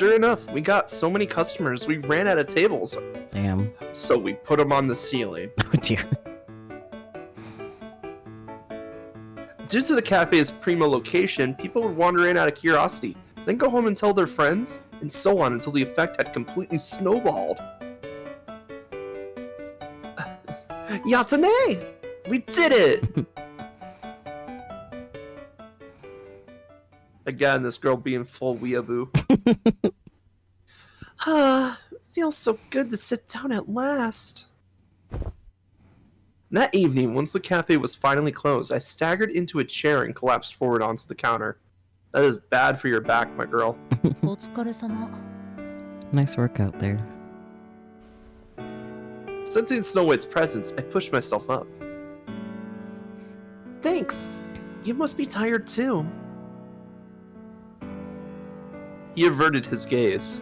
Sure enough, we got so many customers, we ran out of tables. Damn. So we put them on the ceiling. Oh dear. Due to the cafe's primo location, people would wander in out of curiosity, then go home and tell their friends, and so on until the effect had completely snowballed. Yatane! We did it! Again, this girl being full weeaboo. Feels so good to sit down at last. That evening, once the cafe was finally closed, I staggered into a chair and collapsed forward onto the counter. That is bad for your back, my girl. お疲れ様。 Nice work out there. Sensing Snow White's presence, I pushed myself up. Thanks. You must be tired too. He averted his gaze.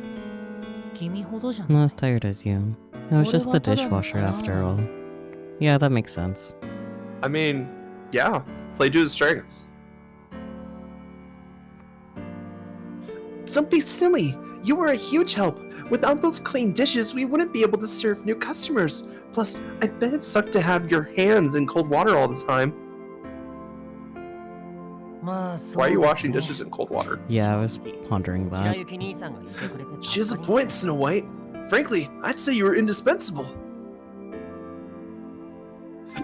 君ほどじゃん。 Not as tired as you. It was just the dishwasher after all. Yeah, that makes sense. I mean, yeah, play to his strengths. Don't be silly. You were a huge help. Without those clean dishes, we wouldn't be able to serve new customers. Plus, I bet it sucked to have your hands in cold water all the time. まあ、そう Why are you です washing ね dishes in cold water? Yeah, I was pondering 白 that. 雪兄さんがいてくれて She has 助 a かり point, ます Snow White. Frankly, I'd say you were indispensable.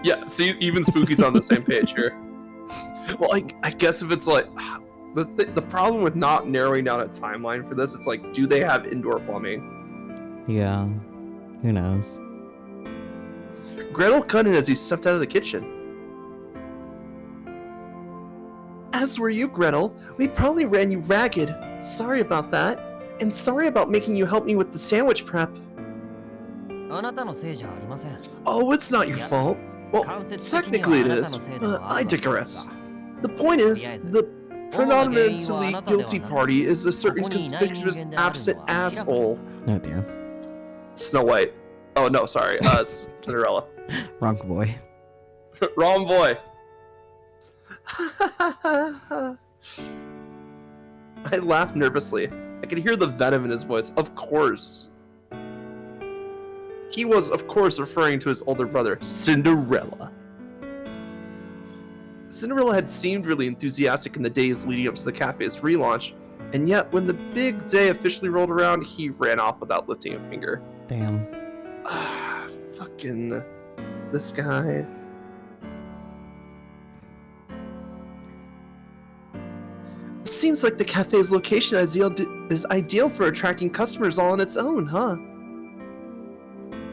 Yeah, see, even Spooky's on the same page here. Well, I guess if it's like the problem with not narrowing down a timeline for this, it's like, do they have indoor plumbing? Yeah. Who knows? Gretel cut in as he stepped out of the kitchen. As were you, Gretel. We probably ran you ragged. Sorry about that. And sorry about making you help me with the sandwich prep. あなたのせいじゃありません。 Oh, it's not your fault. Well, technically it is, but I digress. The point is, the predominantly guilty party is a certain conspicuous absent asshole. Oh dear. Snow White. Oh no, sorry, Cinderella. Wrong boy. Wrong boy. I laughed nervously. I could hear the venom in his voice. Of course. He was, of course, referring to his older brother, Cinderella. Cinderella had seemed really enthusiastic in the days leading up to the cafe's relaunch, and yet when the big day officially rolled around, he ran off without lifting a finger. Damn. Fucking this guy. Seems like the cafe's location is ideal for attracting customers all on its own, huh?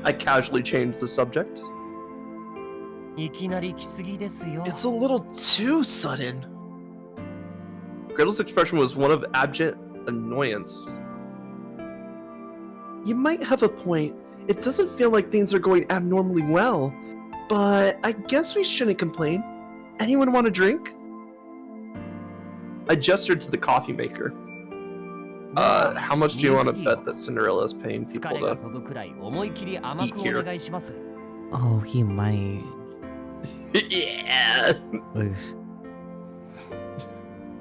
I casually changed the subject. いきなり来すぎですよ。 It's a little too sudden. Gretel's expression was one of abject annoyance. You might have a point. It doesn't feel like things are going abnormally well, but I guess we shouldn't complain. Anyone want a drink? I gestured to the coffee maker. How much do you want to bet that Cinderella is paying 疲 people れが to 飛ぶくらい思い切り甘く eat here? お願いします。 Oh, he might. Yeah! Oof.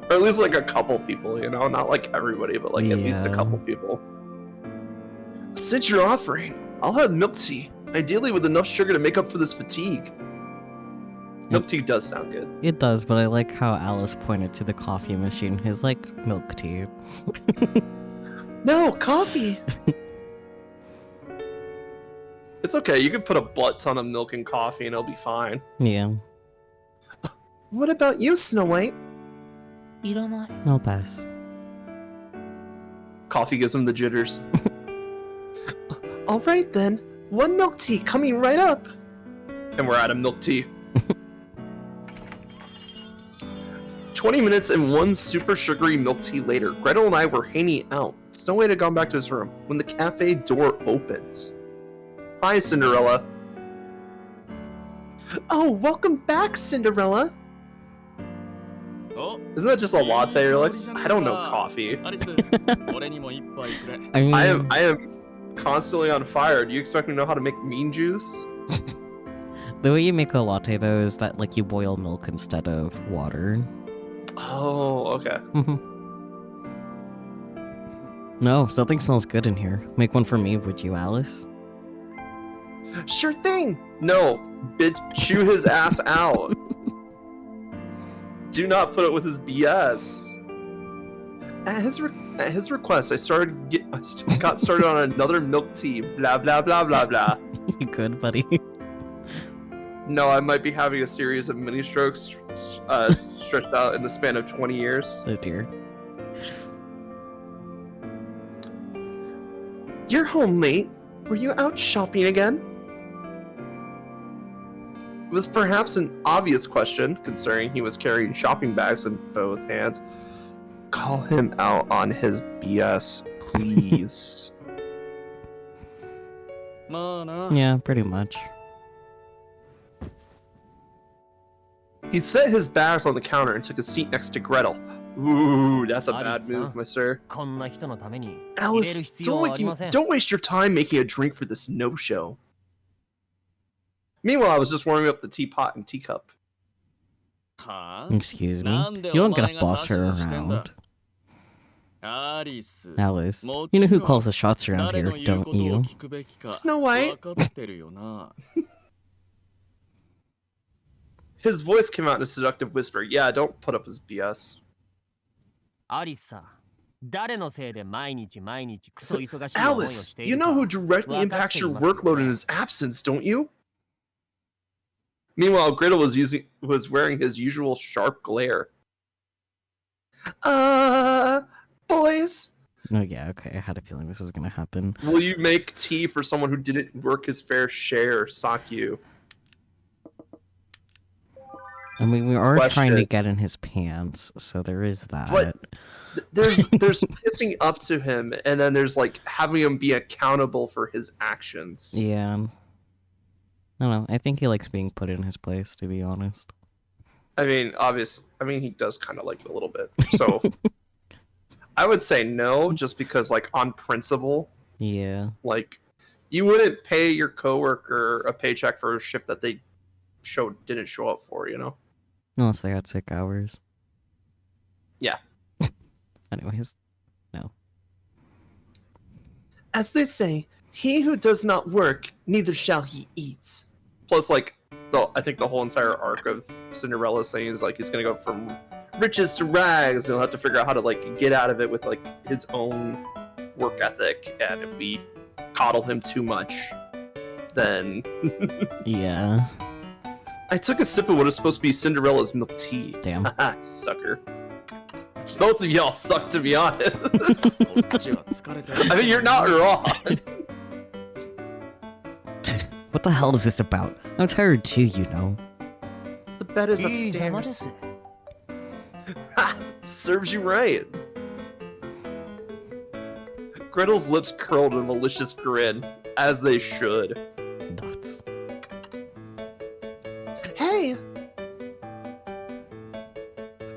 Or at least like a couple people, you know? Not like everybody, but like at least a Yeah. couple people. Since you're offering, I'll have milk tea. Ideally with enough sugar to make up for this fatigue. Milk tea does sound good. It does, but I like how Alice pointed to the coffee machine. His like milk tea. No, coffee! It's okay, you can put a butt ton of milk in coffee and it'll be fine. Yeah, What about you, Snow White? いらない。 I'll pass. Coffee gives him the jitters. Alright then, one milk tea coming right up! And we're out of milk tea. 20 minutes and one super sugary milk tea later, Gretel and I were hanging out. Snow White had gone back to his room when the cafe door opened. Hi, Cinderella. Oh, welcome back, Cinderella. Isn't that just a latte? You're like, I don't know coffee. I I mean, am constantly on fire. Do you expect me to know how to make mean juice? the way you make a latte though is that like you boil milk instead of water. Oh, okay. No, something smells good in here. Make one for me, would you, Alice? Sure thing. No, bitch, chew his ass out. Do not put up with his BS. At his request, I got started on another milk tea. Blah blah blah blah blah. You good, buddy? No, I might be having a series of mini strokes stretched out in the span of 20 years. Oh dear. You're home late. Were you out shopping again? It was perhaps an obvious question, considering he was carrying shopping bags in both hands. Call him out on his BS, please. Yeah, pretty much. He set his bags on the counter and took a seat next to Gretel. Ooh, that's a bad move, my sir. こんな人のために入れる Alice, 必要はありません。 don't waste your time making a drink for this no-show. Meanwhile, I was just warming up the teapot and teacup. Excuse me? You don't get to boss her around. Alice, Alice, you know who calls the shots around here, don't you? Snow White? His voice came out in a seductive whisper. Yeah, don't put up his BS. アリスさ、誰のせいで毎日クソ忙しい思いを Alice, してい you る know か who directly impacts your workload in his absence, don't you? Meanwhile, Gretel was wearing his usual sharp glare. Boys, Oh yeah, okay, I had a feeling this was gonna happen. will you make tea for someone who didn't work his fair share, Sakyu? I mean, we are trying to Question. get in his pants, so there is that. But there's kissing up to him, and then there's like having him be accountable for his actions. Yeah. I don't know, I think he likes being put in his place, to be honest. I mean, he does kind of like it a little bit. So I would say no, just because like on principle, Yeah. like you wouldn't pay your coworker a paycheck for a shift that they didn't show up for, you know? Unless they had sick hours. Yeah. Anyways, no. As they say, he who does not work, neither shall he eat. Plus, like, I think the whole entire arc of Cinderella's thing is like he's gonna go from riches to rags, and he'll have to figure out how to like get out of it with like his own work ethic. And if we coddle him too much, then Yeah. I took a sip of what is supposed to be Cinderella's milk tea. Damn. Sucker. Both of y'all suck, to be honest. こっちは疲れてる I mean, you're not wrong. What the hell is this about? I'm tired too, you know. The bed is いいざまで upstairs. す Ha! Serves you right. Gretel's lips curled in a malicious grin, as they should. Dots. Hey!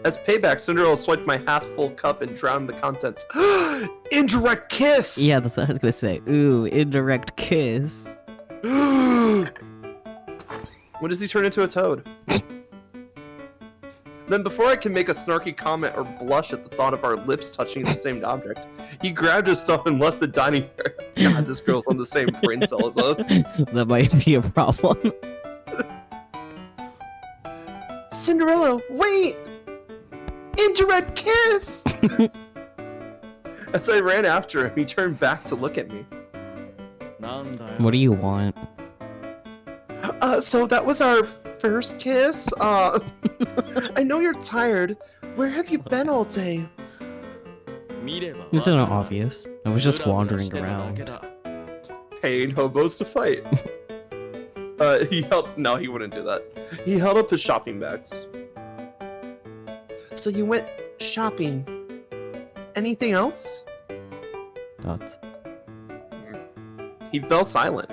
As payback, Cinderella swiped my half-full cup and drowned the contents. Indirect kiss! Yeah, that's what I was gonna say. Ooh, indirect kiss. When does he turn into a toad? Then before I can make a snarky comment or blush at the thought of our lips touching the same object, he grabbed his stuff and left the dining area. God, this girl's on the same brain cell as us. That might be a problem. Cinderella, wait! Indirect kiss! As I ran after him, he turned back to look at me. なんだよ What do you want? So that was our first kiss? I know you're tired. Where have you been all day? 見れば This isn't わかる obvious. I was just ブラブラ wandering してるだけ around. だ Paying hobos to fight. No, he wouldn't do that. He held up his shopping bags. So you went shopping. Anything else? Dots. He fell silent.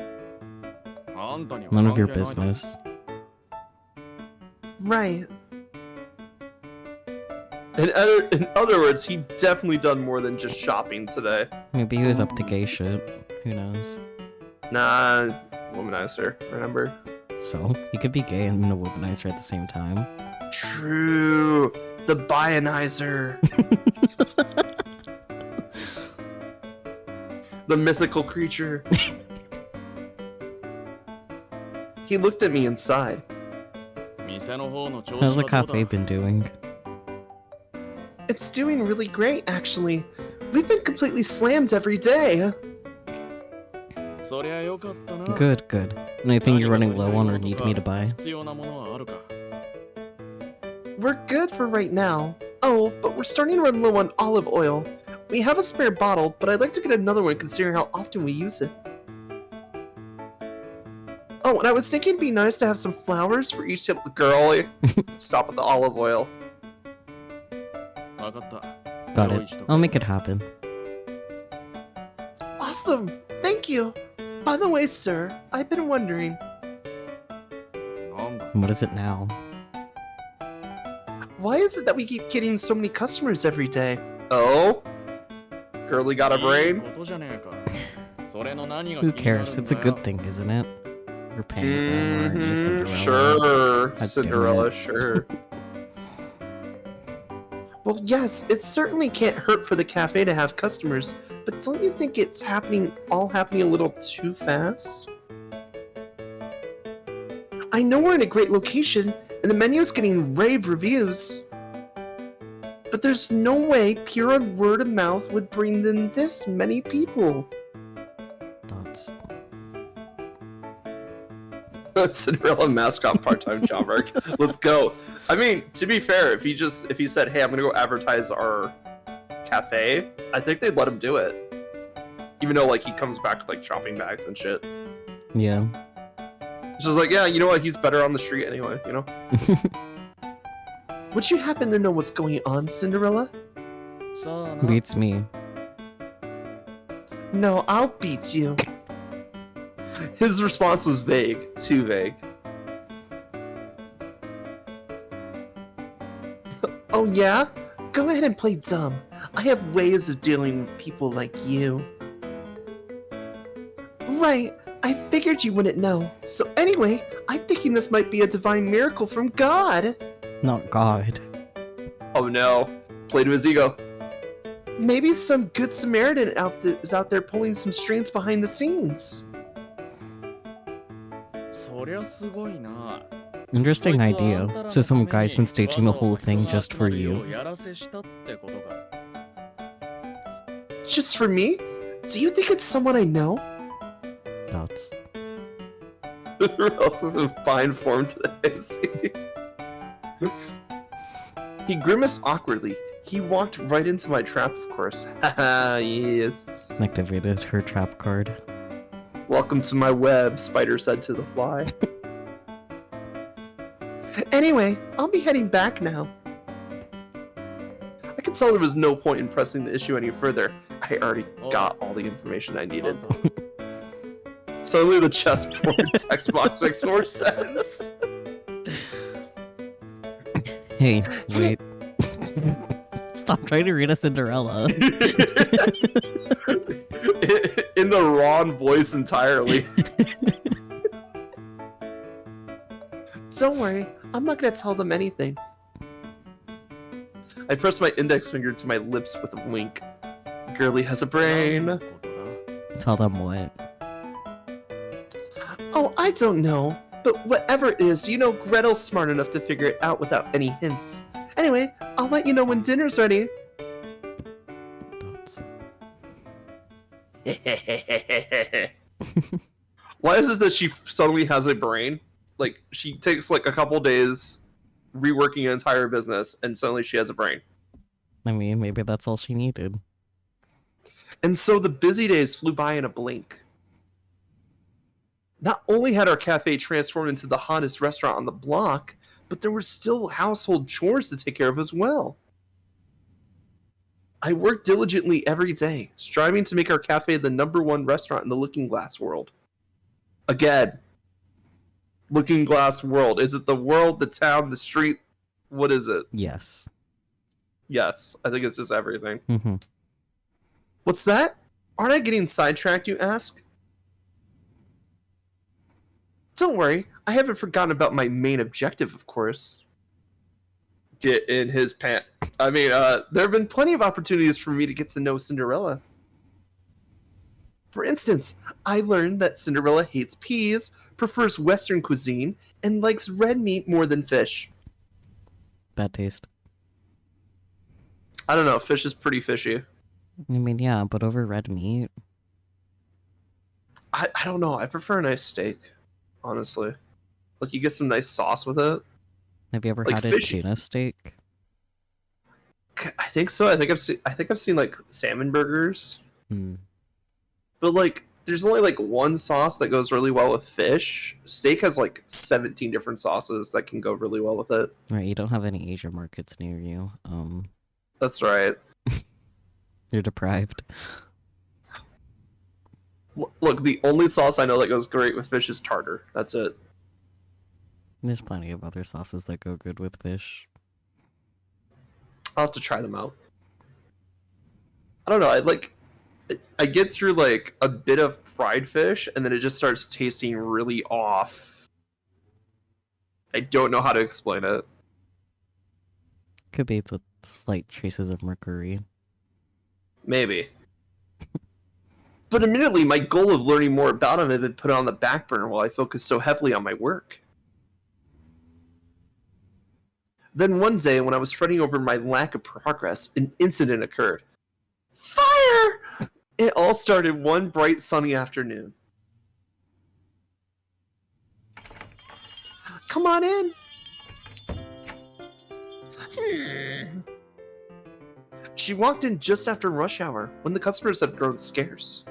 あんたには None of your 関係ないだろ business. Right. In other words, he definitely done more than just shopping today. Maybe he was up to gay shit. Who knows? Nah, womanizer, remember? So, he could be gay and a womanizer at the same time. True. The bionizer. The mythical creature. He looked at me inside. How's the cafe been doing? It's doing really great, actually. We've been completely slammed every day. Good, good. Anything you're running low on or need me to buy? We're good for right now. Oh, but we're starting to run low on olive oil. We have a spare bottle, but I'd like to get another one considering how often we use it. Oh, and I was thinking it'd be nice to have some flowers for each table. Girl, stop with the olive oil. Got it. I'll make it happen. Awesome! Thank you! By the way, sir, I've been wondering, What is it now? why is it that we keep getting so many customers every day? Oh? Girly got a brain? Who cares? It's a good thing, isn't it? You're paying them, aren't you, Cinderella? Sure, God damn Cinderella, it. sure. Well, yes, it certainly can't hurt for the cafe to have customers, but don't you think it's all happening a little too fast? I know we're in a great location, and the menu's getting rave reviews. But there's no way pure word of mouth would bring in this many people. Thoughts. Cinderella mascot part-time job, Mark. Let's go. I mean, to be fair, if he said, "Hey, I'm gonna go advertise our cafe," I think they'd let him do it. Even though like he comes back with like shopping bags and shit. Yeah. It's just like, yeah, you know what? He's better on the street anyway, you know? Would you happen to know what's going on, Cinderella? Beats me. No, I'll beat you. His response was vague. Too vague. Oh yeah? Go ahead and play dumb. I have ways of dealing with people like you. Right. I figured you wouldn't know. So anyway, I'm thinking this might be a divine miracle from God. Not God. Oh no. Play to his ego. Maybe some good Samaritan is out there pulling some strings behind the scenes. Interesting idea. So some guy's been staging the whole thing just for you? Just for me? Do you think it's someone I know? Thoughts. Else is in fine form today. He grimaced awkwardly. He walked right into my trap, of course. Haha, yes. Activated her trap card. Welcome to my web, Spider said to the fly. Anyway, I'll be heading back now. I could tell there was no point in pressing the issue any further. I already got all the information I needed. Suddenly the chessboard text box makes more sense. Hey, wait. Stop trying to read a Cinderella. In the wrong voice entirely. Don't worry, I'm not gonna tell them anything. I pressed my index finger to my lips with a wink. Girly has a brain. Tell them what? Oh, I don't know. But whatever it is, you know Gretel's smart enough to figure it out without any hints. Anyway, I'll let you know when dinner's ready. Thoughts. Why is it that she suddenly has a brain? Like, she takes like a couple days reworking an entire business, and suddenly she has a brain. I mean, maybe that's all she needed. And so the busy days flew by in a blink. Not only had our cafe transformed into the hottest restaurant on the block, but there were still household chores to take care of as well. I worked diligently every day, striving to make our cafe the #1 restaurant in the Looking Glass world. Again, Looking Glass world. Is it the world, the town, the street? What is it? Yes. Yes, I think it's just everything. Mm-hmm. What's that? Aren't I getting sidetracked, you ask? Don't worry, I haven't forgotten about my main objective, of course. Get in his pant. I mean, there have been plenty of opportunities for me to get to know Cinderella. For instance, I learned that Cinderella hates peas, prefers Western cuisine, and likes red meat more than fish. Bad taste. I don't know, fish is pretty fishy. I mean, yeah, but over red meat. I don't know, I prefer a nice steak, honestly. Like, you get some nice sauce with it. Have you ever Like had a fish- tuna steak? I think so. I think I've seen like salmon burgers. Hmm. But like, there's only like one sauce that goes really well with fish. Steak has like 17 different sauces that can go really well with it. Right, you don't have any Asian markets near you. That's right. You're deprived. Look, the only sauce I know that goes great with fish is tartar. That's it. There's plenty of other sauces that go good with fish. I'll have to try them out. I don't know. I get through like a bit of fried fish, and then it just starts tasting really off. I don't know how to explain it. Could be the slight traces of mercury. Maybe. But admittedly, my goal of learning more about him had been put on the back burner while I focused so heavily on my work. Then one day, when I was fretting over my lack of progress, an incident occurred. Fire! It all started one bright sunny afternoon. Come on in. She walked in just after rush hour, when the customers had grown scarce.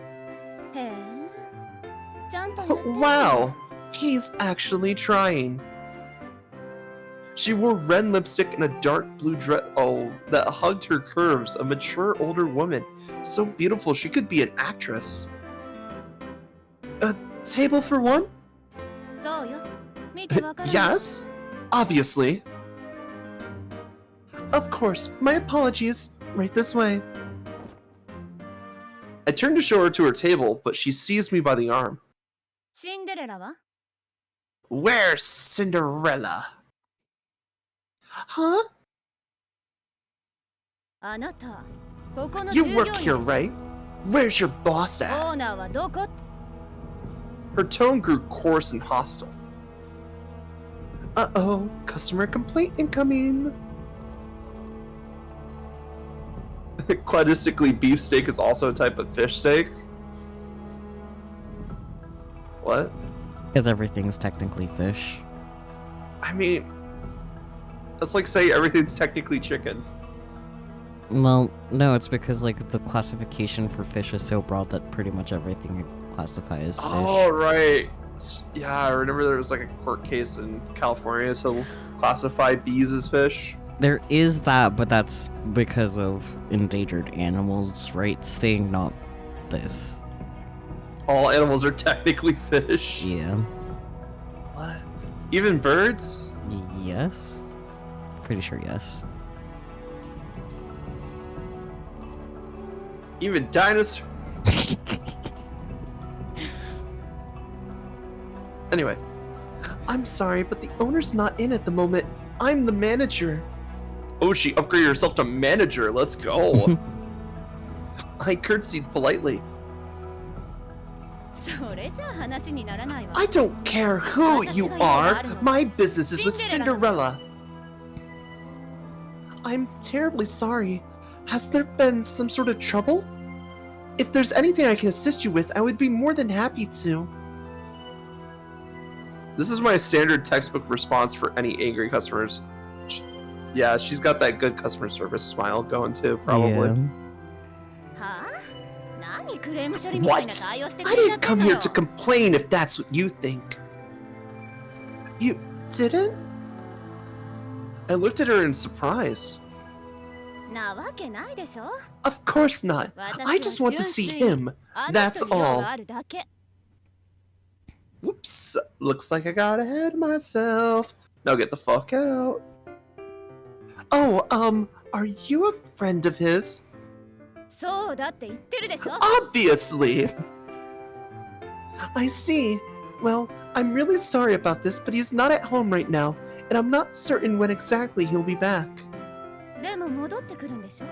へえちゃんとやってる Wow, he's actually trying. She wore red lipstick and a dark blue dress that hugged her curves, a mature older woman, so beautiful she could be an actress. A table for one? そうよ見てわかる Yes, obviously. Of course, my apologies. Right this way. I turned to show her to her table, but she seized me by the arm. シンデレラは Where's Cinderella? Huh? あなたここの You 従業 work 員 here, でしょ right? Where's your boss オ at? ーナーはどこ Her tone grew coarse and hostile. Uh-oh, customer complaint incoming. Cladistically, beefsteak is also a type of fish steak. What? Because everything's technically fish. I mean, that's like saying everything's technically chicken. Well, no, it's because like the classification for fish is so broad that pretty much everything you classify as fish. Oh, right. Yeah, I remember there was like a court case in California to classify bees as fish. There is that, but that's because of endangered animals rights thing, not this. All animals are technically fish. Yeah. What? Even birds? Yes? Pretty sure yes. Even dinosaurs? Anyway, I'm sorry, but the owner's not in at the moment. I'm the manager. Oh, she upgraded herself to manager. Let's go. I curtsied politely. それじゃあ話にならないわ I don't care who you are. My business is with Cinderella. I'm terribly sorry. Has there been some sort of trouble? If there's anything I can assist you with, I would be more than happy to. This is my standard textbook response for any angry customers. Yeah, she's got that good customer service smile going too, probably. Yeah. はあ何クレーム処理みたいな What? 対応してく I れちゃっ didn't た come の here よ to complain if that's what you think. You didn't? I looked at her in surprise. なわけないでしょ Of course not. I just want to see him. あの That's 人に用 all. があるだけ Whoops. Looks like I got ahead of myself. Now get the fuck out. Oh, are you a friend of his? そうだって言ってるでしょ Obviously. I see. Well, I'm really sorry about this, but he's not at home right now, and I'm not certain when exactly he'll be back. でも戻ってくるんでしょ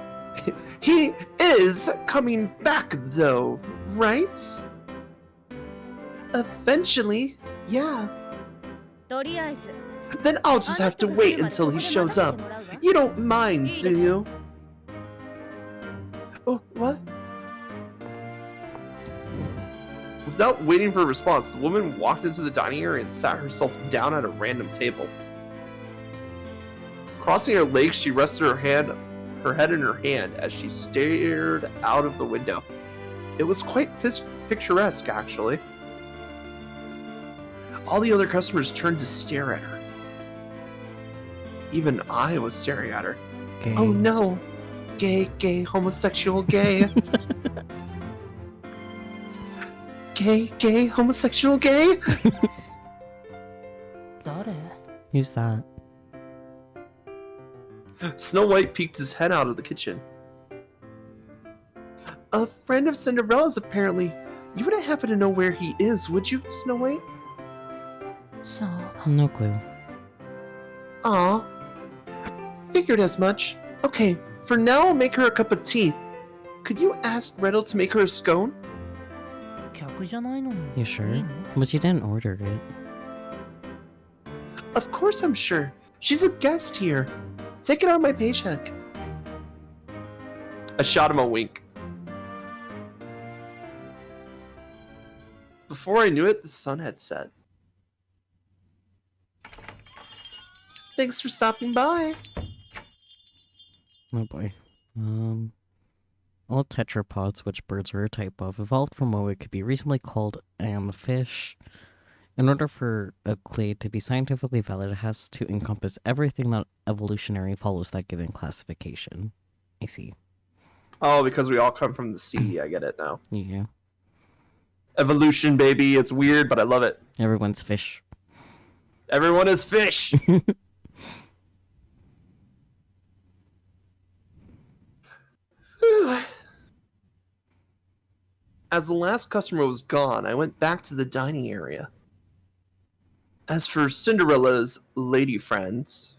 He is coming back, though, right? Eventually, yeah. とりあえず Then I'll just have to wait until he shows up. You don't mind, do you? Oh, what? Without waiting for a response, the woman walked into the dining area and sat herself down at a random table. Crossing her legs, she rested her head in her hand as she stared out of the window. It was quite picturesque, actually. All the other customers turned to stare at her. Even I was staring at her. Gay. Oh no! Gay, gay, homosexual, gay. Gay, gay, homosexual, gay. 誰？ Who's that? Snow White peeked his head out of the kitchen. A friend of Cinderella's, apparently. You wouldn't happen to know where he is, would you, Snow White? さあ。 No clue. Aw. Figured as much. Okay, for now I'll make her a cup of tea. Could you ask Gretel to make her a scone? 客じゃないのに。 You sure? いいの？ But you didn't order it. Of course I'm sure. She's a guest here. Take it out of my paycheck. I shot him a wink. Before I knew it, the sun had set. Thanks for stopping by. Oh boy. All tetrapods, which birds are a type of, evolved from what could be reasonably called a fish. In order for a clade to be scientifically valid, it has to encompass everything that evolutionary follows that given classification. I see. Oh, because we all come from the sea. I get it now. Yeah. Evolution, baby. It's weird, but I love it. Everyone's fish. Everyone is fish. As the last customer was gone, I went back to the dining area. As for Cinderella's lady friends...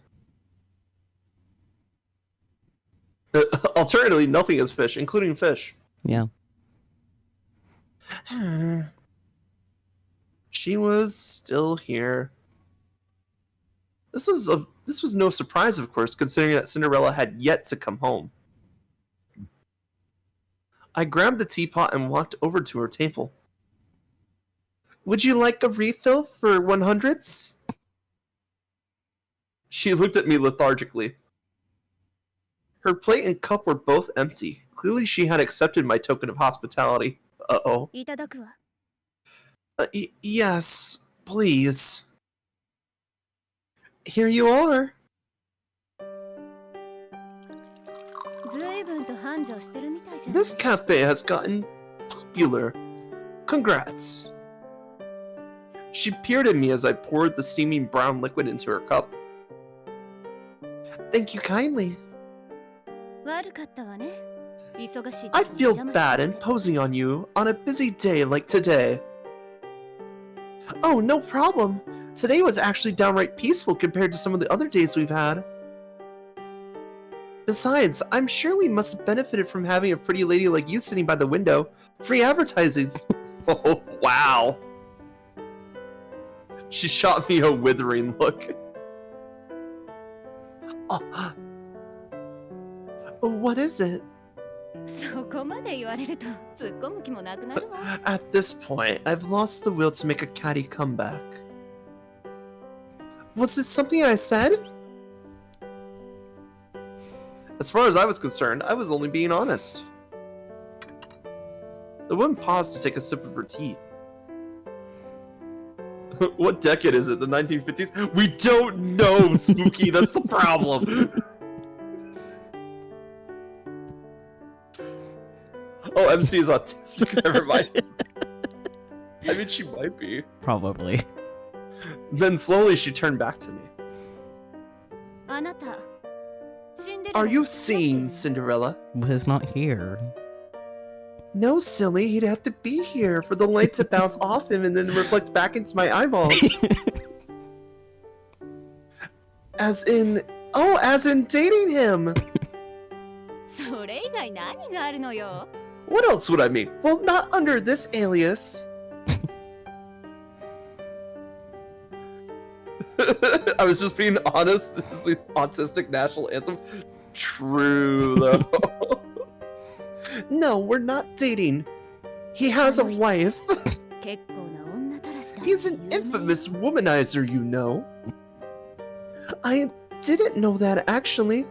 Alternatively, nothing is fish, including fish. Yeah. She was still here. This was no surprise, of course, considering that Cinderella had yet to come home. I grabbed the teapot and walked over to her table. Would you like a refill for 100s? She looked at me lethargically. Her plate and cup were both empty. Clearly she had accepted my token of hospitality. Uh-oh. いただくわ Yes, please. Here you are. 随分と繁盛してるみたいじゃない This cafe has gotten popular. Congrats. She peered at me as I poured the steaming brown liquid into her cup. Thank you kindly. 悪かったわね忙しい I 時に feel 邪魔して bad imposing on you on a busy day like today. Oh, no problem. Today was actually downright peaceful compared to some of the other days we've had. Besides, I'm sure we must have benefited from having a pretty lady like you sitting by the window. Free advertising. Oh, wow. She shot me a withering look. Oh. What is it? そこまで言われると突っ込む気もなくなるわ At this point, I've lost the will to make a catty comeback. Was it something I said? As far as I was concerned, I was only being honest. The woman paused to take a sip of her tea. What decade is it? The 1950s? We don't know, Spooky. That's the problem. Oh, MC is autistic. Never mind. I mean, she might be. Probably. Then slowly she turned back to me. あなたシンデレラ Are you seeing Cinderella? But it's not here. No, silly. He'd have to be here for the light to bounce off him and then reflect back into my eyeballs. As in dating him. それ以外何があるのよ。 What else would I mean? Well, not under this alias. I was just being honest. This is the autistic national anthem. True, though. No, we're not dating. He has a wife. 結構な女たらしだ。 He's an infamous womanizer, you know. I didn't know that, actually.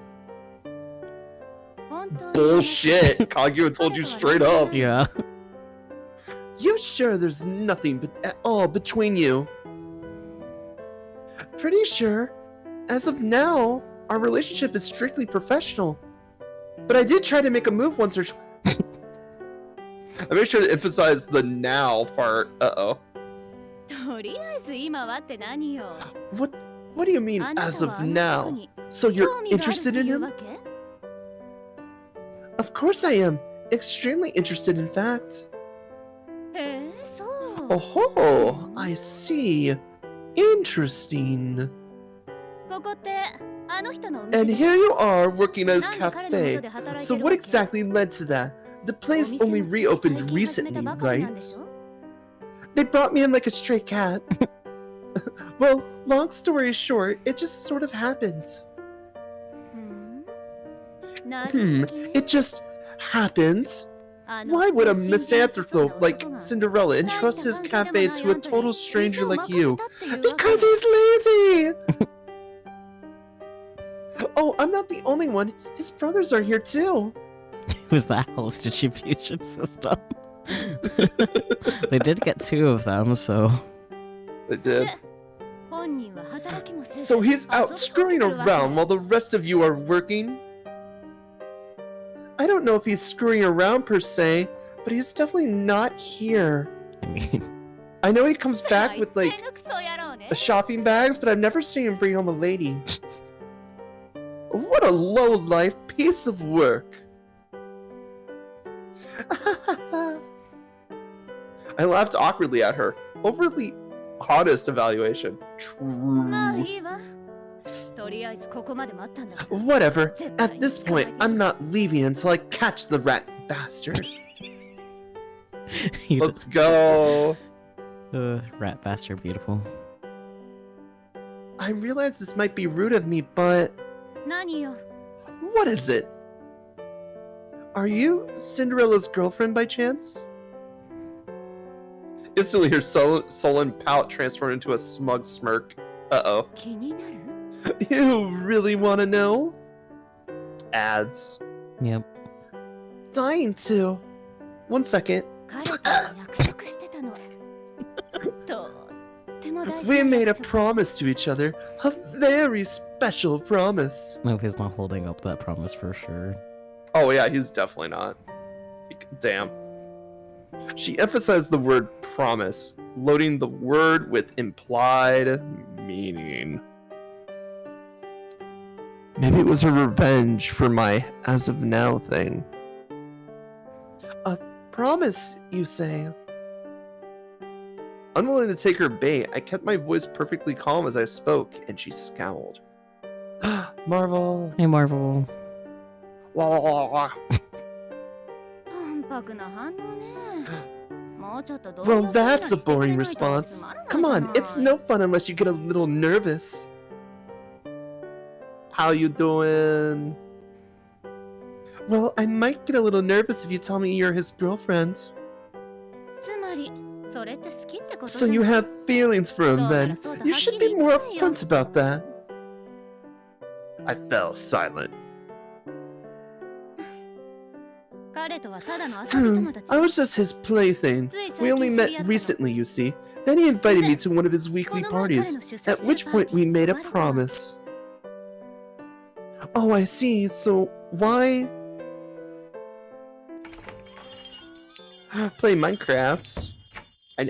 本当に Bullshit. Kaguya told you straight up. Yeah. You sure there's nothing at all between you? Pretty sure. As of now, our relationship is strictly professional. But I did try to make a move once or twice. I made sure to emphasize the now part. Uh-oh. とりあえず今はって何よ。 What do you mean, あな as た of はあの now? 男に So 興 you're 味があるって interested in いう him? わけ？ Of course I am. Extremely interested, in fact. へえ、そう。 Oh, I see. Interesting. ここってあの人のお店 And でしょ？ here you are working as なんで彼の元 cafe. で働い So てる what わけ？ exactly led to that? The お place 店 only もつい reopened 最近始めた recently, ばかりなん right? でしょ？ They brought me in like a stray cat. Well, long story short, it just sort of happened. なるほどね。 It just happened. あの Why would a 新人卒の misanthrope like 男が Cinderella 大した entrust his 関係で cafe もない to あ a んたに total stranger 店を like 任せ you? たっていうわけ？ Because he's lazy! Oh, I'm not the only one. His brothers are here too. Was the Alice distribution system? They did get 2 of them, so They did. 本人は働きもせず So he's 遊び out に screwing 行ってるわけ？ around while the rest of you are working? I don't know if he's screwing around per se, but he's definitely not here. I mean, I know he comes back with 最 like 低のクソ野郎ね。 shopping bags, but I've never seen him bring home a lady. What a low-life piece of work. I laughed awkwardly at her. Overly honest evaluation. まあ True. いいわ。とりあえずここまで待ったんだから。 Whatever. At this point, I'm not leaving until I catch the rat bastard. you Let's just go. rat bastard, beautiful. I realize this might be rude of me, but 何よ。 what is it? Are you Cinderella's girlfriend by chance? Instantly, her sullen pout transformed into a smug smirk. Uh-oh. 気になる？ You really want to know? Ads. Yep. Dying to. One second. 彼と約束してたの。とっても大事 We な made a 約束。 promise to each other. A very special promise. No, he's not holding up that promise for sure. Oh, yeah, he's definitely not. Damn. She emphasized the word promise, loading the word with implied meaning. Maybe it was her revenge for my as of now thing. A promise, you say? Unwilling to take her bait, I kept my voice perfectly calm as I spoke, and she scowled. Marvel. Hey, Marvel. Wah, wah, wah, wah. 淡白な反応ね。もうちょっと動 Well, 揺するように that's a してくれ boring ないと response. つまらない Come じゃ on, ない。 it's no fun unless you get a little nervous. How you doing? Well, I might get a little nervous if you tell me you're his girlfriend. つまりそれって好きってこと So じゃ you ない？ have feelings for him then. You should be more upfront about that. I fell silent. 彼とはただの遊び友達。 I was just his plaything. つい We 最 only 近知 met り合ったの。 recently, you see. Then he invited me to one of his weekly parties, at which point we made a promise. Oh, I see. So why play Minecraft?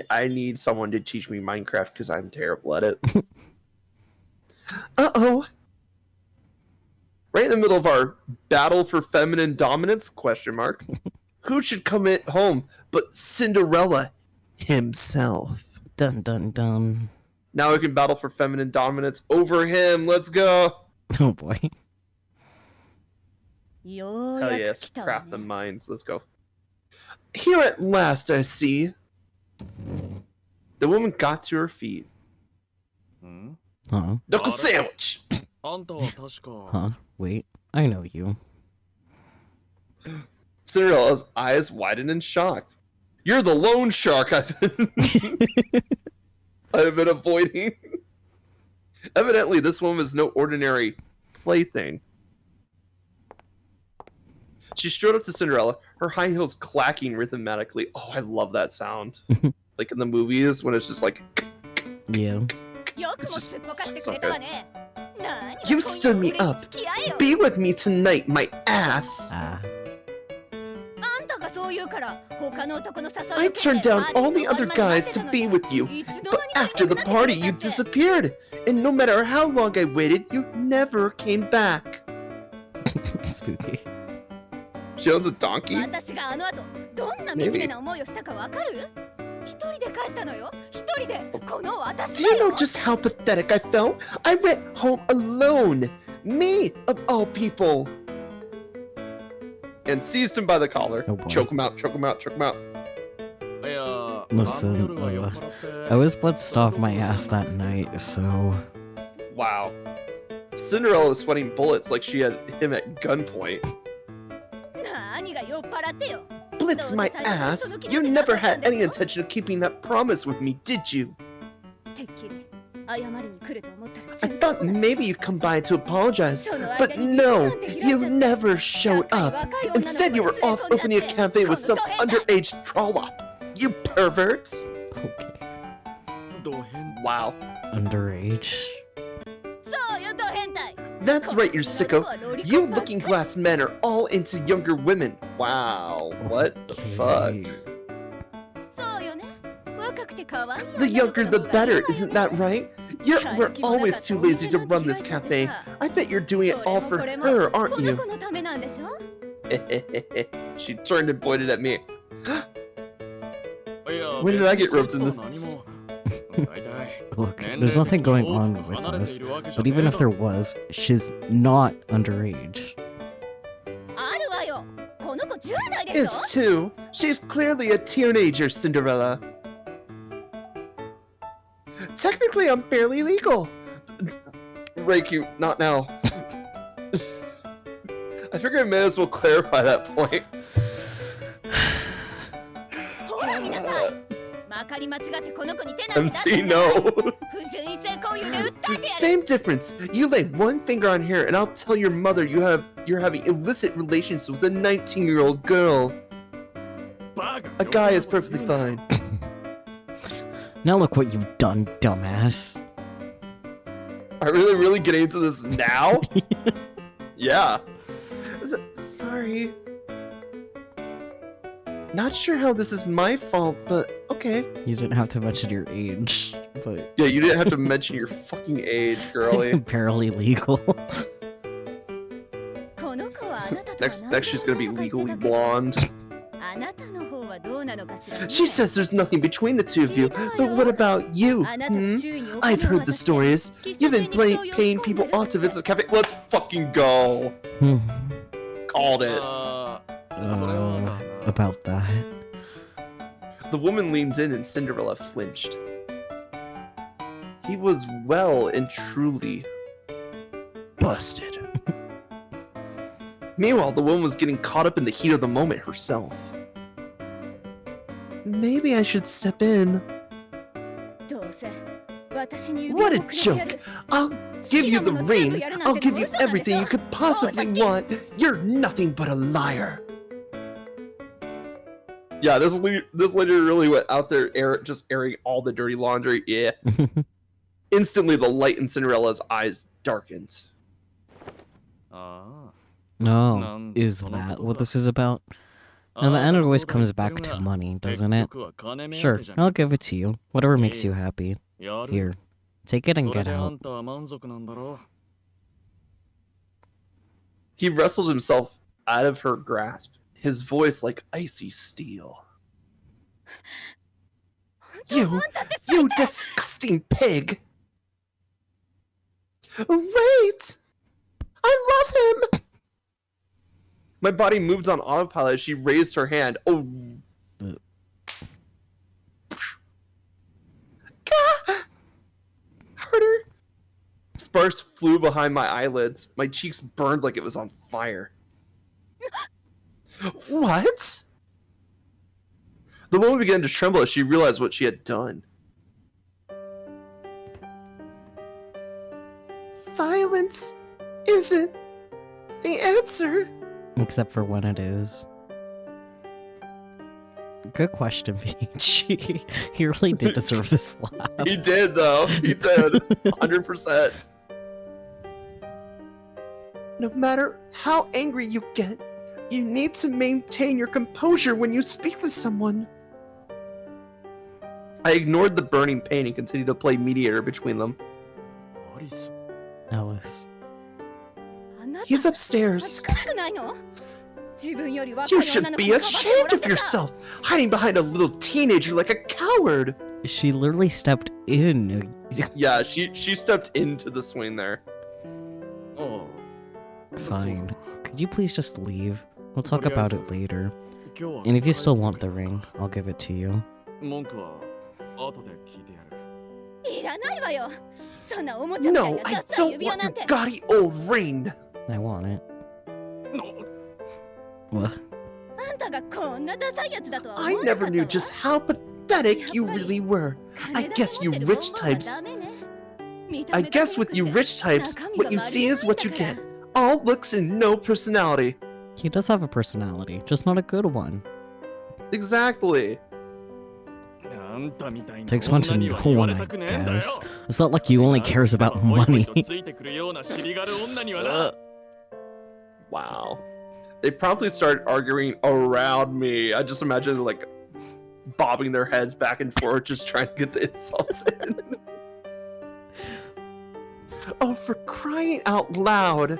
I need someone to teach me Minecraft because I'm terrible at it. Uh-oh. Right in the middle of our battle for feminine dominance, question mark. Who should come at home but Cinderella himself? Dun dun dun. Now we can battle for feminine dominance over him. Let's go. Oh boy. Hell yes, craft the mines. Let's go. Here at last, I see. The woman got to her feet. Huh? Knuckle sandwich! あんたは確か Huh? Wait, I know you. Cinderella's eyes widened in shock. You're the lone shark I've been avoiding. Evidently, this woman is no ordinary plaything. She strode up to Cinderella, her high heels clacking rhythmically. Oh, I love that sound. Like in the movies when it's just like... Yeah. It's just so good. You stood me up. Be with me tonight, my ass. Ah. I I turned down all the other guys to be with you, but after the party, you disappeared. And no matter how long I waited, you never came back. Spooky. She owns a donkey? 私があの後どんな惨めな思いをしたかわかる？一人で帰ったのよ。一人でこの私 Do だ you よ。 know just how pathetic I felt? I went home alone. Me, of all people. And seized him by the collar. Oh, boy. Choke him out, choke him out, choke him out. いや Listen, あの夜は酔っ払って I was blitzed off my ass that night, so... Wow. Cinderella was sweating bullets like she had him at gunpoint. 何が酔っ払ってよ。 Blitz my ass? You never had any intention of keeping that promise with me, did you? てっきり謝りに来ると思ったら I 全然 thought 来ない。 maybe you'd come by to apologize, but no, you never showed up. Instead, you were off opening a cafe with some underage trollop. You pervert! Okay. ど変 Wow. Underage? そうよド変態。 That's right, you sicko. You looking glass men are all into younger women. Wow. What the fuck? Okay. そうよね。若くて可愛い The 女の子 younger の the 方が better, いいわよ isn't that right? We're always too lazy to run this cafe. I bet you're doing it それ all も for これも her, こ aren't の you? 子のためなんでしょ？ She turned and pointed at me. いや When did I get roped into 何 this? も大体 Look, there's nothing going on with us, but even if there was, she's not underage. あるわよ。この子10代でしょ？ Is too. She's clearly a teenager, Cinderella. Technically, I'm barely legal. Reiki, not now. I figure I may as well clarify that point. ほら見なさい。まかり間違ってこの子に手なんて出して MC, no. 不純異性交友で訴えてやる。 Same difference. You lay one finger on here, and I'll tell your mother you're having illicit relations with a 19-year-old girl. バカ A guy is perfectly fine. Now look what you've done, dumbass. Are we really getting into this now? Yeah. Sorry. Not sure how this is my fault, but okay. You didn't have to mention your age, but Yeah, you didn't have to mention your fucking age, girly. barely legal. この子はあなたとは Next, she's gonna be 何 legally とか言ってたけど blonde. あなたの方はどうなのかしらね。 She says there's nothing between the two of you, but what about you? あなたの Hmm? 周囲にお I've 金を heard the 渡して stories. You've been paying people off to visit the cafe. Let's fucking go. Called it. あーそれはな About that. The woman leaned in and Cinderella flinched. He was well and truly busted. Meanwhile, the woman was getting caught up in the heat of the moment herself. Maybe I should step in. どうせ私に指 What を a くれてや joke! る。 I'll give you the ring. I'll give you everything you could possibly want. You're nothing but a liar. Yeah, this lady really went out there just airing all the dirty laundry. Yeah. Instantly, the light in Cinderella's eyes darkened. あ No, is that what this is about? あ Now the end あー always そうだ comes back これ to が money, 結 doesn't it? 局は金目当 Sure, てじゃん I'll give it to you. Whatever makes you happy. やる Here, take it and それ get であ out. んたは満足なんだろ He wrestled himself out of her grasp, his voice like icy steel. You disgusting pig! Wait! I love him! My body moved on autopilot as she raised her hand. Oh. Uh. Gah! Harder. Sparks flew behind my eyelids. My cheeks burned like it was on fire. What? The woman began to tremble as she realized what she had done. Violence isn't the answer. Except for when it is. Good question, Peach. He really did deserve this slap. He did, though. He did. 100%. No matter how angry you get, you need to maintain your composure when you speak to someone. I ignored the burning pain and continued to play mediator between them. Alice. He's upstairs. 恥ずかしくないの？自分より若い You 女 should の子 be にかばっても ashamed らっ of てさ。 yourself, hiding behind a little teenager like a coward. She literally stepped in. Yeah, she stepped into the swing there. Fine. Could you please just leave? We'll talk about it later. And if you still want the ring, I'll give it to you. いらないわよ。そんなおもちゃみたい No, な I ダサい don't 指輪 want な your んて。 gaudy old ring. I want it. What? あんたがこんなダサいやつだとは I 思わなか never った knew わ。 just how pathetic you really were. I guess you rich types. I guess with you rich types, what you see is what you get. All looks and no personality. He does have a personality, just not a good one. Exactly. Takes one to know one, I guess. It's not like he only cares about money. Wow. They promptly started arguing around me. I just imagine like bobbing their heads back and forth, just trying to get the insults in. Oh, for crying out loud.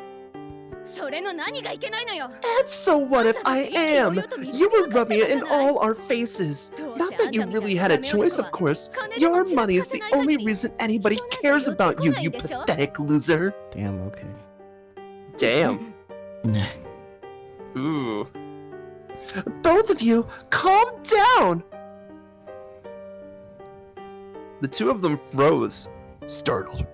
それの何がいけないのよ。 And so what if I am? You were rubbing it in all our faces. Not that you really had a choice, of course. Your money is the only reason anybody cares about you, you pathetic loser. Damn, okay. Damn. Nah. Ooh. Both of you, calm down! The two of them froze, startled.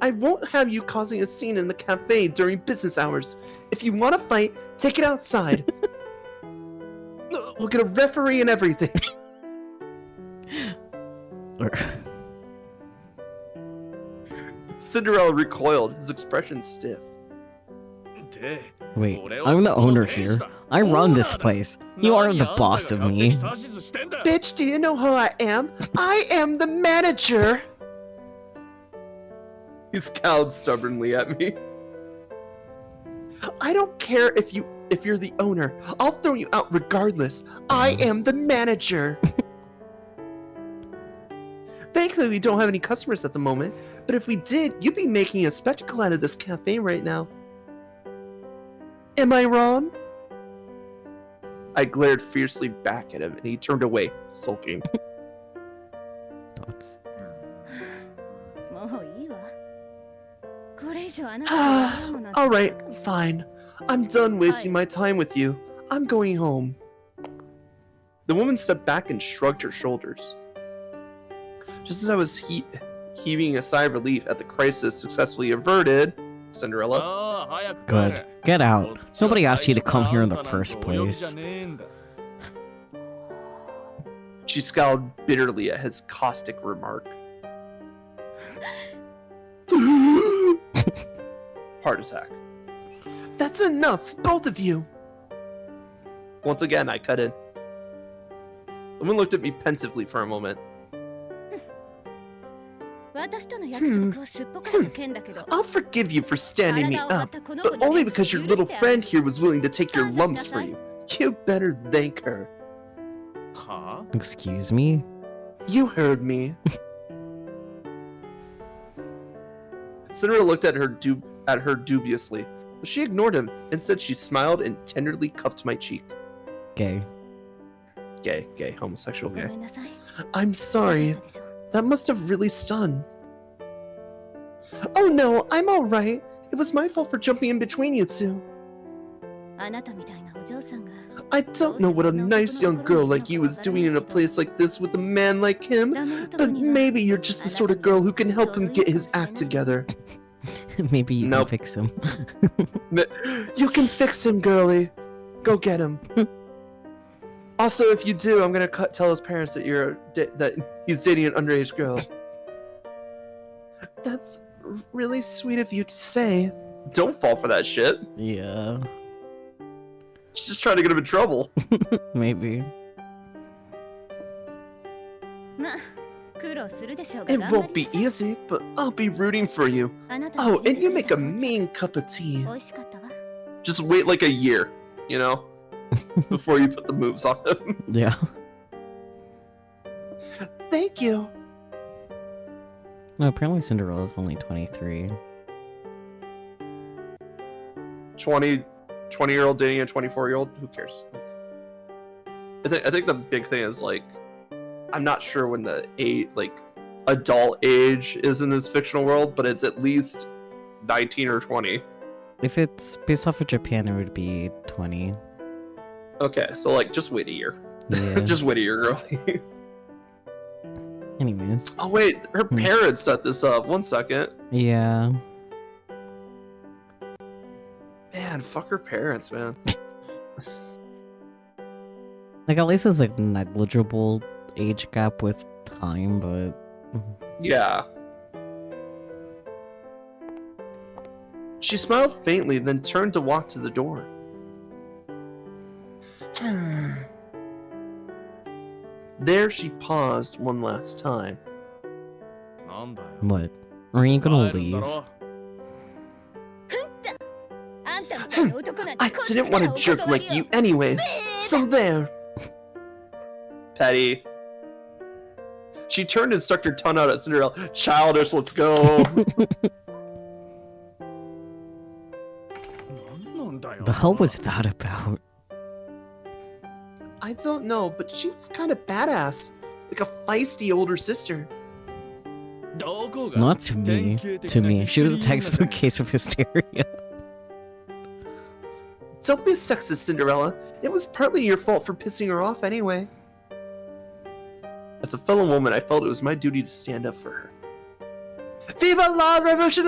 I won't have you causing a scene in the cafe during business hours. If you want to fight, take it outside. We'll get a referee and everything. Cinderella recoiled, his expression stiff. Wait, I'm the owner here. I run this place. You aren't the boss of me. Bitch, do you know who I am? I am the manager! He scowled stubbornly at me. I don't care if you're the owner. I'll throw you out regardless. I am the manager. Thankfully, we don't have any customers at the moment, but if we did, you'd be making a spectacle out of this cafe right now. Am I wrong? I glared fiercely back at him, and he turned away, sulking. Thoughts? もういいわ。これ以上あなたが笑うもの Alright, fine. I'm done wasting my time with you. I'm going home. The woman stepped back and shrugged her shoulders. Just as I was heaving a sigh of relief at the crisis successfully averted, Cinderella. Good. Get out. Nobody asked you to come here in the first place. She scowled bitterly at his caustic remark. Heart attack. That's enough, both of you. Once again, I cut in. The woman looked at me pensively for a moment. 私との約束をすっぽかした件だけど I'll forgive you for standing me up, but only because your little friend here was willing to take your lumps for you. You better thank her. Excuse me? You heard me. Cinderella looked at her dubiously, but she ignored him. Instead, she smiled and tenderly cupped my cheek. Gay. Gay, homosexual ご gay. めんなさい I'm sorry. That must have really stung. Oh no, I'm alright. It was my fault for jumping in between you two. I don't know what a nice young girl like you is doing in a place like this with a man like him, but maybe you're just the sort of girl who can help him get his act together. Maybe you Nope. can fix him. You can fix him, girlie. Go get him. Also, if you do, I'm gonna tell his parents that that he's dating an underage girl. That's really sweet of you to say. Don't fall for that shit. Yeah, She's just trying to get him in trouble. maybe. It won't be easy, but I'll be rooting for you. Oh, and you make a mean cup of tea. Just wait like a year, you know, before you put the moves on him. Yeah. Thank you. No, apparently Cinderella's only 23. 20-year-old dating a 24-year-old. Who cares? I think the big thing is like, I'm not sure when the adult age is in this fictional world, but it's at least 19 or 20. If it's based off of Japan, it would be 20. Okay, so like just wait a year. Yeah. Just wait a year, girl. Anyways. Oh wait, her parents set this up. 1 second. Yeah. Man, fuck her parents, man. Like, at least it's like negligible age gap with time, but Yeah. She smiled faintly, then turned to walk to the door. There she paused one last time. なんだよ what? Are you gonna 帰るんだ leave? ろ I didn't want a jerk like you anyways, so there. Petty. She turned and stuck her tongue out at Cinderella. Childish, let's go. なんなんだよ The hell was that about? I don't know, but she was kind of badass. Like a feisty older sister. どこが Not to me. To me, she was a textbook case of hysteria. Don't be sexist, Cinderella. It was partly your fault for pissing her off anyway. As a fellow woman, I felt it was my duty to stand up for her. Viva la revolution!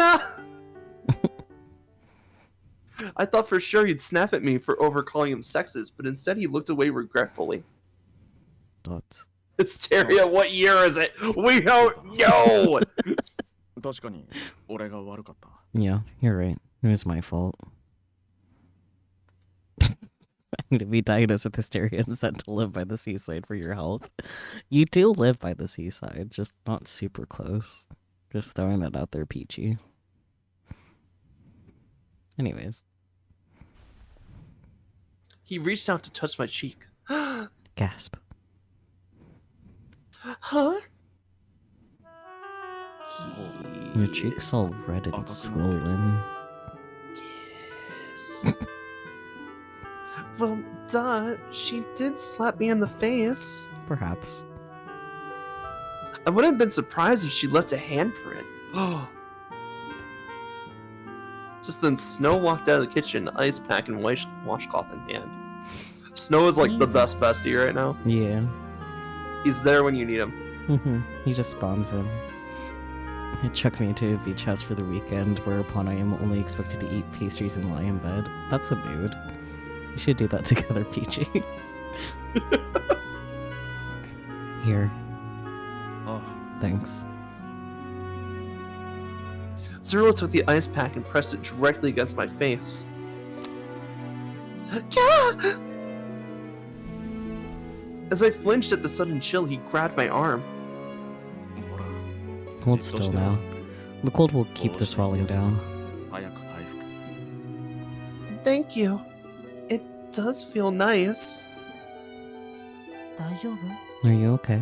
I thought for sure he'd snap at me for overcalling him sexist, but instead he looked away regretfully. What? Hysteria, what year is it? We don't know! 確かに俺が悪かった Yeah, you're right. It was my fault. I'm gonna be diagnosed with hysteria and sent to live by the seaside for your health. You do live by the seaside, just not super close. Just throwing that out there, Peachy. Anyways. He reached out to touch my cheek. Gasp. Huh? Your cheek's all red and swollen. Yes. Well, duh. She did slap me in the face. Perhaps. I wouldn't have been surprised if she left a handprint. Just then, Snow walked out of the kitchen, ice pack and washcloth in hand. Snow is like the best bestie right now. Yeah. He's there when you need him. He just spawns in. He chucked me into a beach house for the weekend, whereupon I am only expected to eat pastries and lie in bed. That's a mood. We should do that together, Peachy. Here. Oh. Thanks. Cyrilla took the ice pack and pressed it directly against my face. Yeah! As I flinched at the sudden chill, he grabbed my arm. ほら Hold still now. The cold will keep the swelling down. 早く回復 Thank you. It does feel nice. 大丈夫 Are you okay?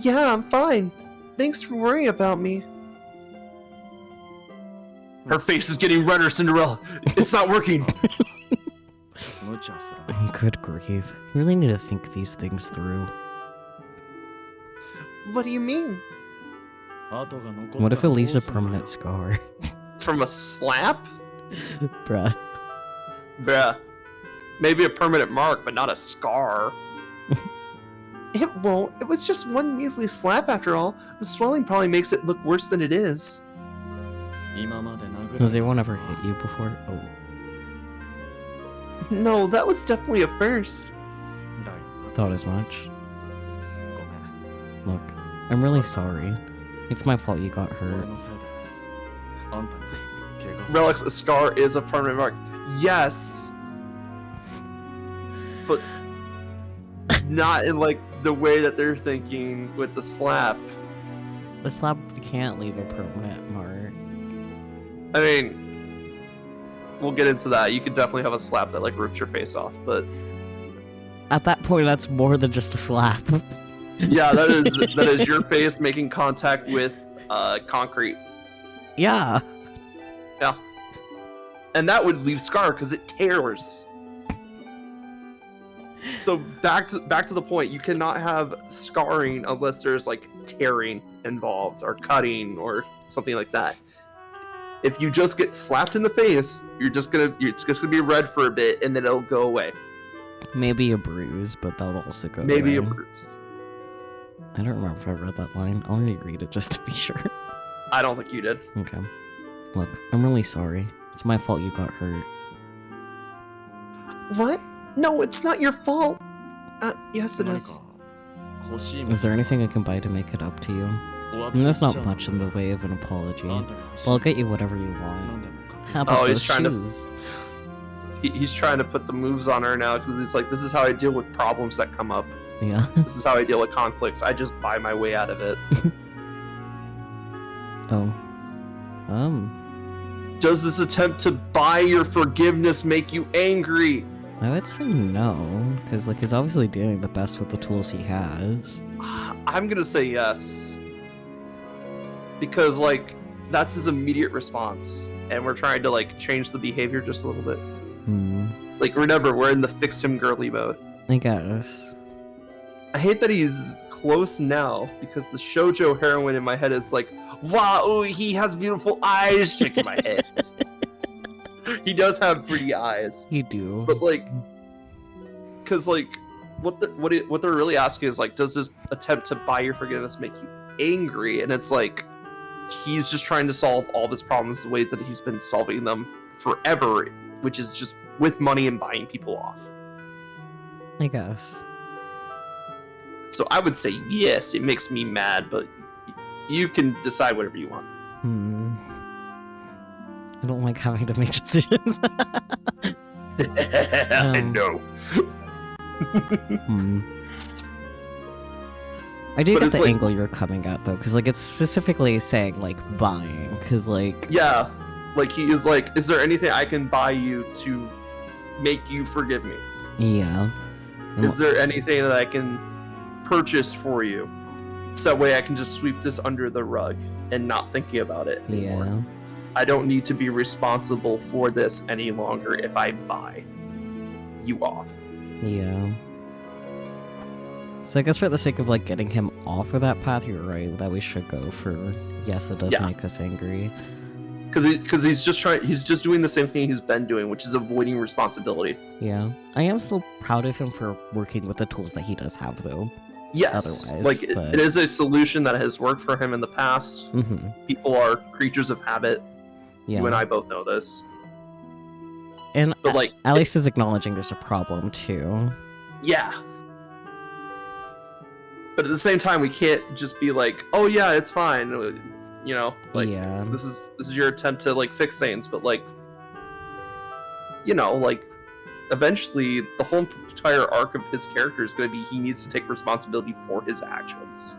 Yeah, I'm fine. Thanks for worrying about me. Her face is getting redder, Cinderella. It's not working. 無茶する Good grief. You really need to think these things through. What do you mean? 跡が残った What if it leaves a らどうすんだよ permanent scar? From a slap? Bruh. Bruh. Maybe a permanent mark, but not a scar. It won't. It was just one measly slap after all. The swelling probably makes it look worse than it is. Has anyone ever hit you before? Oh. No, that was definitely a first. Thought as much. Look, I'm really sorry. It's my fault you got hurt. Relics, a scar is a permanent mark. Yes. But not in like the way that they're thinking with the slap. The slap can't leave a permanent mark. I mean, we'll get into that. You could definitely have a slap that like rips your face off, but At that point, that's more than just a slap. yeah, that is your face making contact with concrete. Yeah. Yeah. And that would leave scar because it tears. So back to the point, you cannot have scarring unless there's like tearing involved or cutting or something like that. If you just get slapped in the face, it's just gonna be red for a bit and then it'll go away. Maybe a bruise, but that'll also go Maybe a away. bruise. I don't remember if I read that line. I'll reread it just to be sure. I don't think you did. Okay. Look, I'm really sorry. It's my fault you got hurt. What? No, it's not your fault. Yes, it is. Is there anything I can buy to make it up to you? And there's not much in the way of an apology, but I'll get you whatever you want. How about Oh, he's those trying to- shoes? He's trying to put the moves on her now because he's like, this is how I deal with problems that come up. Yeah. This is how I deal with conflicts. I just buy my way out of it. Oh. Does this attempt to buy your forgiveness make you angry? I would say no, because like he's obviously doing the best with the tools he has. I'm gonna say yes. Because like that's his immediate response. And we're trying to like change the behavior just a little bit. Like remember, we're in the fix him girly mode. I guess. I hate that he's close now because the shoujo heroine in my head is like, wow, he has beautiful eyes, shaking my head. He does have pretty eyes. You do. But like, because like, what they're really asking is like, does this attempt to buy your forgiveness make you angry? And it's like, he's just trying to solve all of his problems the way that he's been solving them forever, which is just with money and buying people off. I guess. So I would say yes, it makes me mad, but you can decide whatever you want. I don't like having to make decisions. I know. I do But get it's the like- angle you're coming at though, because like it's specifically saying like buying, because like Yeah, like he is like, is there anything I can buy you to make you forgive me? yeah. And Is there anything that I can purchase for you? So that way I can just sweep this under the rug and not thinking about it anymore. yeah. I don't need to be responsible for this any longer if I buy you off. Yeah. So I guess for the sake of like getting him off of that path, you're right that we should go for yes, it does Yeah. make us angry. Because he's just doing the same thing he's been doing, which is avoiding responsibility. Yeah. I am still proud of him for working with the tools that he does have though. Yes, Otherwise, like but- it is a solution that has worked for him in the past. Mm-hmm. People are creatures of habit. Yeah. You and I both know this. And But like, Alice is acknowledging there's a problem too. yeah. But at the same time, we can't just be like, "Oh yeah, it's fine." You know, like yeah. this is your attempt to like fix things, but like, you know, like eventually the whole entire arc of his character is going to be he needs to take responsibility for his actions.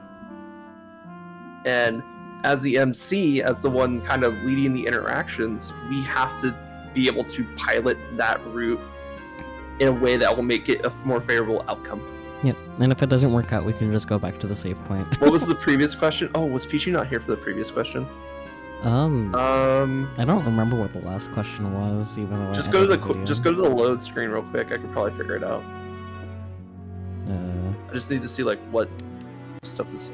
And as the MC, as the one kind of leading the interactions, we have to be able to pilot that route in a way that will make it a more favorable outcome. Yep. And if it doesn't work out, we can just go back to the save point. What was the previous question? Oh, was Peachy not here for the previous question? I don't remember what the last question was, even though Just I go to edited video. just go to the load screen real quick. I could probably figure it out. Uh, I just need to see like what stuff is.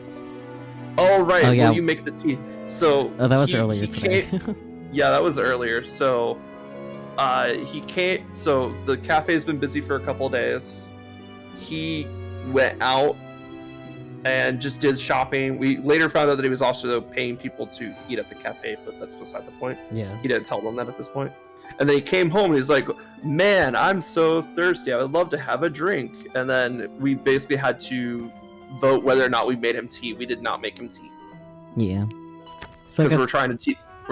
Oh right, Oh, yeah. will you make the tea? So oh, that was he- earlier he today. Yeah, that was earlier. So He came. So the cafe's been busy for a couple days. He went out and just did shopping. We later found out that he was also paying people to eat at the cafe, but that's beside the point. Yeah. He didn't tell them that at this point. And then he came home and he's like, man, I'm so thirsty. I would love to have a drink. And then we basically had to vote whether or not we made him tea. We did not make him tea. Yeah. So I Because guess, we're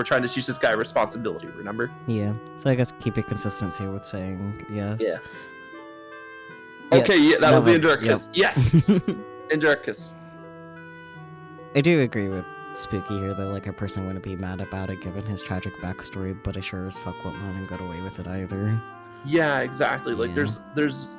trying to teach this guy responsibility, remember? yeah. So I guess keep it consistency with saying yes. Yeah. Yeah, Okay, yeah, that was the indirect yep. kiss. Yes! Indirect kiss. I do agree with Spooky here, though. Like, I personally wouldn't be mad about it given his tragic backstory, but I sure as fuck won't let him get away with it either. Yeah, exactly. Like, Yeah. there's...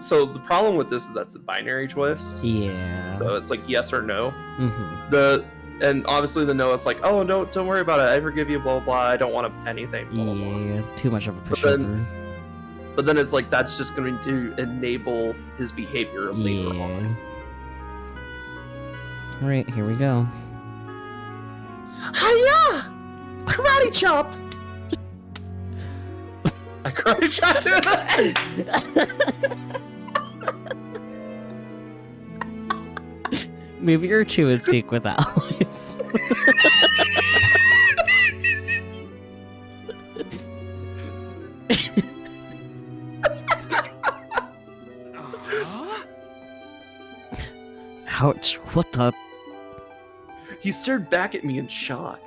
So the problem with this is that's a binary choice. Yeah. So it's like yes or no. Mm-hmm. And obviously the no is like, oh, don't worry about it. I forgive you, blah, blah, blah. I don't want anything, blah, blah, blah. Yeah, too much of a But then- pushover. But then it's like, that's just going to enable his behavior later on. Yeah. Alright, here we go. Hiya! Karate chop! I karate chopped Maybe you're chew and seek with Alice. Ouch, what the? He stared back at me in shock.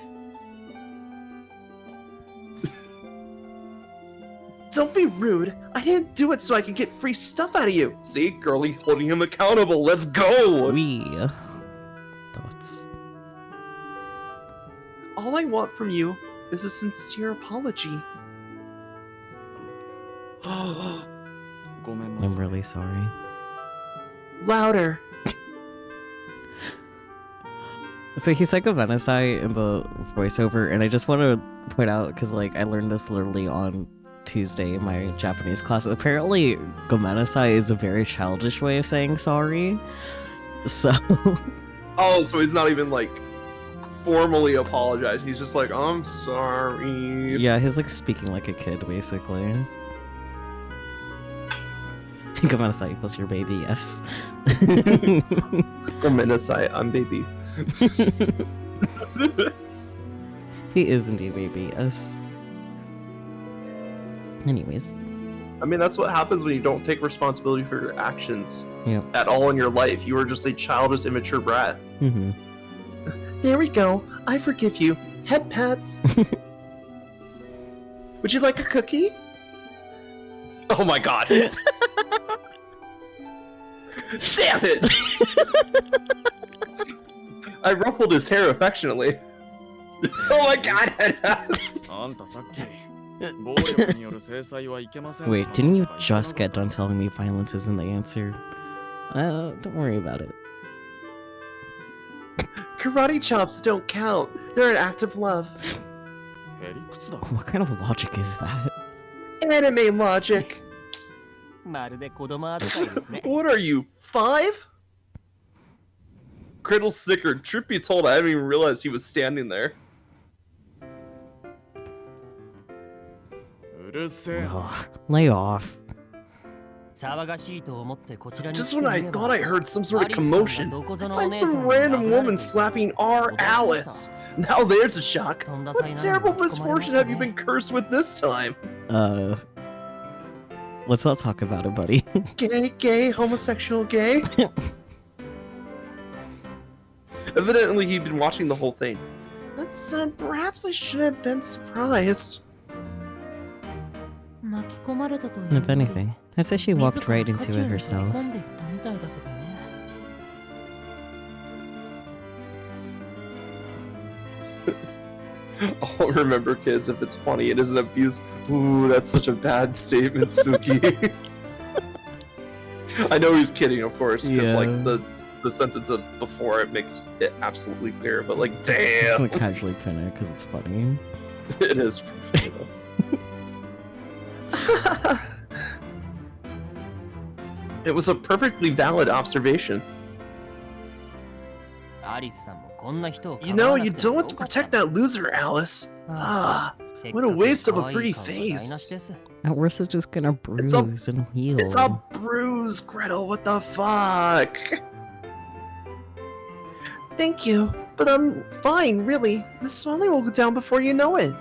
Don't be rude. I didn't do it so I could get free stuff out of you. See, girlie holding him accountable. Let's go. We. Dots. All I want from you is a sincere apology. I'm really sorry. Louder. So he's like a Venasai in the voiceover, and I just want to point out, because like I learned this literally on Tuesday in my Japanese class. Apparently, Gomenasai is a very childish way of saying sorry. So, Oh, so he's not even like formally apologizing. He's just like, I'm sorry. yeah, he's like speaking like a kid, basically. Gomenasai equals your baby, yes. Gomenasai, I'm baby. He is indeed baby, yes. Anyways. I mean, that's what happens when you don't take responsibility for your actions Yeah. at all in your life. You are just a childish, immature brat. Mm-hmm. There we go. I forgive you. Head pats. Would you like a cookie? Oh my god. Damn it! I ruffled his hair affectionately. Oh my god, head pats! Wait, didn't you just get done telling me violence isn't the answer? Don't worry about it. Karate chops don't count. They're an act of love. What kind of logic is that? Anime logic. まるで子供扱いですね。 What are you, 5? Criddle snickered. Truth be told, I didn't even realize he was standing there. Ugh, lay off. 騒がしいと思ってこちらに Just 来て when I みれば thought I heard some sort of アリスさんが commotion, どこ I ぞのお find 姉さん some に random 殴られ woman て slapping our Alice. Now there's a shock. What terrible misfortune have you been cursed with this time? Let's not talk about it, buddy. Gay, homosexual, gay? Evidently, he'd been watching the whole thing. That said, perhaps I should have been surprised. 巻き込まれたというより If anything, I'd say she walked right into it 自ら herself. 飛び込んでいったみたいだけどね Oh, remember, kids, if it's funny, it isn't abuse. Ooh, that's such a bad statement, Spooky. I know he's kidding, of course, because Yeah. like the sentence of before it makes it absolutely clear. But like, damn, I'm gonna casually pin it because it's funny. it is funny, though. It was a perfectly valid observation. アリスさんもこんな人を You know, you don't want to protect that loser, Alice. Ah, What a waste of a pretty face. At worst, it's just gonna It's a- bruise and heal. It's a bruise, Gretel. What the fuck? Thank you, but I'm fine, really. The swelling will go down before you know it.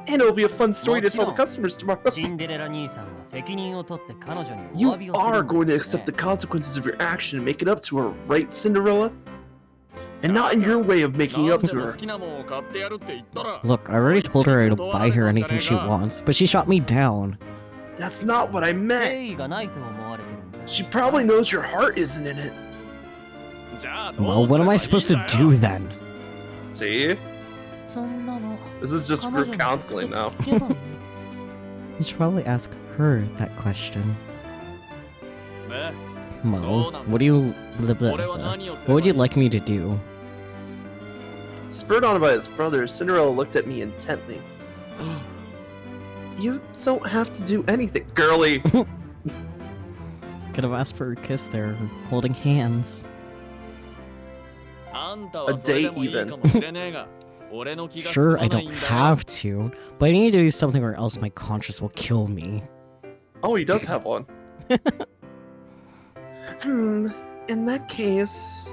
And it'll be a fun story to tell the customers tomorrow. シンデレラ兄さんは責任を取って彼女にお You 詫びをする are ん going to です accept よ the ね consequences of your action and make it up to her, right, Cinderella? And not in your way of making up to her. Look, I already told her I'd buy her anything she wants, but she shot me down. That's not what I 誠 meant. 意がないと思われてるんだ She probably knows your heart isn't in it. Well, what am I supposed to do then? See? そんなの This is just 彼女 group に counseling 直 now. 接聞けばいい You should probably ask her that question. Mo, what do you... What would you like me to do? Spurred on by his brother, Cinderella looked at me intently. You don't have to do anything, girly. Could have asked for a kiss there, holding hands. A date even. Sure, I don't have to, but I need to do something or else my conscience will kill me. Oh, he does have one. In that case...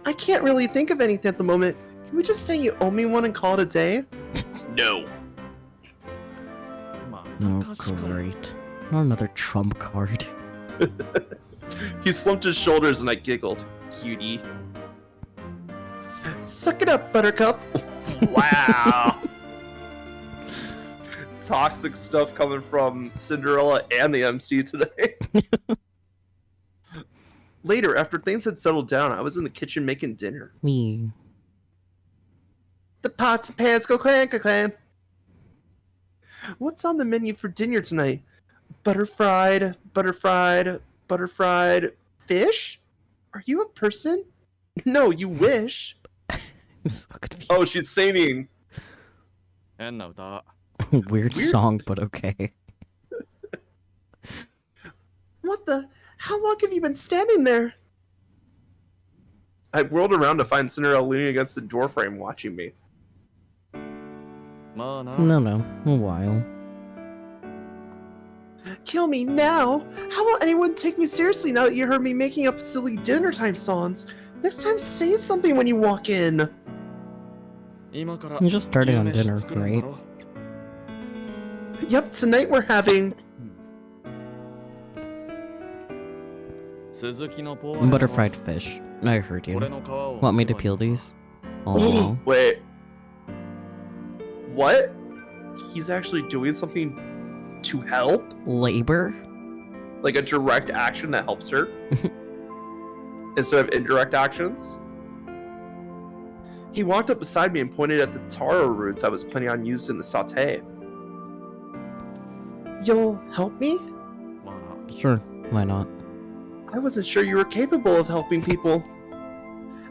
I can't really think of anything at the moment. Can we just say you owe me one and call it a day? No. Oh, great. Not another trump card. He slumped his shoulders and I giggled. Cutie. Suck it up, Buttercup. Wow. Toxic stuff coming from Cinderella and the MC today. Later, after things had settled down, I was in the kitchen making dinner. Me. The pots and pans go clan, clan. What's on the menu for dinner tonight? Butter fried fish? Are you a person? No, you wish. I'm so confused. Oh, she's singing. Weird song, but okay. What the? How long have you been standing there? I whirled around to find Cinderella leaning against the doorframe watching me. No, a while. Kill me now? How will anyone take me seriously now that you heard me making up silly dinner time songs? Next time say something when you walk in. You're just starting on dinner, right? Yep, tonight we're having... Butterfried fish. I heard you. Want me to peel these? Oh. Wait. What? He's actually doing something to help? Labor? Like a direct action that helps her? Instead of indirect actions? He walked up beside me and pointed at the taro roots I was planning on using in the saute. You'll help me? Sure, why not? I wasn't sure you were capable of helping people.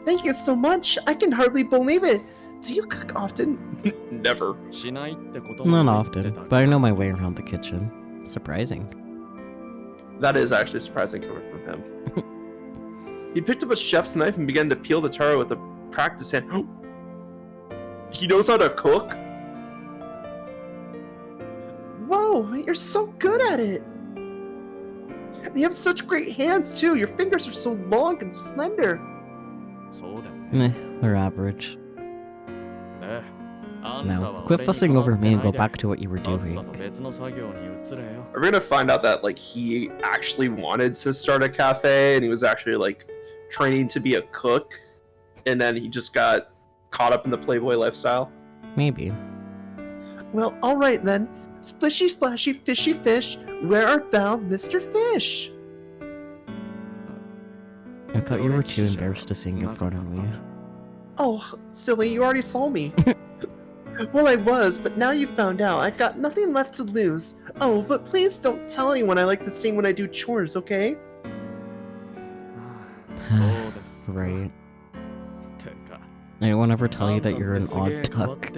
Thank you so much. I can hardly believe it. Do you cook often? Never. Not often, but I know my way around the kitchen. Surprising. That is actually surprising coming from him. He picked up a chef's knife and began to peel the taro with a practiced hand. He knows how to cook? Whoa, you're so good at it. You have such great hands too. Your fingers are so long and slender. They're average. Now, quit fussing over me and go back to what you were doing. We're gonna find out that like he actually wanted to start a cafe and he was actually like training to be a cook, and then he just got caught up in the Playboy lifestyle. Maybe. Well, all right then. Splishy, splashy, fishy fish, where art thou, Mr. Fish? I thought you were too embarrassed to sing in front of me. Oh, silly, you already saw me. Well, I was, but now you found out. I've got nothing left to lose. Oh, but please don't tell anyone I like to sing when I do chores, okay? Right. Anyone ever tell you that you're an odd duck?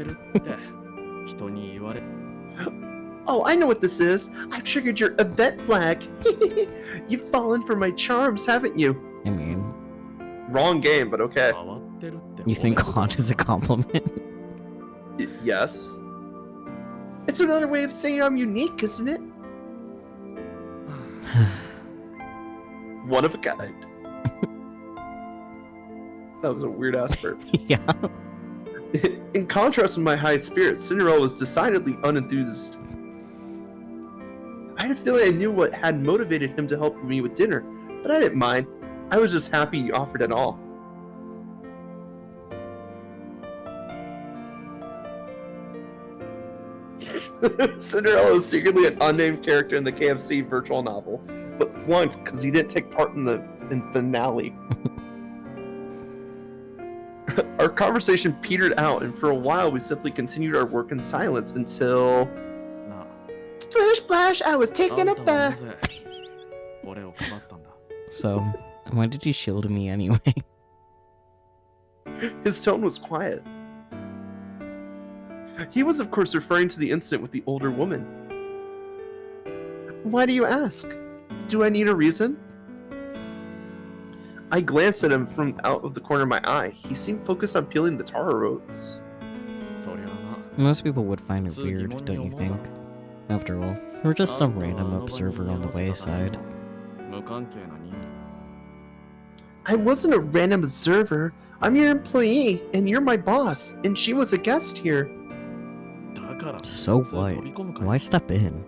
Oh, I know what this is. I've triggered your event flag. You've fallen for my charms, haven't you? I mean, Wrong game, but okay. 変わってるって you think 俺のこと hot is a compliment? Yes. It's another way of saying I'm unique, isn't it? One of a kind. That was a weird ass burp. Yeah. In contrast with my high spirits, Cinderella was decidedly unenthused. I had a feeling I knew what had motivated him to help me with dinner, but I didn't mind. I was just happy he offered at all. Cinderella is secretly an unnamed character in the KFC virtual novel, but flunked because he didn't take part in the finale. Our conversation petered out, and for a while we simply continued our work in silence until... なあ Splash, splash, I was あ taking ん a たはな bath. ぜ俺をかばったんだ So, why did you shield me anyway? His tone was quiet. He was, of course, referring to the incident with the older woman. Why do you ask? Do I need a reason? I glanced at him from out of the corner of my eye. He seemed focused on peeling the taro roots. そりゃあ Most people would find it 普通疑 weird, 問に don't you 思うだ think? After all, we're な just some あんたは random あの場に observer 居合 on わ the せただけ wayside. の無関係な人間 I wasn't a random observer. I'm your employee, and you're my boss, and she was a guest here. だから So 普通 what? 飛び込むかい Why step in?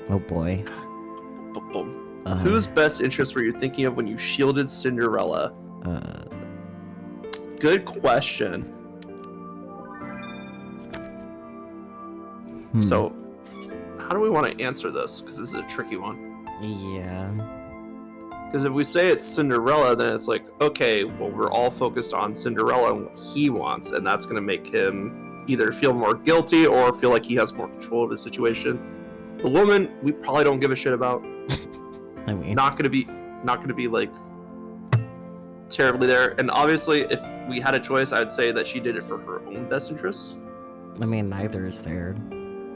Oh boy. Whose best interest were you thinking of when you shielded Cinderella? Good question. So, how do we want to answer this? Because this is a tricky one. Yeah. Because if we say it's Cinderella, then it's like, okay, well, we're all focused on Cinderella and what he wants, and that's going to make him either feel more guilty or feel like he has more control of the situation. The woman, we probably don't give a shit about. I mean, Not gonna be like terribly there. And obviously, if we had a choice, I'd say that she did it for her own best interests. I mean, neither is there.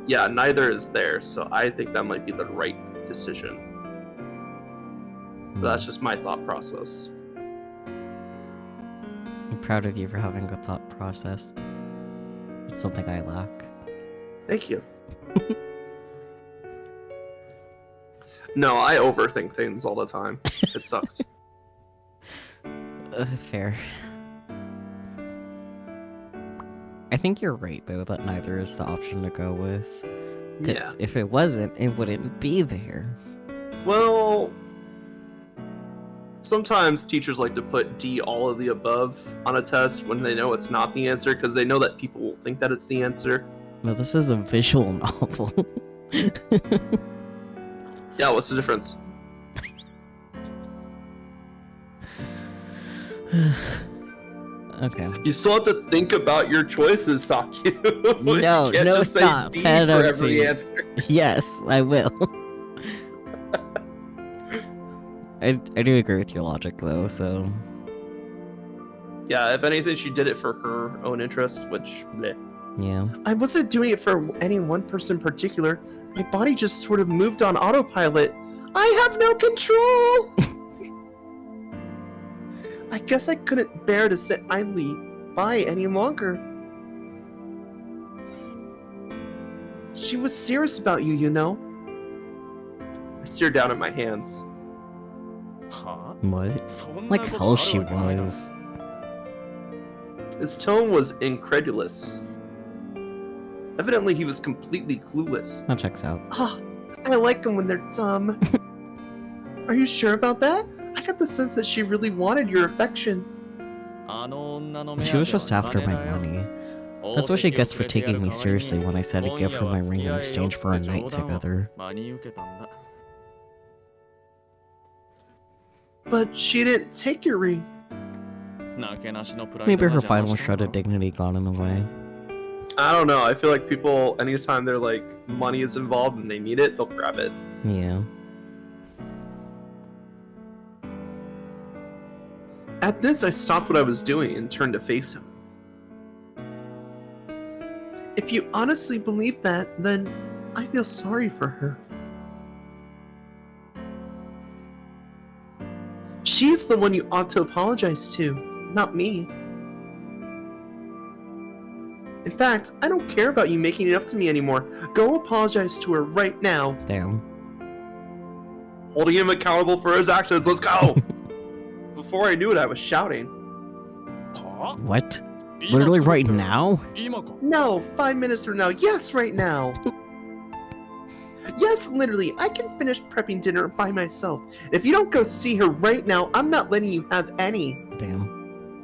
Yeah, neither is there, so I think that might be the right decision. But that's just my thought process. I'm proud of you for having a thought process. It's something I lack. Thank you. No, I overthink things all the time. It sucks. Fair. I think you're right, though, that neither is the option to go with. Yeah. Because if it wasn't, it wouldn't be there. Well, sometimes teachers like to put D all of the above on a test when they know it's not the answer, because they know that people will think that it's the answer. No, this is a visual novel. Yeah, what's the difference? Okay. You still have to think about your choices, Saki. You No, can't no just say thoughts. D Head for on every to- answer. Yes, I will. I do agree with your logic, though, so... Yeah, if anything, she did it for her own interest, which, bleh. Yeah. I wasn't doing it for any one person in particular. My body just sort of moved on autopilot. I have no control! I guess I couldn't bear to sit idly by any longer. She was serious about you, you know. I stared down at my hands. は What? そんな Like こと hell ある she わけないだろ was. His tone was incredulous. Evidently, he was completely clueless. That checks out. Ah, I like them when they're dumb. Are you sure about that? I got the sense that she really wanted your affection. あの女の目 She was 当 just ては after 金 my だよ money. That's what she gets for taking me seriously when I said I'd give her my ring in 今夜は exchange for a 付き合えよ night って冗談を together. 真に受けたんだ But she didn't take your ring. なけなしのプライ Maybe ド her が邪魔 final した shred ん of だろ dignity got in the way. I don't know. I feel like people, anytime they're like money is involved and they need it, they'll grab it. Yeah. At this, I stopped what I was doing and turned to face him. If you honestly believe that, then I feel sorry for her. She's the one you ought to apologize to, not me. In fact, I don't care about you making it up to me anymore. Go apologize to her right now. Damn. Holding him accountable for his actions. Let's go! Before I knew it, I was shouting. What? Literally right now? No, 5 minutes from now. Yes, right now. Yes, literally. I can finish prepping dinner by myself. If you don't go see her right now, I'm not letting you have any. Damn.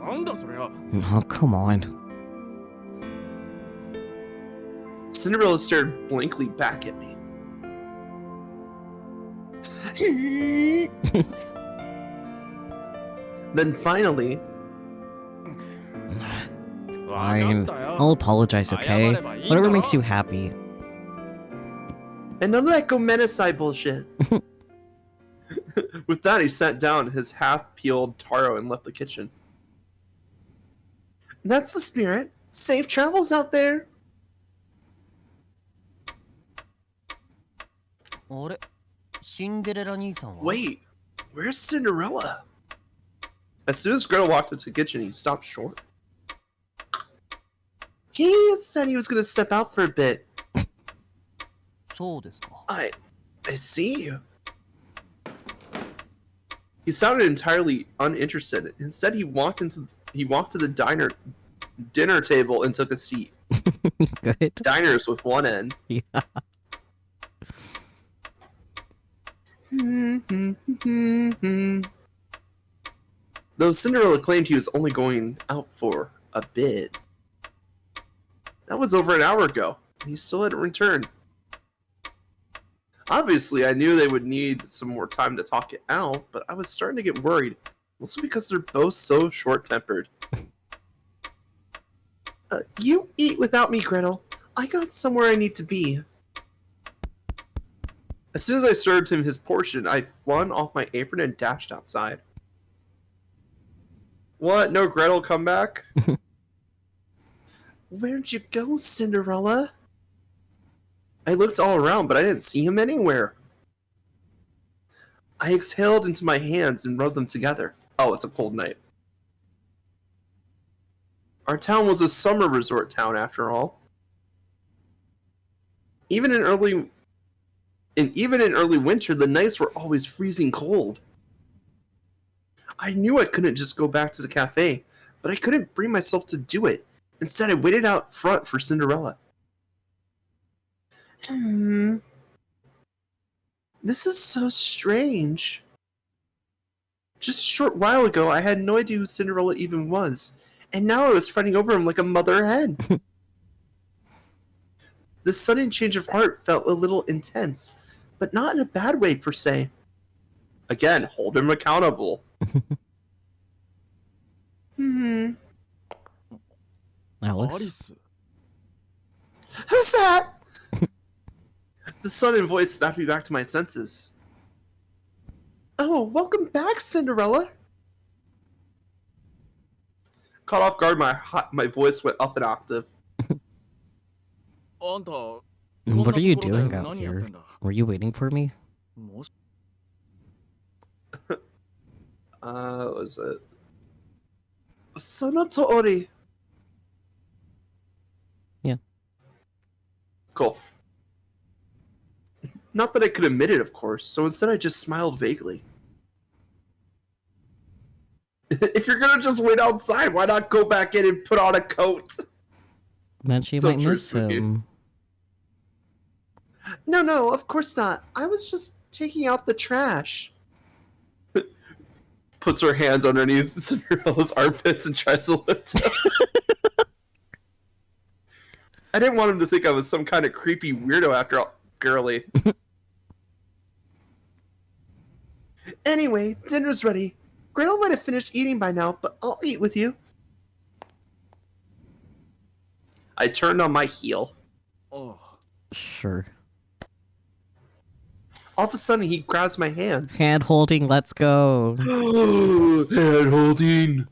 Oh, come on. Cinderella stared blankly back at me. Then finally, Fine. I'll apologize, okay? Whatever makes you happy. and none of that Gomenasai bullshit. With that, he sat down his half-peeled taro and left the kitchen. That's the spirit. Safe travels out there. あれシンデレラ兄さんは Wait, where's Cinderella? As soon as Gretel walked into the kitchen, he stopped short. He said he was going to step out for a bit. そうですか I see. He sounded entirely uninterested. Instead, he walked to the dinner table and took a seat. Good. Diners with one end. Yeah. Though Cinderella claimed he was only going out for a bit. That was over an hour ago, and he still hadn't returned. Obviously, I knew they would need some more time to talk it out, but I was starting to get worried, mostly because they're both so short-tempered. You eat without me, Gretel. I got somewhere I need to be. As soon as I served him his portion, I flung off my apron and dashed outside. What? No Gretel come back? Where'd you go, Cinderella? I looked all around, but I didn't see him anywhere. I exhaled into my hands and rubbed them together. Oh, it's a cold night. Our town was a summer resort town, after all. Even in early winter, the nights were always freezing cold. I knew I couldn't just go back to the cafe, but I couldn't bring myself to do it. Instead, I waited out front for Cinderella. This is so strange. Just a short while ago, I had no idea who Cinderella even was, and now I was fretting over him like a mother hen. The sudden change of heart felt a little intense, but not in a bad way per se. Again, hold him accountable. Alice? Who's that? The sudden voice snapped me back to my senses. Oh, welcome back, Cinderella. Caught off guard, my voice went up an octave. あんた What are you doing out here? Were you waiting for me? What was it? Sonotori. Yeah. Cool. Not that I could admit it, of course, so instead I just smiled vaguely. If you're gonna just wait outside, why not go back in and put on a coat? Then she So might miss true, Spooky. him. No, of course not. I was just taking out the trash. Puts her hands underneath Cinderella's armpits and tries to lift him. I didn't want him to think I was some kind of creepy weirdo after all, girly. Anyway, dinner's ready. Gretel might have finished eating by now, but I'll eat with you. I turned on my heel. Oh. Sure. All of a sudden, he grabs my hands. Hand holding, let's go. Hand holding.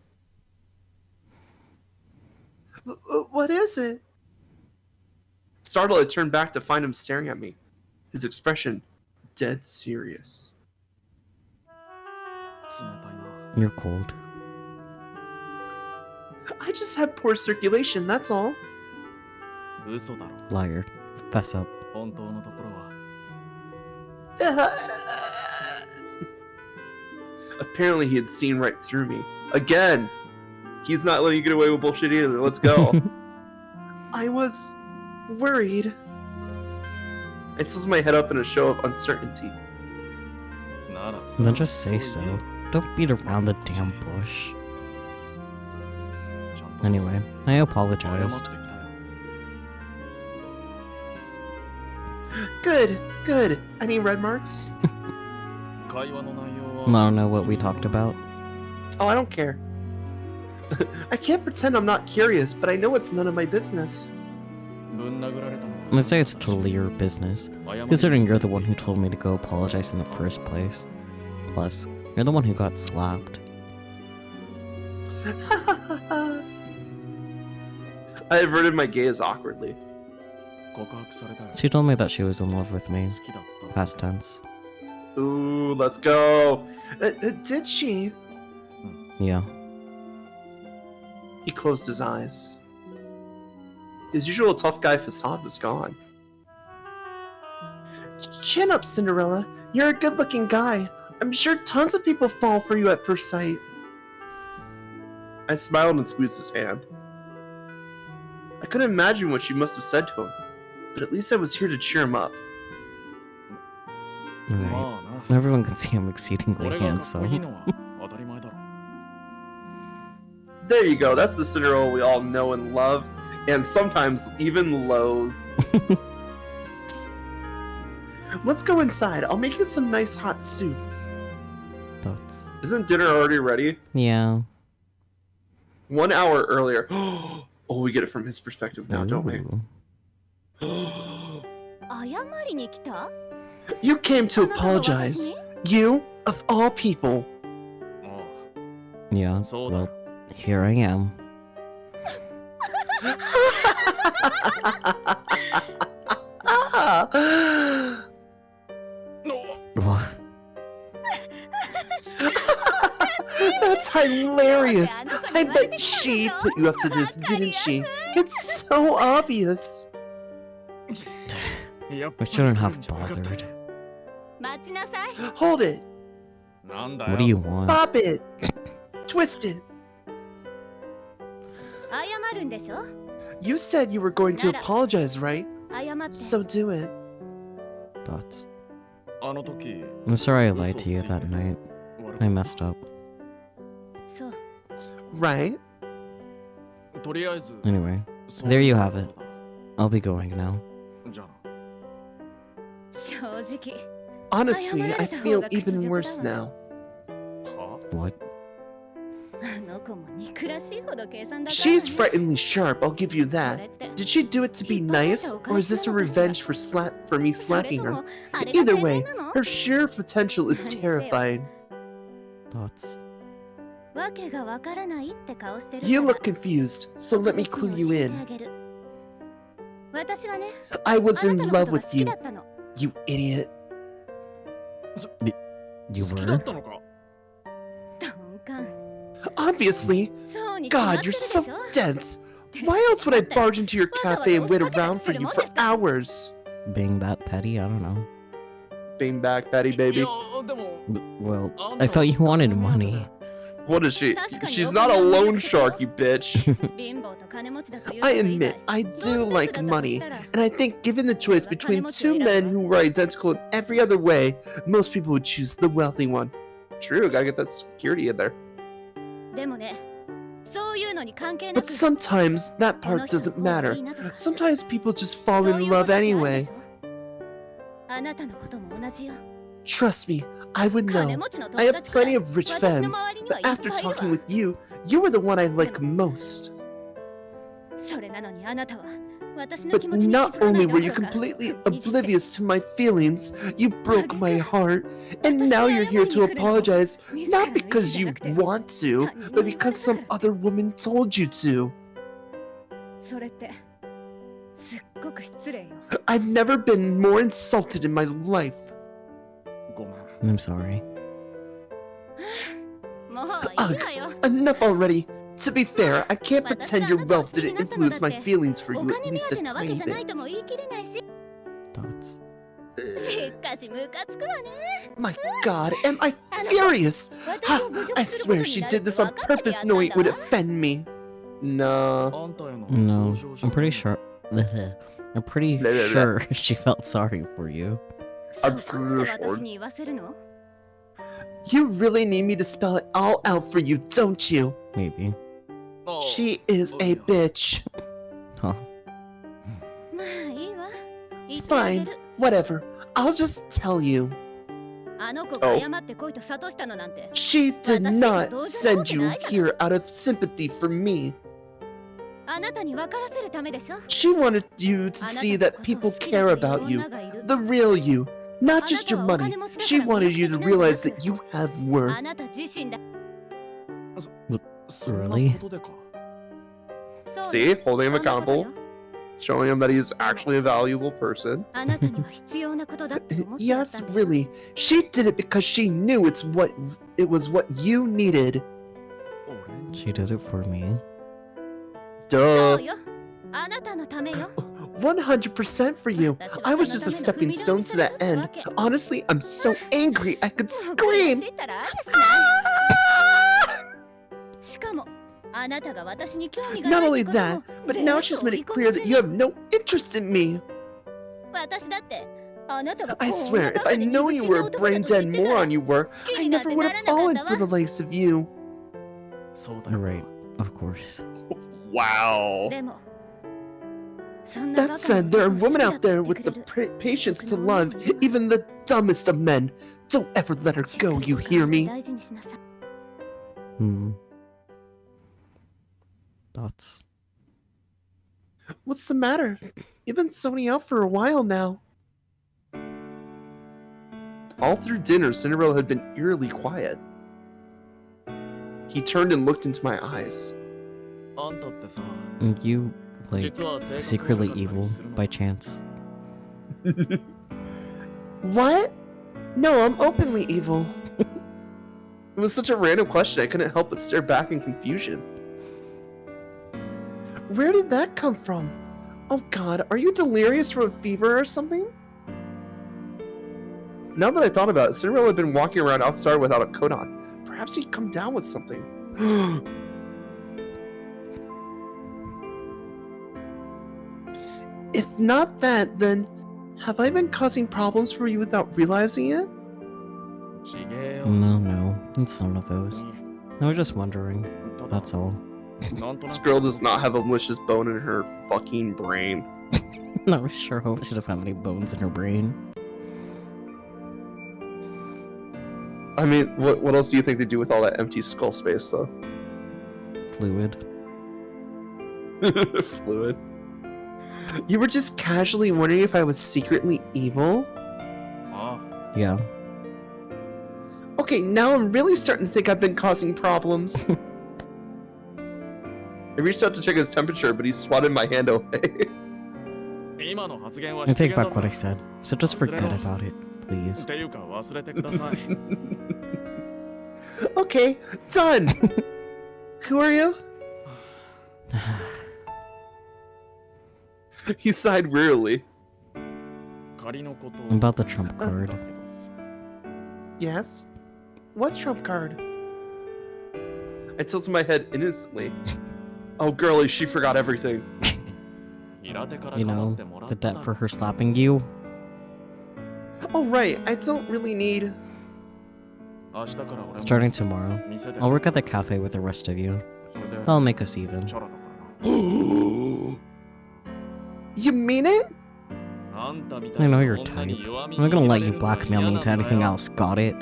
What is it? Startled, I turned back to find him staring at me. His expression, dead serious. 冷たいな。 You're cold. I just have poor circulation, that's all. 嘘だろ。 Liar. Fess up. 本当のところは。 Apparently he had seen right through me. Again! He's not letting you get away with bullshit either. Let's go. I was worried. It tilts my head up in a show of uncertainty. なら Then just say そう so. 言え。 Don't beat around the damn bush. ちゃんと Anyway, I 謝って apologized. きたよ。 Good, good. Any red marks? 会話の内容 I は。 don't know what we talked about. Oh, I don't care. I can't pretend I'm not curious, but I know it's none of my business. ぶん殴られたのは。 Let's say it's totally your business, 謝り considering you're the one who told me to go apologize in the first place. Plus, you're the one who got slapped. I averted my gaze awkwardly. 告白されたよ。 She told me that she was in love with me. 好きだった。 Past tense. Ooh, let's go. Did she? Yeah. He closed his eyes. His usual tough guy facade was gone. Chin up, Cinderella. You're a good-looking guy. I'm sure tons of people fall for you at first sight. I smiled and squeezed his hand. I couldn't imagine what she must have said to him, but at least I was here to cheer him up. Alright. まあな。 Everyone can see I'm exceedingly 俺がかっこいい handsome. のは当たり前だろ。 There you go. That's the Cinderella we all know and love, and sometimes even loathe. Let's go inside. I'll make you some nice hot soup. Thoughts? Isn't dinner already ready? Yeah. 1 hour earlier. Oh, we get it from his perspective now, don't we? Ooh. 謝りに来た？ You came to apologize. You, of all people. も Yeah. う、そうだ Well, ろ。 here I am. What? That's hilarious. I bet she put you up to this, didn't she? It's so obvious. やっ I ぱり shouldn't 来る have んじゃなかった bothered. 待ちなさい。 Hold it. なんだよ。 What do you want? Pop it. Twist it. 謝るんでしょ？ You said you were going to apologize, right? 謝って。 So do it. Thoughts? あの時、 I'm sorry I lied to you that night. I messed up. そう。 Right? とりあえず、 Anyway, そう there you have it. I'll be going now. じゃあな。正直。 Honestly, I feel even worse now. は What? あの子も憎らしいほど計算だからね。 She's frighteningly sharp, I'll give you そ that. れって Did she do it to be nice, or is this a revenge for me それ slapping と her? もあれが Either 天 way, 然なの？ her sheer potential is terrifying. Thoughts? わけがわからないって顔してるから。 You look confused, so let me clue you in. 私はね、 I あ was な in たのこ love とが with 好き you, だったの。 you idiot. You 好きだ were? ったのか。鈍感。 Obviously. そうに決まっ God, てる you're で so しょ。 dense. Why else would I barge into your cafe and wait around for you for hours? Being that petty? I don't know. Being back, Betty い baby. や、でも、 Well, あんた I thought you wanted お金目当て money. で What is she? 確かに She's not a お金を loan 見つけたよ。 shark, you bitch. 貧乏と金持ちだという I 人以 admit, 外 I もう do 一つ like だったと money, したら and I think given the choice between two men who were identical in every other way, most people would choose the wealthy one. True, gotta get that security in there. でもね、そういうのに関係な But く sometimes that この part 人の doesn't 方が matter. いいなとか Sometimes people just fall そうい in うこ love とってあるで anyway. しょ。あなたのことも同じよ。 Trust me, I would 金 know. 持ちの I 友 have 達くらい plenty of rich 私の friends, 周りには but いっ after ぱいいる talking わ。 with you, you were the one I like most. それなのにあなたは私の気 But 持ちに気づ not かない only ど were こ you ろか completely にして oblivious to my feelings, you broke my heart, and now you're here to apologize, not because you want to, but because some other woman told you to. それってすっごく失礼よ。 I've never been more insulted in my life. ごめん。 I'm sorry. もういいわよ。 Enough already. To be fair, I can't 私が pretend your あなたを wealth 好きに didn't なったのだ influence っ my て feelings for お you 金 at 目 least 当 a てなわけ tiny じゃないとも bit. 言い切れないし。 Thoughts. しかしムカつくわね。 My god, am I furious? 私 Ha! を侮辱 I すること swear に she なる did って this 分 on かってて purpose やった knowing ん it だ would わ。 offend me. No. あんたへの No, 同情じゃ I'm ない pretty sure. I'm pretty Blah, blah, blah. sure she felt sorry for you. そこまで私に言わせるの？ You really need me to spell it all out for you, don't you? Maybe. ああ She is a bitch. Huh. まあいいわ。言ってあげ Fine, る。 whatever. I'll just tell you. あの子が謝ってこいと諭したのなんて。 She did not send you 私への同情なわけないじゃない。 here out of sympathy for me. あなたに分からせるためでしょ。 She wanted you to あな see た that のことを people 好きだ care っていう about you. 女がいる。 The real you. Not just your あなたはお money. 金持ちだから She wanted you to 魅力的なん realize じゃなく。 that you have worth. あなた自身だ。そんな Really? ことでか。そうよ。 See? Holding him そんなこと accountable. よ。 Showing him that he's actually a valuable person. あなたには必要なことだって思ってやった Yes, んでしょ。 really. She did it because she knew it was what you needed. 俺に She did it for me. そ Duh. うよ。あなたのためよ。 100% for you. I was just a stepping stone to that end. Honestly, I'm so angry I could もうこれ scream. 知ったらありゃしない。しかも、あなたが私に興味が Not ない only ってこと that, も but 全 now 部 she's 織 made り it 込 clear ま that せ you る。 have no interest in me. 私だって、あなたがこ I んな swear, if バカ I で known 憎 you ち were な a 男だ brain と知っ dead てたら moron you were, 好き I になんて never would な have らなかっ fallen た for the わ。 likes of you. そうだ You're よ。 right. Of course. Wow. でも、そんなバ That カな said, there are 男を好 women きだ out って言 there って with く the れる。 patience to love even the dumbest of men. Don't ever let her しっか go, り you お金 hear を me? 大事にしなさい。 Hmm. Thoughts? What's the matter? You've been zoning out for a while now. All through dinner, Cinderella had been eerily quiet. He turned and looked into my eyes. あんたってさ、 You, like, 実は性格 secretly 悪かったり evil するの by chance? What? No, I'm openly evil. It was such a random question, I couldn't help but stare back in confusion. Where did that come from? Oh god, are you delirious from a fever or something? Now that I thought about it, Cinderella had been walking around outside without a coat on. Perhaps he'd come down with something. If not that, then have I been causing problems for you without realizing it? ちげえよ。 No, it's none of those. I was just wondering. ただ That's all. なんとな This く girl does not have a malicious bone in her fucking brain. No, sure hope she doesn't have any bones in her brain. I mean, what else do you think they do with all that empty skull space, though? Fluid. Fluid. You were just casually wondering if I was secretly evil? あ Yeah. Okay, now I'm really starting to think I've been causing problems. I reached out to check his temperature, but he swatted my hand away. 今の発言は I 失 take 言だ back what I っ said. So just forget about it, please. ていうか忘れてください。 Okay, done! Who are you? He sighed wearily. 仮のことを About the trump だ card. けどさ Yes? What trump card? I tilted my head innocently. Oh, girlie, she forgot everything. 平手から You 構 know, ってもらっ the た debt だ for ろ her slapping you. Oh, right, I don't really need... 明日から俺も Starting tomorrow, 店で I'll work at the cafe with the rest of you. それで I'll make us even. チャラだからな You mean it? あんたみ I たい know な you're 女に type. 弱み I'm not 握 gonna ら let れ you るのは blackmail 嫌 me なん into だよ anything else, got it?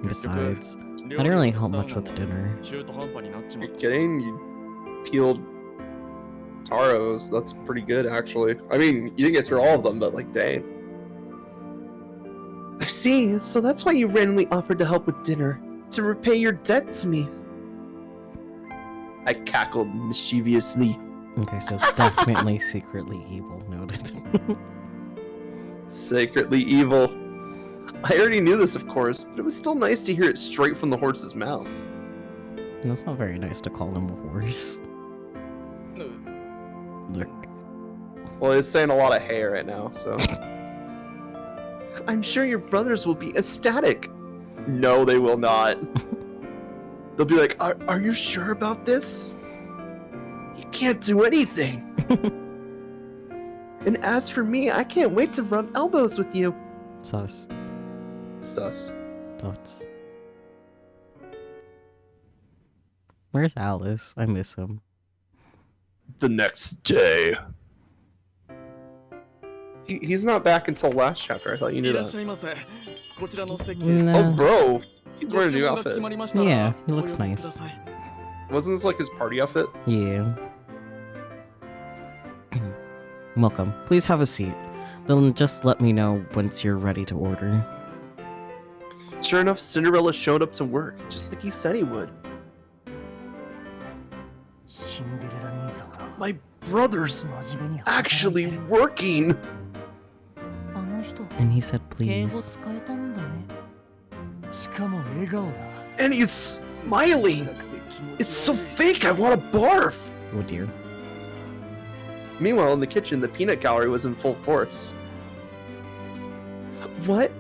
Besides, I didn't really help much with the dinner. 中途半端になっちまっ You're てさ kidding? You peeled taros. That's pretty good, actually. I mean, you didn't get through all of them, but like, dang. I see. So that's why you randomly offered to help with dinner. To repay your debt to me. I cackled mischievously. Okay, so definitely secretly evil. Noted. Secretly evil. I already knew this, of course, but it was still nice to hear it straight from the horse's mouth. That's not very nice to call him a horse. Look. Well, he's saying a lot of hay right now, so. I'm sure your brothers will be ecstatic. No, they will not. They'll be like, are you sure about this? You can't do anything. And as for me, I can't wait to rub elbows with you. Sus. Sus. Thoughts. Where's Alice? I miss him. The next day. He's not back until last chapter. I thought you knew that. Nah. Oh, bro. He's wearing a new outfit. Yeah, he looks nice. Wasn't this like his party outfit? Yeah. Welcome. Please have a seat. Then just let me know once you're ready to order. Sure enough, Cinderella showed up to work, just like he said he would. My brother's actually working! And he said please. And he's smiling! It's so fake, I want to barf! Oh dear. Meanwhile, in the kitchen, the peanut gallery was in full force. What?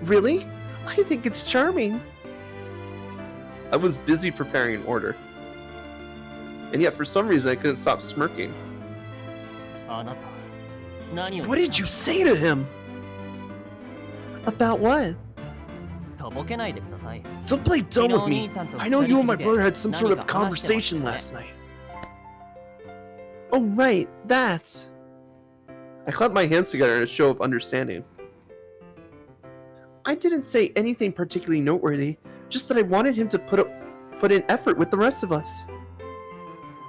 Really? I think it's charming. I was busy preparing an order. And yet, for some reason, I couldn't stop smirking. What did you say to him? About what? Don't play dumb with me. I know you and my brother had some sort of conversation last night. Oh, right, that's... I clapped my hands together in a show of understanding. I didn't say anything particularly noteworthy, just that I wanted him to put in effort with the rest of us.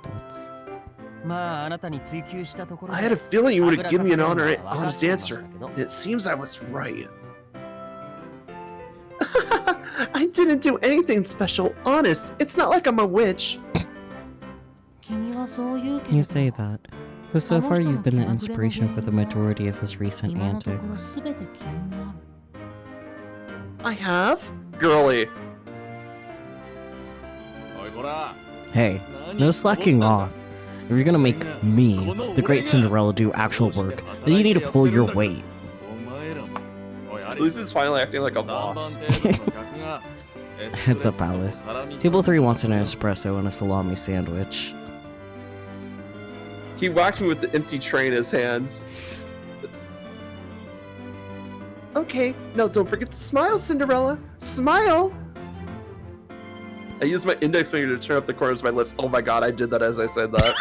Thoughts. I had a feeling you would have given me an honest answer, and it seems I was right. I didn't do anything special, honest. It's not like I'm a witch. You say that, but so far you've been the inspiration for the majority of his recent antics. I have? Girly. Hey, no slacking off. If you're gonna make me, the great Cinderella, do actual work, then you need to pull your weight. At least he's finally acting like a boss. Heads up, Alice. Table 3 wants an espresso and a salami sandwich. He whacked me with the empty tray in his hands. Okay, now don't forget to smile, Cinderella. Smile! I used my index finger to turn up the corners of my lips. Oh my god, I did that as I said that.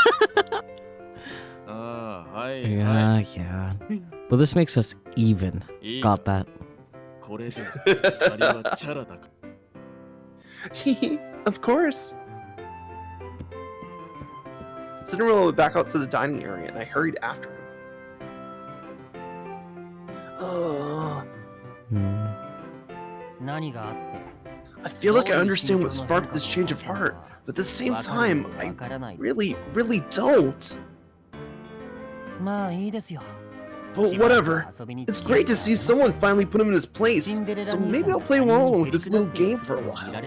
Yeah. But this makes us even. Got that. Of course. Cinderella went back out to the dining area, and I hurried after him. I feel like I understand what sparked this change of heart, but at the same time, I really don't. But whatever. It's great to see someone finally put him in his place, so maybe I'll play along with this little game for a while. I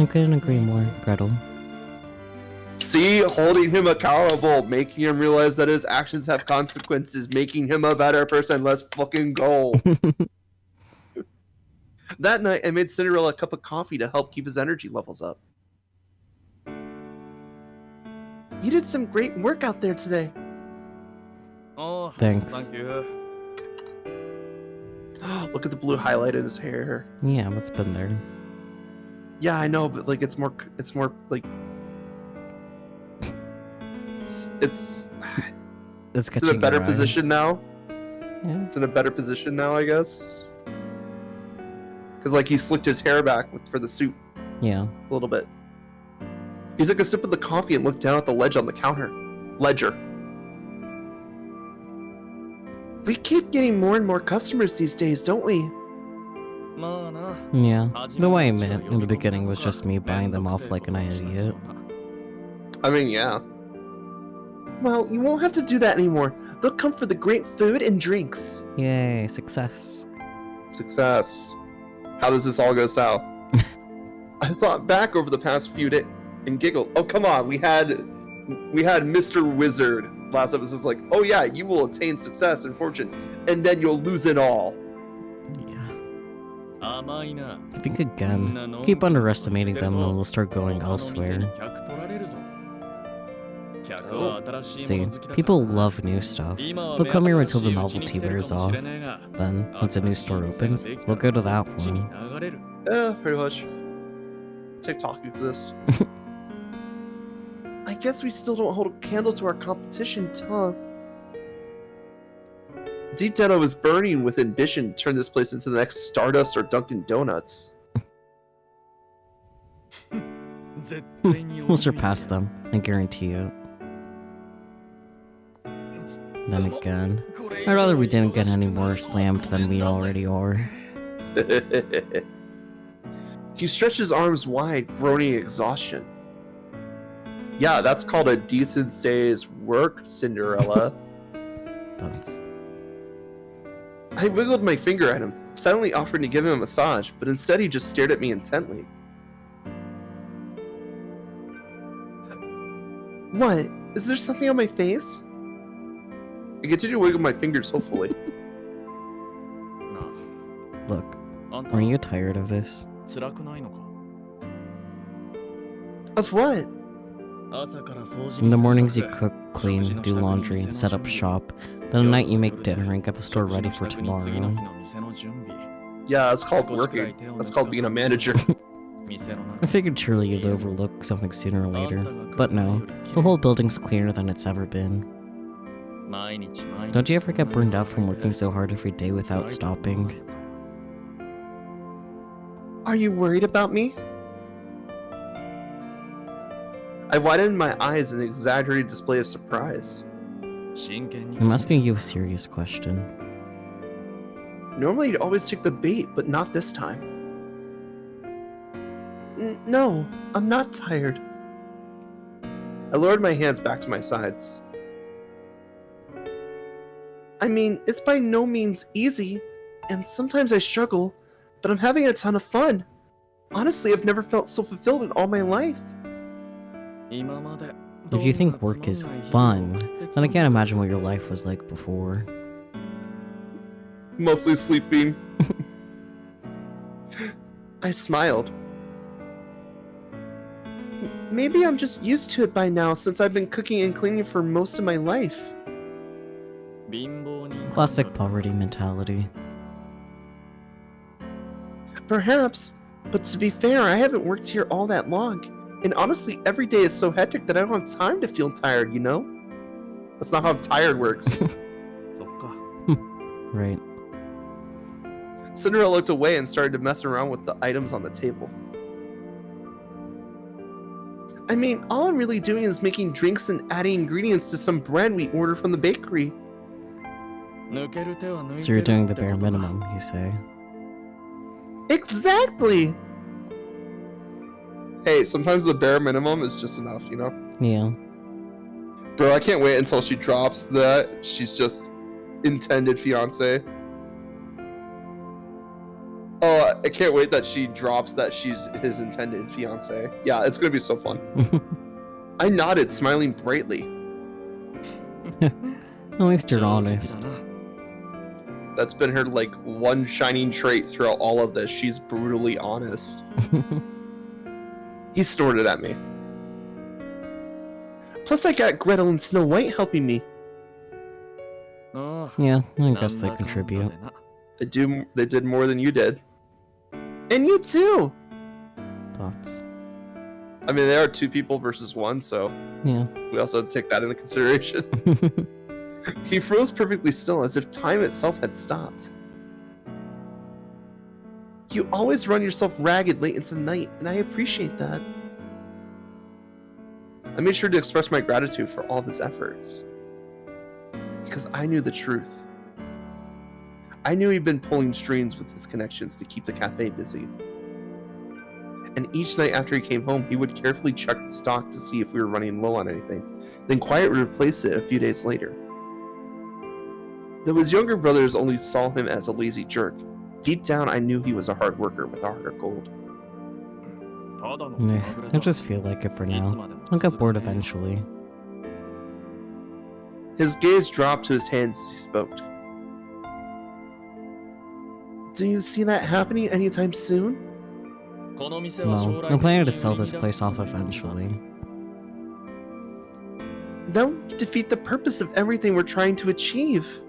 couldn't agree more, Gretel. See, holding him accountable, making him realize that his actions have consequences, making him a better person. Let's fucking go. That night, I made Cinderella a cup of coffee to help keep his energy levels up. You did some great work out there today. Thanks. Look at the blue highlight in his hair. Yeah, what's been there? Yeah, I know, but like it's more like it's in a better position now. Yeah. It's in a better position now, I guess. Because like he slicked his hair back for the suit Yeah. a little bit. He took a sip of the coffee and looked down at the ledger on the counter. Ledger. We keep getting more and more customers these days, don't we? Yeah. The way I meant in the beginning was just me buying them off like an idiot. I mean, yeah. Well, you won't have to do that anymore. They'll come for the great food and drinks. Yay, success. Success. How does this all go south? I thought back over the past few days and giggled. Oh, come on. We had Mr. Wizard last episode. It's like, oh yeah, you will attain success and fortune, and then you'll lose it all. Yeah. 甘いな。 I think again, keep underestimating them and we'll start going elsewhere. See, people love new stuff. They'll come here until the novelty wears off. Then, once a new store opens, we'll go to that one. Yeah, pretty much. TikTok exists. I guess we still don't hold a candle to our competition, huh? Deep down I was burning with ambition to turn this place into the next Stardust or Dunkin' Donuts. We'll surpass them, I guarantee it. Then again, I'd rather we didn't get any more slammed than we already are. He stretched his arms wide, groaning exhaustion. Yeah, that's called a decent day's work, Cinderella. That's... I wiggled my finger at him, silently offering to give him a massage, but instead he just stared at me intently. What? Is there something on my face? I continue to wiggle my fingers hopefully. Look, aren't you tired of this? Of what? In the mornings you cook, clean, do laundry, and set up shop. Then at night you make dinner and get the store ready for tomorrow. Yeah, that's called working. That's called being a manager. I figured surely you'd overlook something sooner or later. But no, the whole building's cleaner than it's ever been. Don't you ever get burned out from working so hard every day without stopping? Are you worried about me? I widened my eyes in an exaggerated display of surprise. I'm asking you a serious question. Normally you'd always take the bait, but not this time. No, I'm not tired. I lowered my hands back to my sides. I mean, it's by no means easy, and sometimes I struggle, but I'm having a ton of fun. Honestly, I've never felt so fulfilled in all my life. If you think work is fun, then I can't imagine what your life was like before. Mostly sleeping. I smiled. Maybe I'm just used to it by now since I've been cooking and cleaning for most of my life. Classic poverty mentality. Perhaps, but to be fair, I haven't worked here all that long. And honestly, every day is so hectic that I don't have time to feel tired, you know? That's not how tired works. Right. Cinderella looked away and started to mess around with the items on the table. I mean, all I'm really doing is making drinks and adding ingredients to some bread we order from the bakery. So you're doing the bare minimum, you say? Exactly! Hey, sometimes the bare minimum is just enough, you know? Yeah. Bro, I can't wait until she drops that she's just intended fiance. Oh, I can't wait that she drops that she's his intended fiance. Yeah, it's gonna be so fun. I nodded, smiling brightly. At least you're honest. That's been her, like, one shining trait throughout all of this. She's brutally honest. He snorted at me. Plus, I got Gretel and Snow White helping me. Yeah, I guess they contribute. They did more than you did. And you too! Thoughts? I mean, there are 2 people versus 1, so Yeah. we also have to take that into consideration. He froze perfectly still, as if time itself had stopped. You always run yourself ragged late into the night, and I appreciate that. I made sure to express my gratitude for all of his efforts. Because I knew the truth. I knew he'd been pulling strings with his connections to keep the cafe busy. and each night after he came home, he would carefully check the stock to see if we were running low on anything. Then quietly replace it a few days later. Though his younger brothers only saw him as a lazy jerk, deep down I knew he was a hard worker with a heart of gold. I just feel like it for now. I'll get bored eventually. His gaze dropped to his hands as he spoke. Do you see that happening anytime soon? No, I'm planning to sell this place off eventually. That would defeat the purpose of everything we're trying to achieve.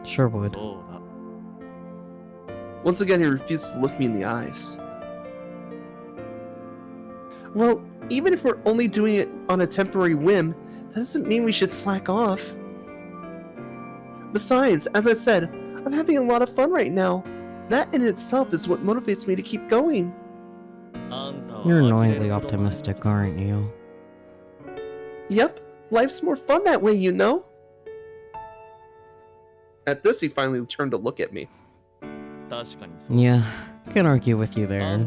Sure would. Once again, he refused to look me in the eyes. Well, even if we're only doing it on a temporary whim, that doesn't mean we should slack off. Besides, as I said, I'm having a lot of fun right now. That in itself is what motivates me to keep going. You're annoyingly optimistic, aren't you? Yep, life's more fun that way, you know? At this, he finally turned to look at me. Yeah, can't argue with you there.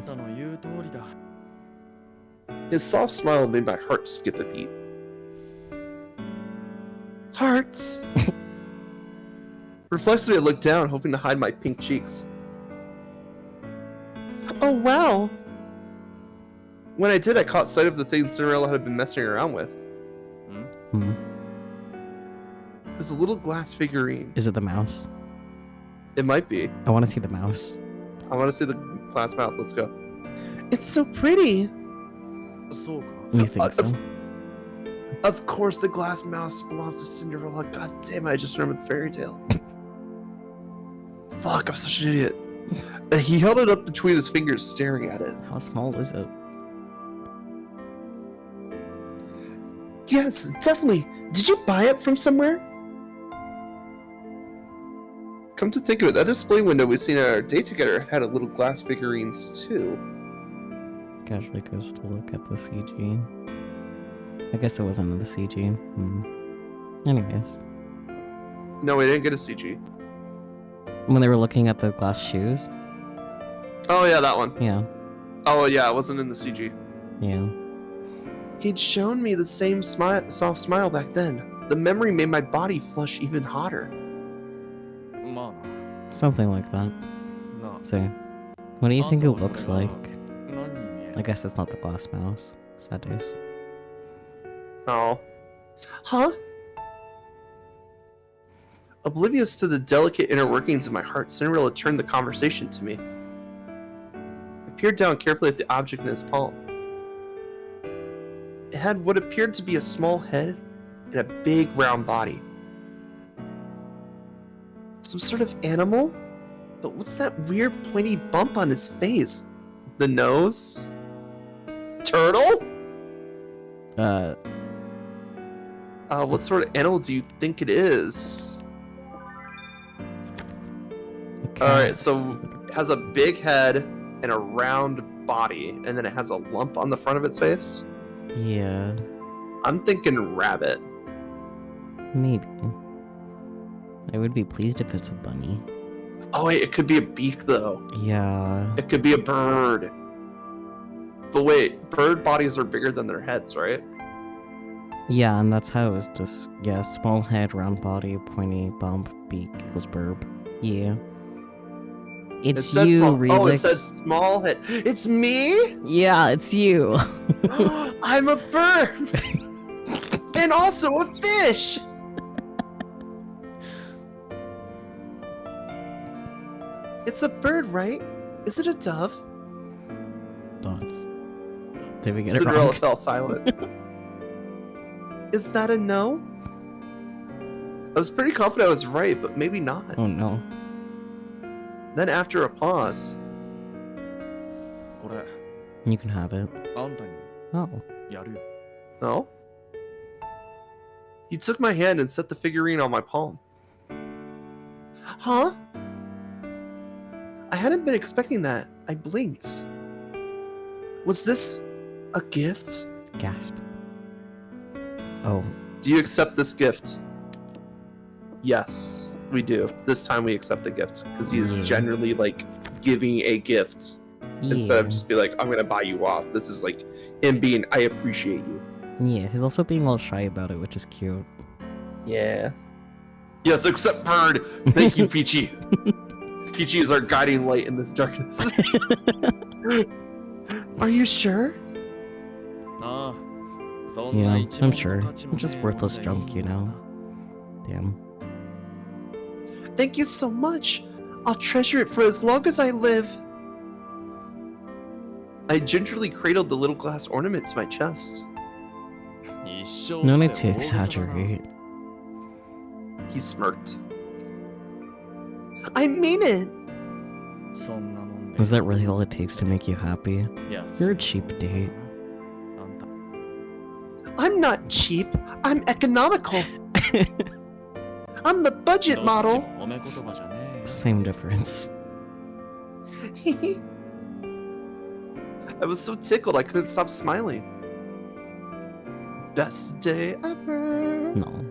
His soft smile made my heart skip a beat. Hearts! Reflexively, I looked down, hoping to hide my pink cheeks. Oh, wow! When I did, I caught sight of the thing Cinderella had been messing around with. Hmm. It was a little glass figurine. Is it the mouse? It might be. I want to see the mouse. I want to see the glass mouth. Let's go. It's so pretty! You think so? Of course, the glass mouse belongs to Cinderella. God damn it, I just remembered the fairy tale. Fuck, I'm such an idiot. He held it up between his fingers, staring at it. How small is it? Yes, definitely. Did you buy it from somewhere? Come to think of it, that display window we've seen at our date together had a little glass figurines too. Casually goes to look at the CG. I guess it wasn't in the CG. Anyways. No, we didn't get a CG. When they were looking at the glass shoes? Oh yeah, that one. Yeah. Oh yeah, it wasn't in the CG. Yeah. He'd shown me the same soft smile back then. The memory made my body flush even hotter. Something like that. So, what do you think it looks like? I guess it's not the glass mouse. Sad days. Oh. Huh? Oblivious to the delicate inner workings of my heart, Cinderella turned the conversation to me. I peered down carefully at the object in his palm. It had what appeared to be a small head and a big round body. Some sort of animal? But what's that weird pointy bump on its face? The nose? Turtle? What sort of animal do you think it is? Alright, so it has a big head and a round body, and then it has a lump on the front of its face? Yeah. I'm thinking rabbit. Maybe. I would be pleased if it's a bunny. Oh wait, it could be a beak though. Yeah. It could be a bird. But wait, bird bodies are bigger than their heads, right? Yeah, and that's how it was just, yeah, small head, round body, pointy bump, beak equals burb. Yeah. It's said you, small. Relix. Oh, it says small head. It's me? Yeah, it's you. I'm a bird! And also a fish! It's a bird, right? Is it a dove? Dots. Did we get it Cinderella wrong? fell silent. Is that a no? I was pretty confident I was right, but maybe not. Oh no. Then after a pause, You can have it. Oh. no? He took my hand and set the figurine on my palm. Huh? I hadn't been expecting that. I blinked. Was this a gift? Gasp. Oh. Do you accept this gift? Yes, we do. This time we accept the gift because he is Mhm. generally like giving a gift. instead of Yeah. just be like, I'm gonna buy you off. This is like him being, I appreciate you. Yeah, he's also being all shy about it, which is cute. Yeah. Yes, except Bird. Thank you, Peachy. Peachy is our guiding light in this darkness. Are you sure? ああそん Yeah, な一 I'm 文 sure. の価値も I'm just ねえ worthless もん junk, で you know? Damn. Thank you so much. I'll treasure it for as long as I live. I gingerly cradled the little glass ornament to my chest. 一生 No っ need て to 大げさだな exaggerate. He smirked. I mean it. そんなもんで Is that really all it takes to make you happy? いや You're a cheap date. あんた I'm not cheap. I'm economical. I'm the budget どっち model. も褒め言葉じゃねえよ Same difference. I was so tickled I couldn't stop smiling. Best day ever. No.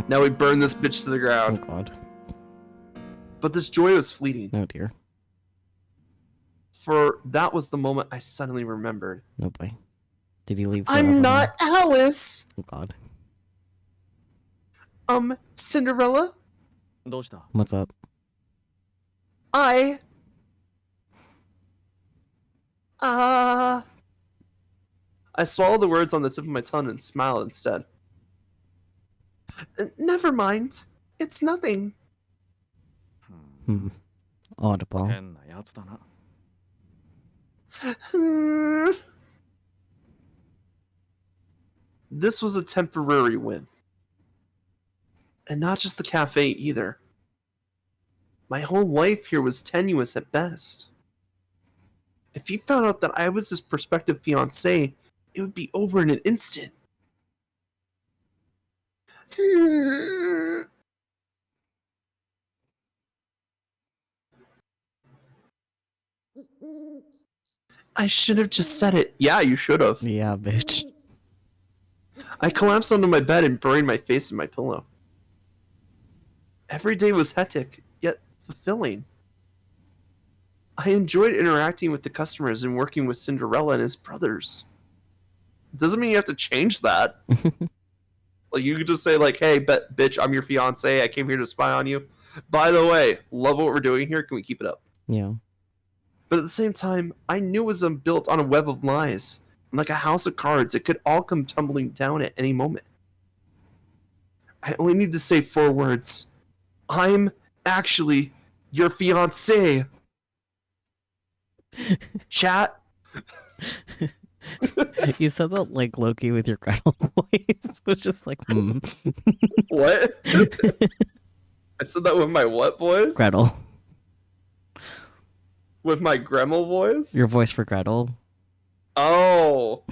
Now we burn this bitch to the Oh ground. god. But this joy was fleeting, Oh dear. for that was the moment I suddenly remembered. No boy. Did he leave forever I'm now? not Alice. Oh god. Cinderella. どうした What's up? I swallowed the words on the tip of my tongue and smiled instead. Never mind. It's nothing. Audible. 変なやつだな This was a temporary win. And not just the cafe either. My whole life here was tenuous at best. If he found out that I was his prospective fiancé, it would be over in an instant. I should have just said it. Yeah, you should have. Yeah, bitch. I collapsed onto my bed and buried my face in my pillow. Every day was hectic, yet fulfilling. I enjoyed interacting with the customers and working with Cinderella and his brothers. Doesn't mean you have to change that. Like, you could just say, like, hey, bitch, I'm your fiance. I came here to spy on you. By the way, love what we're doing here. Can we keep it up? Yeah. But at the same time, I knew it was built on a web of lies. And like a house of cards, it could all come tumbling down at any moment. I only need to say 4 words. I'm actually your fiancé. Chat. You said that like Loki with your Gretel voice. Was just like, What? I said that with my what voice? Gretel. With my Gremel voice? Your voice for Gretel. Oh.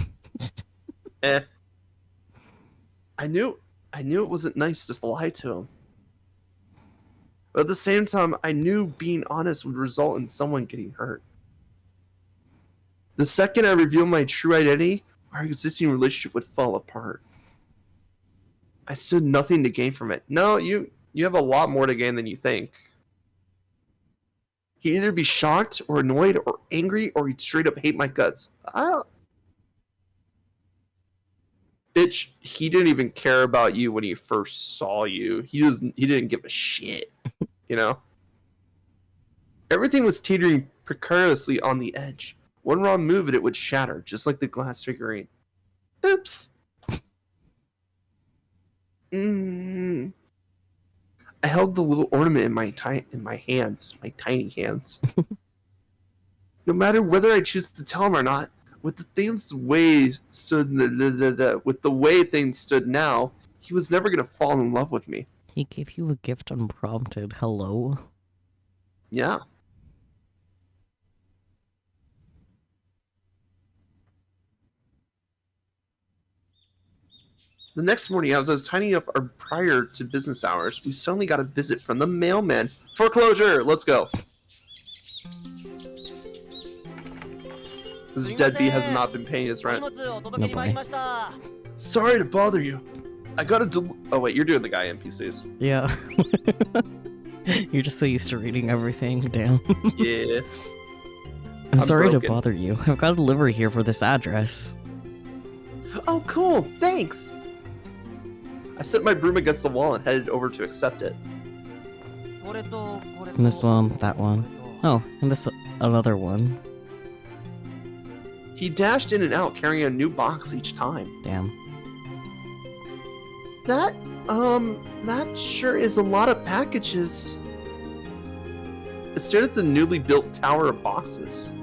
I knew it wasn't nice to lie to him. But at the same time, I knew being honest would result in someone getting hurt. The second I revealed my true identity, our existing relationship would fall apart. I stood nothing to gain from it. No, you have a lot more to gain than you think. He'd either be shocked or annoyed or angry, or he'd straight up hate my guts. Bitch, he didn't even care about you when he first saw you. He didn't give a shit. You know? Everything was teetering precariously on the edge. One wrong move and it would shatter, just like the glass figurine. Oops. I held the little ornament in my hands, my tiny hands. No matter whether I choose to tell him or not, with the way things stood now, he was never gonna fall in love with me. He gave you a gift unprompted. Hello? Yeah. The next morning, as I was tidying up prior to business hours, we suddenly got a visit from the mailman. Foreclosure! Let's go. This deadbeat has not been paying his rent. Sorry to bother you. I gotta oh wait, you're doing the guy NPCs. Yeah. You're just so used to reading everything. Damn. Yeah. I'm sorry to broken. bother you. I've got a delivery here for this address. Oh, cool. Thanks. I set my broom against the wall and headed over to accept it. And this one, that one. Oh, and this another one. He dashed in and out carrying a new box each time. Damn. That sure is a lot of packages. I stared at the newly built tower of boxes.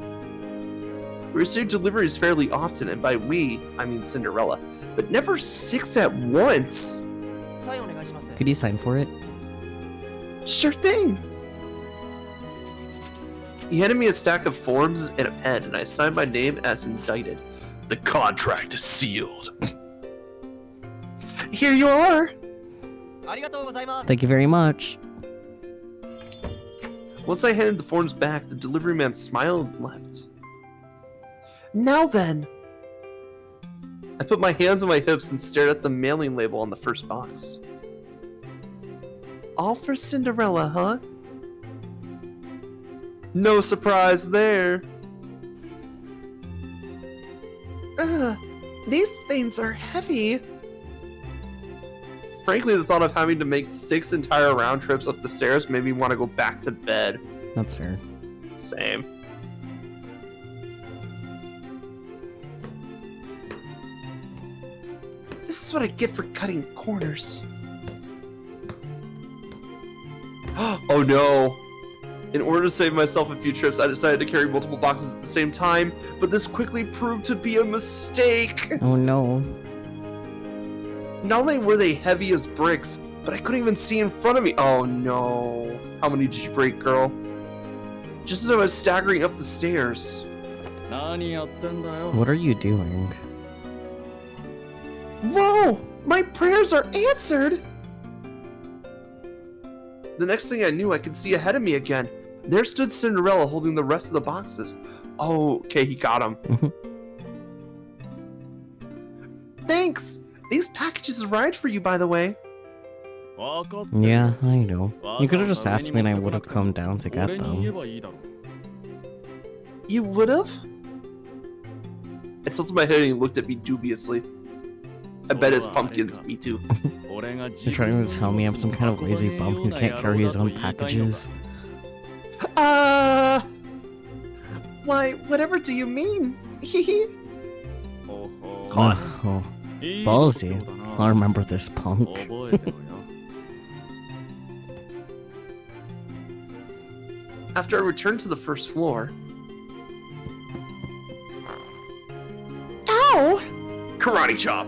We received deliveries fairly often, and by we, I mean Cinderella, but never 6 at once. Could you sign for it? Sure thing. He handed me a stack of forms and a pen, and I signed my name as indicted. The contract is sealed. Here you are. Thank you very much. Once I handed the forms back, the delivery man smiled and left. Now then. I put my hands on my hips and stared at the mailing label on the first box. All for Cinderella, huh? No surprise there. These things are heavy. Frankly, the thought of having to make 6 entire round trips up the stairs made me want to go back to bed. That's fair. Same. This is what I get for cutting corners. Oh no. In order to save myself a few trips, I decided to carry multiple boxes at the same time, but this quickly proved to be a mistake. Oh no. Not only were they heavy as bricks, but I couldn't even see in front of me. Oh no. How many did you break, girl? Just as I was staggering up the stairs. What are you doing? Whoa! My prayers are answered! The next thing I knew, I could see ahead of me again. There stood Cinderella holding the rest of the boxes. Oh, okay, he got them. Thanks! These packages arrived for you, by the way. Yeah, I know. You could have just asked me and I would have come down to get them. You would've? I tilted my head and he looked at me dubiously. I bet it's pumpkins, me too. You're trying to tell me I'm some kind of lazy bum who can't carry his own packages? Why, whatever do you mean? Caught. Oh, ballsy. I'll remember this, punk. After I returned to the first floor... Ow! Karate chop!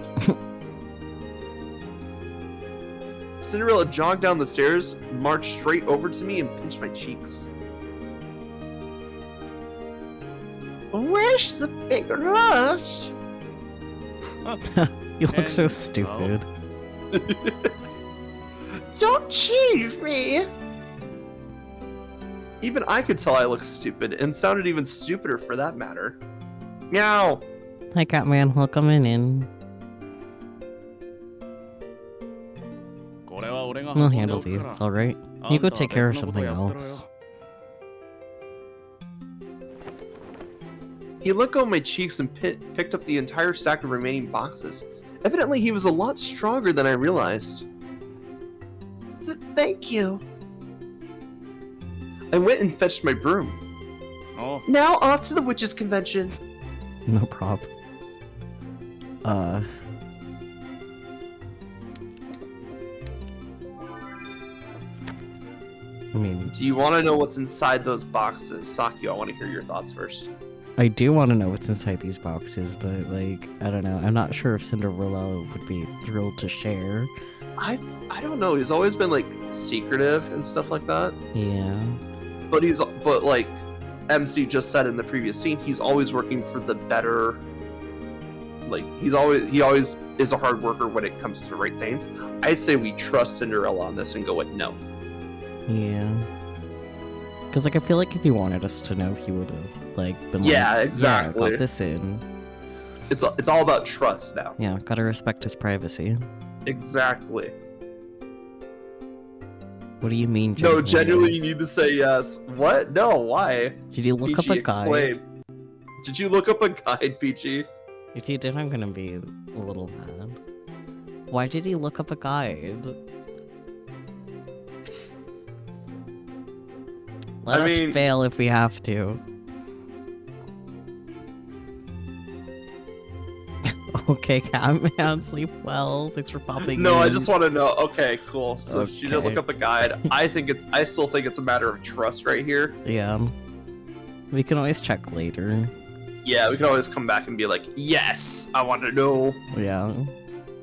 Cinderella jogged down the stairs, marched straight over to me, and pinched my cheeks. Where's the big rush? You look so stupid. Don't cheese me! Even I could tell I looked stupid, and sounded even stupider for that matter. Meow! Hi, Catman. Welcome in. I'll handle these, alright? You go take care of something else. He let go of my cheeks and picked up the entire stack of remaining boxes. Evidently, he was a lot stronger than I realized. Thank you. I went and fetched my broom. Now off to the witches' convention. No prob. I mean... Do you want to know what's inside those boxes? Sakyo, I want to hear your thoughts first. I do want to know what's inside these boxes, but, like, I don't know. I'm not sure if Cinderella would be thrilled to share. I don't know. He's always been, like, secretive and stuff like that. Yeah. But like MC just said in the previous scene, he's always working for the better. Like, he always is a hard worker when it comes to the right things. I say we trust Cinderella on this and go with no. Yeah. Because, like, I feel like if he wanted us to know, he would have, like, been Yeah, like, exactly. Yeah, got this in. It's all about trust now. Yeah, gotta respect his privacy. Exactly. What do you mean, No, genuinely, you need to say yes. What? No, why? Did you look Peachy, up a guide? explain. Did you look up a guide, Peachy? If you did, I'm gonna be a little mad. Why did he look up a guide? Let us fail if we have to. Okay, Catman, sleep well. Thanks for popping No, in. I just want to know. Okay, cool. So she didn't look Okay. up a guide. I still think it's a matter of trust right here. Yeah. We can always check later. Yeah, we can always come back and be like, yes, I want to know. Yeah.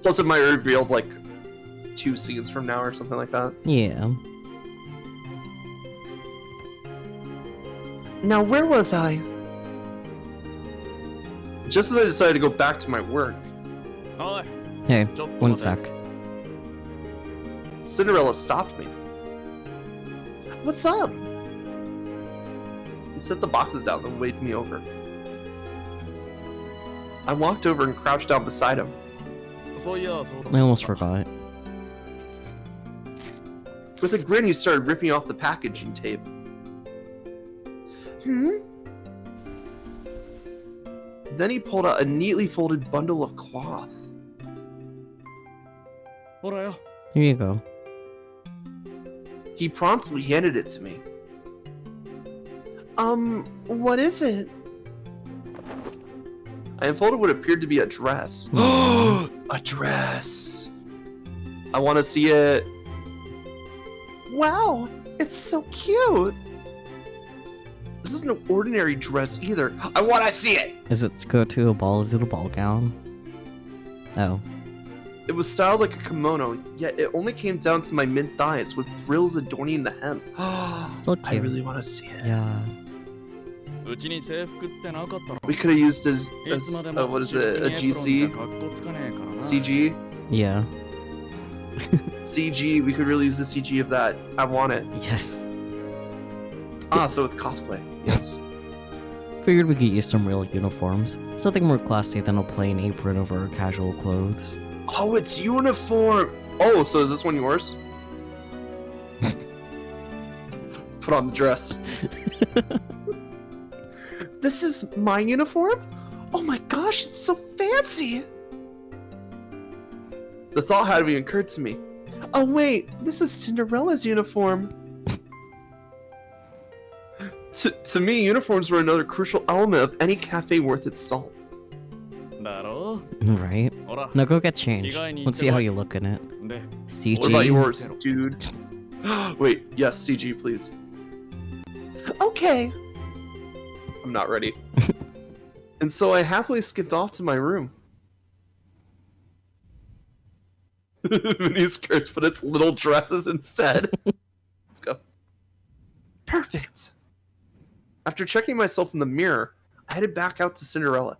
Plus, it might reveal like 2 scenes from now or something like that. Yeah. Now, where was I? Just as I decided to go back to my work, Hey, one sec. Cinderella stopped me. What's up? He set the boxes down and waved me over. I walked over and crouched down beside him. I almost forgot. With a grin, he started ripping off the packaging tape. Then he pulled out a neatly folded bundle of cloth. Here you go. He promptly handed it to me. What is it? I unfolded what appeared to be a dress. A dress! I want to see it. Wow, it's so cute! This isn't an ordinary dress either. I want to see it! Is it to go to a ball? Is it a ball gown? Oh. It was styled like a kimono, yet it only came down to my mid-thighs with frills adorning the hem. Still cute. I really want to see it. Yeah. We could have used as what is it, a GC? CG? Yeah. CG, we could really use the CG of that. I want it. Yes. So it's cosplay. Yes. Figured we could use some real uniforms. Something more classy than a plain apron over our casual clothes. Oh, it's uniform! Oh, so is this one yours? Put on the dress. This is my uniform? Oh my gosh, it's so fancy! The thought had occurred to me. Oh wait, this is Cinderella's uniform. To me, uniforms were another crucial element of any cafe worth its salt. Right? Now go get changed. Let's see how you look in it. CG. What about yours, dude? Wait, yes, CG, please. Okay. I'm not ready. And so I happily skipped off to my room. Mini skirts, but it's little dresses instead. Let's go. Perfect. After checking myself in the mirror, I headed back out to Cinderella.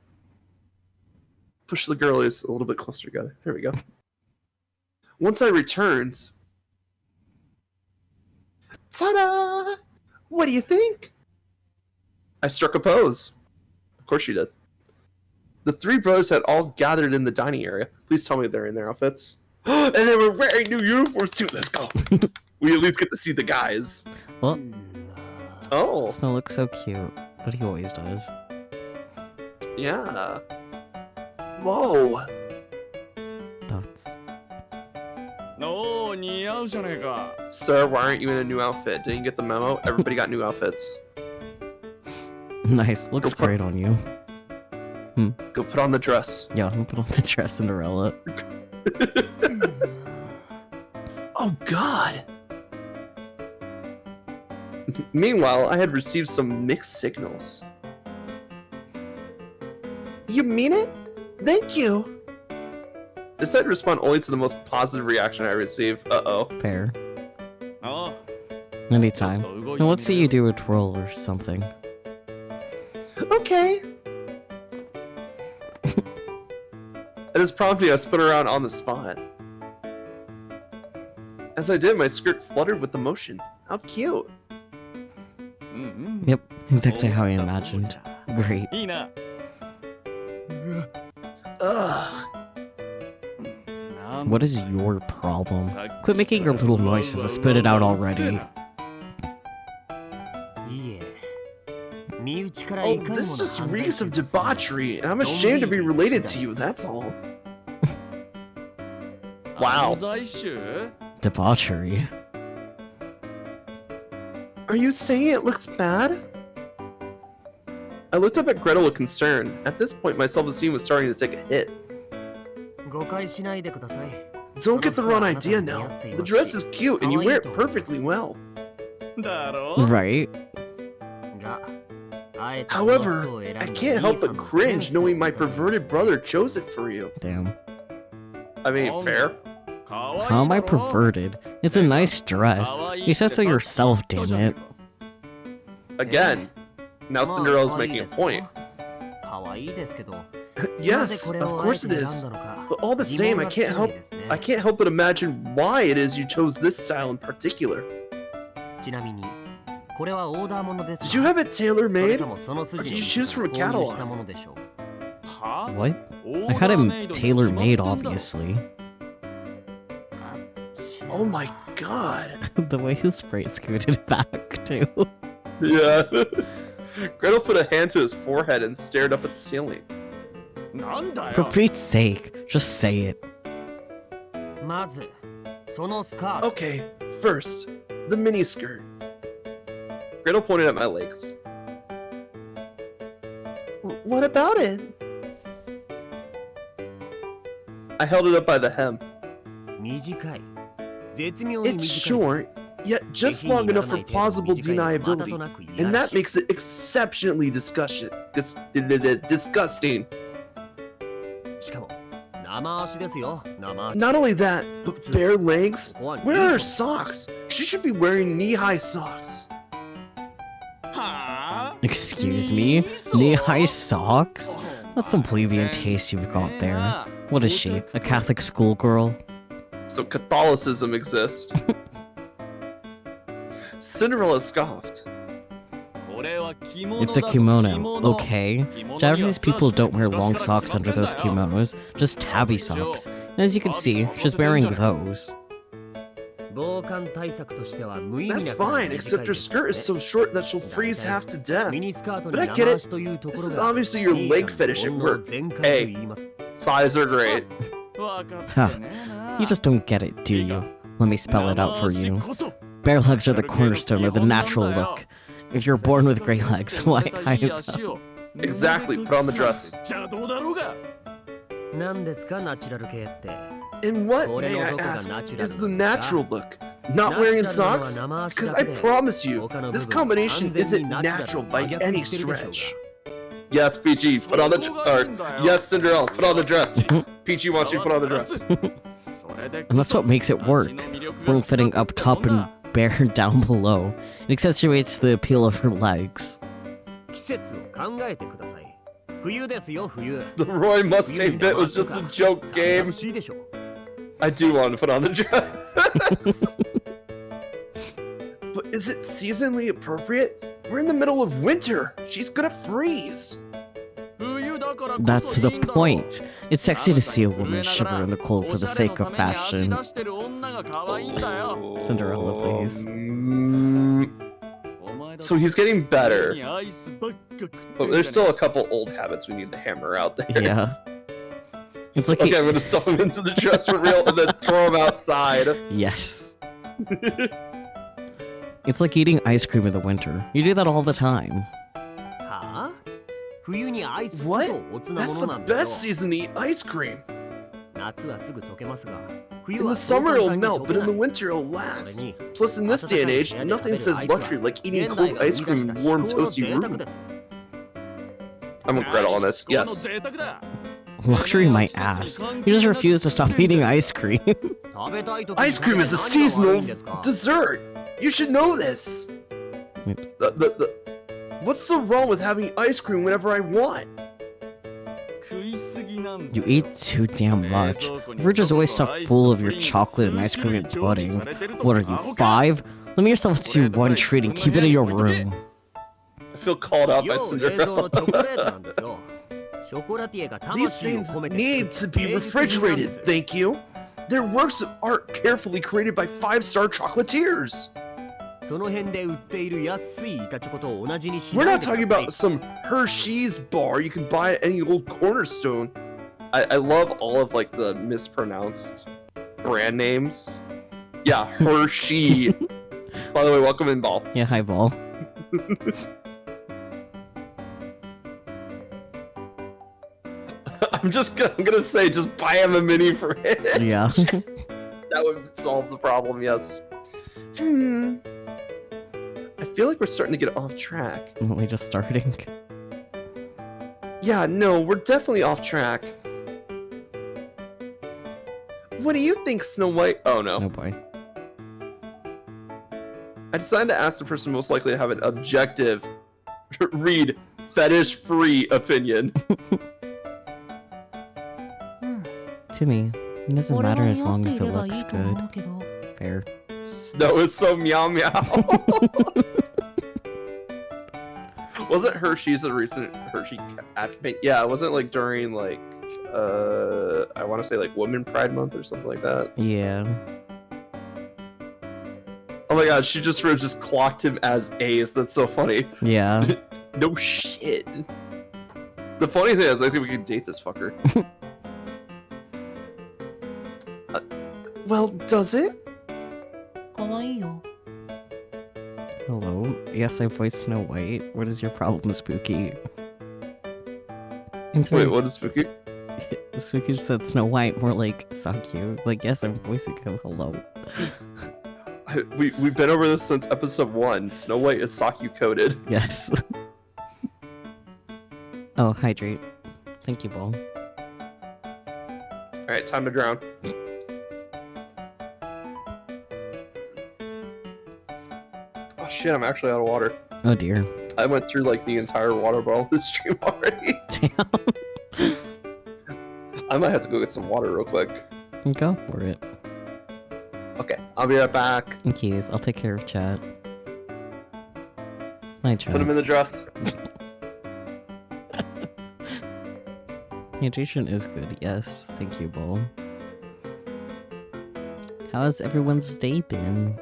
Push the girlies a little bit closer together. There we go. Once I returned... Ta-da! What do you think? I struck a pose. Of course you did. The 3 brothers had all gathered in the dining area. Please tell me they're in their outfits. And they were wearing new uniforms too. Let's go. We at least get to see the guys. Well, Oh, Snow looks so cute, but he always does. yeah. Whoa. That's... Sir, why aren't you in a new outfit? Didn't you get the memo? Everybody got new outfits. Nice. Looks Go put- great on you. Go put on the dress. Yeah, I'm gonna put on the dress, Cinderella. Oh, God. Meanwhile, I had received some mixed signals. You mean it? Thank you. I decided to respond only to the most positive reaction I received. Uh-oh. Fair. Anytime. Now let's see you do a twirl or something. Okay. At his prompting, I spun around on the spot. As I did, my skirt fluttered with the motion. How cute. Yep, exactly how I imagined. Great. Ugh. What is your problem? Quit making your little noises and spit it out already. Oh, this just reeks of debauchery, and I'm ashamed to be related to you, that's all. Wow. Debauchery. Are you saying it looks bad? I looked up at Gretel with concern. At this point, my self-esteem was starting to take a hit. Don't get the wrong idea now. The dress is cute, and you wear it perfectly well. Right? However, I can't help but cringe knowing my perverted brother chose it for you. Damn. I mean, fair. How am I perverted? It's a nice dress. You said so yourself, damn it. Again, now Cinderella's making a point. Yes, of course it is. But all the same, I can't help but imagine why it is you chose this style in particular. Did you have it tailor-made? Or did you choose from a catalog? What? I had him tailor-made, obviously. Oh my god. The way his sprite scooted back, too. Yeah. Gretel put a hand to his forehead and stared up at the ceiling. For Pete's sake, just say it. Okay, first, the miniskirt. Gretel pointed at my legs. What about it? I held it up by the hem. It's short, yet just long enough for plausible deniability, and that makes it exceptionally disgusting. Not only that, but bare legs? Where are her socks? She should be wearing knee-high socks. Excuse me? Knee-high socks? That's some plebeian taste you've got there. What is she, a Catholic schoolgirl? So Catholicism exists. Cinderella scoffed. It's a kimono, okay? Japanese people don't wear long socks under those kimonos, just tabby socks. And as you can see, she's wearing those. That's fine, except her skirt is so short that she'll freeze half to death. But I get it. This is obviously your leg fetish at work. Hey, thighs are great. Huh. You just don't get it, do you? Let me spell it out for you. Bare legs are the cornerstone of the natural look. If you're born with great legs, why hide them? Exactly, put on the dress. And what, may I ask, is the natural look? Not wearing socks? Because I promise you, this combination isn't natural by any stretch. Yes, Peachy, put on the yes, Cinderella, put on the dress. Peachy wants you to put on the dress. And that's what makes it work. Form-fitting up top and bare down below. It accentuates the appeal of her legs. The Roy Mustang bit was just a joke game. I do want to put on the dress. But is it seasonally appropriate? We're in the middle of winter. She's gonna freeze. That's the point. It's sexy to see a woman shiver in the cold for the sake of fashion. Cinderella, please. So he's getting better. But there's still a couple old habits we need to hammer out there. Yeah. It's like okay, I'm gonna stuff him into the dress for real and then throw him outside. Yes. It's like eating ice cream in the winter. You do that all the time. What? That's the best season to eat ice cream. In the summer it'll melt, but in the winter it'll last. Plus, in this day and age, nothing says luxury like eating cold ice cream in warm, toasty room. I'm with Gretel on this, yes. Luxury my ass. You just refuse to stop eating ice cream. Ice cream is a seasonal dessert. You should know this. Oops. What's so wrong with having ice cream whenever I want? You eat too damn much. The fridge is always stuffed full of your chocolate and ice cream and pudding. What are you, 5? Limit yourself to one treat and keep it in your room. I feel called out by Cinderella. These things need to be refrigerated, thank you. They're works of art carefully created by 5-star chocolatiers. その辺で売っている安い板チョコと同じにし We're ない not でく talking ださい about some Hershey's bar you can buy at any old cornerstone. I love all of like the mispronounced brand names. Yeah, Hershey. By the way, welcome in, Ball. Yeah, hi, Ball. I'm gonna say, just buy him a mini fridge. Yeah. That would solve the problem, yes. I feel like we're starting to get off track. Only just starting. Yeah, no, we're definitely off track. What do you think, Snow White? Oh no. Oh boy. I decided to ask the person most likely to have an objective, read, fetish-free opinion. To me, it doesn't matter as long as it looks good. Fair. Snow is so meow meow. Wasn't Hershey's a recent Hershey ad campaign? Yeah, it wasn't like during like I want to say like Women Pride Month or something like that. Yeah. Oh my god, she just clocked him as Ace. That's so funny. Yeah. No shit. The funny thing is, I think we can date this fucker. Well, does it? Hello? Yes, I voiced Snow White. What is your problem, Spooky? Wait, what is Spooky? Spooky said Snow White, more like, so cute. Like, yes, I'm voicing him. Hello. We've been over this since episode 1. Snow White is Sakyu coded. Yes. Oh, hydrate. Thank you, Ball. Alright, time to drown. Oh shit, I'm actually out of water. Oh dear. I went through like the entire water bottle this stream already. Damn. I might have to go get some water real quick. Go for it. Okay, I'll be right back. In keys, I'll take care of chat. Hi, chat. Put him in the dress. Hydration is good, yes. Thank you, Bull. How has everyone's day been?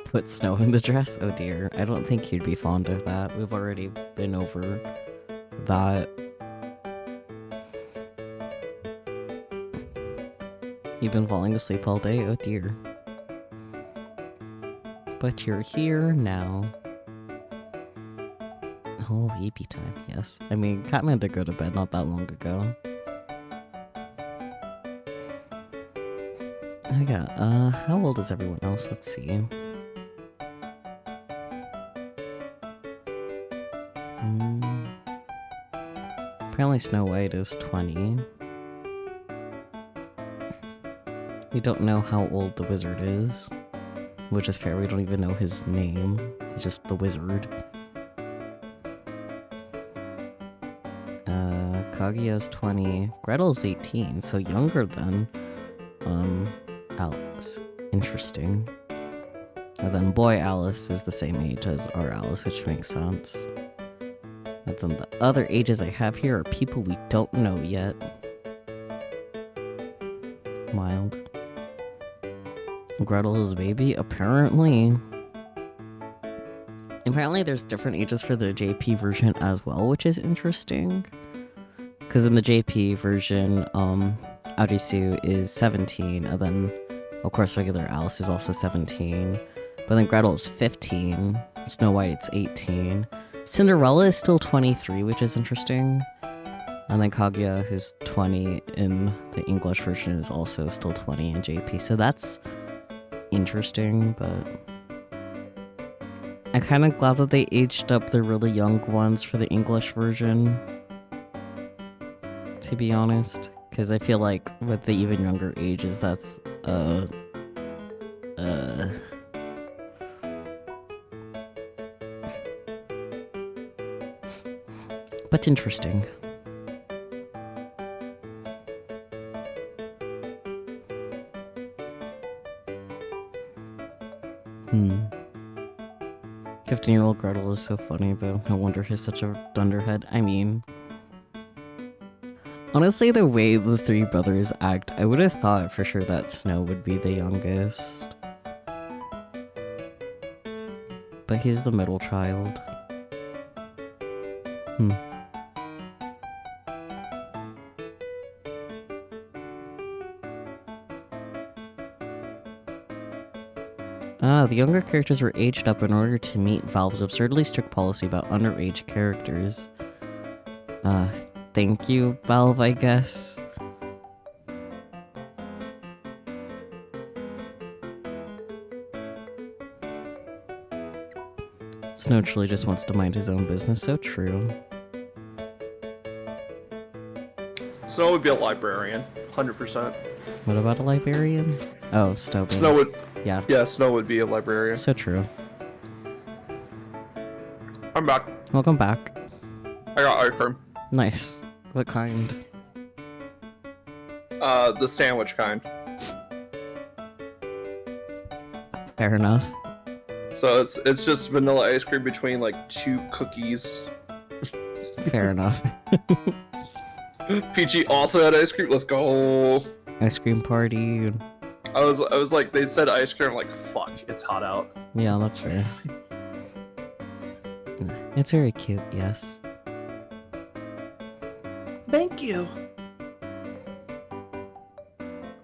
Put Snow in the dress? Oh dear. I don't think he'd be fond of that. We've already been over that. You've been falling asleep all day? Oh dear. But you're here now. Oh, EP time, yes. I mean, Catman did go to bed not that long ago. Oh yeah, how old is everyone else? Let's see. Apparently Snow White is 20. We don't know how old the wizard is, which is fair. We don't even know his name. He's just the wizard. Kaguya's 20. Gretel's 18, so younger than Alice. Interesting. And then boy Alice is the same age as our Alice, which makes sense. And then the other ages I have here are people we don't know yet. Mild. Gretel's baby? Apparently there's different ages for the JP version as well, which is interesting. Because in the JP version, Arisu is 17, and then, of course, regular Alice is also 17. But then Gretel is 15, Snow White's 18. Cinderella is still 23, which is interesting. And then Kaguya, who's 20 in the English version, is also still 20 in JP. So that's interesting, but I'm kind of glad that they aged up the really young ones for the English version, to be honest, because I feel like with the even younger ages, that's but interesting. 15-year-old Gretel is so funny, though. No wonder he's such a dunderhead. I mean, honestly, the way the three brothers act, I would have thought for sure that Snow would be the youngest. but he's the middle child. The younger characters were aged up in order to meet Valve's absurdly strict policy about underage characters. Thank you, Valve, I guess. Snow truly just wants to mind his own business, so true. Snow would be a librarian, 100%. What about a librarian? Oh, Snow. Snow would. Yeah. Yeah, Snow would be a librarian. So true. I'm back. Welcome back. I got ice cream. Nice. What kind? The sandwich kind. Fair enough. So it's just vanilla ice cream between like 2 cookies. Fair enough. Peachy also had ice cream. Let's go. Ice cream party. I was like, they said ice cream. I'm like, fuck, it's hot out. Yeah, that's fair. It's very cute, yes. Thank you.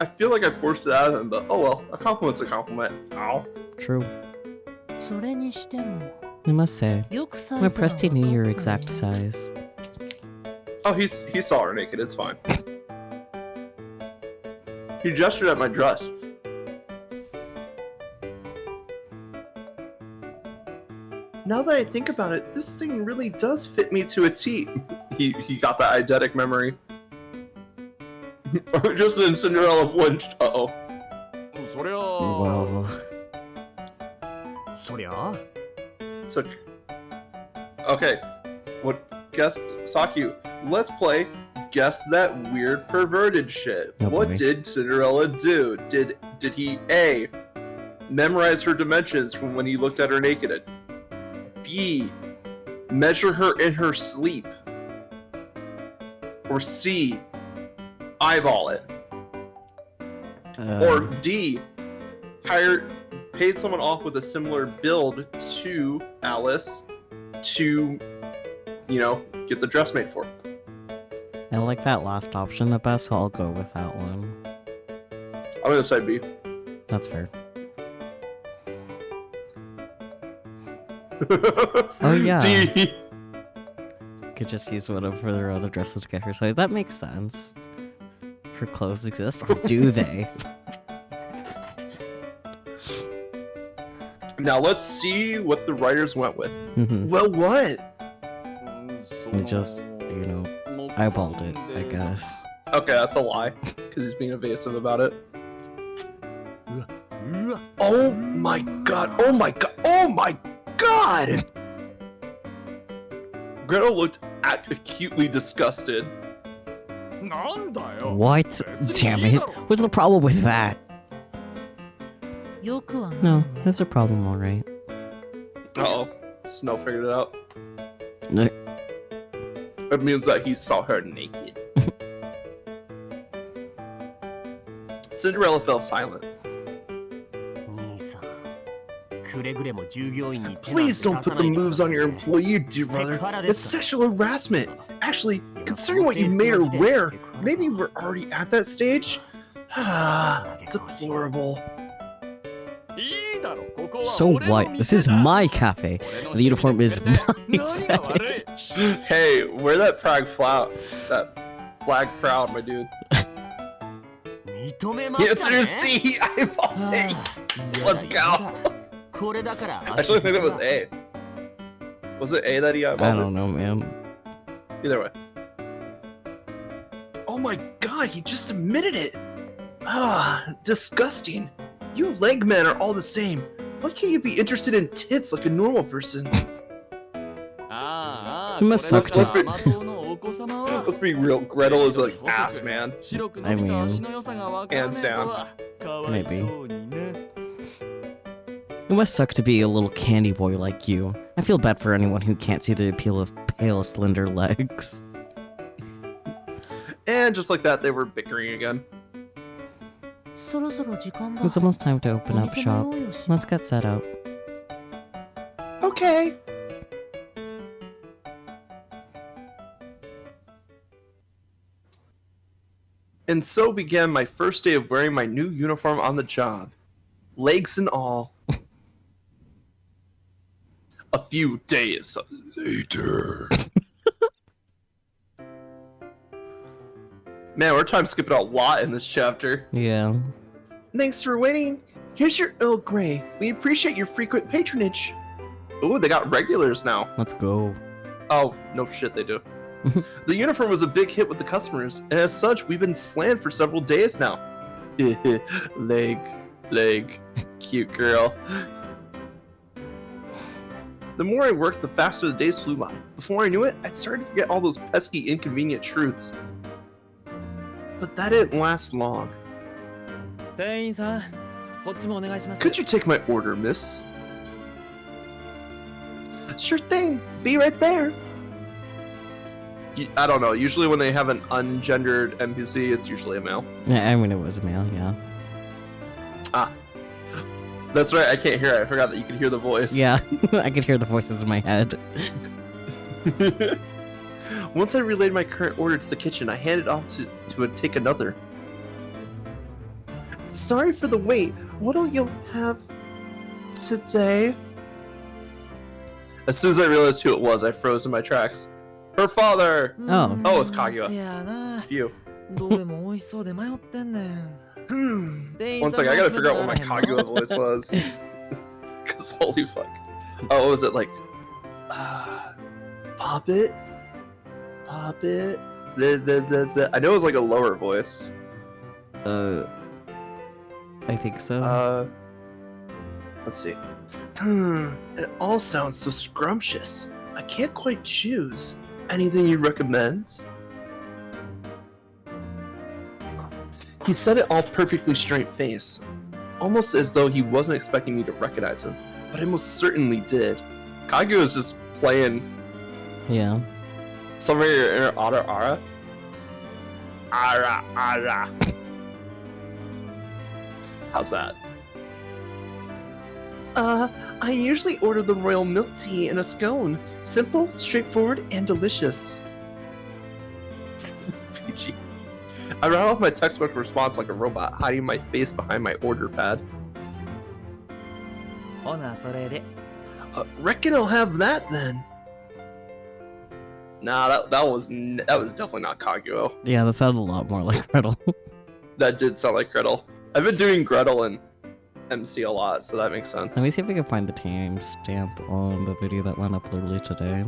I feel like I forced it out of him, but oh well. A compliment's a compliment. Ow. True. それにしても I must say, よくサイ my ズが Presty knew your 分かった exact ね size. Oh, he saw her naked. It's fine. He gestured at my dress. Now that I think about it, this thing really does fit me to a T. He got that eidetic memory. Just in Cinderella flinched. Uh-oh. そりゃ Well, そりゃ Took... Okay. What? Guess... Sakyu, let's play Guess That Weird Perverted Shit. Oh, What boy. did Cinderella do? Did he A, memorize her dimensions from when he looked at her naked? B, measure her in her sleep? Or C, eyeball it? Or D, paid someone off with a similar build to Alice to, get the dress made for. I like that last option the best, so I'll go with that one. I'm gonna say B. That's fair. Oh, yeah. D. Could just use one of her other dresses to get her size. That makes sense. Her clothes exist, or do they? Now let's see what the writers went with. Mhm. Well, what? They just, eyeballed it, I guess. Okay, that's a lie, because he's being evasive about it. Oh my god! Oh my god! Oh my god! Gretel looked acutely disgusted. なんだよ What? Damn it. What's the problem with that? よくはない No, that's a problem, alright. Uh-oh. Snow figured it out. No. It means that he saw her naked. Cinderella fell silent. 兄さんくれぐれも従業員に手なんて Please don't put the 出さないで moves on your employee, dear brother. It's sexual harassment. Actually, considering what you made her wear, maybe we're already at that stage? Deplorable. いいだろここは So 俺の what? This 店 is だ my cafe. 俺の The uniform is 私立 my に何が悪い Hey, wear that flag proud, my dude. 認めま The した answer ね is C. I'm A. Let's go. これだから I actually think it was A. Was it A that he I eyeballed? don't know, man. Either way. Oh my god, he just admitted it! Disgusting. You leg men are all the same. Why can't you be interested in tits like a normal person? ああ You must これ suck だ to- から甘党のお子様は Let's be real, Gretel is like ass, man. 白く伸びた足の良さがわからねえとはかわいそうにね It must suck to be a little candy boy like you. I feel bad for anyone who can't see the appeal of pale, slender legs. And just like that, they were bickering again. そろそろ時間だ It's almost time to open up お店 shop. の用意をし Let's get set up. And so began my first day of wearing my new uniform on the job. Legs and all. A few days later. Man, we're time skipping a lot in this chapter. Yeah. Thanks for waiting. Here's your Earl Grey. We appreciate your frequent patronage. Ooh, they got regulars now. Let's go. Oh, no shit, they do. The uniform was a big hit with the customers, and as such, we've been slammed for several days now. leg, cute girl. The more I worked, the faster the days flew by. Before I knew it, I'd started to forget all those pesky, inconvenient truths. But that didn't last long. 店員さん、こっちもお願いします。 Could you take my order, miss? Sure thing. Be right there. I don't know. Usually when they have an ungendered NPC, it's usually a male. Yeah, I mean, it was a male, yeah. Ah. That's right. I can't hear it. I forgot that you could hear the voice. Yeah, I could hear the voices in my head. Once I relayed my current order to the kitchen, I handed off to take another. Sorry for the wait. What'll you have today? As soon as I realized who it was, I froze in my tracks. Her father! Oh. Oh, it's Kaguya. せやな。 Phew. どれも美味しそうで迷ってんねん。 One second, I gotta figure out what my Kaguya voice was. Cause holy fuck. Oh, what was it like? Pop it? Pop it? I know it was like a lower voice. I think so. Let's see. It all sounds so scrumptious. I can't quite choose. Anything you recommend? He said it all perfectly straight face, almost as though he wasn't expecting me to recognize him, but I most certainly did. Kaguya was just playing Yeah. some of your inner Ara. Ara. How's that? I usually order the royal milk tea in a scone. Simple, straightforward, and delicious. PG. I ran off my textbook response like a robot, hiding my face behind my order pad. ほな、それで。 Reckon I'll have that then. Nah, that was definitely not Kaguya. Yeah, that sounded a lot more like Gretel. That did sound like Gretel. I've been doing Gretel and MC a lot, so that makes sense. Let me see if we can find the timestamp on the video that went up literally today.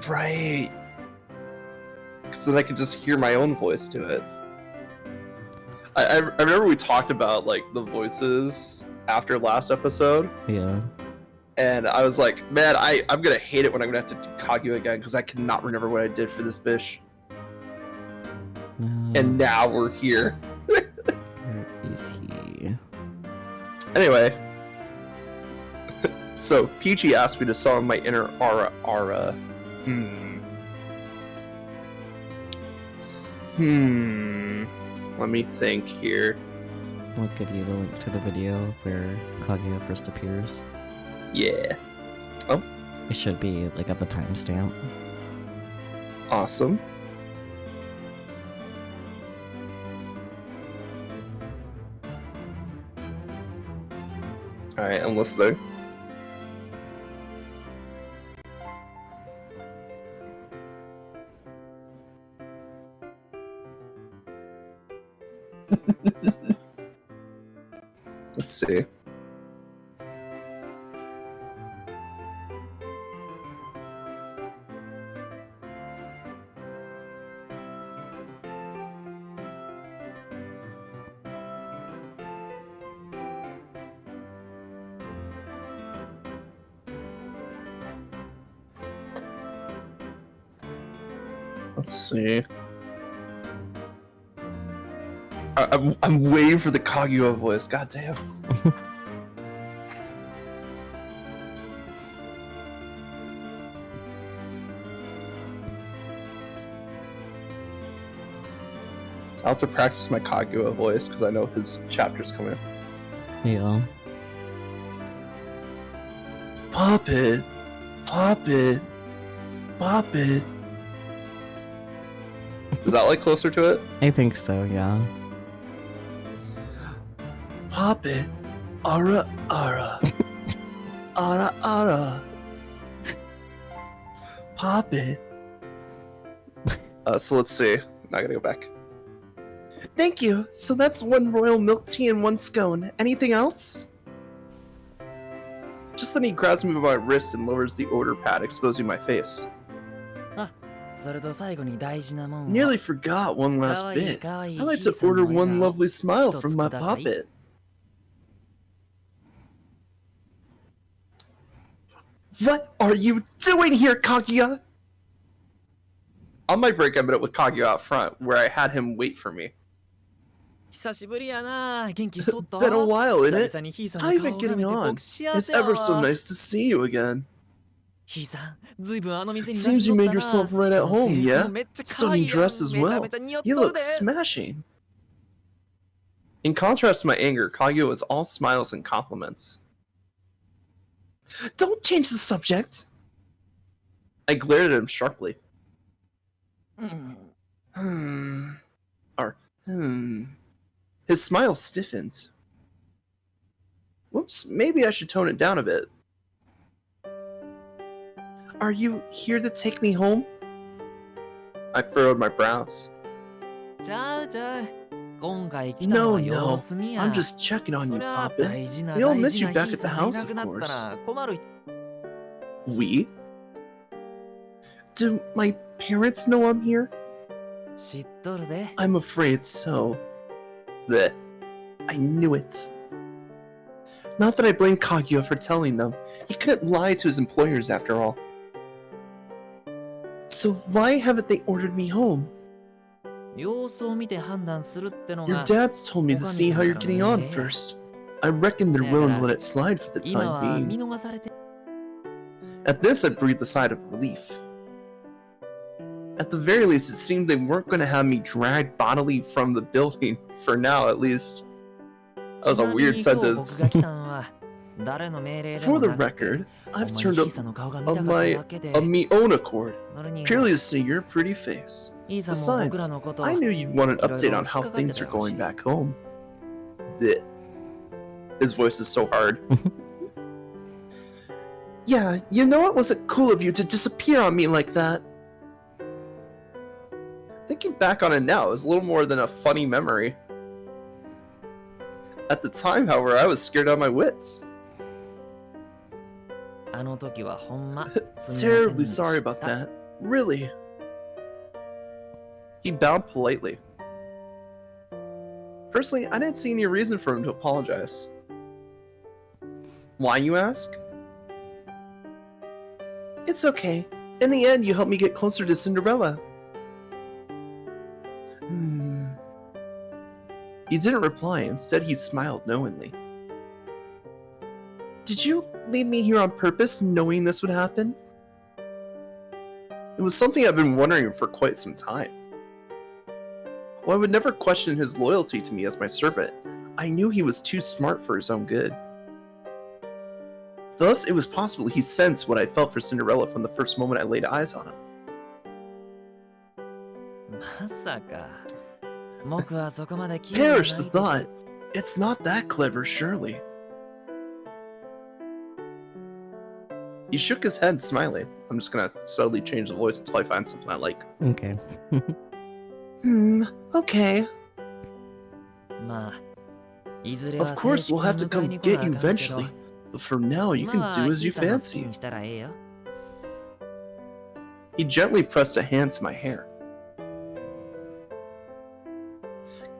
Right. Because then I could just hear my own voice to it. I remember we talked about like the voices after last episode, Yeah. and I was like, man, I'm gonna hate it when I'm gonna have to do Kaguya again because I cannot remember what I did for this bitch. And now we're here. Where is he? Anyway, so Peachy asked me to summon my inner Ara. Let me think here. I'll give you the link to the video where Kaguya first appears. Yeah. It should be like at the timestamp. Awesome. Alright, I'm listening. Let's see. Let's see. I'm waiting for the Kaguya voice. God damn. I'll have to practice my Kaguya voice because I know his chapter's coming. Yeah. Pop it, pop it, pop it. Is that like closer to it? I think so, yeah. Pop it. Ara ara. Ara ara. Pop it. So let's see. Now I gotta go back. Thank you. So that's 1 royal milk tea and 1 scone. Anything else? Just then he grabs me by my wrist and lowers the order pad, exposing my face. それと最後に大事なもんは Nearly forgot one last bit. I'd like to order 1 lovely smile from my puppet. What are you doing here, Kaguya? On my break, I met up with Kaguya out front, where I had him wait for me. 久しぶりやな元気しとった Been a while, isn't 久々にひいさん How の you 顔 been を舐め getting て on? 僕幸 It's せや ever so わ nice to see you again. ひいさんずいぶんあの店に Seems you made 馴染 yourself んどった right な at home, その制服 yeah? もめっちゃ可愛い Stunning やん dress as めちゃ well. めちゃ似合っ You とる look で smashing. In contrast to my anger, Kaguya was all smiles and compliments. Don't change the subject! I glared at him sharply. His smile stiffened. Whoops, maybe I should tone it down a bit. Are you here to take me home? I furrowed my brows. ちゃうちゃう今回来たの No, は様 no. 子見や I'm just checking on そ you, りゃ Papa. 大事な We all 大 miss 事 you な back ひ at い the さんがい house, な of くなった course. ら困る We? Do my parents know I'm here? 知っとるで I'm afraid so. Bleh. I knew it. Not that I blame Kaguya for telling them. He couldn't lie to his employers after all. So why haven't they ordered me home? 様子を見て判断するっての Your が dad's told me to see how you're getting on first. I reckon they're willing to let it slide for the 今 time は見 being. 逃されて At this, I breathed a sigh of relief. At the very least, it seemed they weren't going to have me dragged bodily from the building, for now at least. That was a weird ちなみに今日 sentence. 僕が来たんは誰の命令で For も the なく record, ほんま I've に turned ひ up いさんの顔が見た of かった my だけで of me own accord, それに purely to see your pretty face. ひいさんも僕 Besides, らのこと I knew you'd want an update on how いろいろ引っかかってた things are だろうし going back home. Bleh. His voice is so hard. Yeah, you know it wasn't cool of you to disappear on me like that. Thinking back on it now is a little more than a funny memory. At the time, however, I was scared out of my wits. あの時はほんま Terribly sorry about that. Really. He bowed politely. Personally, I didn't see any reason for him to apologize. Why, you ask? It's okay. In the end, you helped me get closer to Cinderella. He didn't reply. Instead, he smiled knowingly. Did you leave me here on purpose, knowing this would happen? It was something I've been wondering for quite some time. While I would never question his loyalty to me as my servant, I knew he was too smart for his own good. Thus, it was possible he sensed what I felt for Cinderella from the first moment I laid eyes on him. まさか僕はそこまで気がない Perish the thought. It's not that clever, surely. He shook his head, smiling. I'm just gonna subtly change the voice until I find something I like. Okay. Okay. まあいずれ Of は course, 正 we'll 式 have に to 迎え come に来 get なあ you かんけど eventually. But for now, you ま can あ do as ひ you いさんの好き fancy. にしたらええよ He gently pressed a hand to my hair.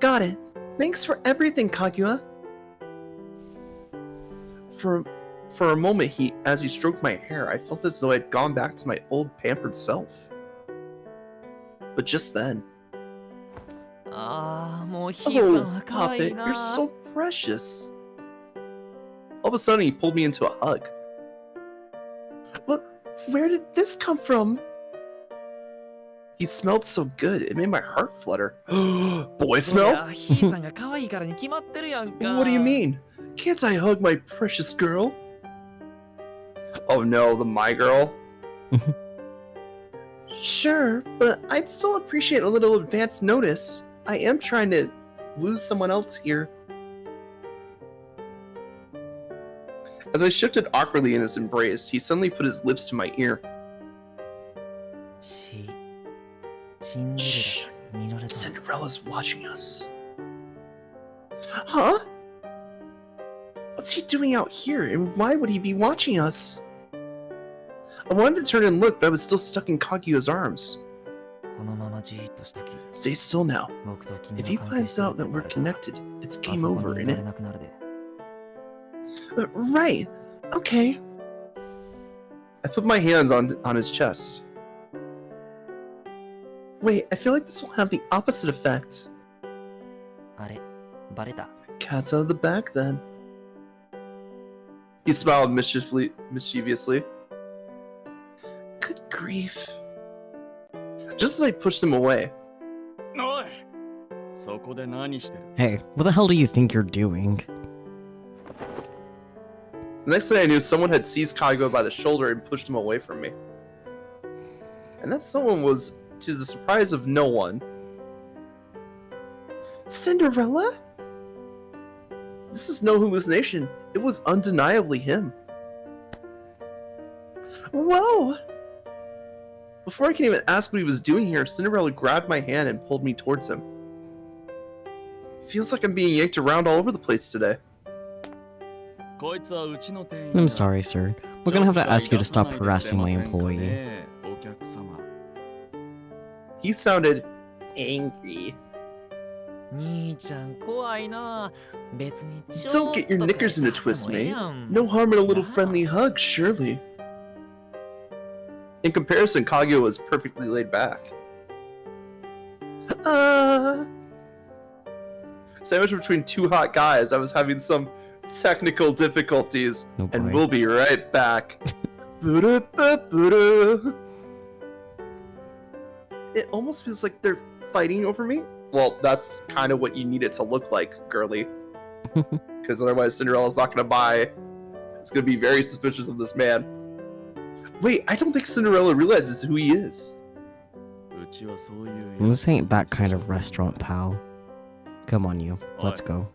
Got it. Thanks for everything, Kaguya. For a moment, as he stroked my hair, I felt as though I'd gone back to my old pampered self. But just then, ああもうひいさん oh, は可愛い Poppet, な you're so precious. All of a sudden, he pulled me into a hug. But where did this come from? He smelled so good, it made my heart flutter. Boy そり smell? ゃひいさんが可愛いからに決まってるやんか What do you mean? Can't I hug my precious girl? Oh no, the my girl? Sure, but I'd still appreciate a little advance notice. I am trying to woo someone else here. As I shifted awkwardly in his embrace, he suddenly put his lips to my ear. Shh. Cinderella's watching us. Huh? What's he doing out here, and why would he be watching us? I wanted to turn and look, but I was still stuck in Kaguya's arms. Stay still now. If he finds out that we're connected, it's game over, isn't it? Right. Okay. I put my hands on his chest. Wait, I feel like this will have the opposite effect. Cat's out of the bag, then. He smiled mischievously. Good grief. Just as I pushed him away. Hey, what the hell do you think you're doing? The next thing I knew, someone had seized Kaguya by the shoulder and pushed him away from me. And that someone was, to the surprise of no one, Cinderella? This is no hallucination. It was undeniably him. Whoa! Before I can even ask what he was doing here, Cinderella grabbed my hand and pulled me towards him. Feels like I'm being yanked around all over the place today. I'm sorry, sir. We're gonna have to ask you to stop harassing my employee. He sounded angry. Don't get your knickers in a twist, mate. No harm in a little friendly hug, surely. In comparison, Kaguya was perfectly laid back. Sandwiched between two hot guys, I was having some technical difficulties, Oh and boy. we'll be right back. It almost feels like they're fighting over me. Well, that's kind of what you need it to look like, girly. Because otherwise Cinderella's not going to buy. It's going to be very suspicious of this man. Wait, I don't think Cinderella realizes who he is. This ain't that kind of restaurant, pal. Come on, you. Let's go.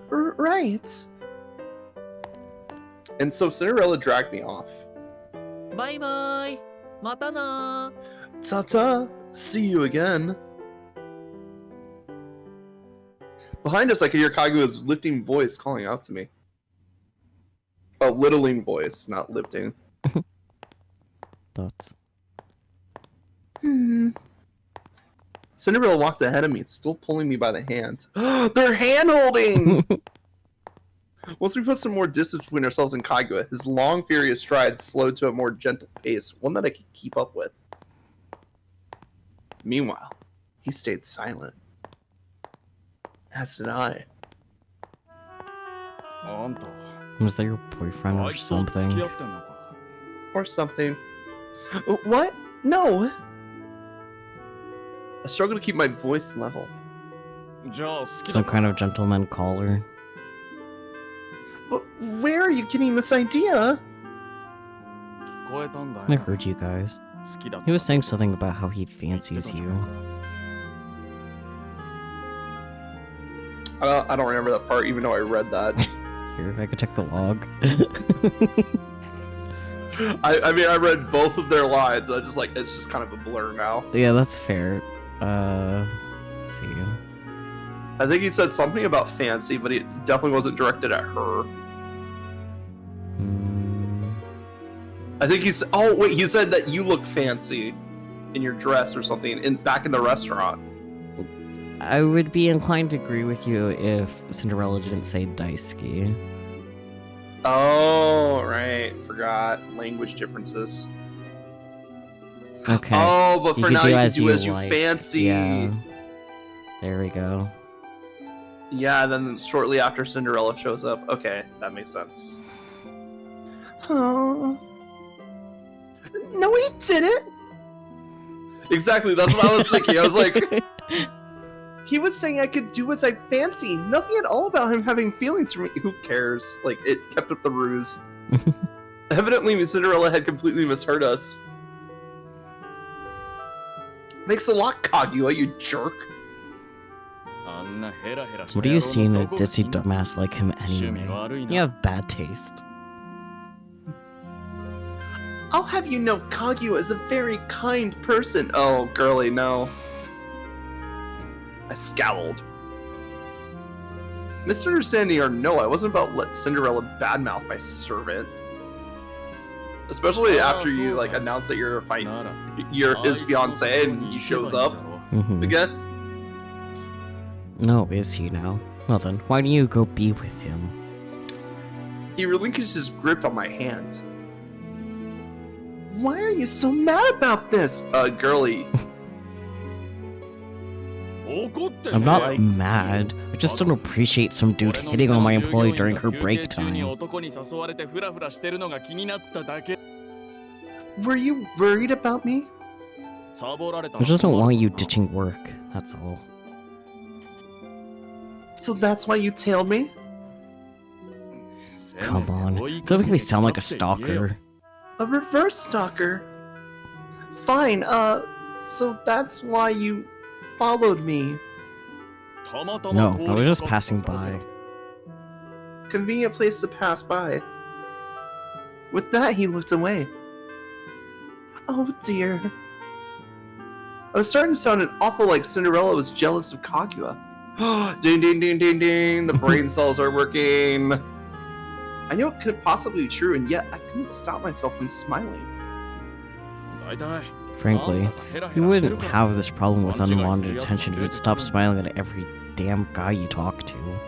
Right. And so Cinderella dragged me off. Bye bye. Mata na. Ta-ta. See you again. Behind us, I could hear Kaguya's lifting voice calling out to me. A littling voice, not lifting. Thoughts. Cinderella walked ahead of me, still pulling me by the hand. They're hand-holding! Once we put some more distance between ourselves and Kaguya, his long, furious stride slowed to a more gentle pace, one that I could keep up with. Meanwhile, he stayed silent. As did I. Was that your boyfriend or something? Or something. What? No! I struggle to keep my voice level. Some kind of gentleman caller. But where are you getting this idea? I heard you guys. He was saying something about how he fancies you. I don't remember that part, even though I read that. Here, I could check the log. I mean, I read both of their lines. I just like, it's just kind of a blur now. Yeah, that's fair. Let's see. I think he said something about fancy, but it definitely wasn't directed at her. I think he's. Oh wait, he said that you look fancy in your dress or something back in the restaurant. I would be inclined to agree with you if Cinderella didn't say Daisuke. Oh right, forgot language differences. Okay. Oh, but You for could now do you can as do you as you like. fancy. Yeah. There we go. Yeah, then shortly after Cinderella shows up. Okay, that makes sense. Oh. No, he didn't. Exactly, that's what I was thinking. I was like, he was saying I could do as I fancy. Nothing at all about him having feelings for me. Who cares? Like, it kept up the ruse. Evidently, Cinderella had completely misheard us. Thanks a lot, Kaguya, you jerk. What do you see in a ditzy dumbass like him anyway? You have bad taste. I'll have you know Kaguya is a very kind person. Oh, girly, no. I scowled. Misunderstanding or no, I wasn't about to let Cinderella badmouth my servant. Especially after you like announce that you're his fiance and he shows up again. No, is he now? Well then, why don't you go be with him? He relinquished his grip on my hand. Why are you so mad about this? Girly. I'm not mad. I just don't appreciate some dude hitting on my employee during her break time. Were you worried about me? I just don't want you ditching work, that's all. So that's why you tailed me? Come on, don't make me sound like a stalker. A reverse stalker? Fine, so that's why you followed me. No, I was just passing by. Convenient place to pass by. With that, he looked away. Oh dear. I was starting to sound an awful like Cinderella was jealous of Kaguya. Ding ding ding ding ding, the brain cells are working. I knew it couldn't possibly be true, and yet I couldn't stop myself from smiling. Frankly, you wouldn't have this problem with unwanted attention if you'd stop smiling at every damn guy you talk to.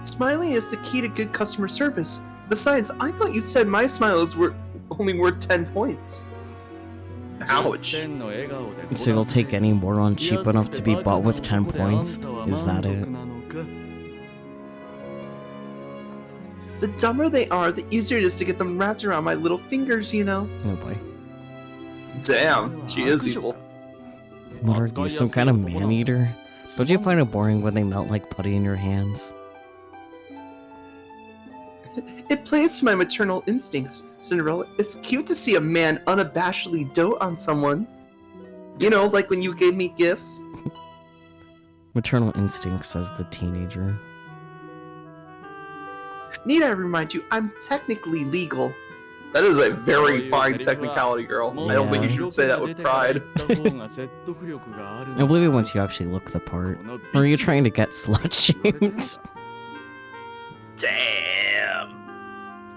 Smiling is the key to good customer service. Besides, I thought you said my smiles were only worth 10 points. Ouch. So you'll take any moron cheap enough to be bought with 10 points? Is that it? The dumber they are, the easier it is to get them wrapped around my little fingers, you know? Oh boy. Damn, she is evil. What are you, some kind of man-eater? Don't you find it boring when they melt like putty in your hands? It plays to my maternal instincts, Cinderella. It's cute to see a man unabashedly dote on someone. You know, like when you gave me gifts. Maternal instinct, says the teenager. Need I remind you, I'm technically legal. That is a very fine technicality, girl. I don't think you should say that with pride. I believe it once you actually look the part. Or are you trying to get slut-shamed? Damn.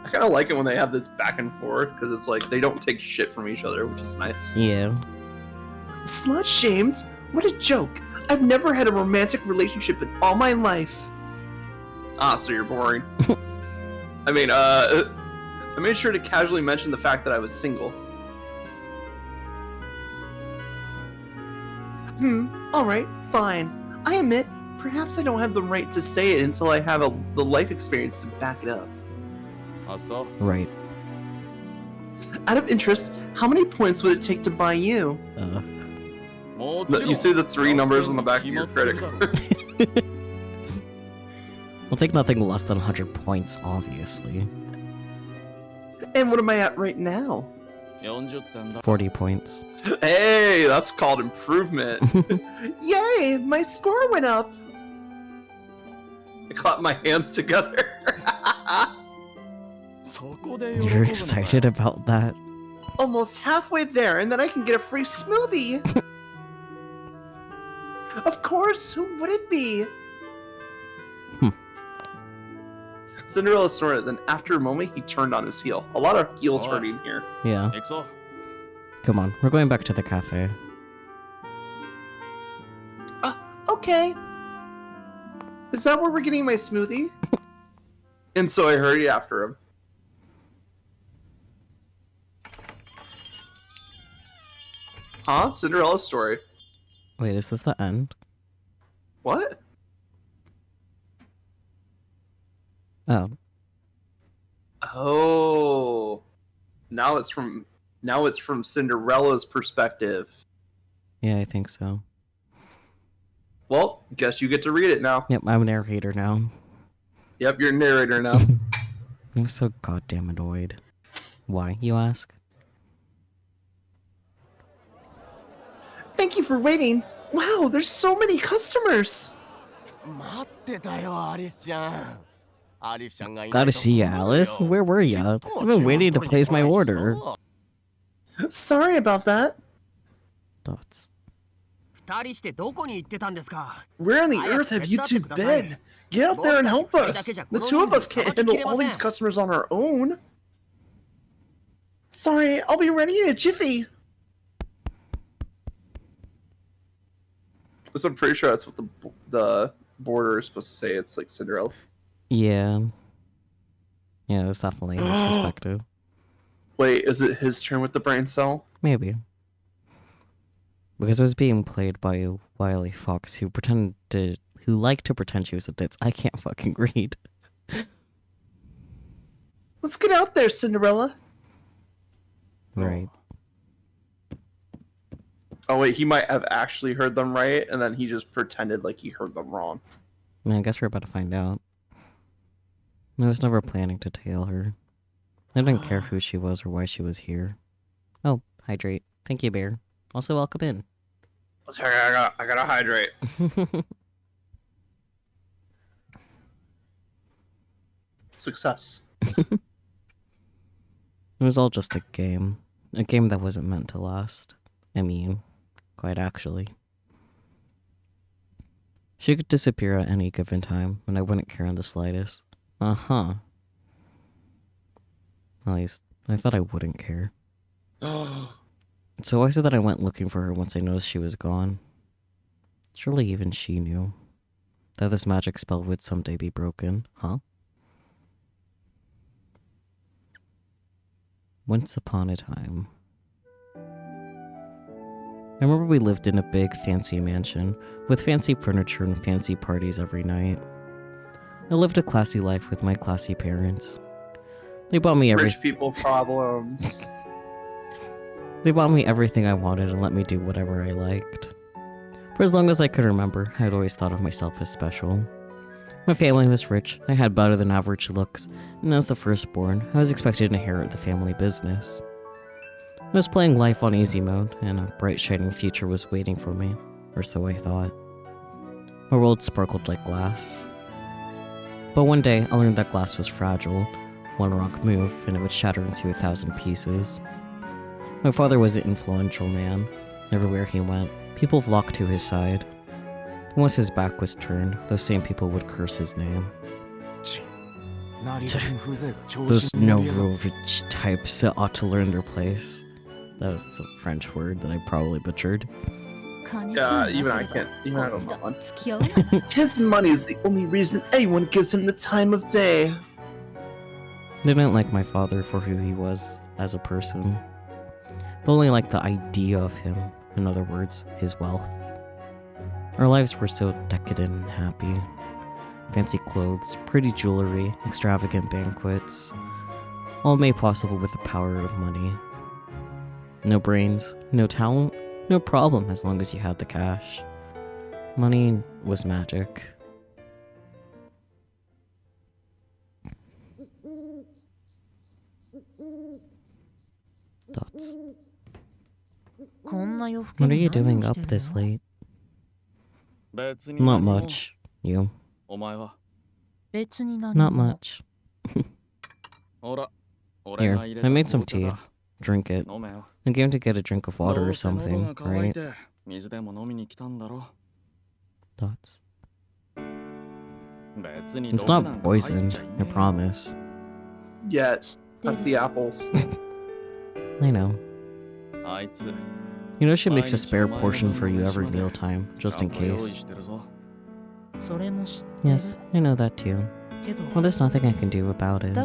I kind of like it when they have this back and forth, because it's like they don't take shit from each other, which is nice. Yeah. Slut-shamed? What a joke. I've never had a romantic relationship in all my life. Ah, so you're boring. I mean, I made sure to casually mention the fact that I was single. Alright, fine. I admit, perhaps I don't have the right to say it until I have the life experience to back it up. Right. Out of interest, how many points would it take to buy you? You see the 3 numbers on the back of your credit card? I'll take nothing less than 100 points, obviously. And what am I at right now? 40 points. Hey, that's called improvement. Yay, my score went up. I clapped my hands together. You're excited about that? Almost halfway there, and then I can get a free smoothie. Of course, who would it be? Cinderella snorted, then after a moment, he turned on his heel. A lot of heel turning here. Yeah. Come on, we're going back to the cafe. Okay. Is that where we're getting my smoothie? And so I hurried after him. Huh? Cinderella's story. Wait, is this the end? What? Oh. Oh. Now it's from Cinderella's perspective. Yeah, I think so. Well, guess you get to read it now. Yep, I'm a narrator now. Yep, you're a narrator now. I'm so goddamn annoyed. Why, you ask? Thank you for waiting. Wow, there's so many customers. 待ってたよ、アリスちゃん。アリスちゃんがいない Gotta と see ya, 困るよ。 Alice. Where were ち ya? っとも I've been 注文 waiting to 取りに place 来 my ないし order. さ。 Sorry about that. Thoughts. 二人してどこに行ってたんですか？ Where on the earth have you two been? Get out there and help us. The two of us can't handle all these customers on our own. Sorry, I'll be ready in a jiffy. So I'm pretty sure that's what the border is supposed to say. It's like Cinderella. Yeah. Yeah, it's definitely his perspective. Wait, is it his turn with the brain cell? Maybe. Because it was being played by a wily fox who liked to pretend she was a ditz. I can't fucking read. Let's get out there, Cinderella. Right. Oh wait, he might have actually heard them right, and then he just pretended like he heard them wrong. I guess we're about to find out. I was never planning to tail her. I didn't care who she was or why she was here. Oh, hydrate. Thank you, Bear. Also, welcome in. Sorry, I gotta hydrate. Success. It was all just a game. A game that wasn't meant to last. I mean, quite actually. She could disappear at any given time, and I wouldn't care in the slightest. Uh-huh. At least, I thought I wouldn't care. So why is it that I went looking for her once I noticed she was gone? Surely even she knew that this magic spell would someday be broken, huh? Once upon a time. I remember we lived in a big, fancy mansion, with fancy furniture and fancy parties every night. I lived a classy life with my classy parents. They bought me Rich people problems. They bought me everything I wanted and let me do whatever I liked. For as long as I could remember, I had always thought of myself as special. My family was rich, I had better than average looks, and as the firstborn, I was expected to inherit the family business. I was playing life on easy mode, and a bright shining future was waiting for me, or so I thought. My world sparkled like glass. But one day, I learned that glass was fragile. One wrong move, and it would shatter into 1,000 pieces. My father was an influential man. Everywhere he went, people flocked to his side. Once his back was turned, those same people would curse his name. Those nouveau rich types ought to learn their place. That was a French word that I probably butchered. Yeah, even I can't. Even I don't know. His money is the only reason anyone gives him the time of day. They didn't like my father for who he was as a person, but only like the idea of him, in other words, his wealth. Our lives were so decadent and happy. Fancy clothes, pretty jewelry, extravagant banquets, all made possible with the power of money. No brains, no talent, no problem as long as you had the cash. Money was magic. Thoughts? What are you doing up this late? Not much. You? Not much. Here, I made some tea. Drink it. I'm going to get a drink of water or something, right? Thoughts? It's not poisoned, I promise. Yet, that's the apples. I know. You know she makes a spare portion for you every mealtime, just in case. Yes, I know that too. Well, there's nothing I can do about it.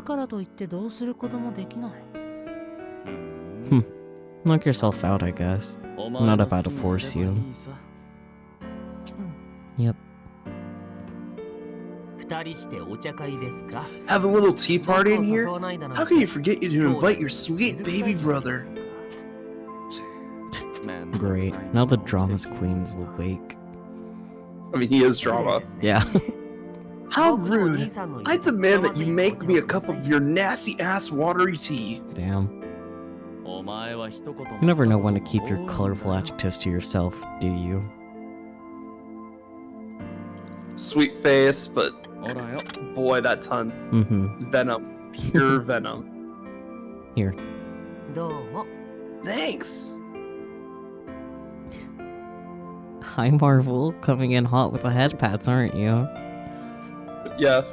Knock yourself out, I guess. I'm not about to force you. Yep. Have a little tea party in here? How can you forget you to invite your sweet baby brother? Great. Now the drama's queen's awake. I mean, he is drama. Yeah. How rude. I demand that you make me a cup of your nasty ass watery tea. Damn. You never know when to keep your colorful adjectives to yourself, do you? Sweet face, but boy, that tongue. Mm-hmm. Venom. Pure venom. Here. どうも Thanks. Hi, Marvel. Coming in hot with the head pats, aren't you? Yeah.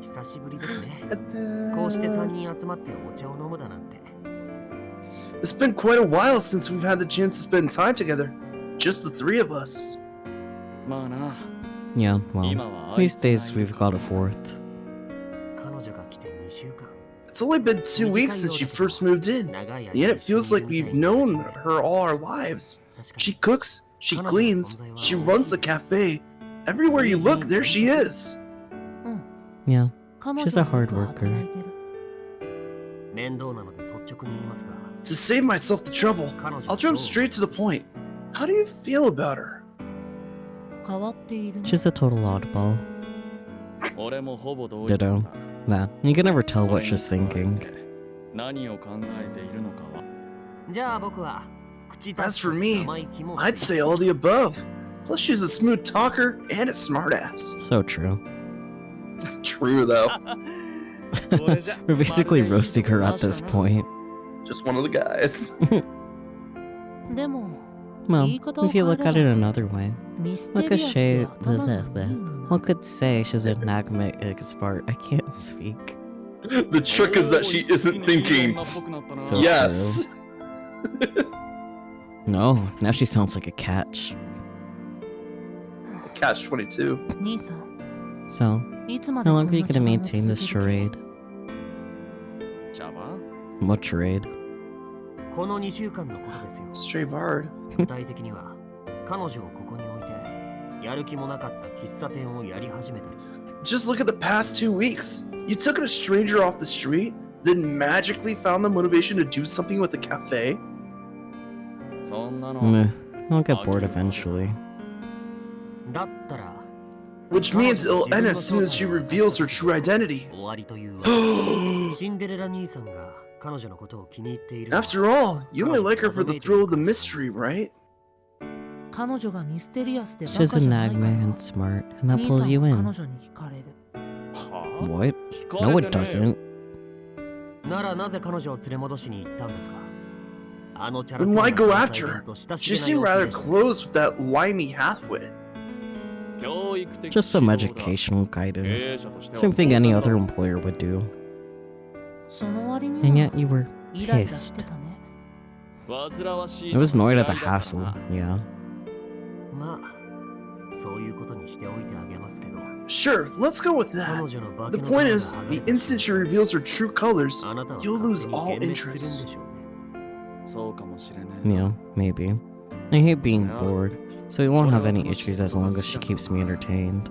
久しぶりですねこうして3人集まってお茶を飲むだなんて It's been quite a while since we've had the chance to spend time together. Just the three of us. Yeah, well, these days we've got a fourth. 彼女が来て2週間 It's only been 2 weeks since she first moved in, and yet it feels like we've known her all our lives. She cooks, she cleans, she runs the cafe. Everywhere you look, there she is. Yeah, she's a hard worker. 面倒なので率直に言いますが To save myself the trouble, I'll jump straight to the point. How do you feel about her? 変わっている She's a total oddball. Ditto. Nah, you can never tell what she's thinking. じゃあ僕は口達 As for 者 me, 生意気も I'd say all the above. Plus, she's a smooth talker and a smartass. So true. It's true, though. We're basically roasting her at this point. Just one of the guys. でも Well, 言い方を if you look at it 変えれば another way, ミス one テ could リアス say, で頭がいいの one could say she's an enigmatic spark. I can't speak. The trick is that she isn't thinking. So Yes. No, now she sounds like a catch. Catch 22. 兄さん So, いつまで how こ long ん are you な gonna 茶番を maintain this 続ける charade? What charade? この2週間のことですよ Stray Bard. 具体的には彼女をここに置いてやる気もなかった喫茶店をやり始めてる Just look at the past 2 weeks. You took a stranger off the street, then magically found the motivation to do something with the cafe? Meh, I'll get bored eventually. だったら Which means it'll end as soon as she reveals her true identity. 終わりというわけシンデレラ兄さんが彼女のことを気に入っている After all, you only like her for the thrill of the mystery, right? 彼女がミステリアスでバカ She's じゃないか enigma ら and smart, and that 兄 pulls さん you は in. 彼女に惹かれる What? No, it doesn't. ならなぜ彼女を連れ戻しに行ったんですかあのチャラ Then そう why な go 関 after 西弁 her? と親 She しげ seemed な様子 rather でした close with that limey halfwit. Just some educational guidance. Same thing any other employer would do. その割 And には yet you were イライラ pissed. してたね I was annoyed at the hassle, yeah. まあそういうことにしておいてあげますけど Sure, let's go with 彼 that. 女の化 The けの point 皮 is, が剥が the れた instant she reveals her true colors, あなたは you'll 勝 lose 手に all 幻滅するん interest. でしょうね Yeah, maybe. I hate being bored, so we won't have any issues as long as she keeps me entertained.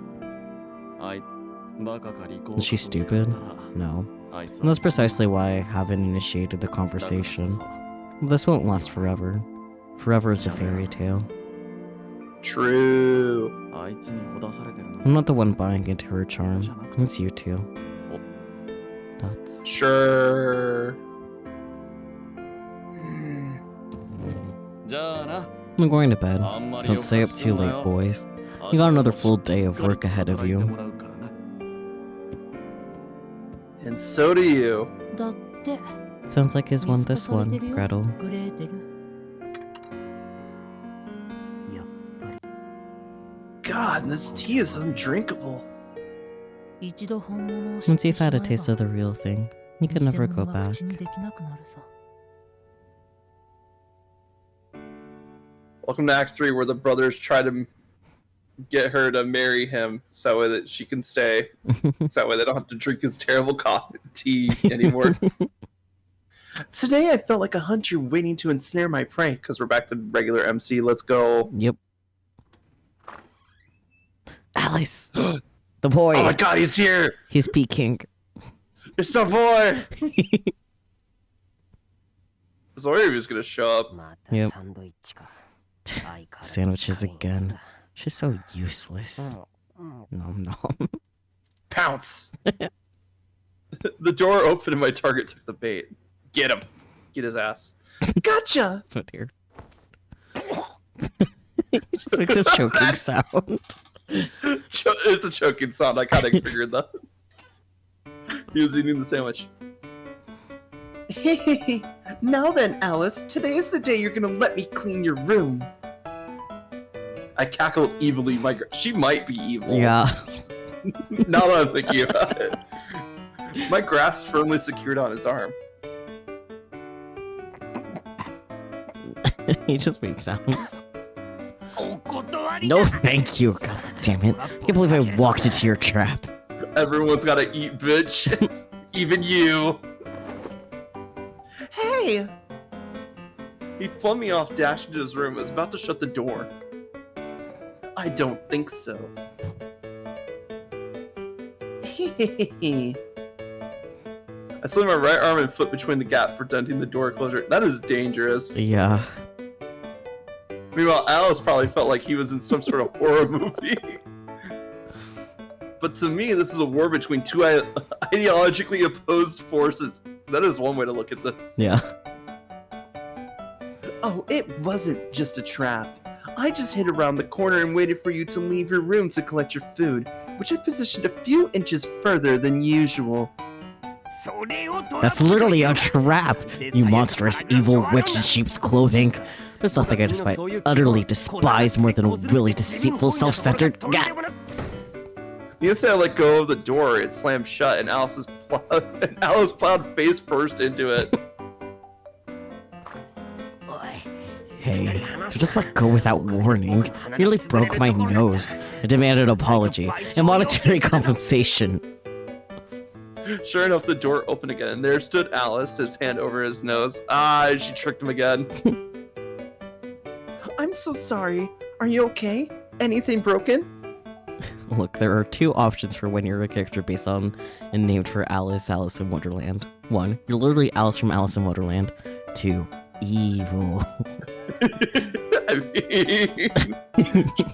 Is she stupid? No. And that's precisely why I haven't initiated the conversation. This won't last forever. Forever is a fairy tale. True. I'm not the one buying into her charm. It's you two. That's... Sure. I'm going to bed. Don't stay up too late, boys. You got another full day of work ahead of you. And so do you. だって Sounds like his 見 one 透か this され one, てるよ Gretel. グレーテル やっぱり God, this tea is undrinkable. 一度本物を知っ Once て you've しまえ had a ば taste of the real thing, you can 偽 never 物 go は back. 口にできなくなるさ Welcome to Act 3, where the brothers try to get her to marry him so that she can stay. So that way they don't have to drink his terrible tea anymore. Today I felt like a hunter waiting to ensnare my prey, because we're back to regular MC. Let's go. Yep. Alice! The boy! Oh my god, he's here! He's peeking. It's the boy! I was wondering if he was gonna show up. また Yep. サンドイッチか相変わらず Sandwiches 使います again. な She's so useless. Nom nom. Pounce! The door opened and my target took the bait. Get him. Get his ass. Gotcha! Oh dear. He just makes a choking sound. It's a choking sound. I kind of figured that. He was eating the sandwich. Hey, now then, Alice, today is the day you're gonna let me clean your room. I cackled evilly. She might be evil. Yeah. Now that I'm thinking about it. My grasp firmly secured on his arm. He just made sounds. No, thank you. God damn it. I can't believe I walked into your trap. Everyone's gotta eat, bitch. Even you. Hey! He flung me off, dashed into his room, was about to shut the door. I don't think so. I slid my right arm and foot between the gap, preventing the door closure. That is dangerous. Yeah. Meanwhile, Alice probably felt like he was in some sort of horror movie. But to me, this is a war between two ideologically opposed forces. That is one way to look at this. Yeah. Oh, it wasn't just a trap. I just hid around the corner and waited for you to leave your room to collect your food, which I positioned a few inches further than usual. That's literally a trap, you monstrous evil witch in sheep's clothing. There's nothing I despite utterly despise more than a really deceitful, self-centered gat. The instant I let go of the door, it slammed shut, and Alice plowed face first into it. Hey, you just let go without warning. You nearly broke my nose. I demanded an apology and monetary compensation. Sure enough, the door opened again, and there stood Alice, his hand over his nose. Ah, she tricked him again. I'm so sorry. Are you okay? Anything broken? Look, there are two options for when you're a character based on and named for Alice in Wonderland. 1, you're literally Alice from Alice in Wonderland. 2, evil. I mean,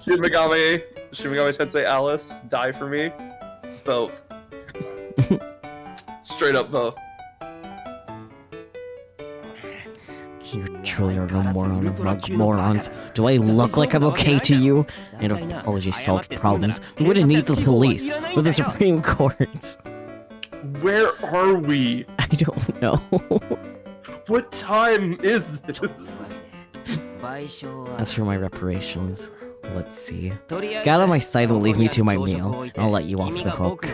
Shin Megami Tensei Alice, die for me. Both. Straight up both. You truly are a moron among morons. Do I look like I'm okay to you? And if apology solved problems, we wouldn't need the police or the Supreme Court. Where are we? I don't know. What time is this? As for my reparations, let's see. Get out of my sight and leave me to my meal. I'll let you off the hook.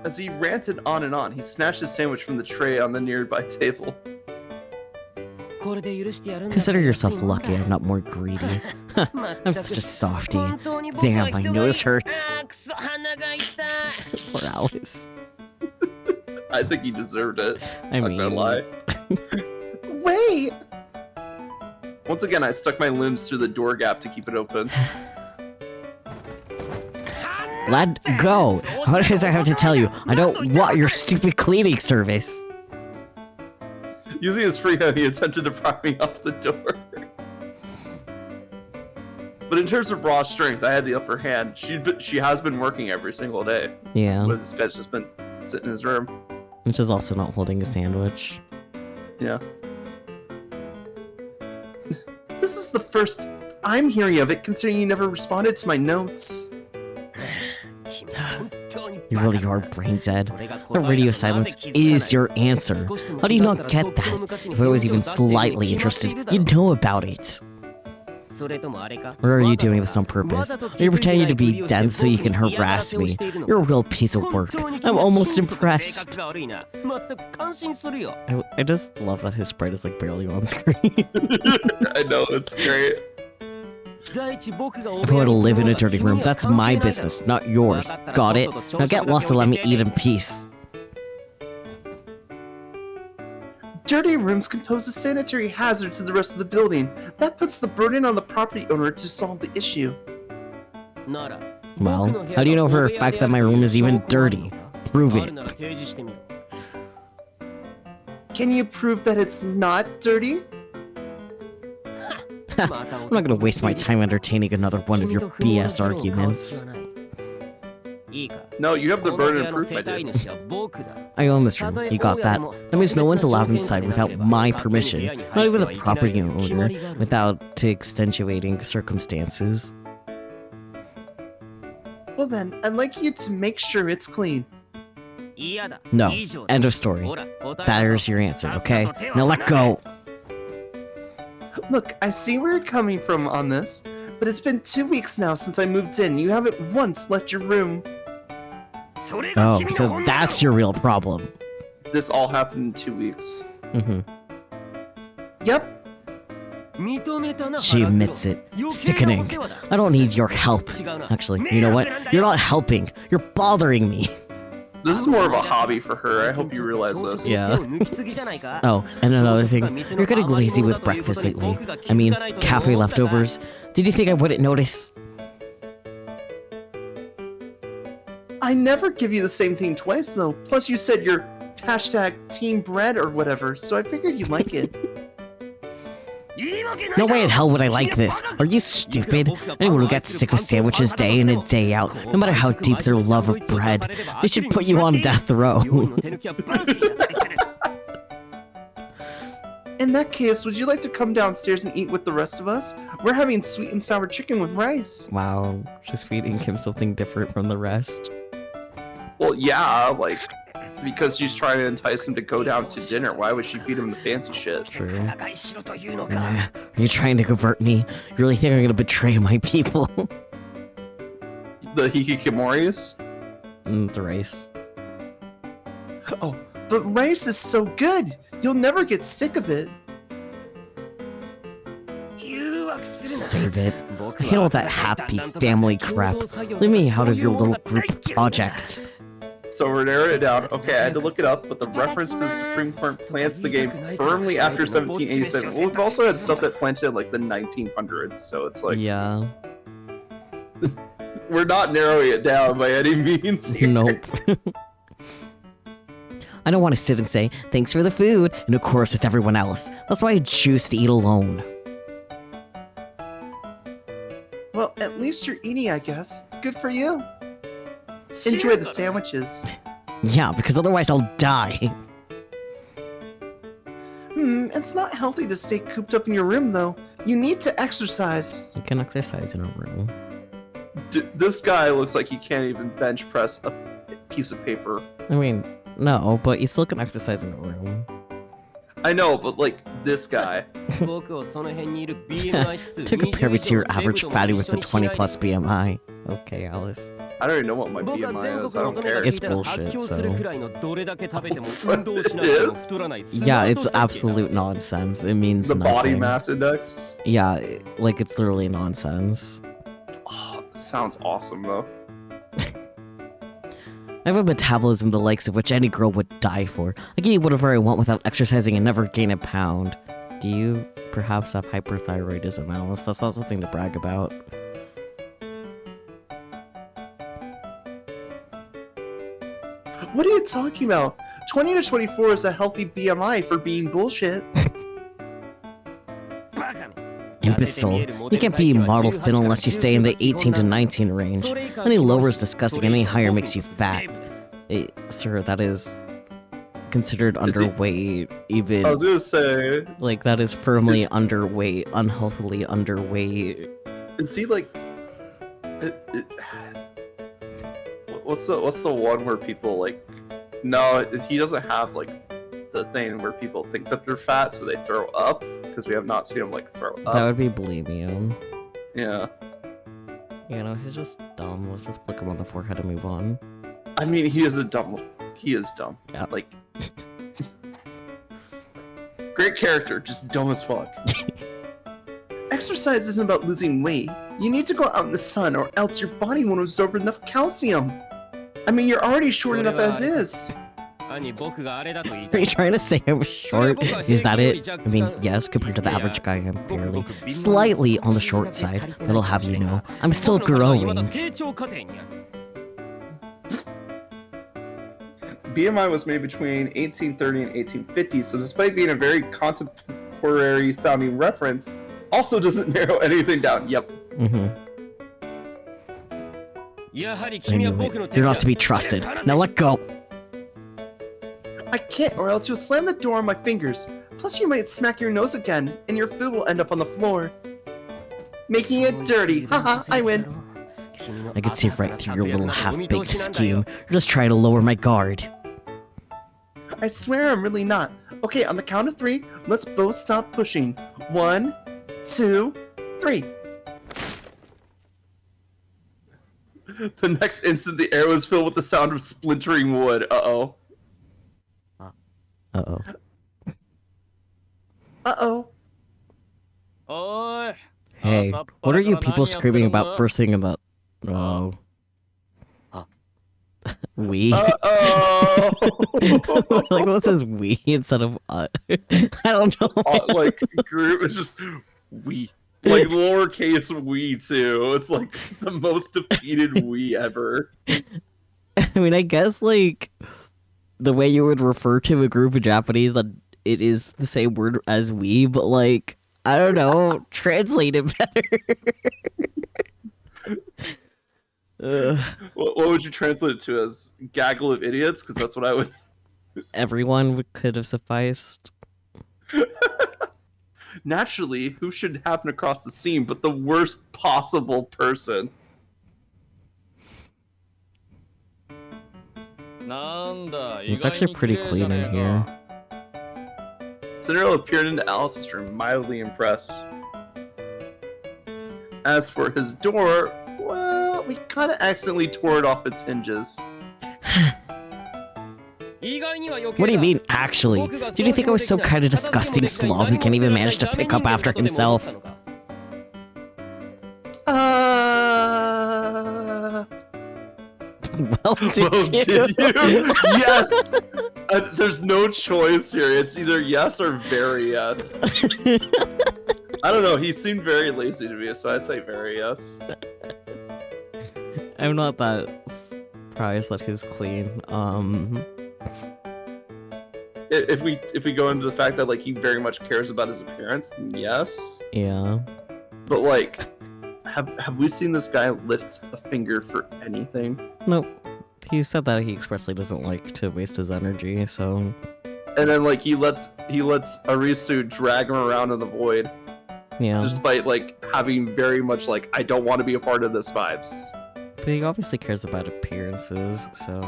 As he ranted on and on, he snatched his sandwich from the tray on the nearby table. Consider yourself lucky I'm not more greedy. I'm such a softie. Damn, my nose hurts. Poor Alice. I think he deserved it. I mean... I'm not gonna lie. Wait! Once again, I stuck my limbs through the door gap to keep it open. Let go! What does I have to tell you? I don't want your stupid cleaning service. Using his free hand, he attempted to pry me off the door. But in terms of raw strength, I had the upper hand. She has been working every single day. Yeah. But this guy's just been sitting in his room. Which is also not holding a sandwich. Yeah. This is the first I'm hearing of it, considering you never responded to my notes. You really are brain dead. The radio silence is your answer. How do you not get that? If I was even slightly interested, you'd know about it. Or are you doing this on purpose? Are you pretending to be dense so you can harass me? You're a real piece of work. I'm almost impressed. I just love that his sprite is like barely on screen. I know, it's great. If I were to live in a dirty room, that's my business, not yours. Got it? Now get lost and let me eat in peace. Dirty rooms can pose a sanitary hazard to the rest of the building. That puts the burden on the property owner to solve the issue. Well, how do you know for a fact that my room is even dirty? Prove it. Can you prove that it's not dirty? I'm not gonna waste my time entertaining another one of your BS arguments. No, you have the burden of proof, my dude. I own this room, you got that? That means no one's allowed inside without my permission. Not even the property owner, without extenuating circumstances. Well then, I'd like you to make sure it's clean. No. End of story. There's your answer, okay? Now let go! Look, I see where you're coming from on this, but it's been 2 weeks now since I moved in. You haven't once left your room. Oh, so that's your real problem. This all happened in 2 weeks. Mm-hmm. Yep. She admits it. Sickening. I don't need your help. Actually, you know what? You're not helping. You're bothering me. This is more of a hobby for her. I hope you realize this. Yeah. Oh, and another thing. You're getting lazy with breakfast lately. I mean, cafe leftovers. Did you think I wouldn't notice? I never give you the same thing twice, though. Plus, you said you're #team bread or whatever, so I figured you'd like it. No way in hell would I like this. Are you stupid? Anyone who gets sick of sandwiches day in and day out, no matter how deep their love of bread, they should put you on death row. In that case, would you like to come downstairs and eat with the rest of us? We're having sweet and sour chicken with rice. Wow, she's feeding him something different from the rest. Well, yeah, like, because she's trying to entice him to go down to dinner. Why would she feed him the fancy shit? True. Are you trying to convert me? You really think I'm gonna betray my people? The hikikomoris? The rice. Oh, but rice is so good! You'll never get sick of it. Save it. I hate all that happy family crap. Leave me out of your little group projects. So we're narrowing it down. Okay, I had to look it up, but the reference to the Supreme Court plants the game firmly after 1787. Well, we've also had stuff that planted in like the 1900s, so it's like Yeah. we're not narrowing it down by any means. Here. Nope. I don't want to sit and say, thanks for the food, and of course with everyone else. That's why I choose to eat alone. Well, at least you're eating, I guess. Good for you. Enjoy the sandwiches. Yeah, because otherwise I'll die. It's not healthy to stay cooped up in your room, though. You need to exercise. You can exercise in a room. This guy looks like he can't even bench press a piece of paper. I mean, no, but you still can exercise in a room. I know, but like, this guy. To compare me to your average fatty with a 20 plus BMI. Okay, Alice. I don't even know what my BMI is. I don't care. It's bullshit, so... It is? Yeah, it's absolute nonsense. It means The nothing. body mass index? Yeah, like it's literally nonsense. Oh, that sounds awesome, though. I have a metabolism the likes of which any girl would die for. I can eat whatever I want without exercising and never gain a pound. Do you perhaps have hyperthyroidism, Alice? That's not something to brag about. What are you talking about? 20 to 24 is a healthy BMI for being bullshit. Imbecile. You can't be model thin unless you stay in the 18 to 19 range. Any lower is disgusting, any higher makes you fat. Sir, that is considered underweight, even... I was gonna say... Like, that is firmly underweight, unhealthily underweight. Is he like... What's the one where people like... No, he doesn't have like the thing where people think that they're fat, so they throw up, because we have not seen him like throw up. That would be bulimia. Yeah. You know, he's just dumb. Let's just flick him on the forehead and move on. I mean, he is dumb. Yeah. Like... Great character, just dumb as fuck. Exercise isn't about losing weight. You need to go out in the sun, or else your body won't absorb enough calcium. I mean, you're already short enough as is. Are you trying to say I'm short? Is that it? I mean, yes, compared to the average guy, I'm barely slightly on the short side, but I'll have you know, I'm still growing. BMI was made between 1830 and 1850, so despite being a very contemporary sounding reference, also doesn't narrow anything down. Yep. Mm-hmm. Anyway, you're not to be trusted. Now let go. I can't, or else you'll slam the door on my fingers. Plus, you might smack your nose again, and your food will end up on the floor. Making it dirty. Haha, I win. I can see right through your little half-baked scheme. You're just trying to lower my guard. I swear I'm really not. Okay, on the count of 3, let's both stop pushing. 1, 2, 3. The next instant, the air was filled with the sound of splintering wood. Uh-oh. Uh-oh. Uh-oh. Hey, what are you people screaming about first thing about? Oh. We? Uh-oh. Like, what says we instead of I don't know. Like, group is just we. Like, lowercase we, too. It's like the most defeated we ever. I mean, I guess, like, the way you would refer to a group of Japanese, that it is the same word as we, but, like, I don't know, translate it better. What would you translate it to as? Gaggle of idiots? Because that's what I would... Everyone could have sufficed. Naturally, who should happen across the scene but the worst possible person? It's actually pretty clean in here. Cinderella peered into Alice's room, mildly impressed. As for his door, well, we kind of accidentally tore it off its hinges. What do you mean, actually? Did you think I was some kind of disgusting slob who can't even manage to pick up after himself? Well, did you? Yes! There's no choice here. It's either yes or very yes. I don't know. He seemed very lazy to me, so I'd say very yes. I'm not that surprised that he's clean. If we go into the fact that like he very much cares about his appearance, then yes. Yeah. But like, have we seen this guy lift a finger for anything? Nope. He said that he expressly doesn't like to waste his energy, so... And then like he lets Arisu drag him around in the void, Yeah. despite like having very much like I don't want to be a part of this vibes. But he obviously cares about appearances, so...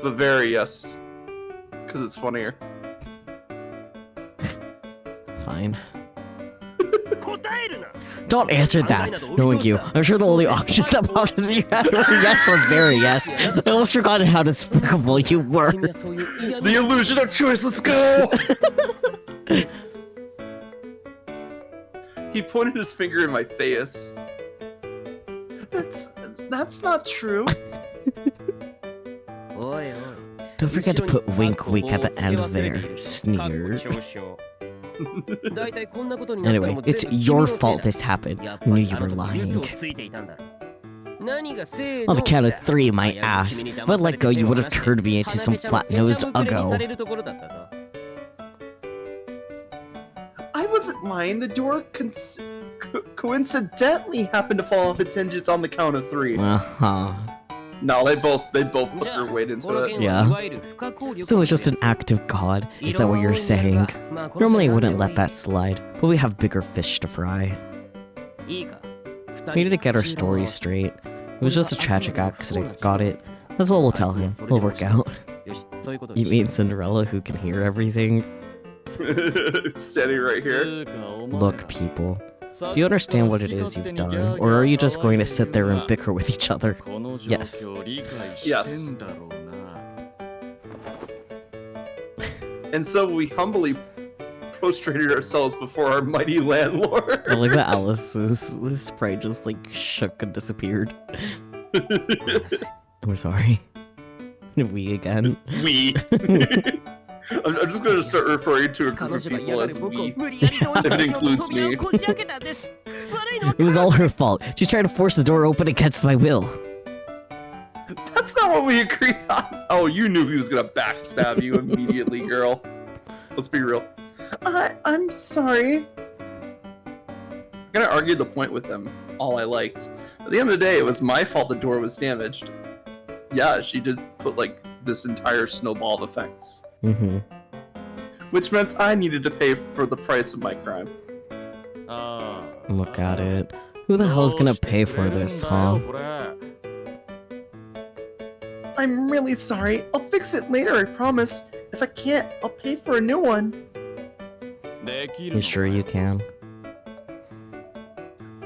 But very yes, because it's funnier. Fine. Don't answer that. Knowing you, I'm sure the only options about is you had were yes or very yes. I almost forgotten how despicable you were. The illusion of choice. Let's go. He pointed his finger in my face. That's not true. Don't forget to put wink wink at the end there, sneer. Anyway, it's your fault this happened. I knew you were lying. On the count of 3, my ass. If I'd let go, you would have turned me into some flat-nosed uggo. I wasn't lying. The door coincidentally happened to fall off its hinges on the count of 3. Uh-huh. No, they both put their weight into it. Yeah. So it's just an act of God, is that what you're saying? Normally I wouldn't let that slide, but we have bigger fish to fry. We need to get our story straight. It was just a tragic accident, got it? That's what we'll tell him. We'll work out. You mean Cinderella who can hear everything? Standing right here. Look, people. Do you understand what it is you've done? Or are you just going to sit there and bicker with each other? Yes. Yes. And so we humbly prostrated ourselves before our mighty landlord. I like that Alice's sprite just like shook and disappeared. We're sorry. We again. We. I'm just gonna start referring to a group of people as we. It includes me. It was all her fault. She tried to force the door open against my will. That's not what we agreed on. Oh, you knew he was gonna backstab you immediately, girl. Let's be real. I'm sorry. I'm gonna argue the point with them all I liked. At the end of the day, it was my fault the door was damaged. Yeah, she did put like this entire snowball of effects. Mm-hmm. Which meant I needed to pay for the price of my crime. Look at it. Who the hell's gonna pay for this, huh? I'm really sorry. I'll fix it later, I promise. If I can't, I'll pay for a new one. You sure you can?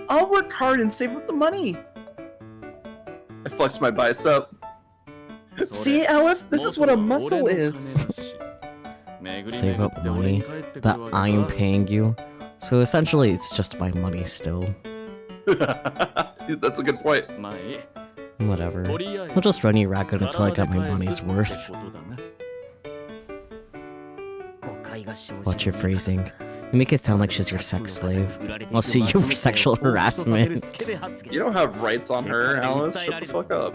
I'll work hard and save up the money. I flexed my bicep. See, Alice, this is what a muscle is. Save up money that I'm paying you. So essentially, it's just my money still. That's a good point. Whatever. I'll just run you ragged until I get my money's worth. Watch your phrasing. You make it sound like she's your sex slave. I'll sue you for sexual harassment. You don't have rights on her, Alice. Shut the fuck up.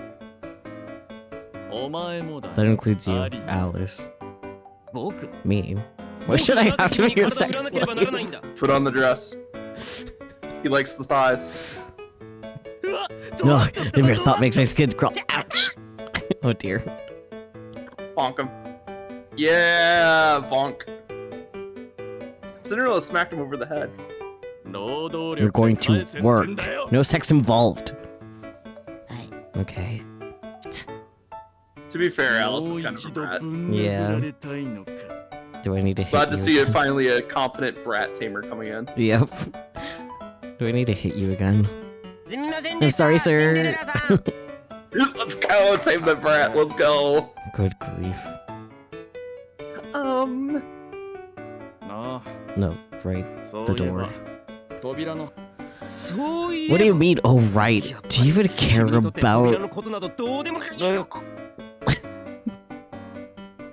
That includes you, Alice. Me. What should I have to be your sex slave? Put on the dress. He likes the thighs. No, the mere thought makes my skin crawl. Ouch! Oh dear. Bonk him. Yeah, bonk. Cinderella smacked him over the head. You're going to work. No sex involved. Okay. To be fair, Alice is kind of a brat. Yeah. Do I need to hit Glad to you see again? finally a competent brat tamer coming in. Yep. Do I need to hit you again? I'm sorry, sir. Let's go, tame the brat. Let's go. Good grief. No, right. The door. What do you mean, oh right? Do you even care about...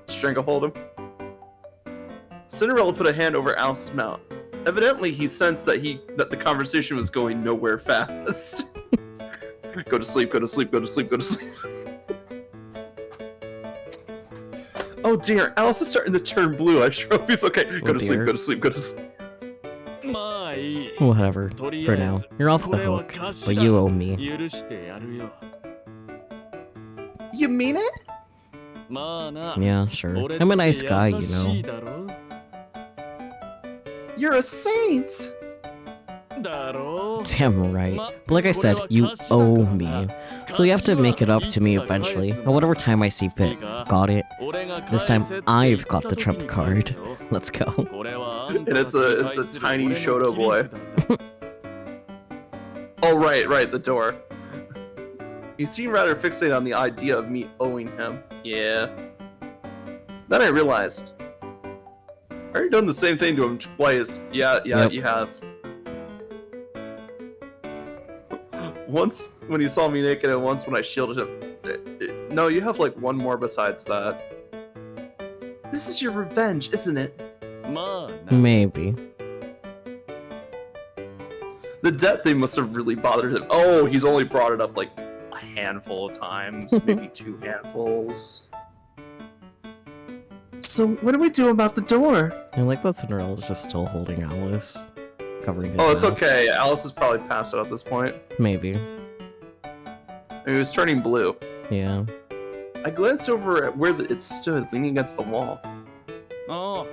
Stranglehold him. Cinderella put a hand over Alice's mouth. Evidently, he sensed that the conversation was going nowhere fast. Go to sleep, go to sleep, go to sleep, go to sleep. Oh dear, Alice is starting to turn blue. I sure hope he's okay. Go to sleep, dear. go to sleep, go to sleep. Whatever. For now. You're off the hook. But you owe me. You mean it? Yeah, sure. I'm a nice guy, you know. You're a saint. Damn right. But like I said, you owe me. So you have to make it up to me eventually, at whatever time I see fit. Got it? This time I've got the trump card. Let's go. And it's a tiny Shoto boy. Oh right, the door. He seemed rather fixated on the idea of me owing him. Yeah. Then I realized I already done the same thing to him twice. Yeah, Yep. You have. Once when he saw me naked and once when I shielded him. No, you have like one more besides that. This is your revenge, isn't it? Maybe. The debt thing must have really bothered him. Oh, he's only brought it up like a handful of times, maybe 2 handfuls. So what do we do about the door? I like that Cinderella's just still holding Alice. Covering his Oh, it's mouth. okay. Alice is probably passed out at this point. Maybe. He was turning blue. Yeah. I glanced over at where it stood, leaning against the wall. Well,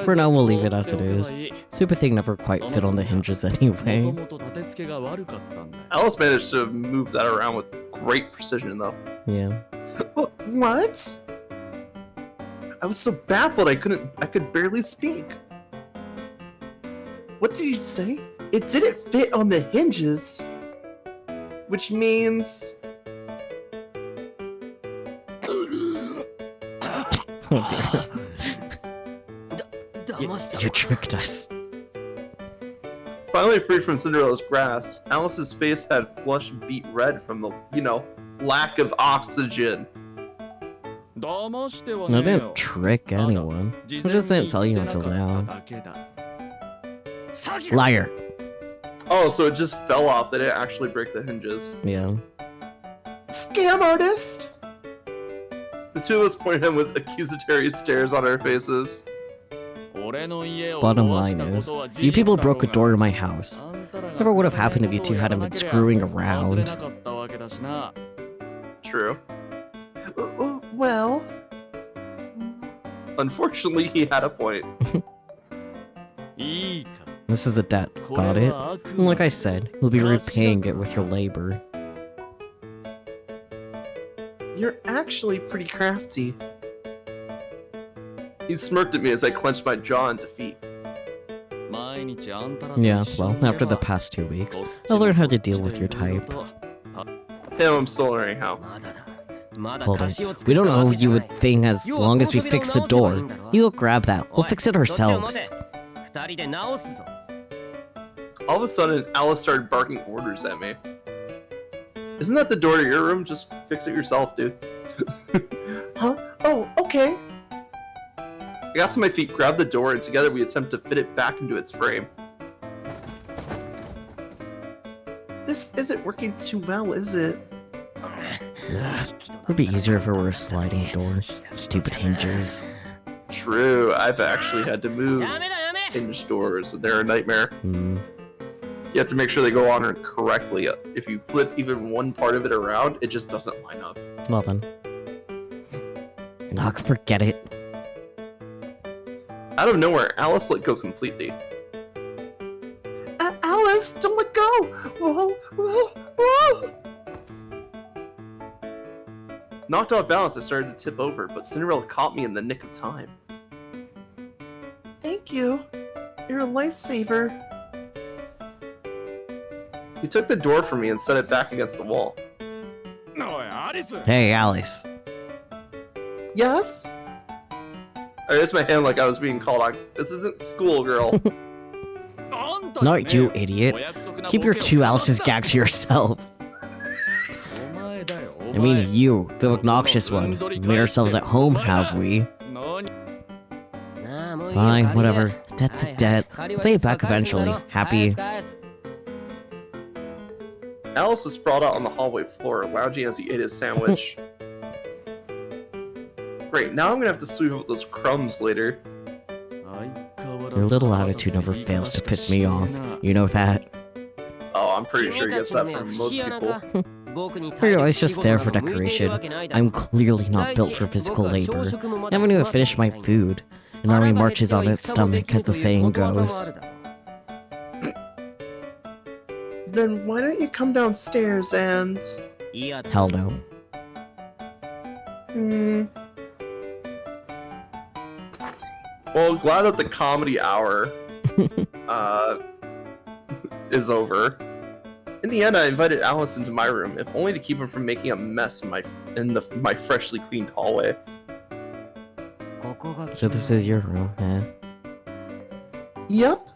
for now we'll leave it as it is. Stupid thing never quite fit on the hinges anyway. Alice managed to move that around with great precision, though. Yeah. What? I was so baffled I could barely speak. What did you say? It didn't fit on the hinges. Which means... Oh dear. You tricked us. Finally freed from Cinderella's grasp, Alice's face had flushed beet red from the, lack of oxygen. I didn't trick anyone. I just didn't tell you until now. Liar. Oh, so it just fell off. They didn't actually break the hinges. Yeah. Scam artist! The two of us pointed at him with accusatory stares on our faces. Bottom line is, you people broke a door to my house. Never would have happened if you two hadn't been screwing around. True. Well... Unfortunately, he had a point. This is a debt, got it? And like I said, you'll be repaying it with your labor. You're actually pretty crafty. He smirked at me as I clenched my jaw in defeat. Yeah, well, after the past 2 weeks, I learned how to deal with your type. Him, I'm still learning how. Hold it. We don't owe you a thing as long as we fix the door. You go grab that. We'll fix it ourselves. All of a sudden, Alice started barking orders at me. Isn't that the door to your room? Just fix it yourself, dude. Huh? Oh, okay. I got to my feet, grabbed the door, and together we attempt to fit it back into its frame. This isn't working too well, is it? It would be easier if it were a sliding door. Stupid hinges. True, I've actually had to move hinge doors. They're a nightmare. You have to make sure they go on correctly. If you flip even one part of it around, it just doesn't line up. Well then. Ugh, forget it. Out of nowhere, Alice let go completely. Alice, don't let go! Whoa, whoa, whoa! Knocked off balance, I started to tip over, but Cinderella caught me in the nick of time. Thank you. You're a lifesaver. He took the door from me and set it back against the wall. Hey, Alice. Yes? I raised my hand like I was being called on. This isn't school, girl. Not you, idiot. Keep your two Alice's gag to yourself. I mean you, the obnoxious one. We made ourselves at home, have we? Fine, whatever. Debt's a debt. We'll pay it back eventually. Happy? Alice was sprawled out on the hallway floor, lounging as he ate his sandwich. Great, now I'm gonna have to sweep up those crumbs later. Your little attitude never fails to piss me off. You know that? Oh, I'm pretty sure he gets that from most people. You're always just there for decoration. I'm clearly not built for physical labor. I haven't even finished my food. An army marches on its stomach, as the saying goes. Then why don't you come downstairs and... Hell no. Well, glad that the comedy hour is over. In the end, I invited Alice into my room, if only to keep him from making a mess in my freshly cleaned hallway. So this is your room, eh? Yep.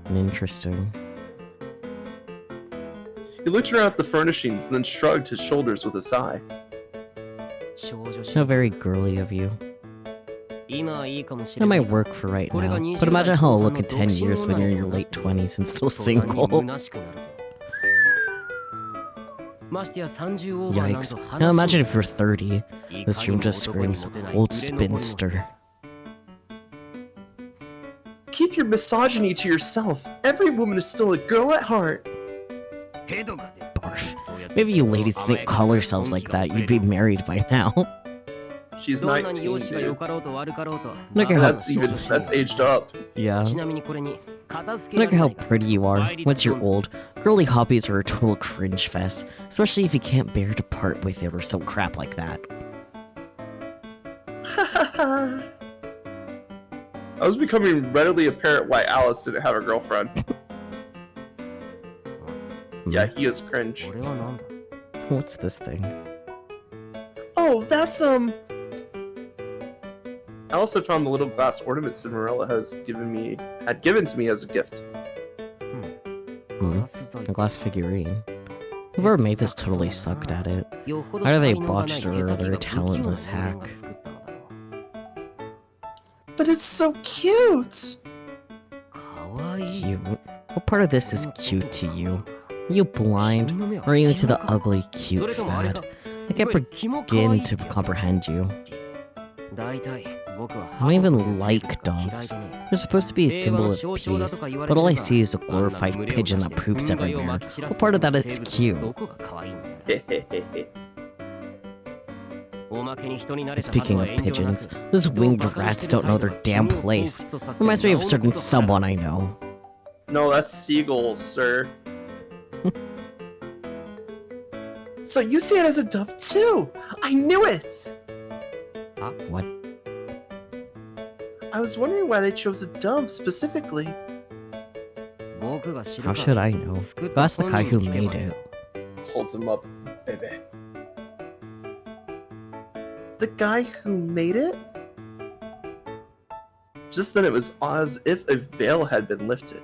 Interesting. He looked around at the furnishings and then shrugged his shoulders with a sigh. How very girly of you. It might work for right now, but imagine how it'll look in 10 years when you're in your late 20s and still single. Yikes. Now imagine if you're 30. This room just screams, old spinster. Keep your misogyny to yourself. Every woman is still a girl at heart. Barf. Maybe you ladies didn't call yourselves like that, you'd be married by now. She's 19, dude. Look at how... That's aged up. Yeah. Look at how pretty you are. Once you're old, girly hobbies are a total cringe fest, especially if you can't bear to part with it or some crap like that. I was becoming readily apparent why Alice didn't have a girlfriend. Yeah, he is cringe. What's this thing? Oh, that's Alice had found the little glass ornament Cinderella had given to me as a gift. A glass figurine. Whoever made this totally sucked at it. Either they botched it or they're a talentless hack. But it's so cute! Cute? What part of this is cute to you? Are you blind? Or are you into the ugly, cute fad? I can't begin to comprehend you. I don't even like doves. They're supposed to be a symbol of peace, but all I see is a glorified pigeon that poops everywhere. What part of that is cute? Speaking of pigeons, those winged rats don't know their damn place. Reminds me of a certain someone I know. No, that's seagulls, sir. So you see it as a dove too! I knew it! What? I was wondering why they chose a dove specifically. How should I know? Go ask the guy who made it. Holds him up, baby. The guy who made it? Just then it was as if a veil had been lifted.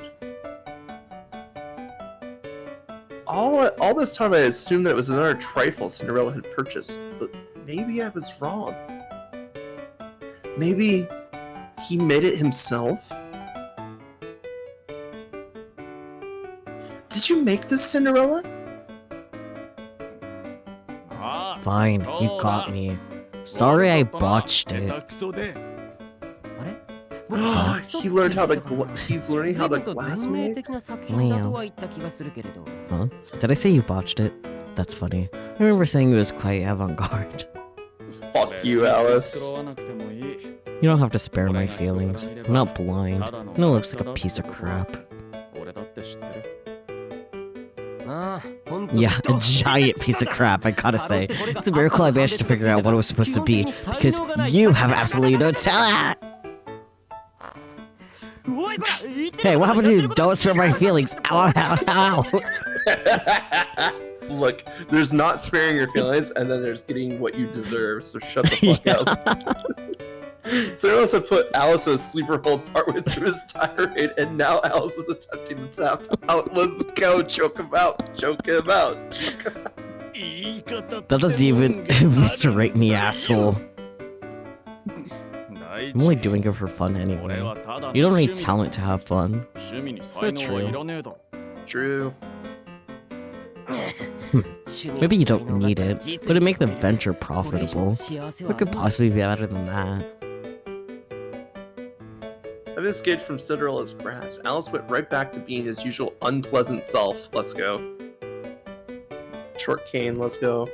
All this time I assumed that it was another trifle Cinderella had purchased, but maybe I was wrong. Maybe he made it himself? Did you make this, Cinderella? Fine, you got me. Sorry I botched it. He learned how to he's learning how to glass make? Huh? Did I say you botched it? That's funny. I remember saying it was quite avant-garde. Fuck you, Alice. You don't have to spare my feelings. I'm not blind. I know it looks like a piece of crap. Yeah, a giant piece of crap, I gotta say. It's a miracle I managed to figure out what it was supposed to be, because you have absolutely no talent! Hey, what happened to you? Don't spare my feelings. Ow, ow, ow. Look, there's not sparing your feelings, and then there's getting what you deserve, so shut the fuck up. Cinderella had put Alice in a sleeper hold partway through his tirade, and now Alice is attempting to tap out. Let's go, choke him out, choke him out. That doesn't even eviscerate me, asshole. I'm only doing it for fun anyway. You don't need talent to have fun. So true. True. Maybe you don't need it, but it'd make the venture profitable. What could possibly be better than that? Having escaped from Cinderella's grasp, Alice went right back to being his usual unpleasant self. Let's go. Short cane, let's go.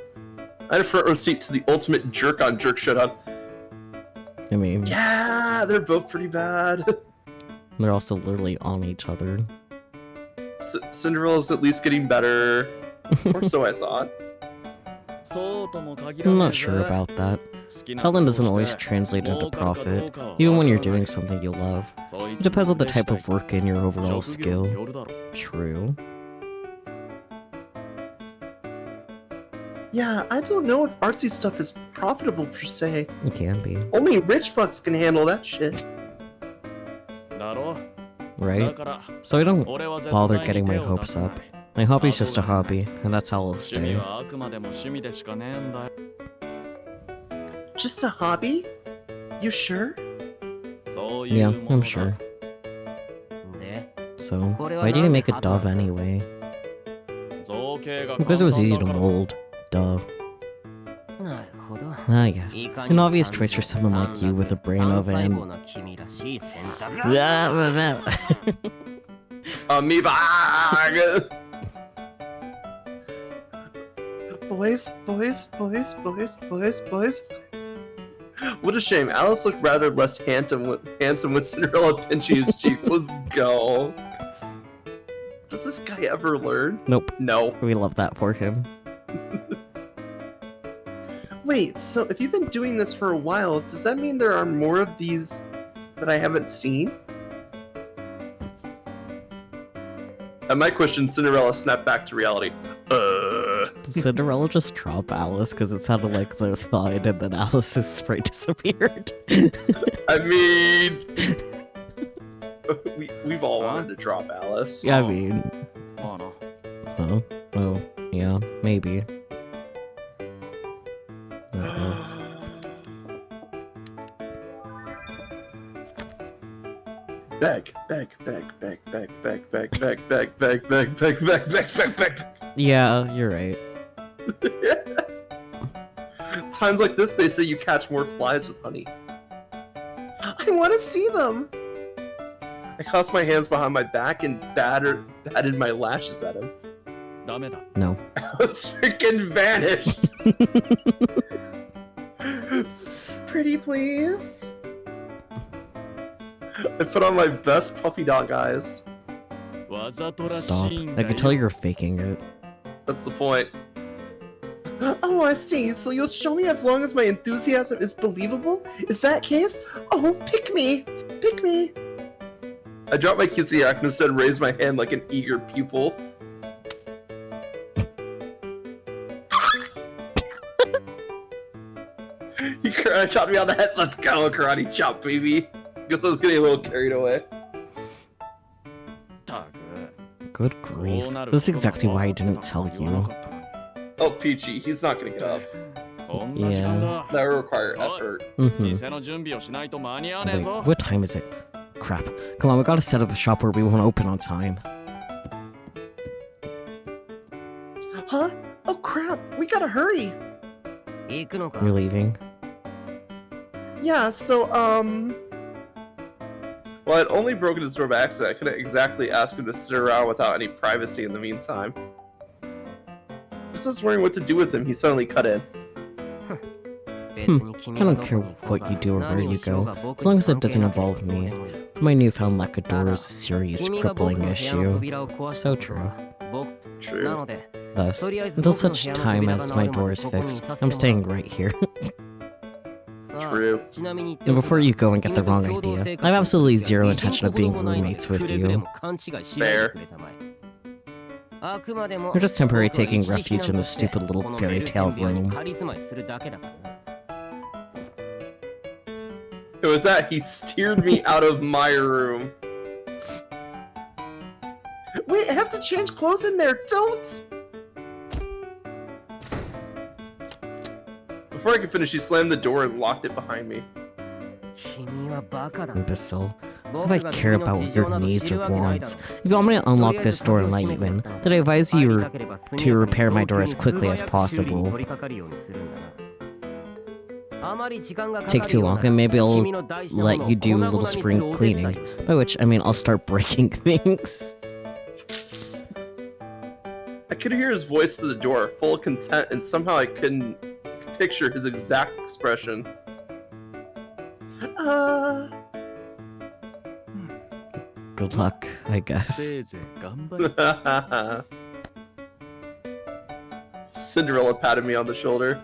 I had a front row seat to the ultimate jerk-on-jerk showdown. I mean, Yeah, they're both pretty bad. they're also literally on each other. Cinderella's at least getting better. Or so I thought. I'm not sure about that. Talent doesn't always translate into profit, even when you're doing something you love. It depends on the type of work and your overall skill. True. Yeah, I don't know if artsy stuff is profitable per se. It can be, Only rich fucks can handle that shit. right? So I don't bother getting my hopes up. My hobby's just a hobby, and that's how I'll stay. Just a hobby? You sure? Yeah, I'm sure. So, why did you make a dove anyway? Because it was easy to mold. Duh. Ah, yes. An obvious choice for someone like you with a brain of an... Amoeba! Boys. What a shame. Alice looked rather less handsome with Cinderella pinching his cheeks. Let's go. Does this guy ever learn? Nope. No. We love that for him. Wait, so if you've been doing this for a while, does that mean there are more of these that I haven't seen? At my question, Cinderella snapped back to reality. Did Cinderella just drop Alice because it sounded like the thud and then Alice's sprite disappeared? I mean... we've all wanted to drop Alice. Yeah, I mean... Oh, yeah, maybe. Beg. Yeah, you're right. Times like this, they say you catch more flies with honey. I want to see them. I crossed my hands behind my back and batted my lashes at him. ダメだ。 No. I was freaking vanished. Pretty please. I put on my best puppy dog eyes. わざとらし Stop. いん I だ can tell よ。 you're faking it. That's the point. Oh, I see. So you'll show me as long as my enthusiasm is believable? Is that case? Oh, pick me! Pick me! I dropped my kissy act and instead raised my hand like an eager pupil. He karate chopped me on the head. Let's go, karate chop, baby. Guess I was getting a little carried away. たく Good grief. This is exactly why I didn't tell you. Oh, Peachy, he's not gonna get up. こんな時間だ。 That would require effort. Mm-hmm. 店の準備をしないと間に合わねえ Wait, ぞ。 what time is it? Crap. Come on, we gotta set up a shop where we won't open on time. Huh? Oh crap, we gotta hurry. 行くのか You're leaving? Yeah, so, well, I'd only broken his door by accident. I couldn't exactly ask him to sit around without any privacy in the meantime. Just was wondering what to do with him, he suddenly cut in. I don't care what you do or where you go, as long as it doesn't involve me. My newfound lack of door is a serious crippling issue. So true. True. Thus, until such time as my door is fixed, I'm staying right here. True. And before you go and get the wrong idea, I have absolutely zero intention of being roommates with you. Fair. You're just temporarily taking refuge in this stupid little fairy tale room. And with that, he steered me out of my room. Wait, I have to change clothes in there, don't! Before I could finish, he slammed the door and locked it behind me. Imbecile. As if I care about your needs or wants. If you want me to unlock this door and let you in, then I advise you to repair my door as quickly as possible. Take too long, and maybe I'll let you do a little spring cleaning. By which, I mean I'll start breaking things. I could hear his voice through the door, full of content, and somehow I couldn't picture his exact expression. Good luck, I guess. せいぜい頑張れ。 Cinderella patted me on the shoulder.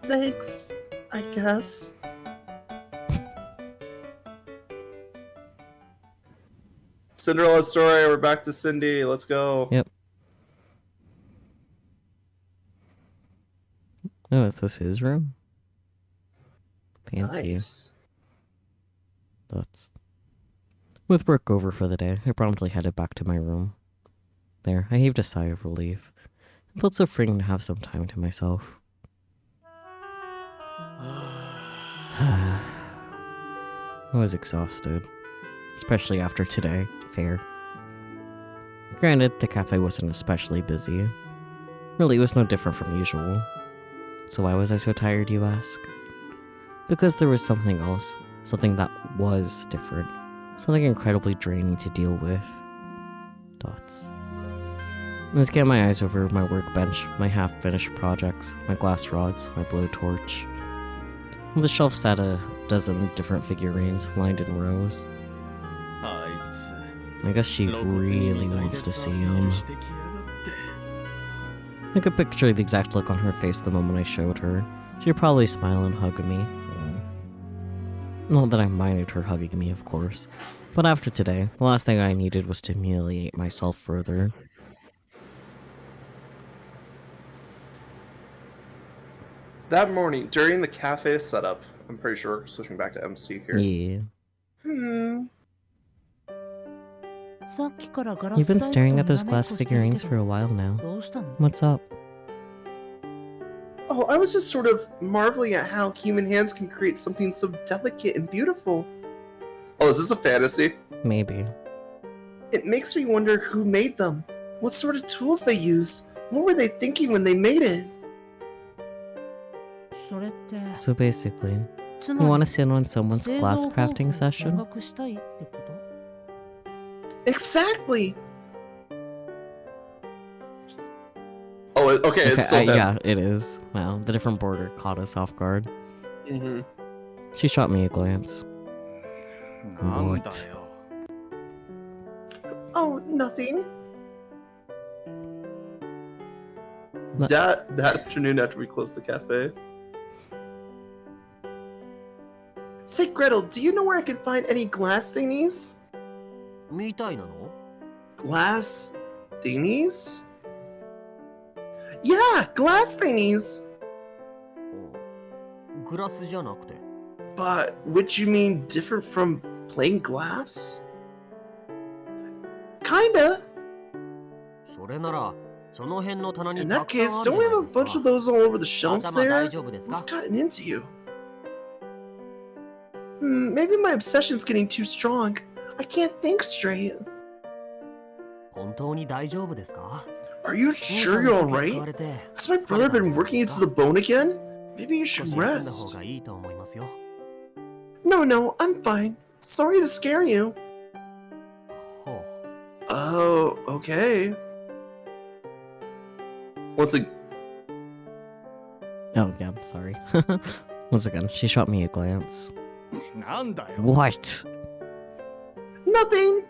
Thanks, I guess. Cinderella's story, we're back to Cindy, let's go. Yep. Oh, is this his room? Fancy. Nice. Thoughts. With work over for the day, I promptly headed back to my room. There, I heaved a sigh of relief. It felt so freeing to have some time to myself. I was exhausted. Especially after today. Fair. Granted, the cafe wasn't especially busy. Really, it was no different from usual. So why was I so tired, you ask? Because there was something else. Something that was different. Something incredibly draining to deal with. Dots. I scanned my eyes over my workbench, my half-finished projects, my glass rods, my blowtorch. On the shelf sat a dozen different figurines, lined in rows. あいつ I guess she 露骨に really 見たい wants で to さ see him. してきやがって I could picture the exact look on her face the moment I showed her. She'd probably smile and hug me. Not that I minded her hugging me, of course. But after today, the last thing I needed was to humiliate myself further. That morning, during the cafe setup, I'm pretty sure we're switching back to MC here. Yeah. You've been staring at those glass figurines for a while now. What's up? Oh, I was just sort of marveling at how human hands can create something so delicate and beautiful. Oh, is this a fantasy? Maybe. It makes me wonder who made them. What sort of tools they used. What were they thinking when they made it? So basically, つ You ま want り to sit on someone's 製 glass 造方法 crafting を session? 見学したいってこと Exactly. Oh, okay, it's Okay, still him. yeah, it is. Wow, the different border caught us off guard. Mm-hmm. She shot me a glance. なんだ What? よ。 Oh, nothing. No- That afternoon after we closed the cafe. Say, Gretel, do you know where I can find any glass thingies? みたいなの Glass thingies? Yeah, glass thingies. グラスじゃなくて But would you mean different from plain glass? Kinda. それならその辺の棚に In た that くさん case, ある don't じ we ゃ have な a いですか bunch of those all over the shelves 頭 there? 大丈夫です What's か gotten into you? Maybe my obsession's getting too strong. I can't think straight. 本当に大丈夫ですか Are you 兄さ sure んに you're こき使わ alright? れて Has my brother been working into the bone again? Maybe you 少 should し休んだ方 rest. がいいと思いますよ No, no, I'm fine. Sorry to scare you. ほ Oh, okay. Once again, Oh, yeah, sorry. Once again, she shot me a glance. なんだよ。 What? nothing.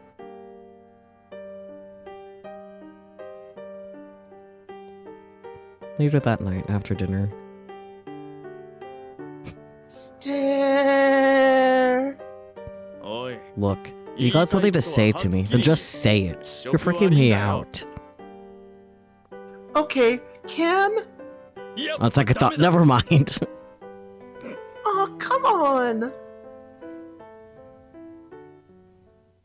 Later that night, after dinner, Stare. おい。 look, you got something to say to me, then just say it. You're freaking me out. Okay, Cam. On second thought, never mind. Oh, come on.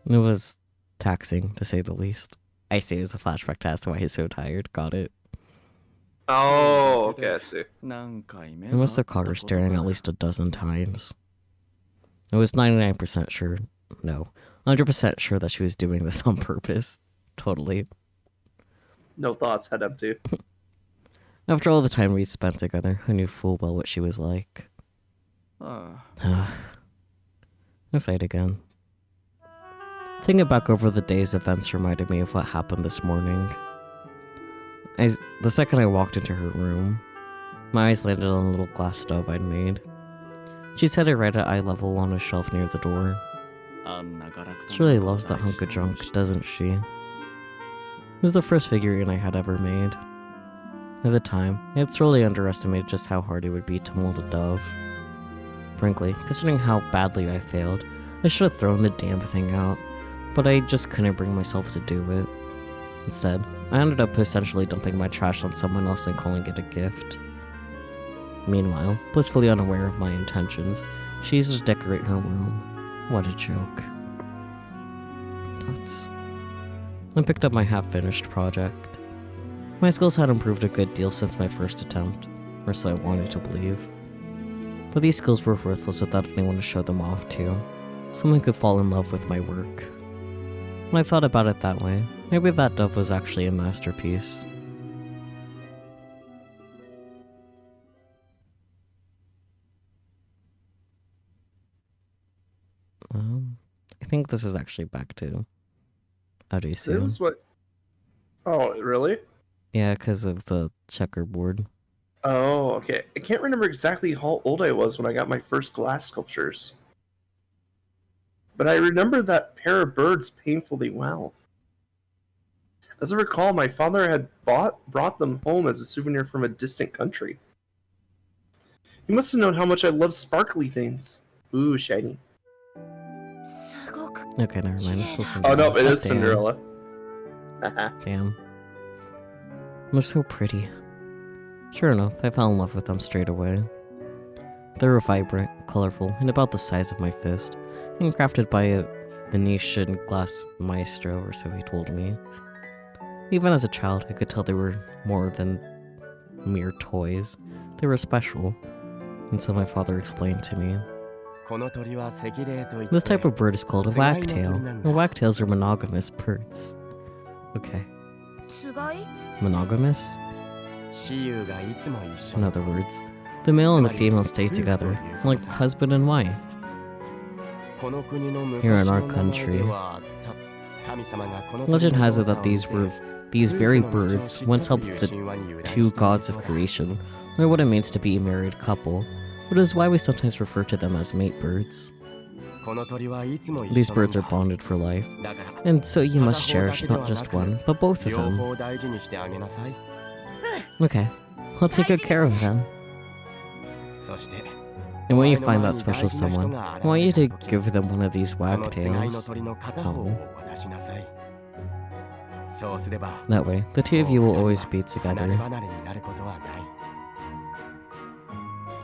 It was taxing, to say the least. I see it was a flashback to as to why he's so tired. Got it. Oh, okay, I see. 何回目 I must have caught her staring at least a dozen times. I was 99% sure, no, 100% sure that she was doing this on purpose. Totally. No thoughts, head empty. After all the time we'd spent together, I knew full well what she was like. ああ I sighed again. Thinking back over the day's events reminded me of what happened this morning. The second I walked into her room, my eyes landed on a little glass stove I'd made. She set it right at eye level on a shelf near the door. あんなガラクタ She really loves that hunk of junk, doesn't she? It was the first figurine I had ever made. At the time, I had sorely underestimated just how hard it would be to mold a dove. Frankly, considering how badly I failed, I should have thrown the damn thing out, but I just couldn't bring myself to do it. Instead, I ended up essentially dumping my trash on someone else and calling it a gift. Meanwhile, blissfully unaware of my intentions, she used it to decorate her room. What a joke. Thoughts. I picked up my half-finished project. My skills had improved a good deal since my first attempt, or so I wanted to believe. But these skills were worthless without anyone to show them off to. Someone could fall in love with my work. When I thought about it that way, maybe that dove was actually a masterpiece. I think this is actually back to Arisu. This is what. Oh, really? Yeah, because of the checkerboard. Oh, okay. I can't remember exactly how old I was when I got my first glass sculptures. But I remember that pair of birds painfully well. As I recall, my father had brought them home as a souvenir from a distant country. He must have known how much I love sparkly things. Ooh, shiny. すごく Okay, never mind. It's still Oh Cinderella. no, it is Damn. Cinderella. Haha. Damn. They're so pretty. Sure enough, I fell in love with them straight away. They were vibrant, colorful, and about the size of my fist, and crafted by a Venetian glass maestro, or so he told me. Even as a child, I could tell they were more than mere toys. They were special, and so my father explained to me. この鳥は赤霊といって This type of bird is called a つがいの鳥 wagtail, なんだ。 and wagtails are monogamous birds. Okay. つがい Monogamous? 雌雄がいつも一緒 In other words, The male and the female stay together, like husband and wife. Here in our country, Legend has it that these very birds once helped the two gods of creation, learn what it means to be a married couple, which is why we sometimes refer to them as mate birds. These birds are bonded for life, and so you must cherish not just one, but both of them. Okay, I'll take good care of them. And when you find that special someone, I want you to give them one of these wagtails. Oh. That way, the two of you will always be together.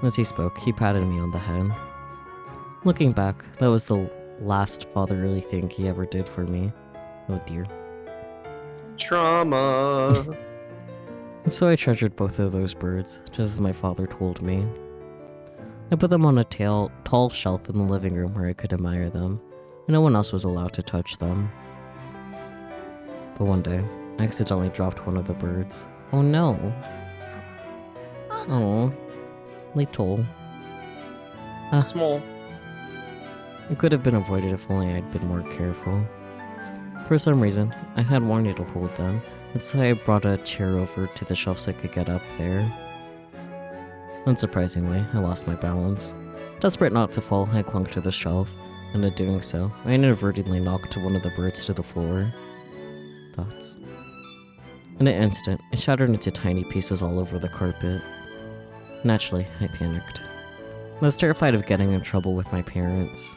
As he spoke, he patted me on the head. Looking back, that was the last fatherly thing he ever did for me. Oh dear. Trauma. And so I treasured both of those birds, just as my father told me. I put them on a tall shelf in the living room where I could admire them, and no one else was allowed to touch them. But one day, I accidentally dropped one of the birds. Oh no. Oh, little. Small. It could have been avoided if only I'd been more careful. For some reason, I had wanted to hold them, and so I brought a chair over to the shelf so I could get up there. Unsurprisingly, I lost my balance. Desperate not to fall, I clung to the shelf, and in doing so, I inadvertently knocked one of the birds to the floor. Thoughts. In an instant, it shattered into tiny pieces all over the carpet. Naturally, I panicked. I was terrified of getting in trouble with my parents.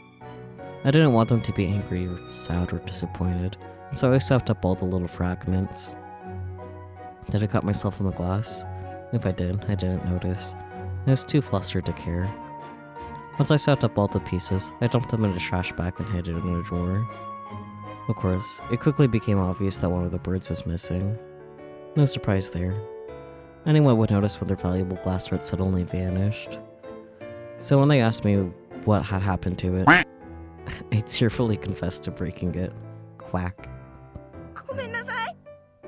I didn't want them to be angry or sad or disappointed, so I swept up all the little fragments. Did I cut myself in the glass? If I did, I didn't notice. I was too flustered to care. Once I swept up all the pieces, I dumped them in a trash bag and hid it in a drawer. Of course, it quickly became obvious that one of the birds was missing. No surprise there. Anyone would notice when their valuable glassware had suddenly vanished. So when they asked me what had happened to it, I tearfully confessed to breaking it. Quack.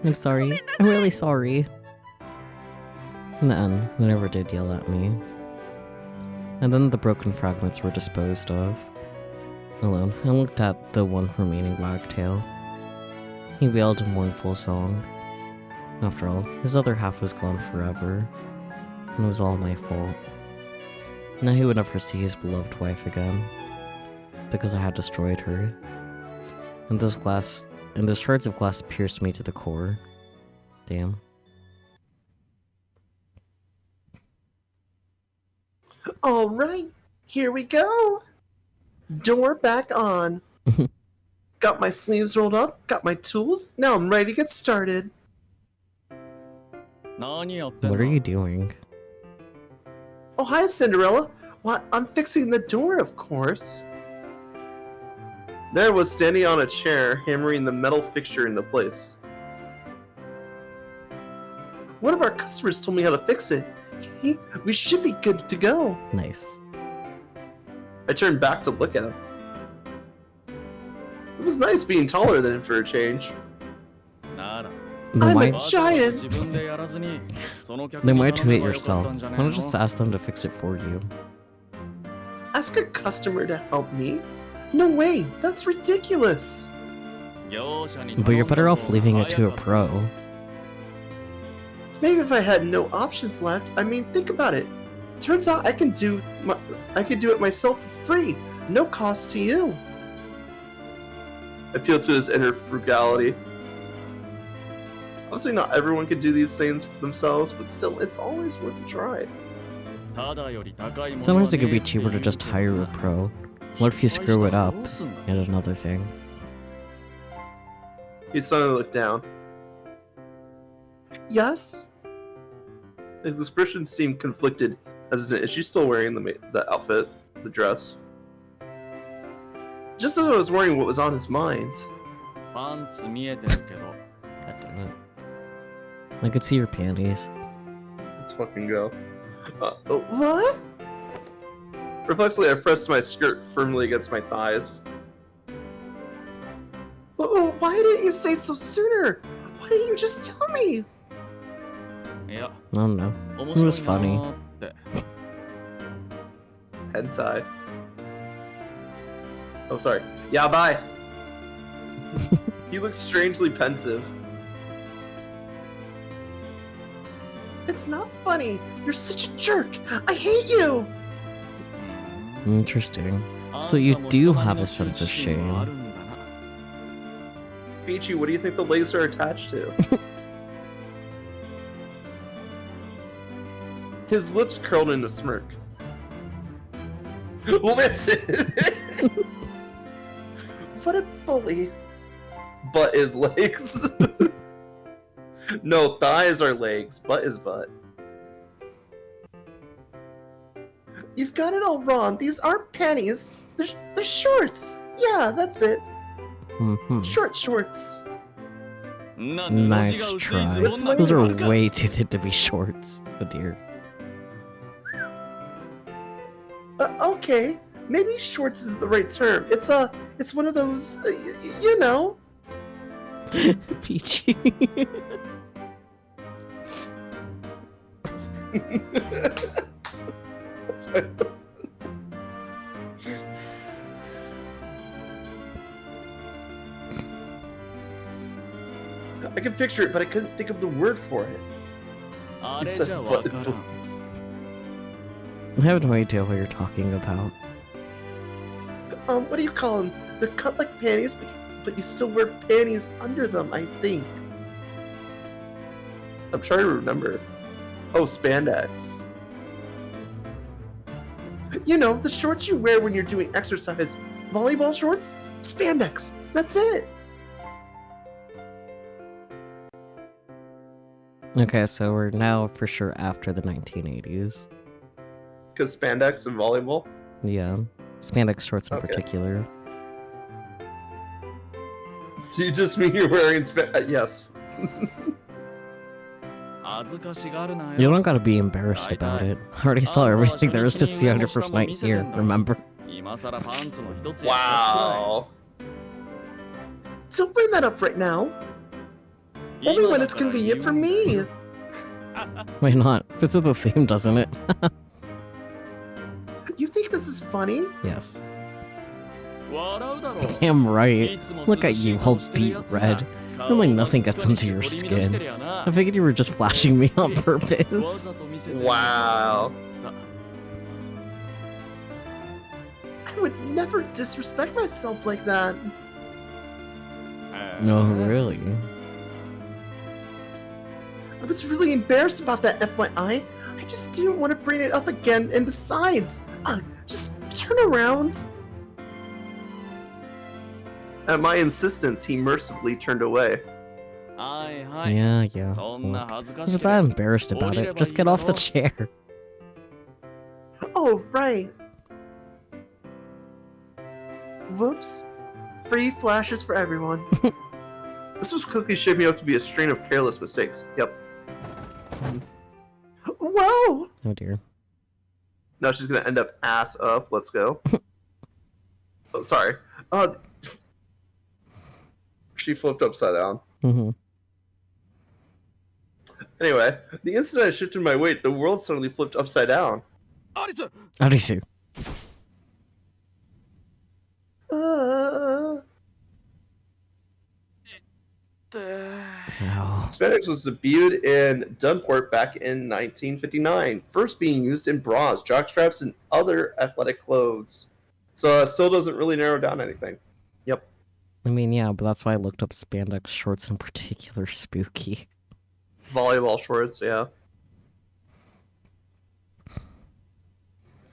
I'm sorry. I'm really sorry. In the end, they never did yell at me. And then the broken fragments were disposed of. Alone, I looked at the one remaining wagtail. He wailed a mournful song. After all, his other half was gone forever, and it was all my fault. Now he would never see his beloved wife again, because I had destroyed her. And those shards of glass pierced me to the core. Damn. All right, here we go. Door back on. Got my sleeves rolled up, got my tools. Now I'm ready to get started. What are you doing? Oh, hi, Cinderella. What? I'm fixing the door, of course. There was standing on a chair, hammering the metal fixture into place. One of our customers told me how to fix it. Okay, we should be good to go. Nice. I turned back to look at him. It was nice being taller than him for a change. Then I'm why, a giant. then why do it yourself? Why don't just ask them to fix it for you? Ask a customer to help me? No way, that's ridiculous. But you're better off leaving it to a pro. Maybe if I had no options left. I mean, think about it. Turns out I can do it myself for free, no cost to you. Appeal to his inner frugality. Obviously, not everyone can do these things for themselves, but still, it's always worth a try. Sometimes it could be cheaper to just hire a pro. What if you screw it up? Yet another thing. He suddenly looked down. Yes? His expression seemed conflicted. Is she still wearing the outfit, the dress? Just as I was wondering what was on his mind. God damn it. I could see your panties. Let's fucking go. What? Reflexively, I pressed my skirt firmly against my thighs. Why didn't you say so sooner? Why didn't you just tell me? I don't know. It was funny. Hentai. Oh, sorry. Yeah, bye. He looks strangely pensive. It's not funny. You're such a jerk. I hate you. Interesting. So you do have a sense of shame. Peachy, what do you think the legs are attached to? His lips curled in a smirk. Listen! What a bully. Butt is legs. No, thighs are legs. Butt is butt. You've got it all wrong. These aren't panties. They're shorts. Yeah, that's it. Mhm. Short shorts. Nice try. Those are way too thin to be shorts. Oh dear. Okay, maybe shorts is the right term. It's one of those, you know. Peachy. I can picture it, but I couldn't think of the word for it. He said butt is legs. I have no idea what you're talking about. What do you call them? They're cut like panties, but you still wear panties under them, I think. I'm trying to remember. Oh, spandex. You know, the shorts you wear when you're doing exercise. Volleyball shorts? Spandex. That's it. Okay, so we're now for sure after the 1980s. Because spandex and volleyball? Yeah. Spandex shorts in Okay. particular. Do you just mean you're wearing yes. You don't gotta be embarrassed about it. I already saw everything there is to see on your first night here, remember? Wow. Don't bring that up right now. Only when it's convenient for me. Why not? Fits with the theme, doesn't it? You think this is funny? Yes. Damn right. Look at you, all beet red. Normally nothing gets under your skin. I figured you were just flashing me on purpose. Wow. I would never disrespect myself like that. No, really. I was really embarrassed about that, FYI. I just didn't want to bring it up again, and besides, just turn around. At my insistence, he mercifully turned away. Yeah. Look, if you're that embarrassed about it, just get off the chair. Oh, right. Whoops. Free flashes for everyone. This was quickly shaping up to be a string of careless mistakes. Yep. Whoa! Oh dear. Now she's gonna end up ass up. Let's go. Oh, sorry. She flipped upside down. Mm-hmm. Anyway, the instant I shifted my weight, the world suddenly flipped upside down. Arisu. Oh. Spandex was debuted in Dunport back in 1959, first being used in bras, jockstraps, and other athletic clothes. So it still doesn't really narrow down anything. Yep. I mean, yeah, but that's why I looked up spandex shorts in particular spooky. Volleyball shorts, yeah.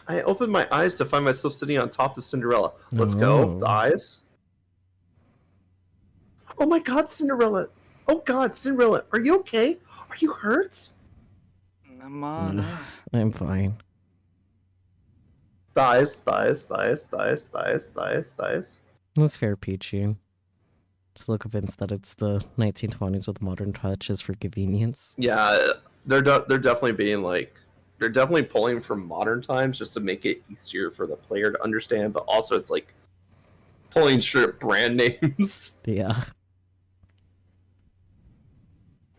I opened my eyes to find myself sitting on top of Cinderella. Let's go. Oh. The eyes. Oh my god, Cinderella. Oh god, Cinderella. Are you okay? Are you hurt? I'm fine. Thighs, thighs, thighs, thighs, thighs, thighs, thighs. That's fair, Peachy. Still convinced that it's the 1920s with modern touches for convenience. Yeah, they're definitely being like, they're definitely pulling from modern times just to make it easier for the player to understand, but also it's like pulling straight brand names. Yeah.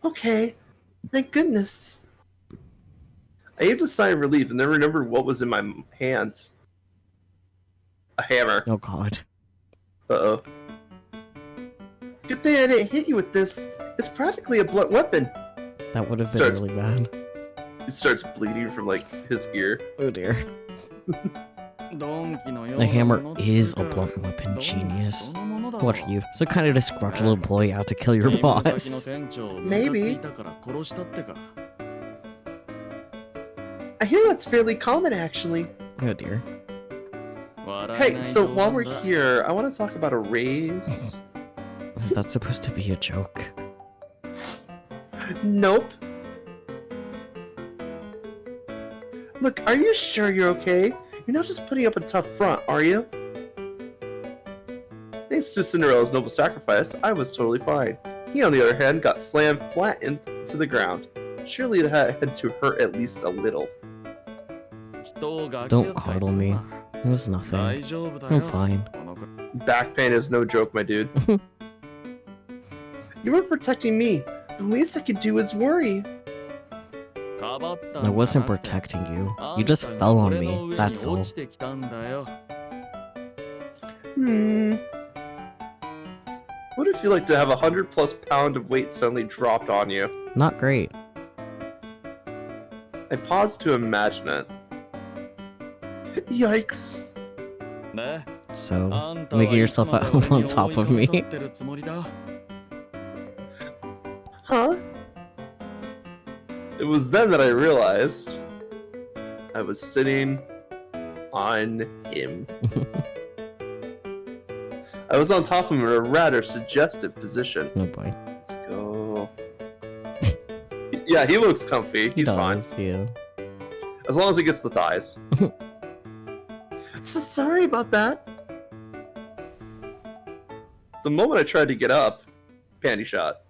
Okay, thank goodness. I heaved a sigh of relief and then remembered what was in my hands. A hammer. Oh god. Uh-oh. Good thing I didn't hit you with this. It's practically a blunt weapon. That would have been Starts- really bad. He starts bleeding from, like, his ear. Oh dear. The The hammer is a blunt weapon, genius. What are you? Some kind of disgruntled employee out to kill your boss? Maybe. I hear that's fairly common, actually. Oh dear. Hey, so while we're here, I want to talk about a raise. Is that supposed to be a joke? Nope. Look, are you sure you're okay? You're not just putting up a tough front, are you? Thanks to Cinderella's noble sacrifice, I was totally fine. He, on the other hand, got slammed flat into the ground. Surely that had to hurt at least a little. Don't coddle me. It was nothing. I'm fine. Back pain is no joke, my dude. You were protecting me. The least I could do is worry. I wasn't protecting you. You just fell on me, that's all. What would it feel like to have 100+ pound of weight suddenly dropped on you? Not great. I paused to imagine it. Yikes. So, making yourself at home on top of me. Huh? It was then that I realized I was sitting on him. I was on top of him in a rather suggestive position. Oh boy. Let's go. Yeah, he looks comfy. He's fine. Yeah. As long as he gets the thighs. So sorry about that. The moment I tried to get up, panty shot.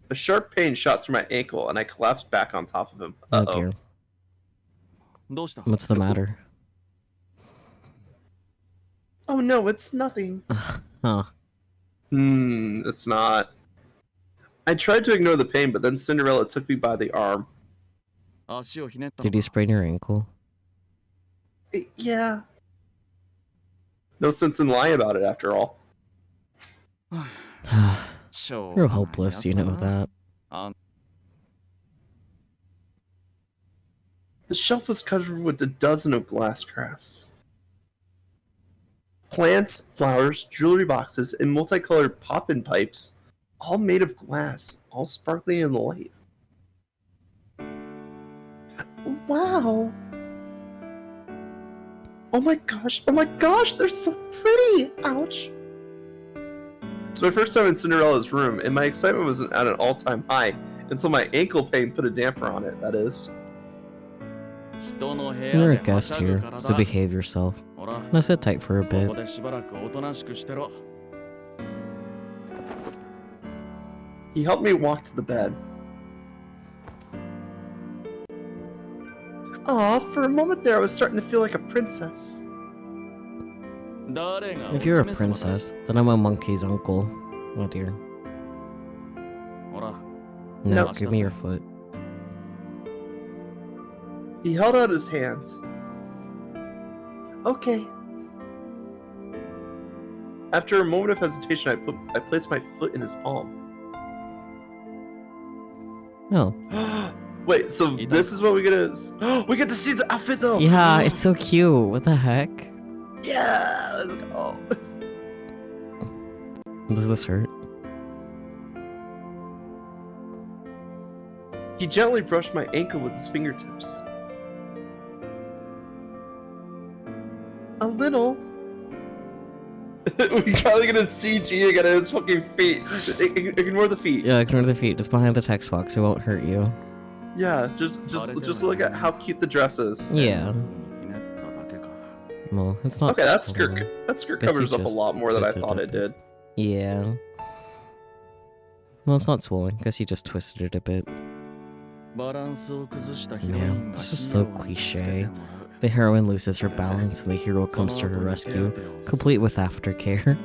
A sharp pain shot through my ankle, and I collapsed back on top of him. Oh Uh-oh. dear. What's the matter? Oh no, it's nothing. Huh. It's not. I tried to ignore the pain, but then Cinderella took me by the arm. Did you sprain your ankle? Yeah. No sense in lying about it, after all. You're hopeless, you know that. The shelf was covered with a dozen of glass crafts. Plants, flowers, jewelry boxes, and multicolored pop-in pipes, all made of glass, all sparkling in the light. Wow! Oh my gosh, they're so pretty! Ouch! It's my first time in Cinderella's room, and my excitement was at an all-time high, until my ankle pain put a damper on it, that is. You're a guest here, so behave yourself. Now sit tight for a bit. He helped me walk to the bed. Aw, for a moment there I was starting to feel like a princess. If you're a princess, then I'm a monkey's uncle. Oh dear. No, give me your foot. He held out his hands. Okay. After a moment of hesitation, I placed my foot in his palm. Oh. Wait, so this is what we get to... we get to see the outfit, though! Yeah, it's so cute. What the heck? Yeah, let's go! Does this hurt? He gently brushed my ankle with his fingertips. A little. We're probably gonna CG again at his fucking feet. Ignore the feet. Yeah, ignore the feet. It's behind the text box. It won't hurt you. Yeah, just look at how cute the dress is. Yeah. Well, it's not. Okay, that swollen. skirt Guess covers you up a just lot more than I twisted thought it it did. Yeah. Well, it's not swollen. Guess you just twisted it a bit. Man, this is so cliche. The heroine loses her balance and the hero comes to her rescue, complete with aftercare.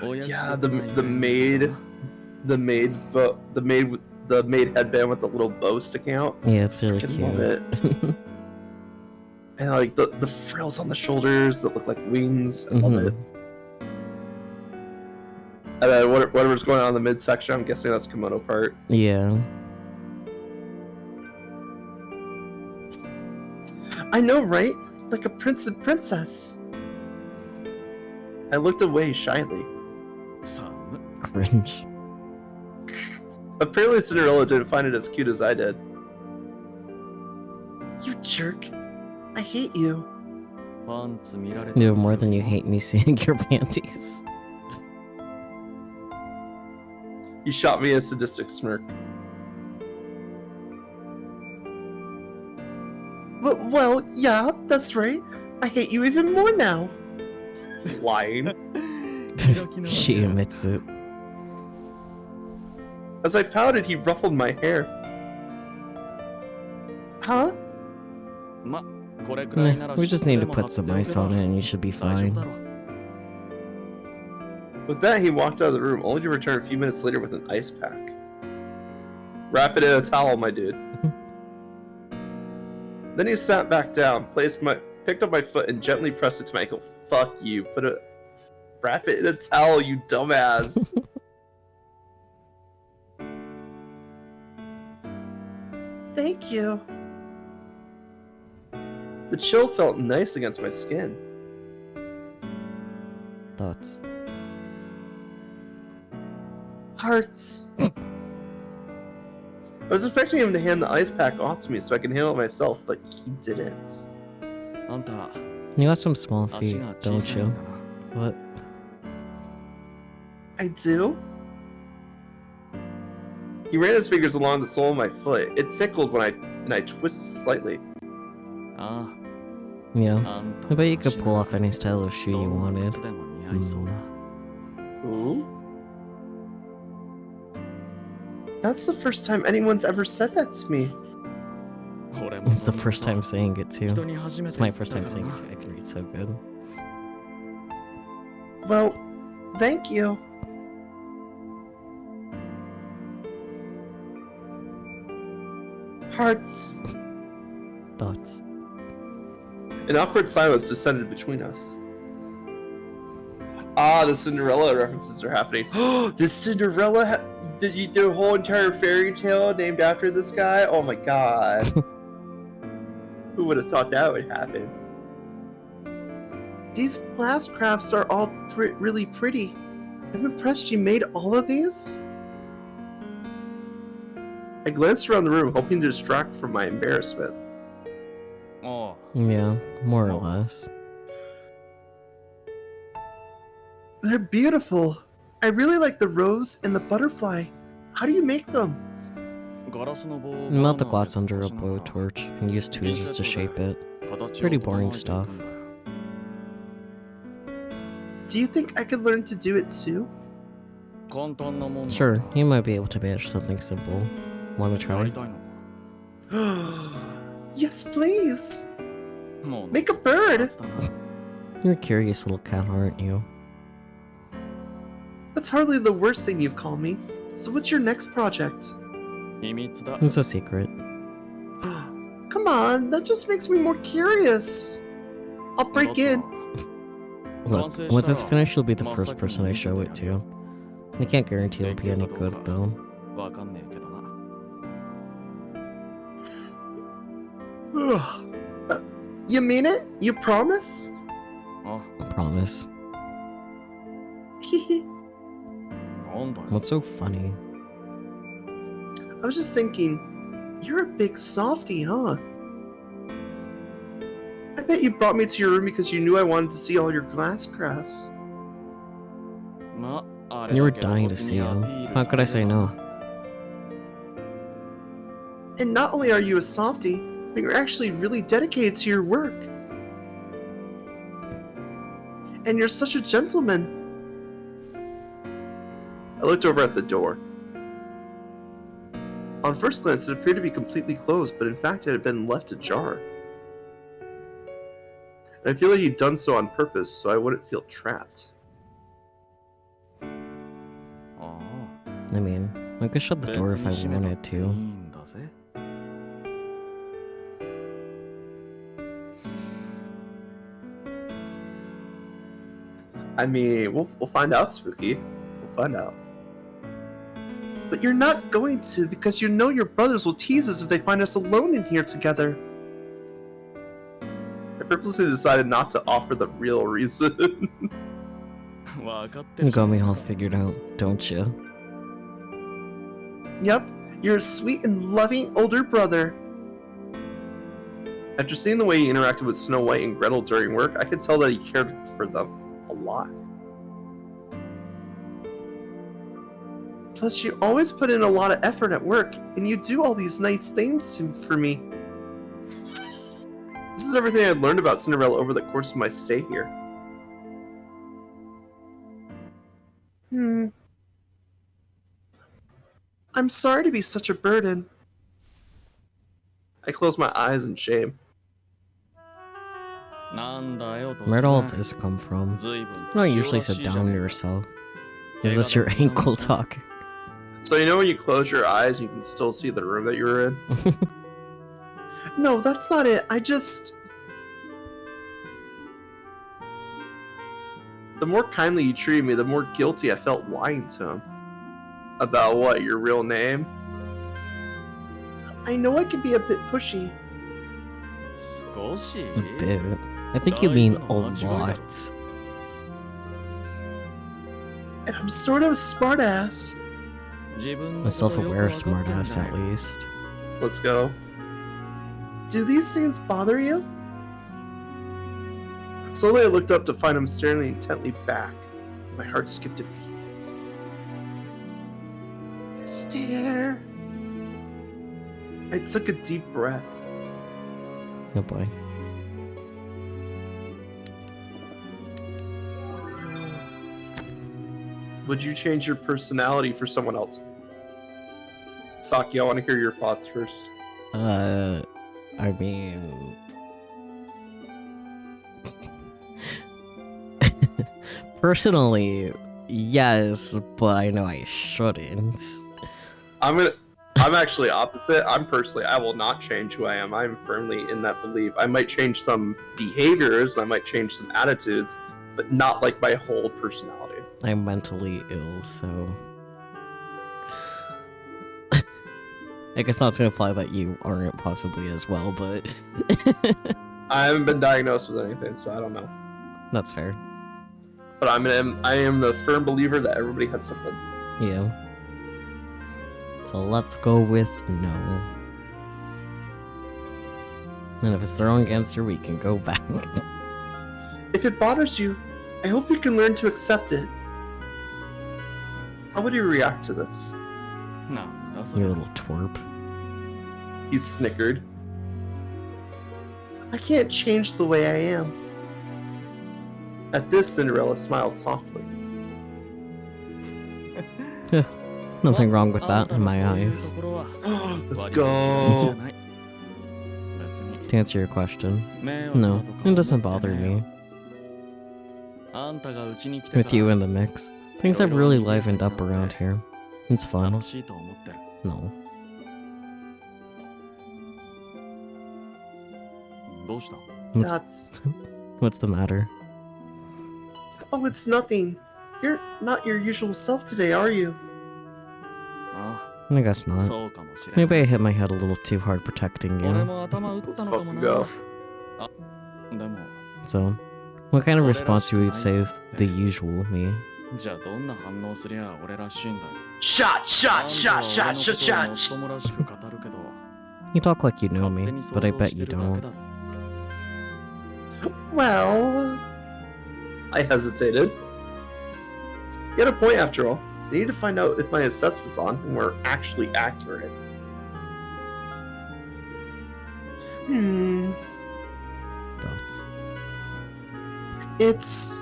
Yeah, the maid headband with the little bow sticking out. Yeah, it's really Freaking love cute. it. And like the frills on the shoulders that look like wings. I love it. And then whatever's going on in the midsection, I'm guessing that's kimono part. Yeah. I know, right? Like a prince and princess. I looked away shyly. 寒 Cringe. Apparently Cinderella didn't find it as cute as I did. You jerk. I hate you. パンツ見られて You have more than you hate me seeing your panties. He shot me a sadistic smirk. Well, yeah, that's right. I hate you even more now. Lying. She admits it. As I pouted, he ruffled my hair. Huh? まこれくらいな Nah, ら we just need to 湿布でも put some 貼って ice おけ on ば it and you should be 大丈夫だ fine. ろ With that, he walked out of the room, only to return a few minutes later with an ice pack. Wrap it in a towel, my dude. Then he sat back down, picked up my foot, and gently pressed it to my ankle. Fuck you. Wrap it in a towel, you dumbass. Thank you. The chill felt nice against my skin. Thoughts. Hearts. I was expecting him to hand the ice pack off to me so I can handle it myself, but he didn't. あんた You got some small 足 feet, が小 don't さいん you? だな What? I do? He ran his fingers along the sole of my foot. It tickled when I twisted slightly. あ Yeah. ああんた I の bet you could 足 pull が off any style of shoe ど you んな wanted. 靴でも似合いそうだ Ooh? That's the first time anyone's ever said that to me. 俺も It's the そんな first こと time saying it too. 人に初め It's て my 言っ first た time から saying な it too. I can read so good. Well, thank you. Hearts. Thoughts. An awkward silence descended between us. Ah, the Cinderella references are happening. Does Cinderella did you do a whole entire fairy tale named after this guy? Oh my god. Who would have thought that would happen? These glass crafts are all really pretty. I'm impressed you made all of these. I glanced around the room, hoping to distract from my embarrassment. あ Yeah, more or less. They're beautiful. I really like the rose and the butterfly. How do you make them? あガラスの棒を You melt the バーナー glass で under a 溶かしながら blowtorch and use tweezers to shape it. 形 Pretty を boring 整えていく stuff. んだよ Do you think I could learn to do it too? 簡単なもんだ Sure, you might be able to manage something simple. Wanna や try? りたいの Yes, please. もう Make a bird. 夏だな You're a curious little cat, aren't you? That's hardly the worst thing you've called me. So what's your next project? 秘密だ It's a secret. Come on, that just makes me more curious. I'll break in. Look, once it's finished, you'll be the first person I show it to. I can't guarantee it'll be any good, though. わかんねえけどな You mean it? You promise? あ Promise. なんだよ What's so funny? I was just thinking, you're a big softie, huh? I bet you brought me to your room because you knew I wanted to see all your glass crafts. まあれ You were だけど dying こ to っち see に him. アピール How could I さ say れる no? And not only are you a softie, but you're actually really dedicated to your work. And you're such a gentleman. I looked over at the door. On first glance, it appeared to be completely closed, but in fact it had been left ajar. And I feel like he'd done so on purpose, so I wouldn't feel trapped. あ I mean, I could shut あ the door 別 if I に閉めた wanted っていい to. んだぜ I mean, we'll find out, Spooky. We'll find out. But you're not going to, because you know your brothers will tease us if they find us alone in here together. I purposely decided not to offer the real reason. わかってる You じゃ got ん me all figured out, don't you? Yep, you're a sweet and loving older brother. After seeing the way he interacted with Snow White and Gretel during work, I could tell that he cared for them a lot. Plus, you always put in a lot of effort at work, and you do all these nice things for me. This is everything I learned about Cinderella over the course of my stay here. I'm sorry to be such a burden. I close my eyes in shame. なんだよ Where'd all 突然 this come from? 随分 You don't usually sit 塩らしいじゃ down ねえ yourself. Is this your ankle talk? So you know when you close your eyes, you can still see the room that you were in? No, that's not it. I just... The more kindly you treated me, the more guilty I felt lying to him. About what, your real name? I know I can be a bit pushy. 少し A bit. I think you mean a lot. And I'm sort of a smartass. 自分 A のことよく self-aware わかってんだ smartass, at よ least. Let's go. Do these things bother you? Slowly I looked up to find him staring intently back. My heart skipped a beat. Stare. I took a deep breath. Oh boy. Would you change your personality for someone else? Saki, I want to hear your thoughts first. I mean... Personally, yes, but I know I shouldn't. I'm actually opposite. I will not change who I am. I'm firmly in that belief. I might change some behaviors, and I might change some attitudes, but not like my whole personality. I'm mentally ill, so... I guess not to imply that you aren't possibly as well, but... I haven't been diagnosed with anything, so I don't know. That's fair. But I am the firm believer that everybody has something. Yeah. So let's go with no. And if it's the wrong answer, we can go back. If it bothers you, I hope you can learn to accept it. How would you react to this? なんだそ You れ little twerp. He snickered. I can't change the way I am. At this, Cinderella smiled softly. Nothing wrong with あん that た in の my そういう eyes. ところは Let's 割といいじゃ go. ない別に To answer your question, 迷惑だ no, とか it doesn't 思って bother ねえよ me. あんたがうちに来て With か you ら in the mix, things have really livened up around here. It's fun. 楽しいと思ってる No. どうした That's... What's the matter? Oh, it's nothing. You're not your usual self today, are you? あ I guess not. そうかもしれん Maybe I hit my head a little too hard protecting 俺 you. も頭打ったのかも Let's fucking な go. でも So, what kind of response you would say is the usual me? じゃあどんな反応すりゃ俺らしいんだよ Shot, shot, shot, shot, shot, あんたは俺のことをもっ shot. ともらしく語るけど You talk like you know 勝 me, 手に想 but I 像 bet して you るだけ don't. だろ Well... I hesitated. You had a point after all. I need to find out if my assessments on him were actually accurate. Thoughts. It's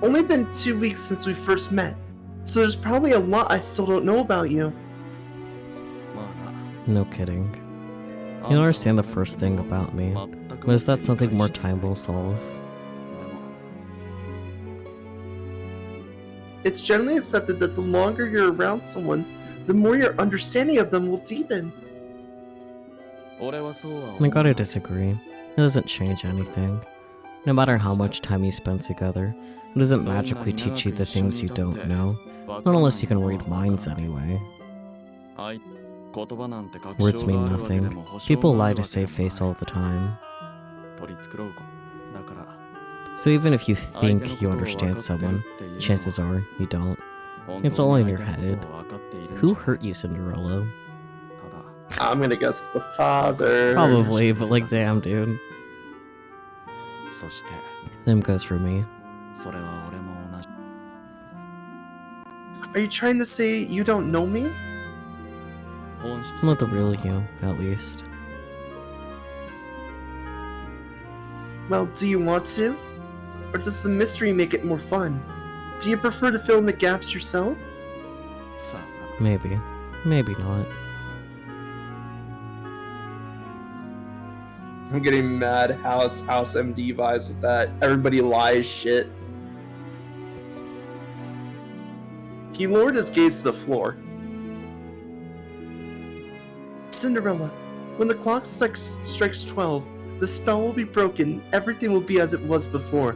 only been 2 weeks since we first met, so there's probably a lot I still don't know about you. まあな No kidding. You don't understand the first thing about me, but is that something more time will solve? It's generally accepted that the longer you're around someone, the more your understanding of them will deepen. 俺はそうは I 思う gotta disagree. It doesn't change anything. No matter how much time you spend together, it doesn't magically teach you the things you don't know. Not unless you can read minds anyway. Words mean nothing. People lie to save face all the time. So even if you think you understand someone, chances are you don't. It's all in your head. Who hurt you, Cinderella? I'm gonna guess the father. Probably, but like, damn, dude. Same goes for me. Are you trying to say you don't know me? Not the real you, at least. Well, do you want to? Or does the mystery make it more fun? Do you prefer to fill in the gaps yourself? Maybe. Maybe not. I'm getting mad House MD vibes with that. Everybody lies shit. He lowered his gaze to the floor. Cinderella, when the clock strikes 12, the spell will be broken. Everything will be as it was before.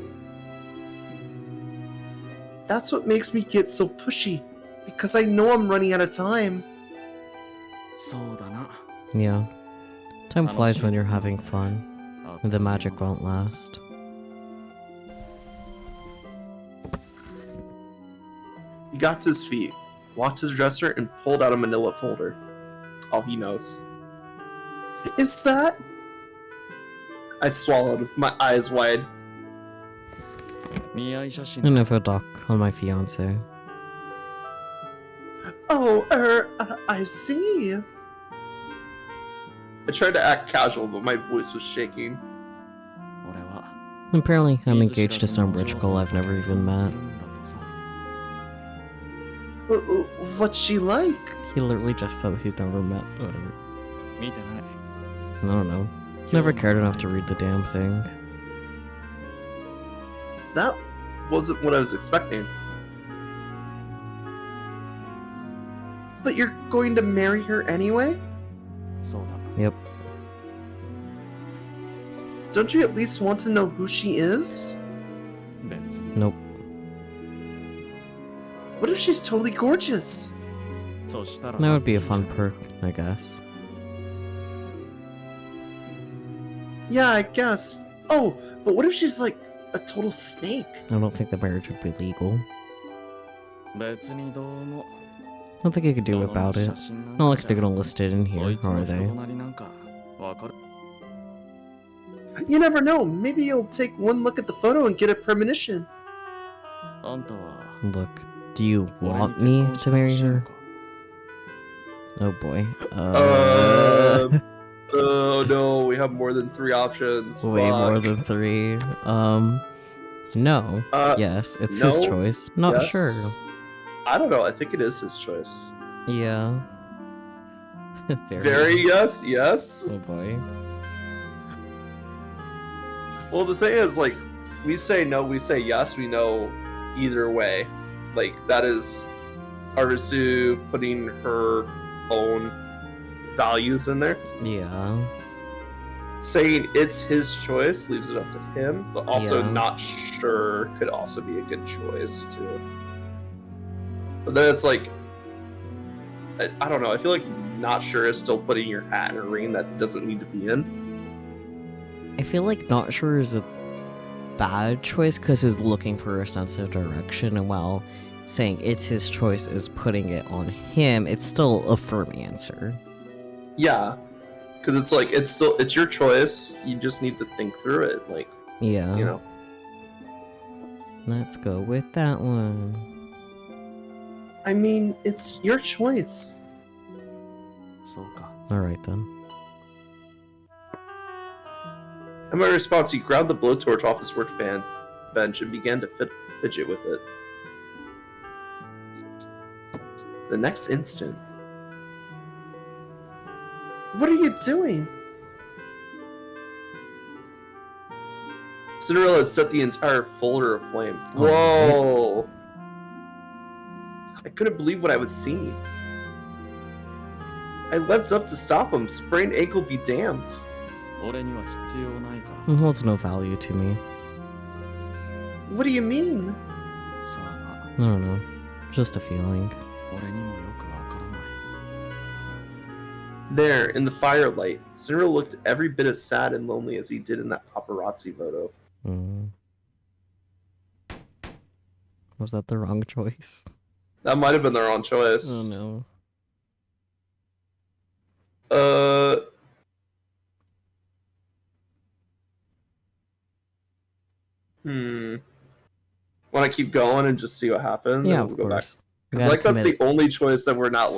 That's what makes me get so pushy, because I know I'm running out of time. Yeah. Time flies when you're having fun, and the magic won't last. He got to his feet, walked to the dresser, and pulled out a manila folder. All he knows. Is that? I swallowed, my eyes wide. An info doc on my fiance. Oh, I see. I tried to act casual, but my voice was shaking. Apparently, I'm engaged to some rich girl I've never even met. What's she like? He literally just said he'd never met. Whatever. I don't know. Never cared enough to read the damn thing. That wasn't what I was expecting. But you're going to marry her anyway? Yep. Don't you at least want to know who she is? Nope. What if she's totally gorgeous? That would be a fun perk, I guess. Yeah, I guess. Oh, but what if she's like a total snake? I don't think the marriage would be legal. I don't think you could do about it. Not like they're gonna list it in here, are they? You never know. Maybe you'll take one look at the photo and get a premonition. Look, do you want me to marry her? Oh boy. Oh no, we have more than 3 options. Way Fuck. more than 3. No. Yes, it's his no, choice. Not yes. sure. I don't know. I think it is his choice. Yeah. Very yes, yes. Oh boy. Well, the thing is, like, we say no, we say yes, we know either way. Like, that is Arisu putting her own values in there. Yeah. Saying it's his choice leaves it up to him, but also Yeah. not sure could also be a good choice, too. But then it's like, I don't know, I feel like not sure is still putting your hat in a ring that doesn't need to be in. I feel like not sure is a bad choice because he's looking for a sense of direction, and while saying it's his choice is putting it on him, it's still a firm answer. Yeah, because it's like it's your choice. You just need to think through it, like, Yeah. you know. Let's go with that one. I mean, it's your choice. Alright then. In my response, he grabbed the blowtorch off his bench and began to fidget with it. The next instant, what are you doing? Cinderella had set the entire folder aflame. Whoa! I couldn't believe what I was seeing. I leapt up to stop him. Sprained ankle be damned. It holds no value to me. What do you mean? さあ I don't know. Just a feeling. な、俺にもよくわからない。 There, in the firelight, Cinderella looked every bit as sad and lonely as he did in that paparazzi photo. Mm. Was that the wrong choice? That might have been the wrong choice. Oh no. Want to keep going and just see what happens? Yeah, and of we'll go back. course. Because like that's the only choice that we're not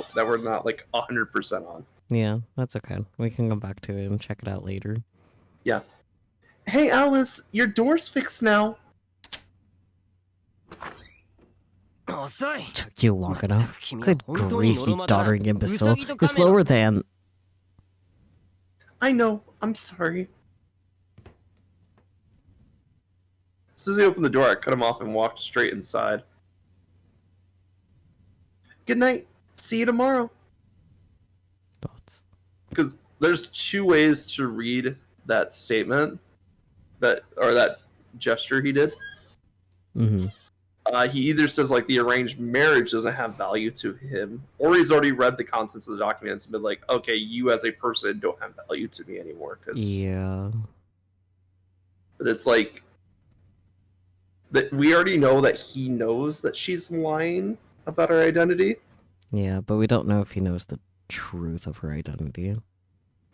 like 100% on. Yeah, that's okay. We can go back to it and check it out later. Yeah. Hey Alice, your door's fixed now. 遅い Took you long enough. 君は Good 本当に grief, ノ you ロマだな doddering ウ imbecile. サギと You're カメラ slower than... I know, I'm sorry. As soon as he opened the door, I cut him off and walked straight inside. Good night. See you tomorrow. Thoughts. Because there's two ways to read that statement, that gesture he did. Mm-hmm. He either says like the arranged marriage doesn't have value to him, or he's already read the contents of the documents and been like, okay, you as a person don't have value to me anymore. Yeah. But it's like that we already know that he knows that she's lying about her identity. Yeah, but we don't know if he knows the truth of her identity.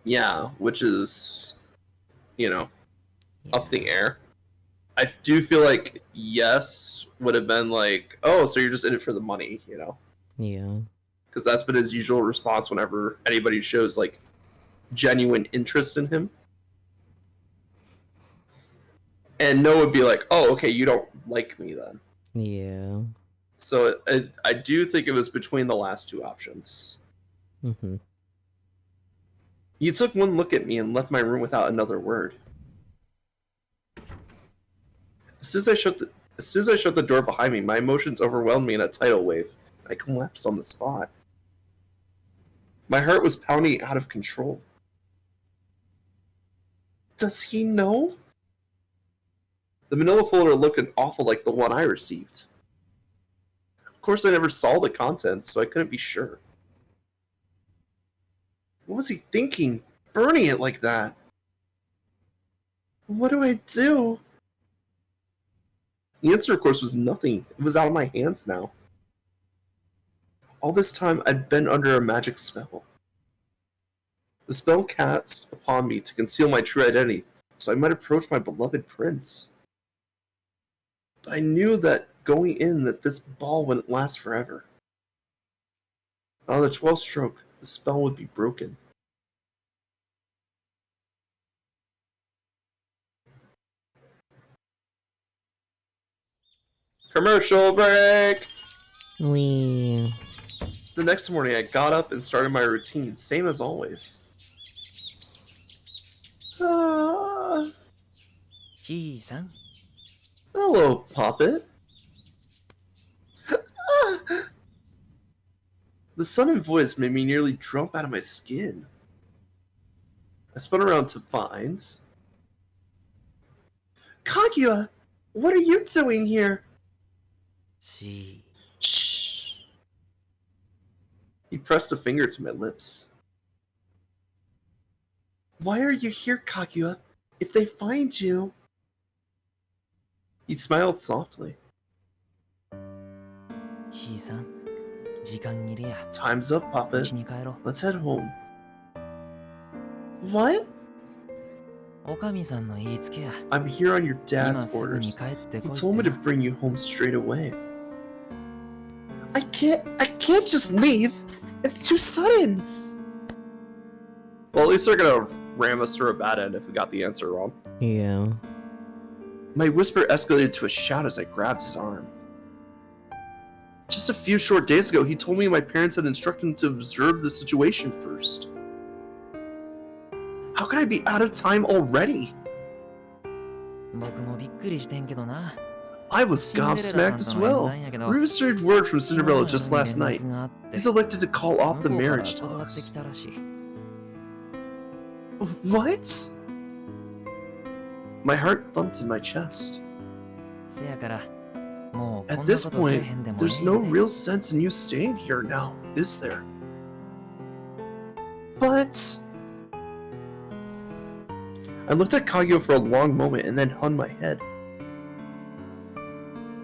Yeah, which is, Yeah. up in the air. I do feel like yes would have been like, oh, so you're just in it for the money, Yeah. because that's been his usual response whenever anybody shows like genuine interest in him. And no would be like, oh, okay, you don't like me then. Yeah. So I do think it was between the last two options. Mm-hmm. You took one look at me and left my room without another word. As soon as I shut the door behind me, my emotions overwhelmed me in a tidal wave. I collapsed on the spot. My heart was pounding out of control. Does he know? The manila folder looked awful like the one I received. Of course, I never saw the contents, so I couldn't be sure. What was he thinking, burning it like that? What do I do? The answer, of course, was nothing. It was out of my hands now. All this time, I'd been under a magic spell. The spell cast upon me to conceal my true identity, so I might approach my beloved prince. But I knew that going in that this ball wouldn't last forever. On the 12th stroke, the spell would be broken. Commercial break! We... The next morning, I got up and started my routine, same as always. Ah, ひいさん hello, Poppet. Ah. The sudden voice made me nearly jump out of my skin. I spun around to find... Kaguya! What are you doing here? し Shh. He pressed a finger to my lips. Why are you here, Kaguya? If they find you... He smiled softly. ひいさん時間切れや Time's up, う Poppet. ちに帰ろ Let's head home. What? うおかみさんの言いつけや I'm here on your 今 dad's すぐに orders. 帰ってこ He い told me って to な bring you home straight away. I can't just leave. It's too sudden. Well, at least they're gonna ram us through a bad end if we got the answer wrong. Yeah. My whisper escalated to a shout as I grabbed his arm. Just a few short days ago, he told me my parents had instructed him to observe the situation first. How could I be out of time already? 僕もびっくりしてんけどな I was gobsmacked as well. We received word from Cinderella just last night. He's elected to call off the marriage talks. What? My heart thumped in my chest. At this point, there's no real sense in you staying here now, is there? But... I looked at Kaguya for a long moment and then hung my head.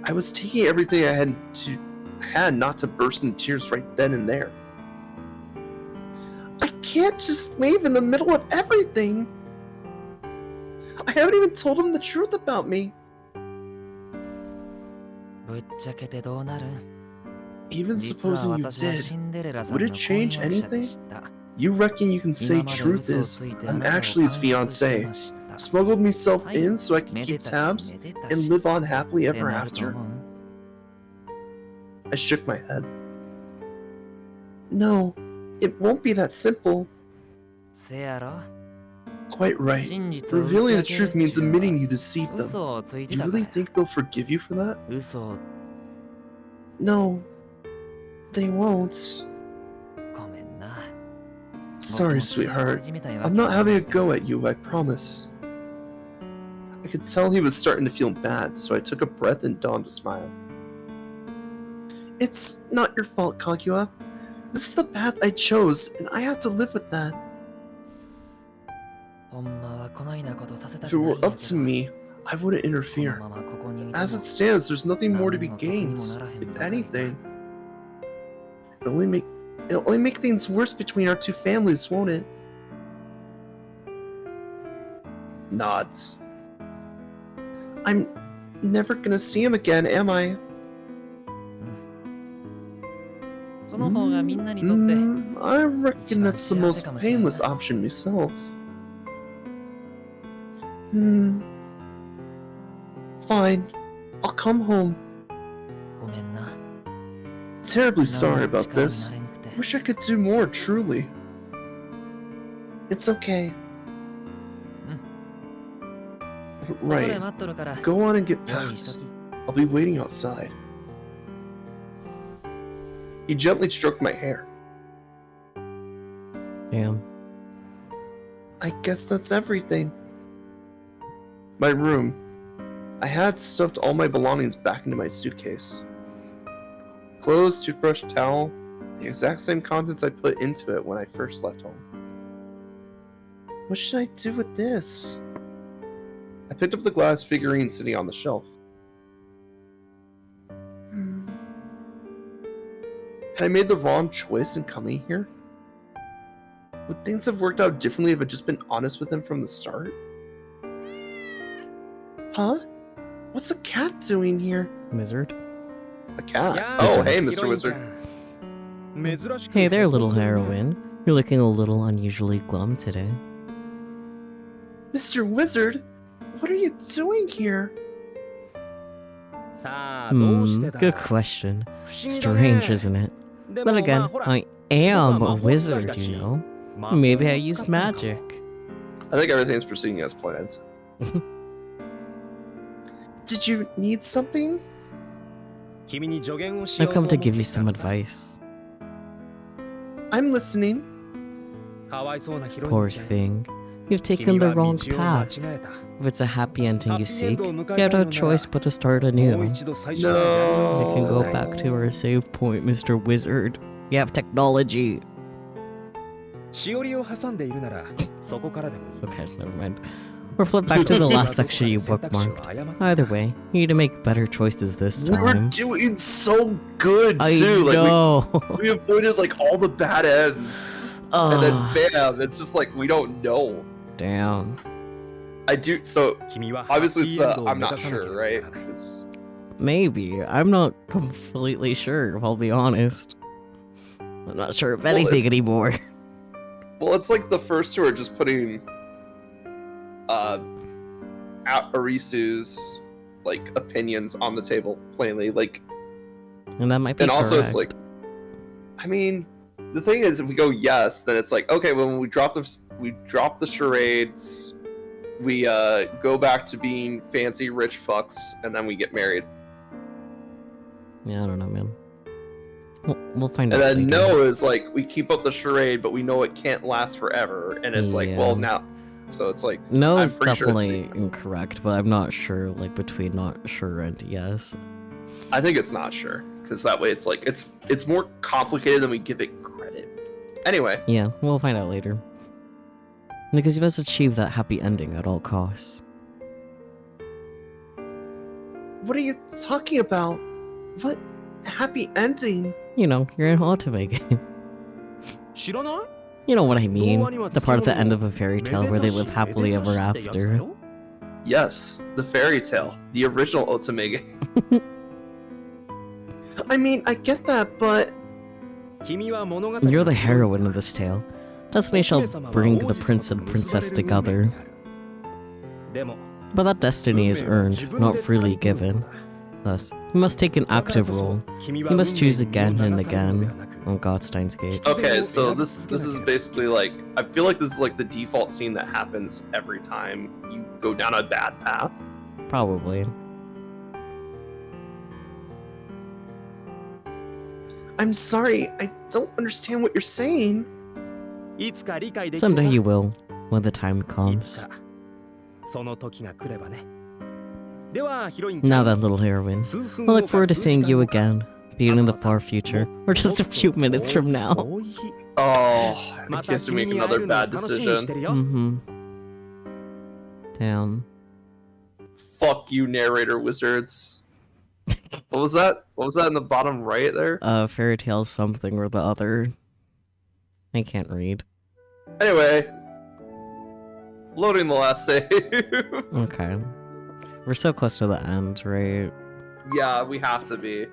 I was taking everything I had not to burst into tears right then and there. I can't just leave in the middle of everything. I haven't even told him the truth about me. Even supposing you did, would it change anything? You reckon you can say truth is, I'm actually his fiancé, smuggled myself in so I can keep tabs and live on happily ever after? I shook my head. No, it won't be that simple. Quite right. Revealing the truth means admitting you deceived them. Do you really think they'll forgive you for that? No, they won't. Sorry, sweetheart. I'm not having a go at you, I promise. I could tell he was starting to feel bad, so I took a breath and donned a smile. It's not your fault, Kaguya. This is the path I chose, and I have to live with that. If it were up to me, I wouldn't interfere. As it stands, there's nothing more to be gained, if anything. It'll only make things worse between our two families, won't it? Nods. I'm never gonna see him again, am I? I reckon that's the most painless option myself. Fine. I'll come home. Terribly sorry about this. Wish I could do more, truly. It's okay. Right. Go on and get past. I'll be waiting outside. He gently stroked my hair. Damn. I guess that's everything. My room. I had stuffed all my belongings back into my suitcase. Clothes, toothbrush, towel, the exact same contents I put into it when I first left home. What should I do with this? I picked up the glass figurine sitting on the shelf. Had I made the wrong choice in coming here? Would things have worked out differently if I'd just been honest with him from the start? Huh? What's the cat doing here? Wizard. A cat? Oh, hey, Mr. Wizard. Hey there, little heroine. You're looking a little unusually glum today. Mr. Wizard? What are you doing here? Good question. Strange, isn't it? Then again, I am a wizard, you know. Maybe I used magic. I think everything's proceeding as planned. Did you need something? I've come to give you some advice. I'm listening. Poor thing. You've taken the wrong path. If it's a happy ending you seek, you have no choice but to start anew. No. You can go back to our save point, Mr. Wizard. You have technology. Okay, never mind. Or flip back to the last section you bookmarked. Either way, you need to make better choices this We were time. doing so good too. I know. We avoided like all the bad ends. And then bam, it's just like we don't know. Damn. I do so obviously it's I'm not sure, right? Maybe. I'm not completely sure, if I'll be honest. I'm not sure of anything anymore. Well, it's like the first two are just putting Arisu's like opinions on the table plainly, like, And that might be and also correct. it's like, I mean, the thing is, if we go yes, then it's like, okay, well, when we drop the charades, we go back to being fancy rich fucks, and then we get married. Yeah, I don't know, man. We'll find And out. then later. no is like we keep up the charade, but we know it can't last forever, and it's like, well, Yeah. now So it's like No I'm is pretty sure it's definitely incorrect, but I'm not sure, like, between not sure and yes. I think it's not sure, because that way it's like it's more complicated than we give it credit. Anyway, Yeah, we'll find out later. Because you must achieve that happy ending at all costs. what are you talking about? What happy ending? You know, you're in Otome. 知らない You know what I mean? The part at the end of a fairy tale where they live happily ever after. Yes, the fairy tale, the original Otsumege. I mean, I get that, but 君は物語 You're the heroine of this tale. Destiny shall bring the prince and princess together. でも But that destiny is earned, not freely given. Thus, you must take an active role. You must choose again and again on Godstein's Gate. okay, so this is basically like I feel like this is like the default scene that happens every time you go down a bad path. Probably. I'm sorry, I don't understand what you're saying. いつか理解できる Someday さ you will, when the time いつ comes. かその時が来ればねではヒロイン Now then, little heroine, 数分 I 後 look forward to か数 seeing 時間 you 後か again, be it in the far future, or just a few minutes from now.遠い日 Oh, I ま think he た has to 君 make に会え another るのを bad 楽しみにし decision. てるよ Mm-hmm. Damn. Fuck you, narrator wizards. What was that? What was that in the bottom right there? Fairy tale something or the other. I can't read. Anyway, loading the last save. Okay. We're so close to the end, right? Yeah, we have to be,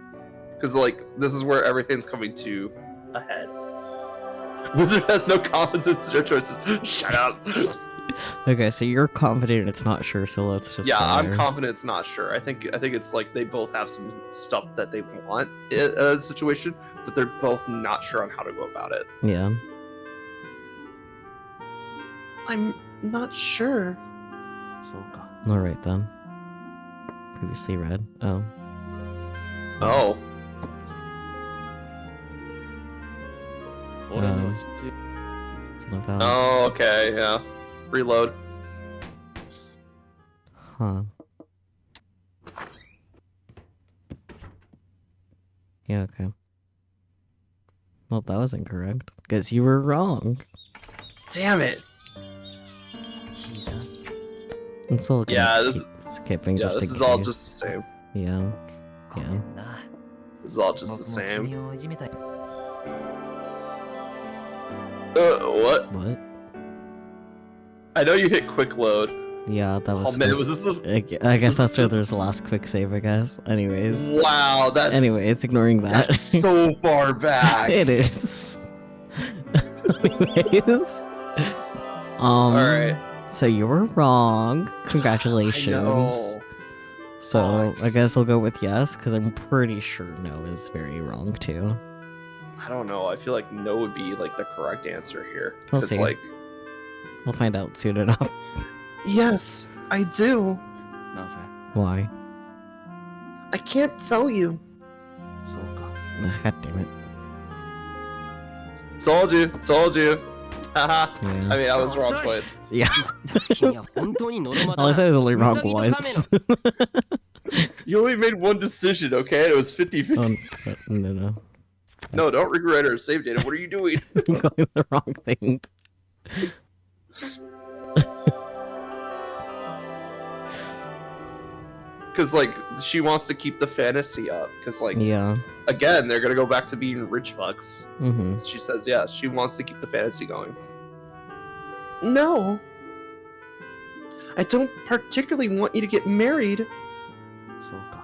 because like this is where everything's coming to a head. Wizard has no confidence in their choices. Shut up. Okay, so you're confident it's not sure, so let's just Yeah, I'm fire. confident it's not sure. I think it's like they both have some stuff that they want in a situation, but they're both not sure on how to go about it. Yeah. I'm not sure. そうか。 Alright then. Previously read. Oh. Oh, 俺には必要 It's not bad. oh, okay, yeah. Reload. Huh. Yeah, okay. Well, that was incorrect. Because you were wrong. Damn it. ひさん I'm still gonna Yeah, this- keep skipping Yeah, just this in is all case. just the same. Yeah. ごめんな This is all just the 僕も same. 君をいじめたい What? What? I know you hit quick load. Yeah, that was. Oh man, was supposed- this the... I guess that's where this- there's the last quick save, I guess. Anyways. Wow, that's... Anyways, ignoring that. That's so far back. It is. Anyways. Alright. So you were wrong. Congratulations. I know. So I guess I'll go with yes, because I'm pretty sure no is very wrong too. I don't know. I feel like no would be like the correct answer here. We'll 'Cause, see. like, We'll find out soon enough. yes, I do. なぜ Why? I can't tell you. そうか。 God damn it. Told you. Told you. Haha. Yeah. I mean, I was wrong Sorry. twice. Yeah. 君は本当にノルマだ All I said was only ウ wrong サギとカメの once. You only made one decision, okay? And it was 50-50. No. No, don't regret our save data. What are you doing? I'm going the wrong thing. Because, like, she wants to keep the fantasy up. Because, like, Yeah. again, they're going to go back to being rich fucks. Mm-hmm. She says, yeah, she wants to keep the fantasy going. No. I don't particularly want you to get married. そうか。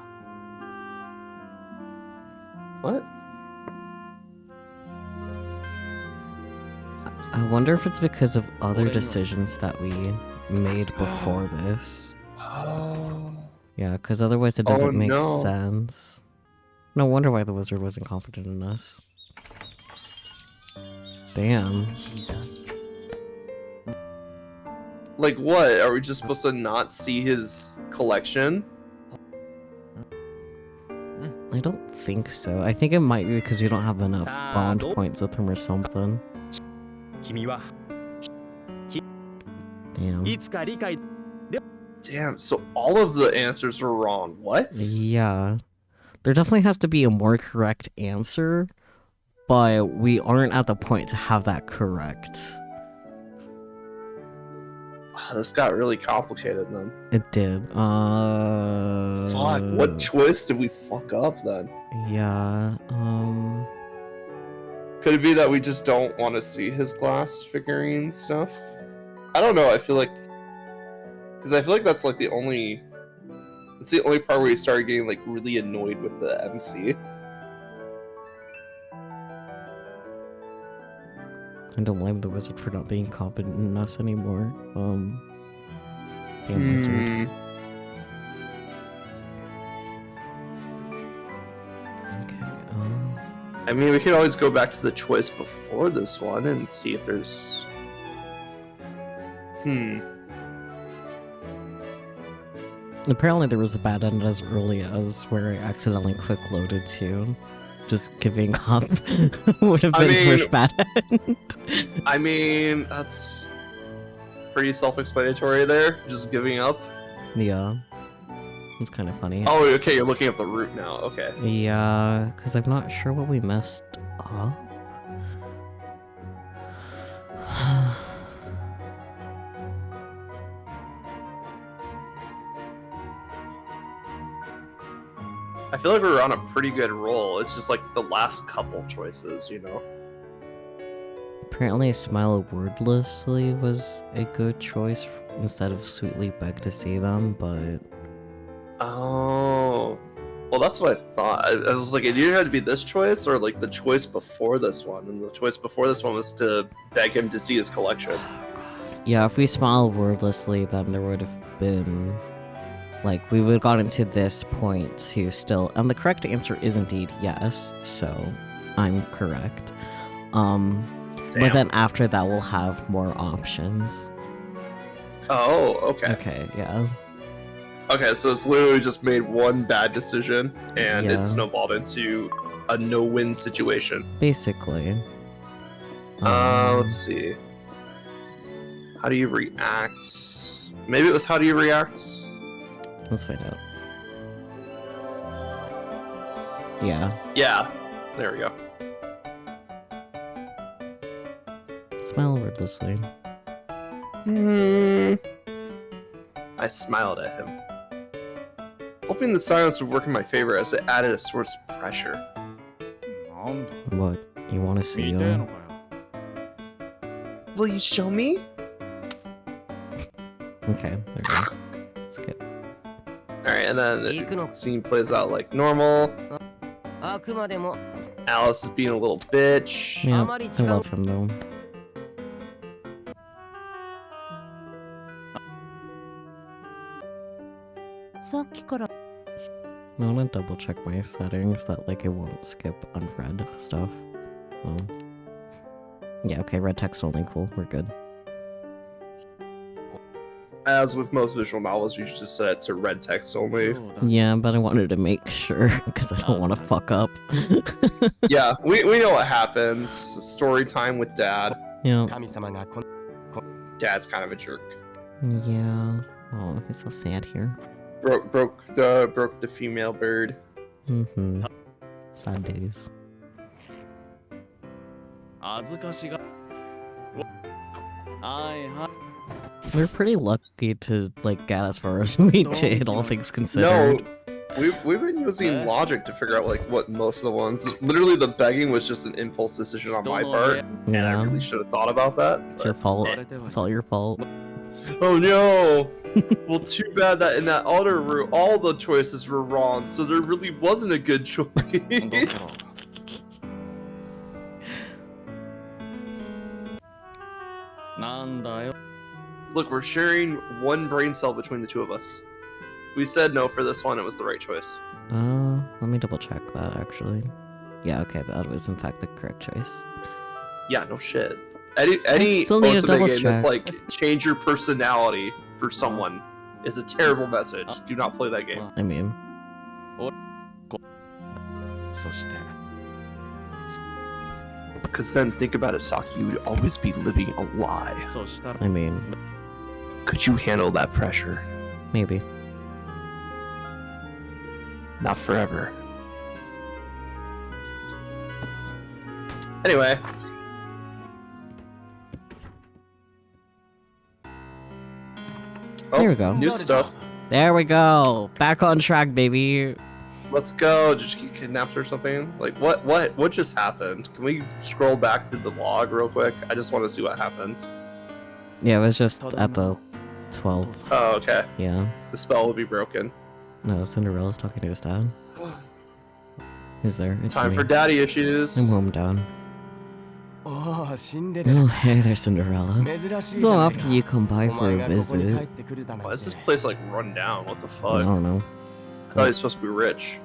What? I wonder if it's because of other Or anyone. decisions that we made before this. Oh. Yeah, because otherwise it Oh, doesn't make no. sense. No wonder why the wizard wasn't confident in us. Damn. ひさん Like what? Are we just supposed to not see his collection? I don't think so. I think it might be because we don't have enough bond Sado. points with him or something. 君は Damn. いつか理解 Damn, so all of the answers were wrong. What? Yeah. There definitely has to be a more correct answer, but we aren't at the point to have that correct. Wow, this got really complicated then. It did. Fuck, what choice did we fuck up then? Yeah. Could it be that we just don't want to see his glass figurine stuff? I don't know, I feel like... Because I feel like that's like the only... It's the only part where you started getting like really annoyed with the MC. I don't blame the wizard for not being competent in us anymore. Damn wizard. Okay. I mean, we could always go back to the choice before this one and see if there's... Apparently there was a bad end as early as where I accidentally quick loaded too. Just giving up would have been the first bad end. I mean, that's pretty self-explanatory there. Just giving up. Yeah. It's kind of funny. Oh, okay, you're looking at the route now. Okay. Yeah, because I'm not sure what we messed up. I feel like we were on a pretty good roll. It's just like the last couple choices, you know? Apparently, smile wordlessly was a good choice instead of sweetly beg to see them, but... Oh. Well, that's what I thought. I was like, it either had to be this choice or like the choice before this one. And the choice before this one was to beg him to see his collection. Yeah, if we smile wordlessly, then there would have been... Like, we would have gotten to this point to still... And the correct answer is indeed yes, so I'm correct. But then after that, we'll have more options. Oh, okay. Okay, yeah. Okay, so it's literally just made one bad decision, and Yeah. it snowballed into a no-win situation. Basically. Let's see. How do you react? Maybe it was how do you react? Let's find out. Yeah. Yeah. There we go. Smile wordlessly. I smiled at him, hoping the silence would work in my favor as it added a source of pressure. なんだ What? You want to see 見てえ him? のかよ Will you show me? Okay, there we go. Skip. Alright, and then Take the no- scene plays out like normal. あくまでも Alice is being a little bitch. Yeah, Amari I love him though. I want to double check my settings that like it won't skip unread stuff. Yeah, okay, red text only, cool, we're good. As with most visual novels, you should just set it to red text only. そうだ Yeah, but I wanted to make sure because I don't want to fuck up. Yeah, we know what happens. Story time with Dad. Yeah, 神様がこん Dad's kind of a jerk. yeah. Oh, he's so sad here. Broke the female bird. Mm-hmm. Sad days. 恥ずかしがはいはい We're pretty lucky to like get as far as we did, all things considered. No, we've been using logic to figure out like what most of the ones. Literally, the begging was just an impulse decision on my part, and I Yeah, really should have thought about that. it's your fault. あれでは It's all your fault. Oh no! Well, too bad that in that other route, all the choices were wrong, so there really wasn't a good choice. なんだよ Look, we're sharing one brain cell between the two of us. We said no for this one; it was the right choice. Let me double check that actually. Yeah, okay, that was in fact the correct choice. Yeah, no shit. Any still need to ultimate double game that's check. like change your personality for someone is a terrible message. Do not play that game. I mean, そして Because then think about it, Saki. You would always be living a lie. そしたら I mean, Could you handle that pressure? Maybe. Not forever. Anyway. Oh, There we go. new stuff. There we go. Back on track, baby. Let's go. Did you get kidnapped or something? Like, what just happened? Can we scroll back to the log real quick? I just want to see what happens. Yeah, it was just at the 12th. Oh, okay. Yeah. The spell will be broken. No, Cinderella's talking to his dad. Who's there? It's Time me. for daddy issues. I'm home down. Oh, Oh, hey there, Cinderella. So often you come by for a visit. Why is this place like run down? What the I fuck? don't know. I thought he was supposed to be rich.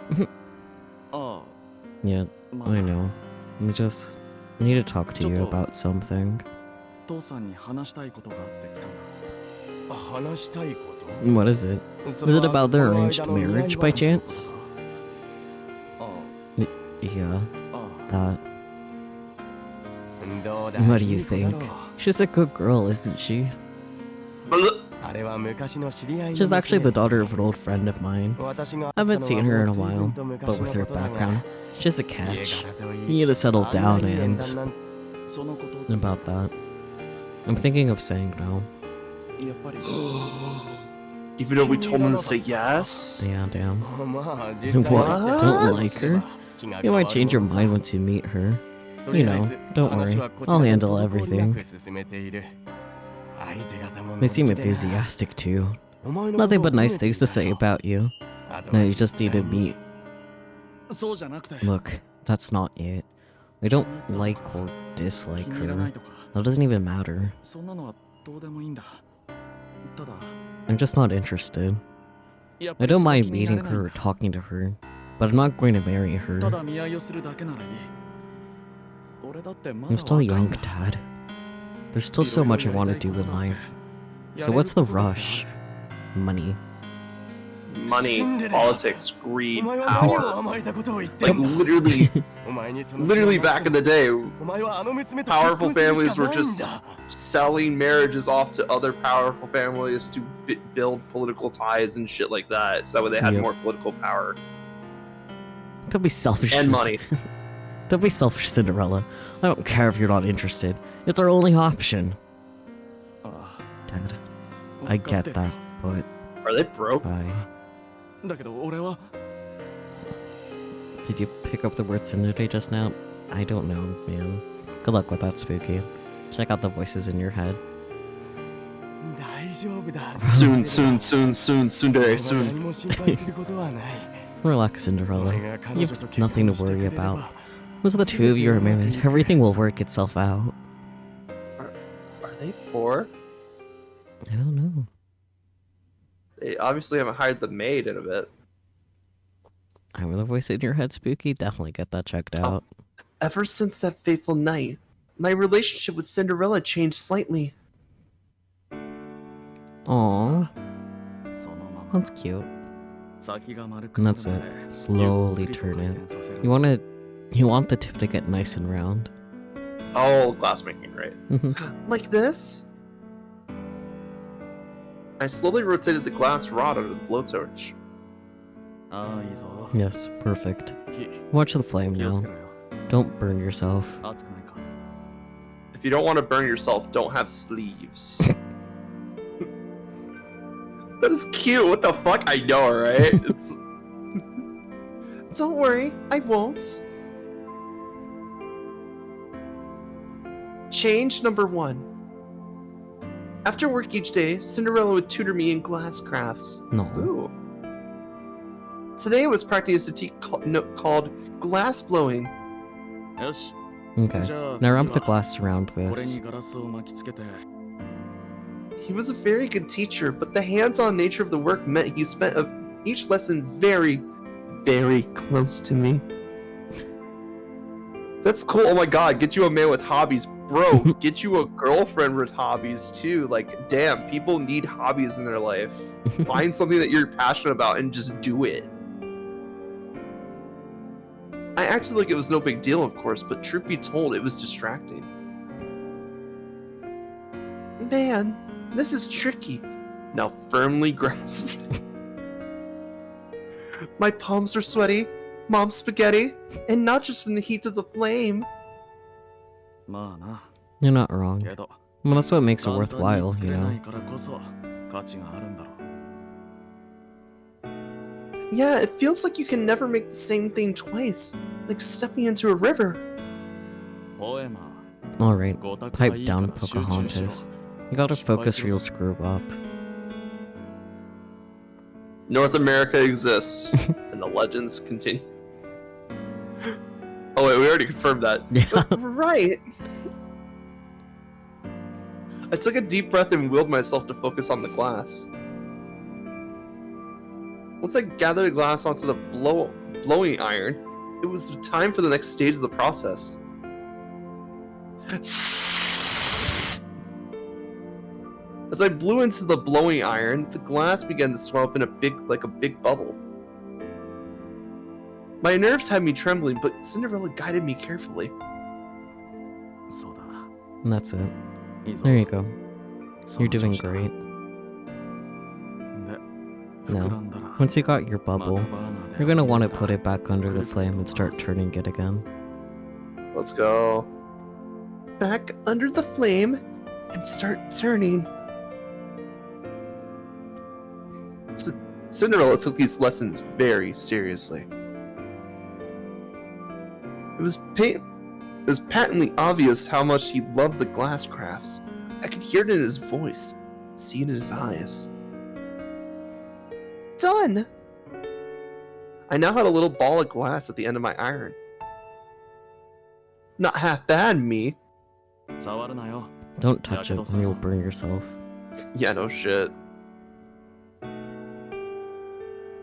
あ Yeah, あ、ま I あ、 know. I just need to talk to you about something. 父さんに話したいことがあってきたんだ。話したいこと What is it? Was it about the arranged marriage by chance? あ Yeah, あ、 that. どうだ What do you think? She's a good girl, isn't she? あれは昔の知り合いの She's actually the 娘 daughter of an old friend of mine. 私が I haven't seen her in a while, 随分と but 昔 with の her ことだが background, she's a 家 catch. 柄とい You need to settle あんな down に縁 and 談なんてそのこと about that. I'm thinking of saying no. やっぱり Even though we told him to say yes? Yeah, damn. まあ実際 What? に Don't like her? 気が You 変わ might る change your ものさ mind once you meet her. とり You あえ know, ず don't 話 worry. はこちら I'll で handle 滞りな everything. く進めている相手方も They seem 乗り気でな enthusiastic too. お前のこと Nothing を but 褒め nice てい things た to say よ about you. あと No, は you 実 just need 際 to に meet. そうじゃなくて Look, that's not it. I don't like or 気 dislike に入らない her. とか That doesn't even matter. そんなのはどうでもいいんだ。ただ I'm just not interested. やっぱ I り don't その mind 気にな meeting れない her ん or だ talking to her, but I'm not going to marry た her. だ見合いをするだけならいい。俺だってまだ I'm still 若い young, んだ。 Dad. There's still so much I want to do in life. So what's the rush? Money. Money, politics, お greed, 前は何を power. 甘えたことを言って Like んだ literally, お前にその literally back in the day, お前はあの娘と powerful 結婚するし families か were ないん just だ selling marriages off to other powerful families to build political ties and shit like that. So that way they had Yep. more political power Don't be selfish. and money. Don't be selfish, Cinderella. I don't care if you're not interested. It's our only option. ああ Dad, わ I かって get るよ that, but Are they broke? bye. だけど俺は Did you pick up the word Tsundere just now? I don't know, man. Good luck with that, Spooky. Check out the voices in your head. 大丈夫だ Soon, soon, soon, soon, tsundere, 何 soon. も心配することはない Relax, お Cinderella. 前が彼 You 女と have 結 nothing 婚 to してく worry れれば about. Once the two of you are married, everything will work itself out. Are they poor? I don't know. They obviously haven't hired the maid in a bit. I'm the voice in your head, Spooky. Definitely get that checked out. Ever since that fateful night, my relationship with Cinderella changed slightly. Aww, そのまま that's cute. 先が丸く And な that's る it. まで Slowly ゆっくりと turn 回 it. 転させる You want the tip to get nice and round. Oh, glass making, right? Mhm. Like this? I slowly rotated the glass rod under the blowtorch. ああいいぞ Yes, perfect. 火 Watch the flame 気をつ now. けろよ Don't burn yourself. 熱くないか If you don't want to burn yourself, don't have sleeves. That is cute. What the fuck? I know, right? It's. Don't worry, I won't. Change number 1. After work each day, Cinderella would tutor me in glass crafts. No. Ooh. Today was practicing a technique called glass blowing. よし Okay. じゃあ Now 次 wrap the は glass around これ this. にガラスを巻きつけて He was a very good teacher, but the hands-on nature of the work meant he spent each lesson very, very close to me. That's cool. Oh my god, get you a man with hobbies. Bro, get you a girlfriend with hobbies too. Like, damn, people need hobbies in their life. Find something that you're passionate about and just do it. I acted like it was no big deal, of course, but truth be told, it was distracting. Man, This is tricky. Now firmly grasp. My palms are sweaty, mom's spaghetti, and not just from the heat of the flame. まあな You're not wrong. けど Well, that's what makes it 簡単に worthwhile, 作 you れな know? いからこそ価値があるんだろ Yeah, it feels like you can never make the same thing twice, like stepping into a river. ポエマ Alright, ごたくが pipe いいから down, 集中しろ Pocahontas. You gotta focus or you'll screw up. North America exists, and the legends continue. Oh wait, we already confirmed that. Yeah. Right. I took a deep breath and willed myself to focus on the glass. Once I gathered the glass onto the blowing iron, it was time for the next stage of the process. As I blew into the blowing iron, the glass began to swell up in a big bubble. My nerves had me trembling, but Cinderella guided me carefully. そうだ And that's it. いいぞ There you go. そ You're の調 doing 子だ great. で No. 膨らんだら Once you got your また bubble, バーナーで you're gonna want to 炙 put る it back under the flame and start turning it again. Let's go. Back under the flame and start turning. Cinderella took these lessons very seriously. It was patently obvious how much he loved the glass crafts. I could hear it in his voice, see it in his eyes. Done! I now had a little ball of glass at the end of my iron. Not half bad, me. 触るなよ Don't touch it or you'll burn yourself. Yeah, no shit.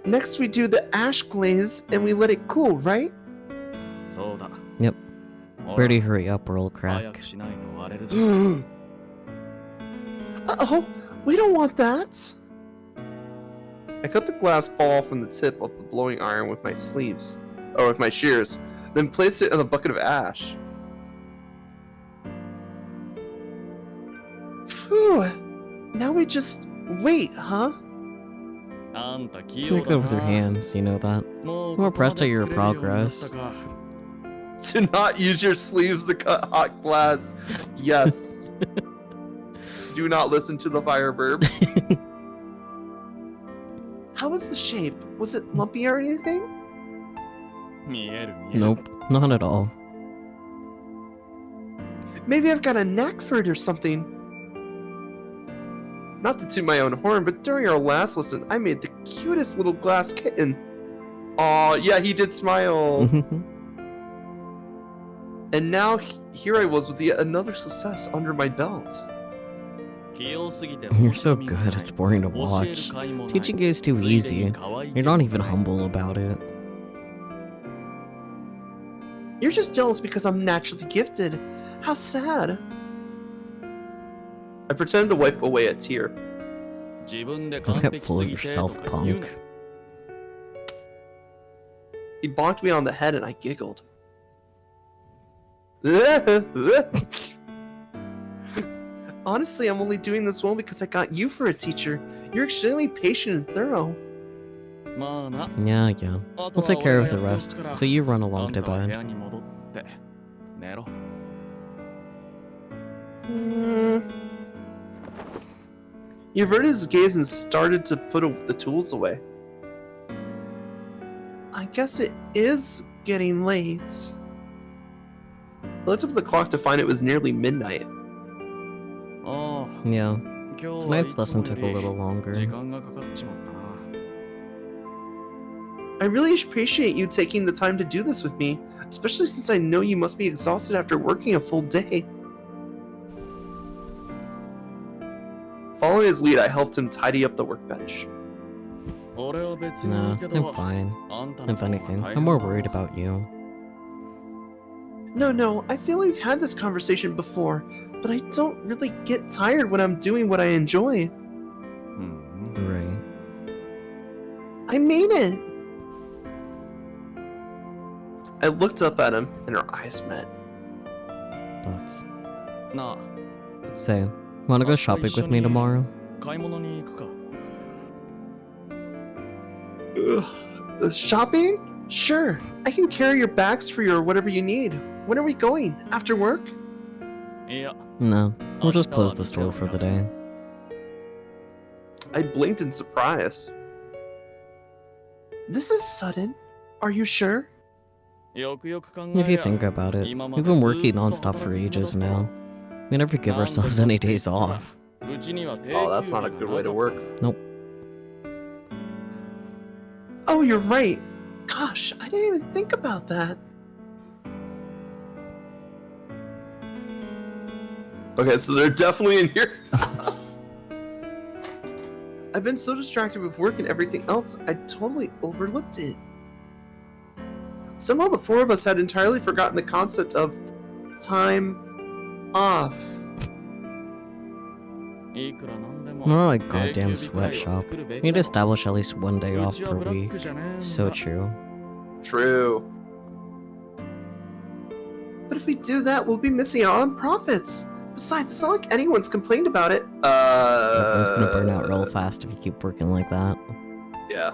Next we do the ash glaze and we let it cool, right? そうだ Yep. ほら Birdie, hurry up or it'll 早 crack. くしないと割れるぞ Uh-oh, we don't want that. I cut the glass ball from the tip of the blowing iron with my sleeves, or with my shears, then placed it in a bucket of ash. Phew, now we just wait, huh? あんた器 You're 用 good だ with your な hands, you know that. もう I'm impressed at your ここまで作れるようになった progress. か Do not use your sleeves to cut hot glass. Yes. Do not listen to the firebird. How was the shape? Was it lumpy or anything? 見える見える Nope, not at all. Maybe I've got a knack for it or something. Not to toot my own horn, but during our last lesson, I made the cutest little glass kitten. Aw, yeah, he did smile. And now here I was with yet another success under my belt. 器用すぎて You're so 面白みが good, ない it's boring to 教える watch. 甲斐もない Teaching is too ついでに easy. 可愛い You're not け even どない humble about it. You're just jealous because I'm naturally gifted. How sad. I pretended to wipe away a tear. 自分で Don't 完 get 璧 full す of ぎて yourself, とか言うな punk. He bonked me on the head and I giggled. Honestly, I'm only doing this well because I got you for a teacher. You're extremely patient and thorough. まあな Yeah, yeah. あと We'll は take care 俺 of が the やっ rest. ておくから So you run あ along ん to たは部 bed. 屋に戻って寝ろ He averted his gaze and started to put the tools away. I guess it is getting late. I looked up at the clock to find it was nearly midnight. ああ Yeah. 今日は Tonight's いつも lesson よ took り a little 時 longer. 間がかかっちまったな I really appreciate you taking the time to do this with me, especially since I know you must be exhausted after working a full day. Following his lead, I helped him tidy up the workbench. 俺は別にいい Nah, け I'm ど fine. あんたの If 方が anything, 大 I'm 変 more だ worried about you. No, I feel like we've had this conversation before, but I don't really get tired when I'm doing what I enjoy. うん Right. I mean it! I looked up at him, and our eyes met. Thoughts. なあ Say, Wanna go shopping with me tomorrow? 買い物に行くか。 Shopping? Sure. I can carry your bags for you or whatever you need. When are we going? After work? いや、 No, we'll just close the store for the day. I blinked in surprise. This is sudden. Are you sure? よくよく考え If you や think about it, we've been working non-stop for ages now. We never give ourselves any days off. うちには定 Oh, that's 休 not a 日 good が way to なかっ work. Nope. Oh, you're right. Gosh, I didn't even think about that. Okay, so they're definitely in here. I've been so distracted with work and everything else, I totally overlooked it. Somehow the four of us had entirely forgotten the concept of time off. た。いくらなんでも We're not like 定休 goddamn 日くらいは sweatshop. 作るべ We き need to だろ。 establish at least one day う off ちは per ブラッ week. クじゃねえん So だ。 true. True. But if we do that, we'll be missing out on profits. Besides, it's not like anyone's complained about it. Everyone's gonna burn out real fast if you keep working like that. Yeah.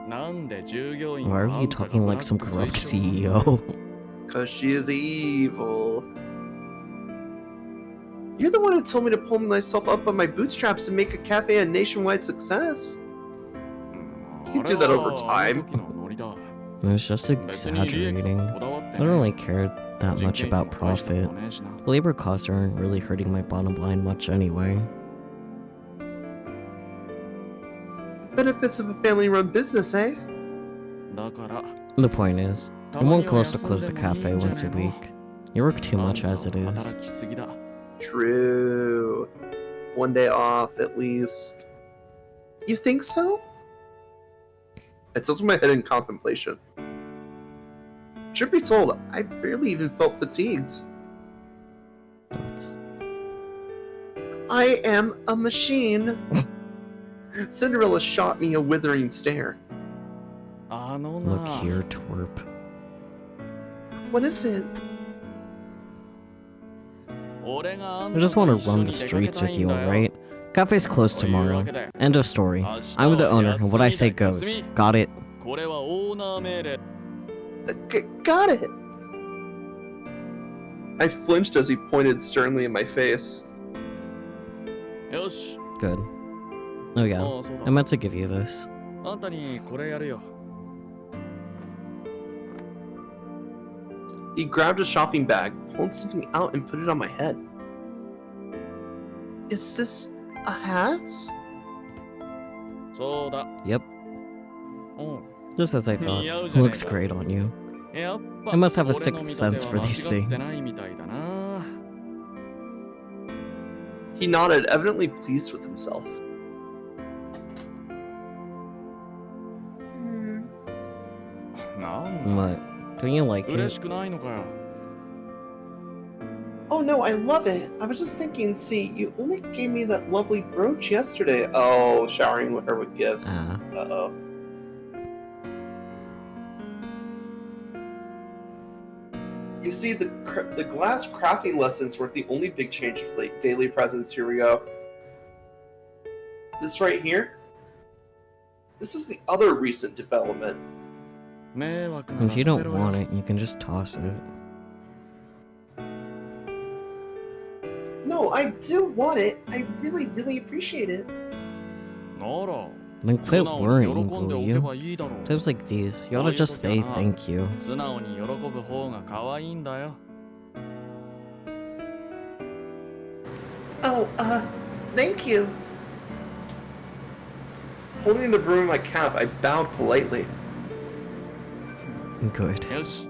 なんで従業員 Why are は you あんたが talking ブラ like ッ some ク corrupt 推奨なんだ CEO? Because she is evil. You're the one who told me to pull myself up by my bootstraps and make a cafe a nationwide success. You can do that over あれはあの time. 時のノリだ。 I was just 別に利益と exaggerating. かこだわって I ね don't really care that 人 much 件費 about も大したこ profit. とねえしな。 The labor costs aren't really hurting my bottom line much anyway. Benefits of a family-run business, eh? だから、 The point is, た it まに won't は close to 休ん close で the もいい cafe んじゃ once ね a えの week. You work too あん much たは as it is. 働きすぎだ。 True. One day off, at least. You think so? I tilted my head in contemplation. Should be told, I barely even felt fatigued. Thoughts. I am a machine. Cinderella shot me a withering stare. あの Look な、 here, twerp. What is it? 俺があん I た just と want 一 to 緒 run に the 出かけ streets た with いん you, だよ。 alright? Cafe's closed というわ tomorrow. けで、 End of story. 明日 I'm the は owner, and what I 休 say みだ goes. 休み。 Got it? これはオーナー命令。 Got it. I flinched as he pointed sternly in my face. よし。 Good. Oh yeah, ああ、そう I だ。 meant to give you this. あんたにこれやるよ。 He grabbed a shopping bag, pulled something out, and put it on my head. Is this a hat? そうだ。 Yep, うん。 just as I thought. 似合うじゃねえ Looks か。 great on you. やっぱ I must have a 俺の sixth 見立て sense は for these 間違ってな things. いみたいだな。 He nodded, evidently pleased with himself. Hmm. なんだ。 What? Don't you like 嬉 it? しくないのかよ。 Oh no, I love it. I was just thinking, see, you only gave me that lovely brooch yesterday. Oh, showering with her with gifts. Ah. Uh-oh. You see, the glass crafting lessons weren't the only big change of like daily presents. Here we go. This right here. This is the other recent development. 迷惑なら If you 捨て don't ろ want よ。 it, you can just toss it. No, I do want it. I really, really appreciate it. なら、 Then 素 quit 直に worrying, 喜んで will おけ you? ばいいだろう。 Times like these, you ought to just say thank you. 素直に喜ぶ方が可愛いんだよ。 Oh, thank you. Holding the broom in my cap, I bowed politely. Good. よし。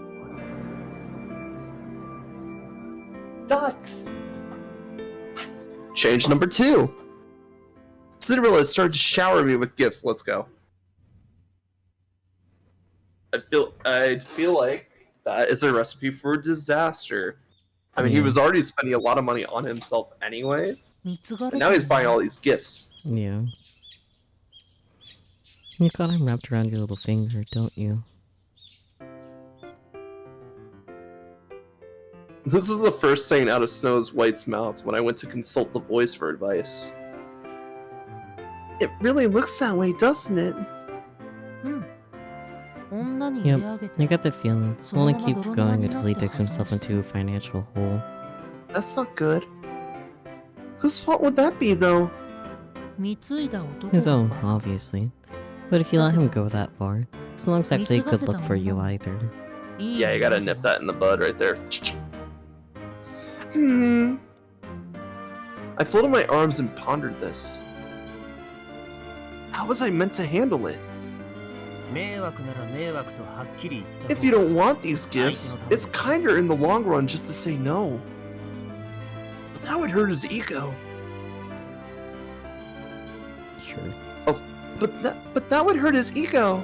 Dots. Change number 2. Cinderella has started to shower me with gifts. Let's go. I feel like that is a recipe for disaster. I mean, he Yeah. was already spending a lot of money on himself anyway, 貢が but れ now て he's る buying all these gifts. Yeah. You got him wrapped around your little finger, don't you? This is the first saying out of Snow White's mouth when I went to consult the voice for advice. It really looks that way, doesn't it? 女に入れ上げ I て get the feeling. He'll only keep going until he digs himself into a financial hole. That's not good. Whose fault would that be, though? 貢いだ男 His だ own, から obviously. But if you let him go that far, it's not exactly a good look for you either. いい Yeah, you gotta 女じゃ nip that in the bud right there. Hmm. I folded my arms and pondered this. How was I meant to handle it? 迷惑なら迷惑とはっきり言った If you don't want these gifts, it's kinder in the long run just to say no. But that would hurt his ego. Sure. But that would hurt his ego.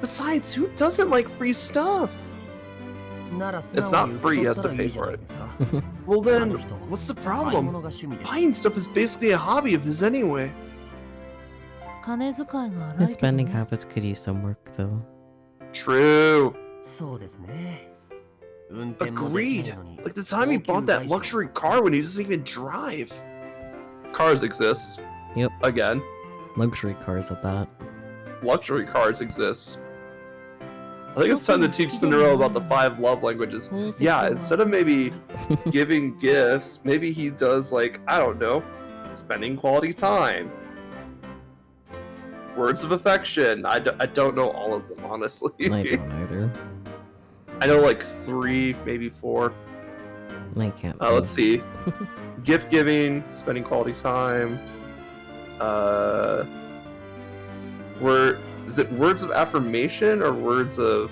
Besides, who doesn't like free stuff? なら It's not free, he has to 素直に pay 受け取ったらいいじゃ for ない it. ですか Well then, what's the 買い problem? 物が趣味です Buying stuff is basically a hobby of his anyway. 金遣いが荒い His けど spending ね habits could use some work, though. True. そうですね運転もできな Agreed. いのに Like the time he bought that luxury car when he doesn't even drive. Cars exist. Yep. Again, Luxury cars at that. luxury cars exist. I think it's time to teach Cinderella about the 5 love languages. Yeah, instead of maybe giving gifts, maybe he does like, I don't know, spending quality time. Words of affection. I don't know all of them, honestly. I don't either. I know like 3, maybe 4. I can't. Let's see. Gift giving, spending quality time. Is it words of affirmation or words of?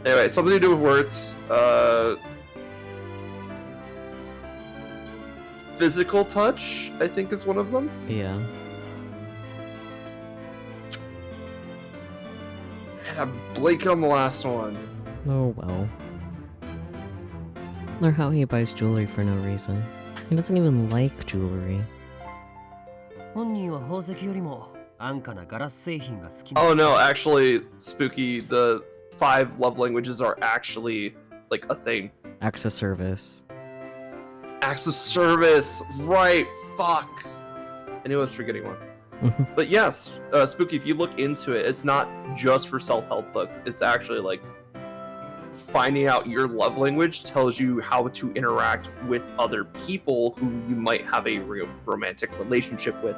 Anyway, something to do with words. Physical touch, I think, is one of them. Yeah. And I'm blanking on the last one. Oh well. Or how he buys jewelry for no reason. He doesn't even like jewelry. 本人は宝石よりも安価なガラス製品が好きな Oh んです no, actually, Spooky, the 5 love languages are actually like a thing. Acts of service. Acts of service, right? Fuck. I knew I was forgetting one. But yes, Spooky, if you look into it, it's not just for self-help books. It's actually like finding out your love language tells you how to interact with other people who you might have a romantic relationship with.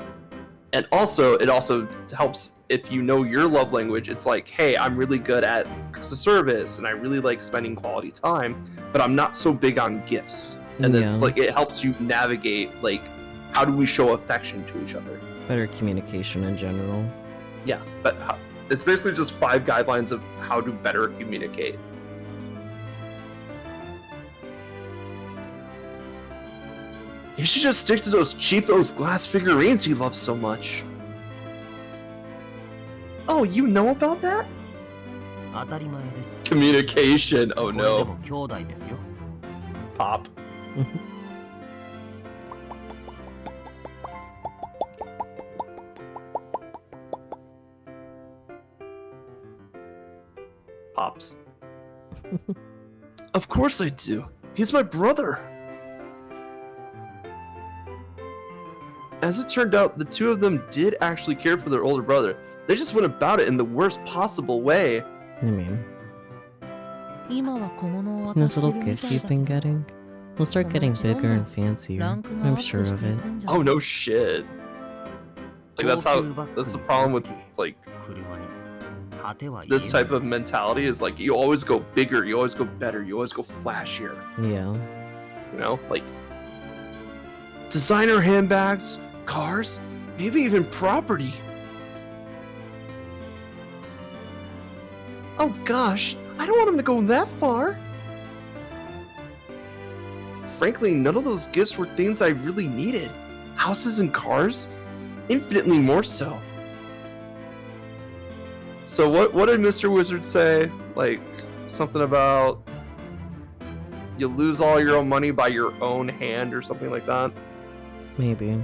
And also, it also helps if you know your love language. It's like, hey, I'm really good at acts of service and I really like spending quality time, but I'm not so big on gifts. And it's Yeah. like, it helps you navigate, like, how do we show affection to each other? Better communication in general. Yeah, but it's basically just 5 guidelines of how to better communicate. He should just stick to those cheapos glass figurines he loves so much. Oh, you know about that? 当たり前です Communication. こ Oh れでも no. 兄弟ですよ Pop. Pops. Of course I do. He's my brother. As it turned out, the 2 of them did actually care for their older brother. They just went about it in the worst possible way. I mean, 今は小物を渡 those してる little み gifts たい you've だけ been ど getting will start getting bigger and fancier. ランクがア I'm ッ sure プし of てい it. くんじゃ Oh no shit. Like that's the problem with like 車に果ては this 家 type of mentality is like you always go bigger, you always go better, you always go flashier. Yeah. You know, like designer handbags, cars, maybe even property. Oh gosh, I don't want him to go that far. Frankly, none of those gifts were things I really needed. Houses and cars? Infinitely more so. So what did Mr. Wizard say? Like something about you lose all your own money by your own hand or something like that? Maybe.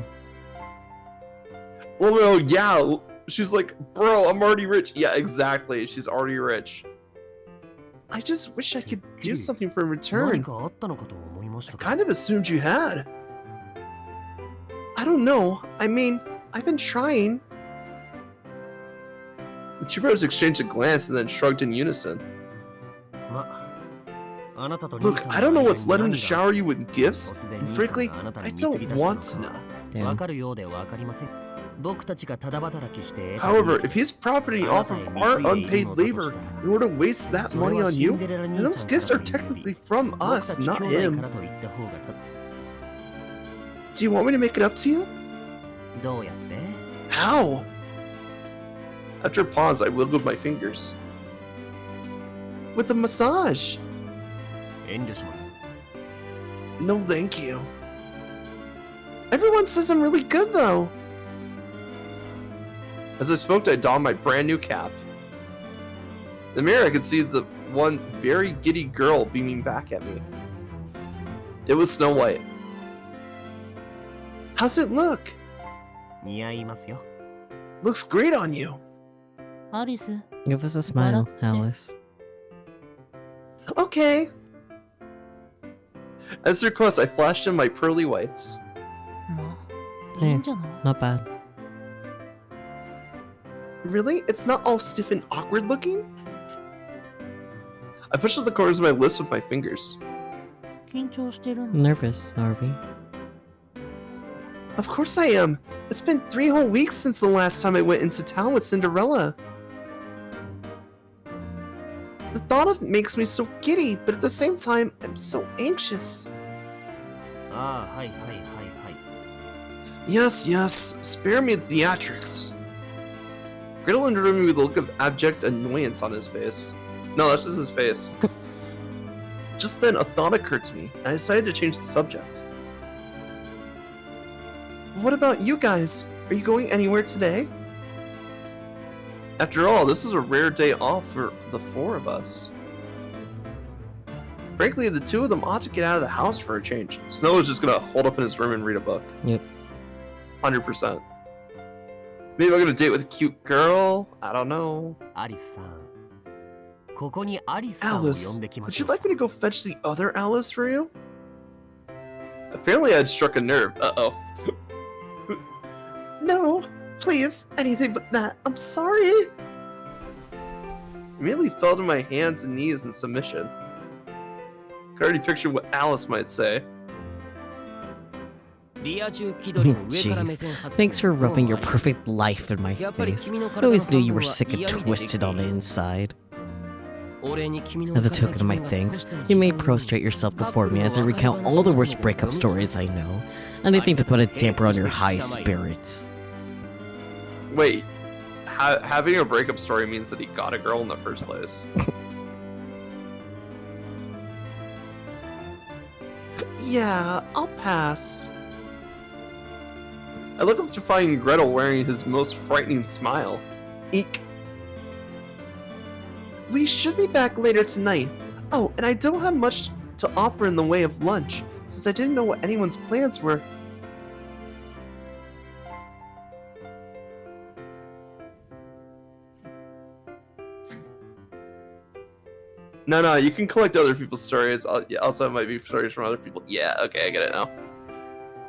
Well, no, yeah. She's like, bro, I'm already rich. Yeah, exactly. She's already rich. I just wish I could do something for in 何 return. かあったのかと思いまし I たけ kind of assumed you had. I don't know. I mean, I've been trying. The two brothers exchanged a glance and then shrugged in unison. ど。ま、あなたと Look, 兄さん I の don't know 間 what's に led him 何 to が shower you with gifts, 突然 and 兄さん frankly, があなた I に貢ぎ don't 出したの want to know. か Damn. わかるようでわかりません。僕たちがただ働きして得た However, 利 if he's profiting あな off た of へ our 貢いでいる unpaid のだと labor したら in order to waste that それ money は on シ you, ンデレラ then 兄 those さんから gifts と are いうよ technically り from 僕た us, ち not 兄弟 him. からと言った方が Do you want me to make it up to you? どうやって How? After a pause, I wiggled my fingers. With the massage. 遠慮します。 No, thank you. Everyone says I'm really good, though. As I spoke, I donned my brand new cap. In the mirror, I could see the one very giddy girl beaming back at me. It was Snow White. How's it look? 似合いますよ。 Looks great on you. アリス、 Give us a smile, Alice. Okay. As request, I flashed in my pearly whites. まあ、いいんじゃない Not bad. Really? It's not all stiff and awkward looking? I pushed out the corners of my lips with my fingers. 緊張してるの Nervous, are we? Of course I am. It's been 3 whole weeks since the last time I went into town with Cinderella. The thought of it makes me so giddy, but at the same time, I'm so anxious. ああ、はいはいはいはい。 Yes, yes, spare me the theatrics. Griddle interrupted me with a look of abject annoyance on his face. No, that's just his face. Just then, a thought occurred to me, and I decided to change the subject. What about you guys? Are you going anywhere today? After all, this is a rare day off for the 4 of us. Frankly, the 2 of them ought to get out of the house for a change. Snow is just gonna hold up in his room and read a book. Yep. 100%. Maybe I'll get a date with a cute girl? I don't know. アリスさん。ここにアリスさんを呼 Alice, んできま would し you ょう。 like me to go fetch the other Alice for you? Apparently I'd struck a nerve. Uh-oh. No, please, anything but that. I'm sorry. Immediately fell to my hands and knees in submission. Could already picture what Alice might say. リア充気取りの上から目 Jeez. 線発 Thanks for 言 rubbing your perfect life in my やっぱり face. 君の I 体の always knew 半 you 分 were は sick and 嫌味ででき twisted てい on the る inside. 俺に君の As a 浮かれた token of my 気分が thanks, 少しでも you may 沈むように prostrate yourself before me as I recount all the worst breakup stories I know. Anything to put a damper on your high spirits. Wait, having a breakup story means that he got a girl in the first place. Yeah, I'll pass. I look up to find Gretel wearing his most frightening smile. Eek. We should be back later tonight. Oh, and I don't have much to offer in the way of lunch, since I didn't know what anyone's plans were. No, you can collect other people's stories. Also, it might be stories from other people. Yeah, okay, I get it now.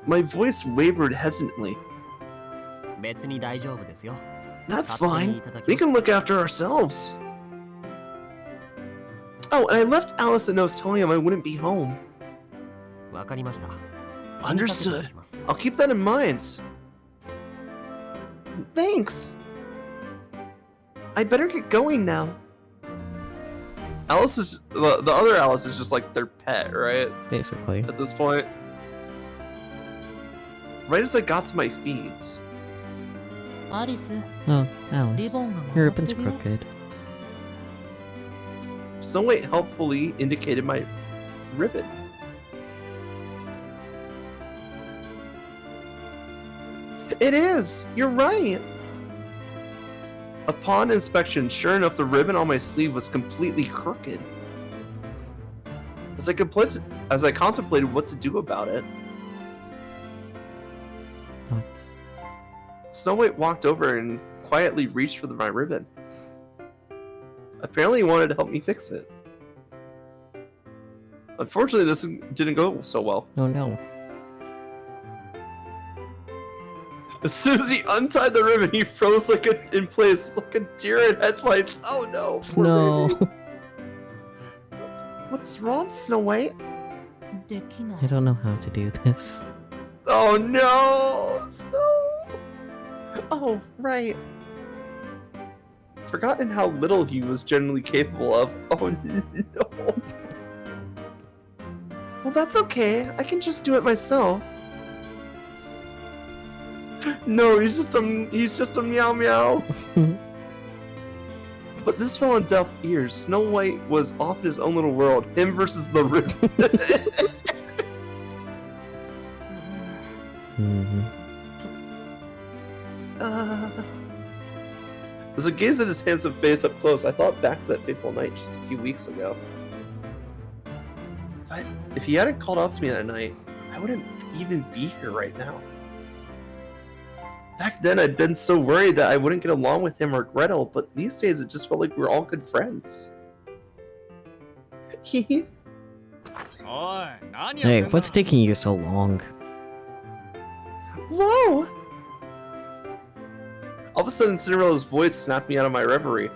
My voice wavered hesitantly. 別に大丈夫ですよ。 That's fine. We can look after ourselves. Oh, and I left Alice a note telling him I wouldn't be home. わかりました。 Understood. I'll keep that in mind. Thanks. I better get going now. Alice is the other Alice is just like their pet, right? Basically. At this point. Right as I got to my feet. アリス、 Oh, リ Alice. ボンが Your 曲が ribbon's ってるよ crooked. Snow White helpfully indicated my ribbon. It is! You're right! Upon inspection, sure enough, the ribbon on my sleeve was completely crooked. As I contemplated what to do about it, Thoughts? Snow White walked over and quietly reached for my ribbon. Apparently he wanted to help me fix it. Unfortunately, this didn't go so well. Oh no. As soon as he untied the ribbon, he froze in place like a deer in headlights. Oh no, poor Snow. baby. What's wrong, Snow White? できな I い don't know how to do this. Oh no, Snow. Oh right. Forgotten how little he was generally capable of. Oh no. Well, that's okay. I can just do it myself. No, he's just a meow meow. But this fell on deaf ears. Snow White was off in his own little world. Him versus the ribbon. As I gazed at his handsome face up close, I thought back to that fateful night just a few weeks ago. But if he hadn't called out to me that night, I wouldn't even be here right now. Back then, I'd been so worried that I wouldn't get along with him or Gretel, but these days it just felt like we were all good friends. Hey, what's taking you so long? Whoa! All of a sudden, Cinderella's voice snapped me out of my reverie.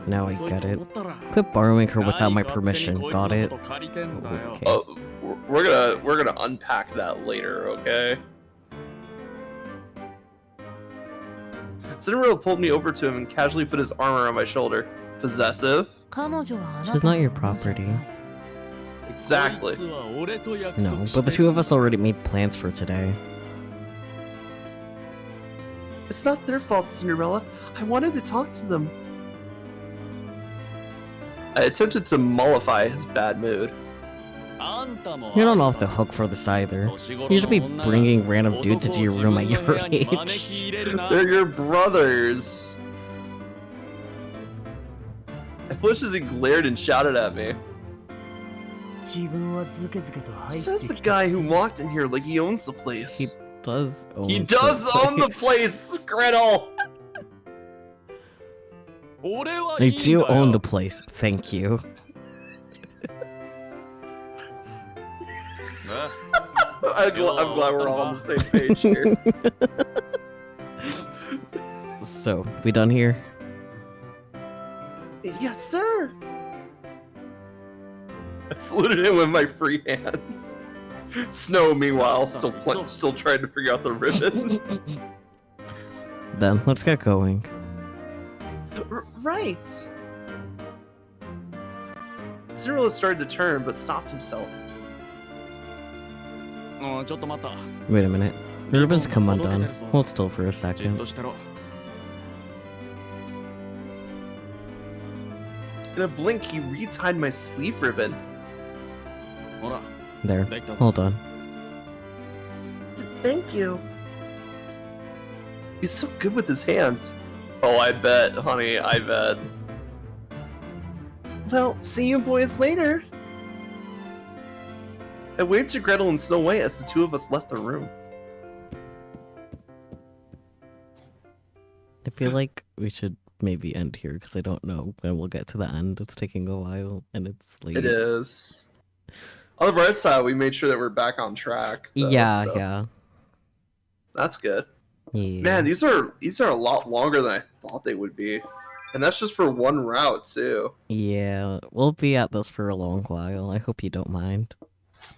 Now I get it. Quit borrowing her without my permission, got it? Okay. Oh, we're gonna unpack that later, okay? Cinderella pulled me over to him and casually put his arm around my shoulder. Possessive? 彼女はあな She's た not の your ものじゃ property. ない Exactly. No, but the two of us already made plans for today. It's not their fault, Cinderella. I wanted to talk to them. I attempted to mollify his bad mood. You're not off the hook for this either. You should be bringing random dudes into your room at your age. They're your brothers. I flushed as he glared and shouted at me. 自分はズケズケと入って Says the きた guy く who せに walked in here like he owns the place. He does own He the does own the place, Gretel! I do own the place, thank you. I'm glad we're all on the same page here. So, we done here? Yes, sir! I saluted him with my free hands. Snow, meanwhile, still trying to figure out the ribbon. Then, let's get going. Right! Cinderella started to turn, but stopped himself. Wait a minute. The ribbon's come undone. Hold still for a second. In a blink, he retied my sleeve ribbon. There. Hold on. Thank you. He's so good with his hands. Oh, I bet, honey, I bet. Well, see you boys later. I waved to Gretel and Snow White as the two of us left the room. I feel like we should maybe end here because I don't know when we'll get to the end. It's taking a while and it's late. It is. On the bright side, we made sure that we're back on track. Though, Yeah, so yeah. That's good. Yeah. Man, these are a lot longer than I thought they would be. And that's just for one route, too. Yeah, we'll be at this for a long while. I hope you don't mind.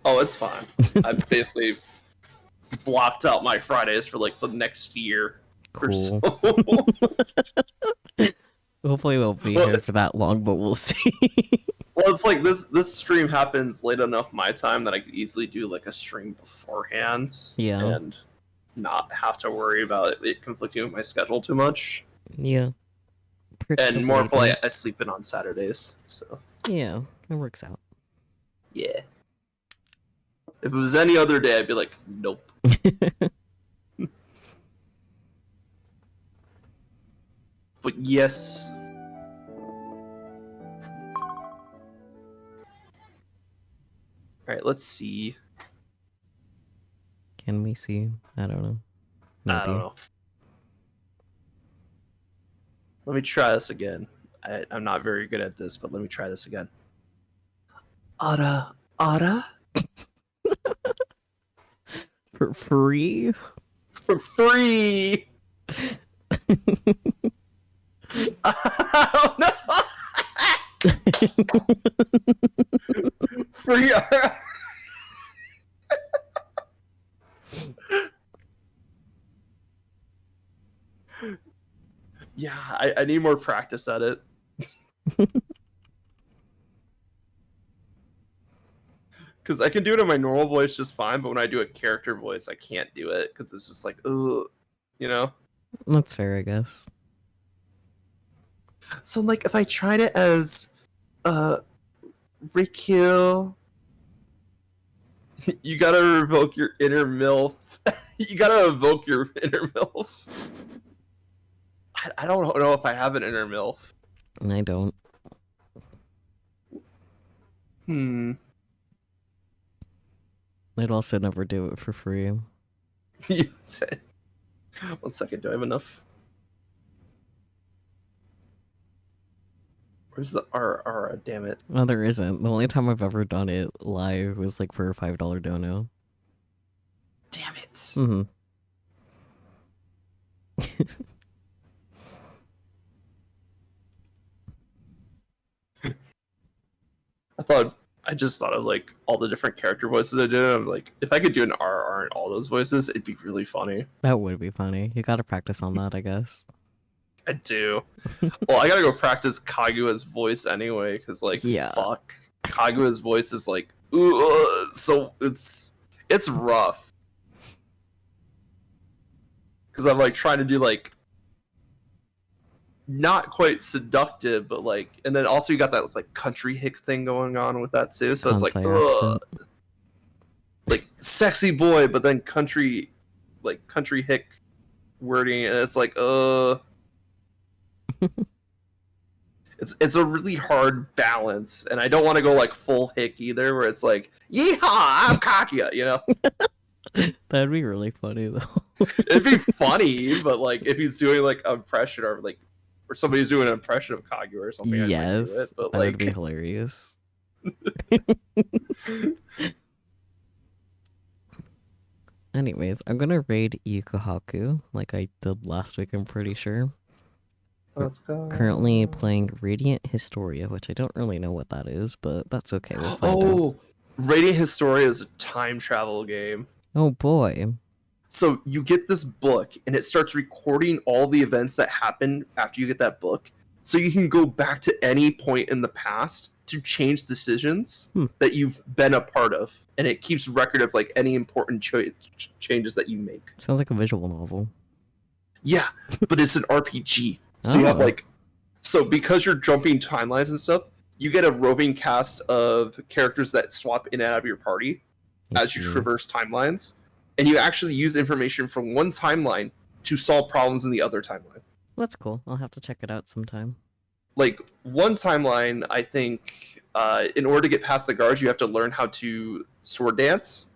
Oh, it's fine. I basically blocked out my Fridays for like the next year or so. Hopefully we'll be here for that long, but we'll see. Well, it's like this stream happens late enough my time that I could easily do like a stream beforehand. Yeah. And not have to worry about it conflicting with my schedule too much. Yeah. And more importantly, I sleep in on Saturdays, so yeah, it works out. yeah. If it was any other day, I'd be like, nope. But yes. Alright, let's see. Can we see? I don't know. I don't know. Let me try this again. I'm not very good at this, but let me try this again. Ara For free? for free. Oh no! Free Ara. Yeah, I need more practice at it. Because I can do it in my normal voice just fine, but when I do a character voice, I can't do it because it's just like, ugh, you know? That's fair, I guess. So, like, if I tried it as, Rikyu, you gotta revoke your inner MILF. You gotta evoke your inner MILF. I don't know if I have an inner MILF. I don't. I'd also never do it for free. 1 second, do I have enough? Where's the R? Damn it. Well, there isn't. The only time I've ever done it live was like for a $5 dono. Damn it. Mm-hmm. I just thought of like all the different character voices I did. I'm like, if I could do an RR in all those voices, it'd be really funny. That would be funny. You gotta practice on that, I guess. I do. Well, I gotta go practice Kaguya's voice anyway, because like, Yeah. fuck, Kaguya's voice is like, ooh, so it's rough. Because I'm like trying to do like not quite seductive, but like, and then also you got that like country hick thing going on with that too. So it's like, Kansai accent. like sexy boy, but then country hick wording, and it's like, it's a really hard balance, and I don't want to go like full hick either, where it's like, yeehaw, I'm Kaguya, you know. That'd be really funny though. It'd be funny, but like if he's doing like an impression or somebody's doing an impression of Kaguya or something, Yes, I might do it, but that like would be hilarious. Anyways, I'm gonna raid Yukahaku like I did last week, I'm pretty sure. let's go. Currently playing Radiant Historia, which I don't really know what that is, but that's okay. We'll find out. Oh, Radiant Historia is a time travel game. Oh boy. So you get this book, and it starts recording all the events that happen after you get that book. So you can go back to any point in the past to change decisions that you've been a part of, and it keeps record of like any important changes that you make. Sounds like a visual novel. Yeah, but it's an RPG. So you have like, so because you're jumping timelines and stuff, you get a roving cast of characters that swap in and out of your party as you traverse timelines. And you actually use information from one timeline to solve problems in the other timeline. That's cool. I'll have to check it out sometime. Like one timeline, I think, in order to get past the guards, you have to learn how to sword dance.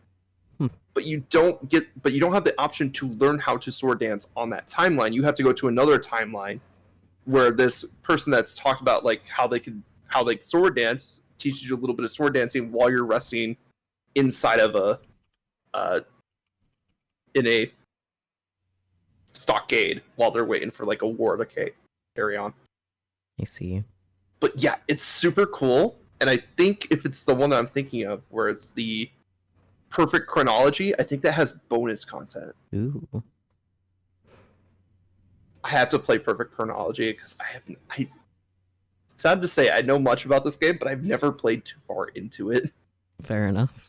But you don't have the option to learn how to sword dance on that timeline. You have to go to another timeline where this person that's talked about like how they sword dance teaches you a little bit of sword dancing while you're resting inside of in a stockade while they're waiting for like a war to carry on. I see. But yeah, it's super cool, and I think if it's the one that I'm thinking of, where it's the perfect chronology, I think that has bonus content. Ooh. I have to play perfect chronology because sad to say I know much about this game, but I've never played too far into it. Fair enough.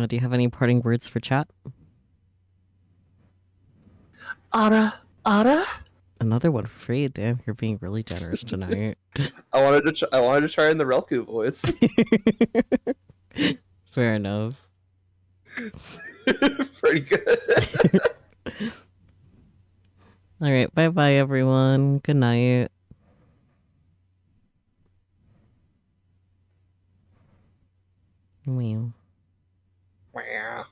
Do you have any parting words for chat? Ara. Another one for free. Damn, you're being really generous tonight. I wanted to try in the Relku voice. Fair enough. Pretty good. All right, bye everyone. Good night. Meow. Wow.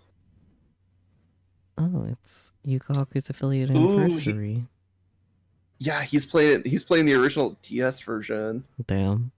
Oh, it's Yukahaku's affiliate Ooh, anniversary. Yeah, he's playing the original DS version. Damn.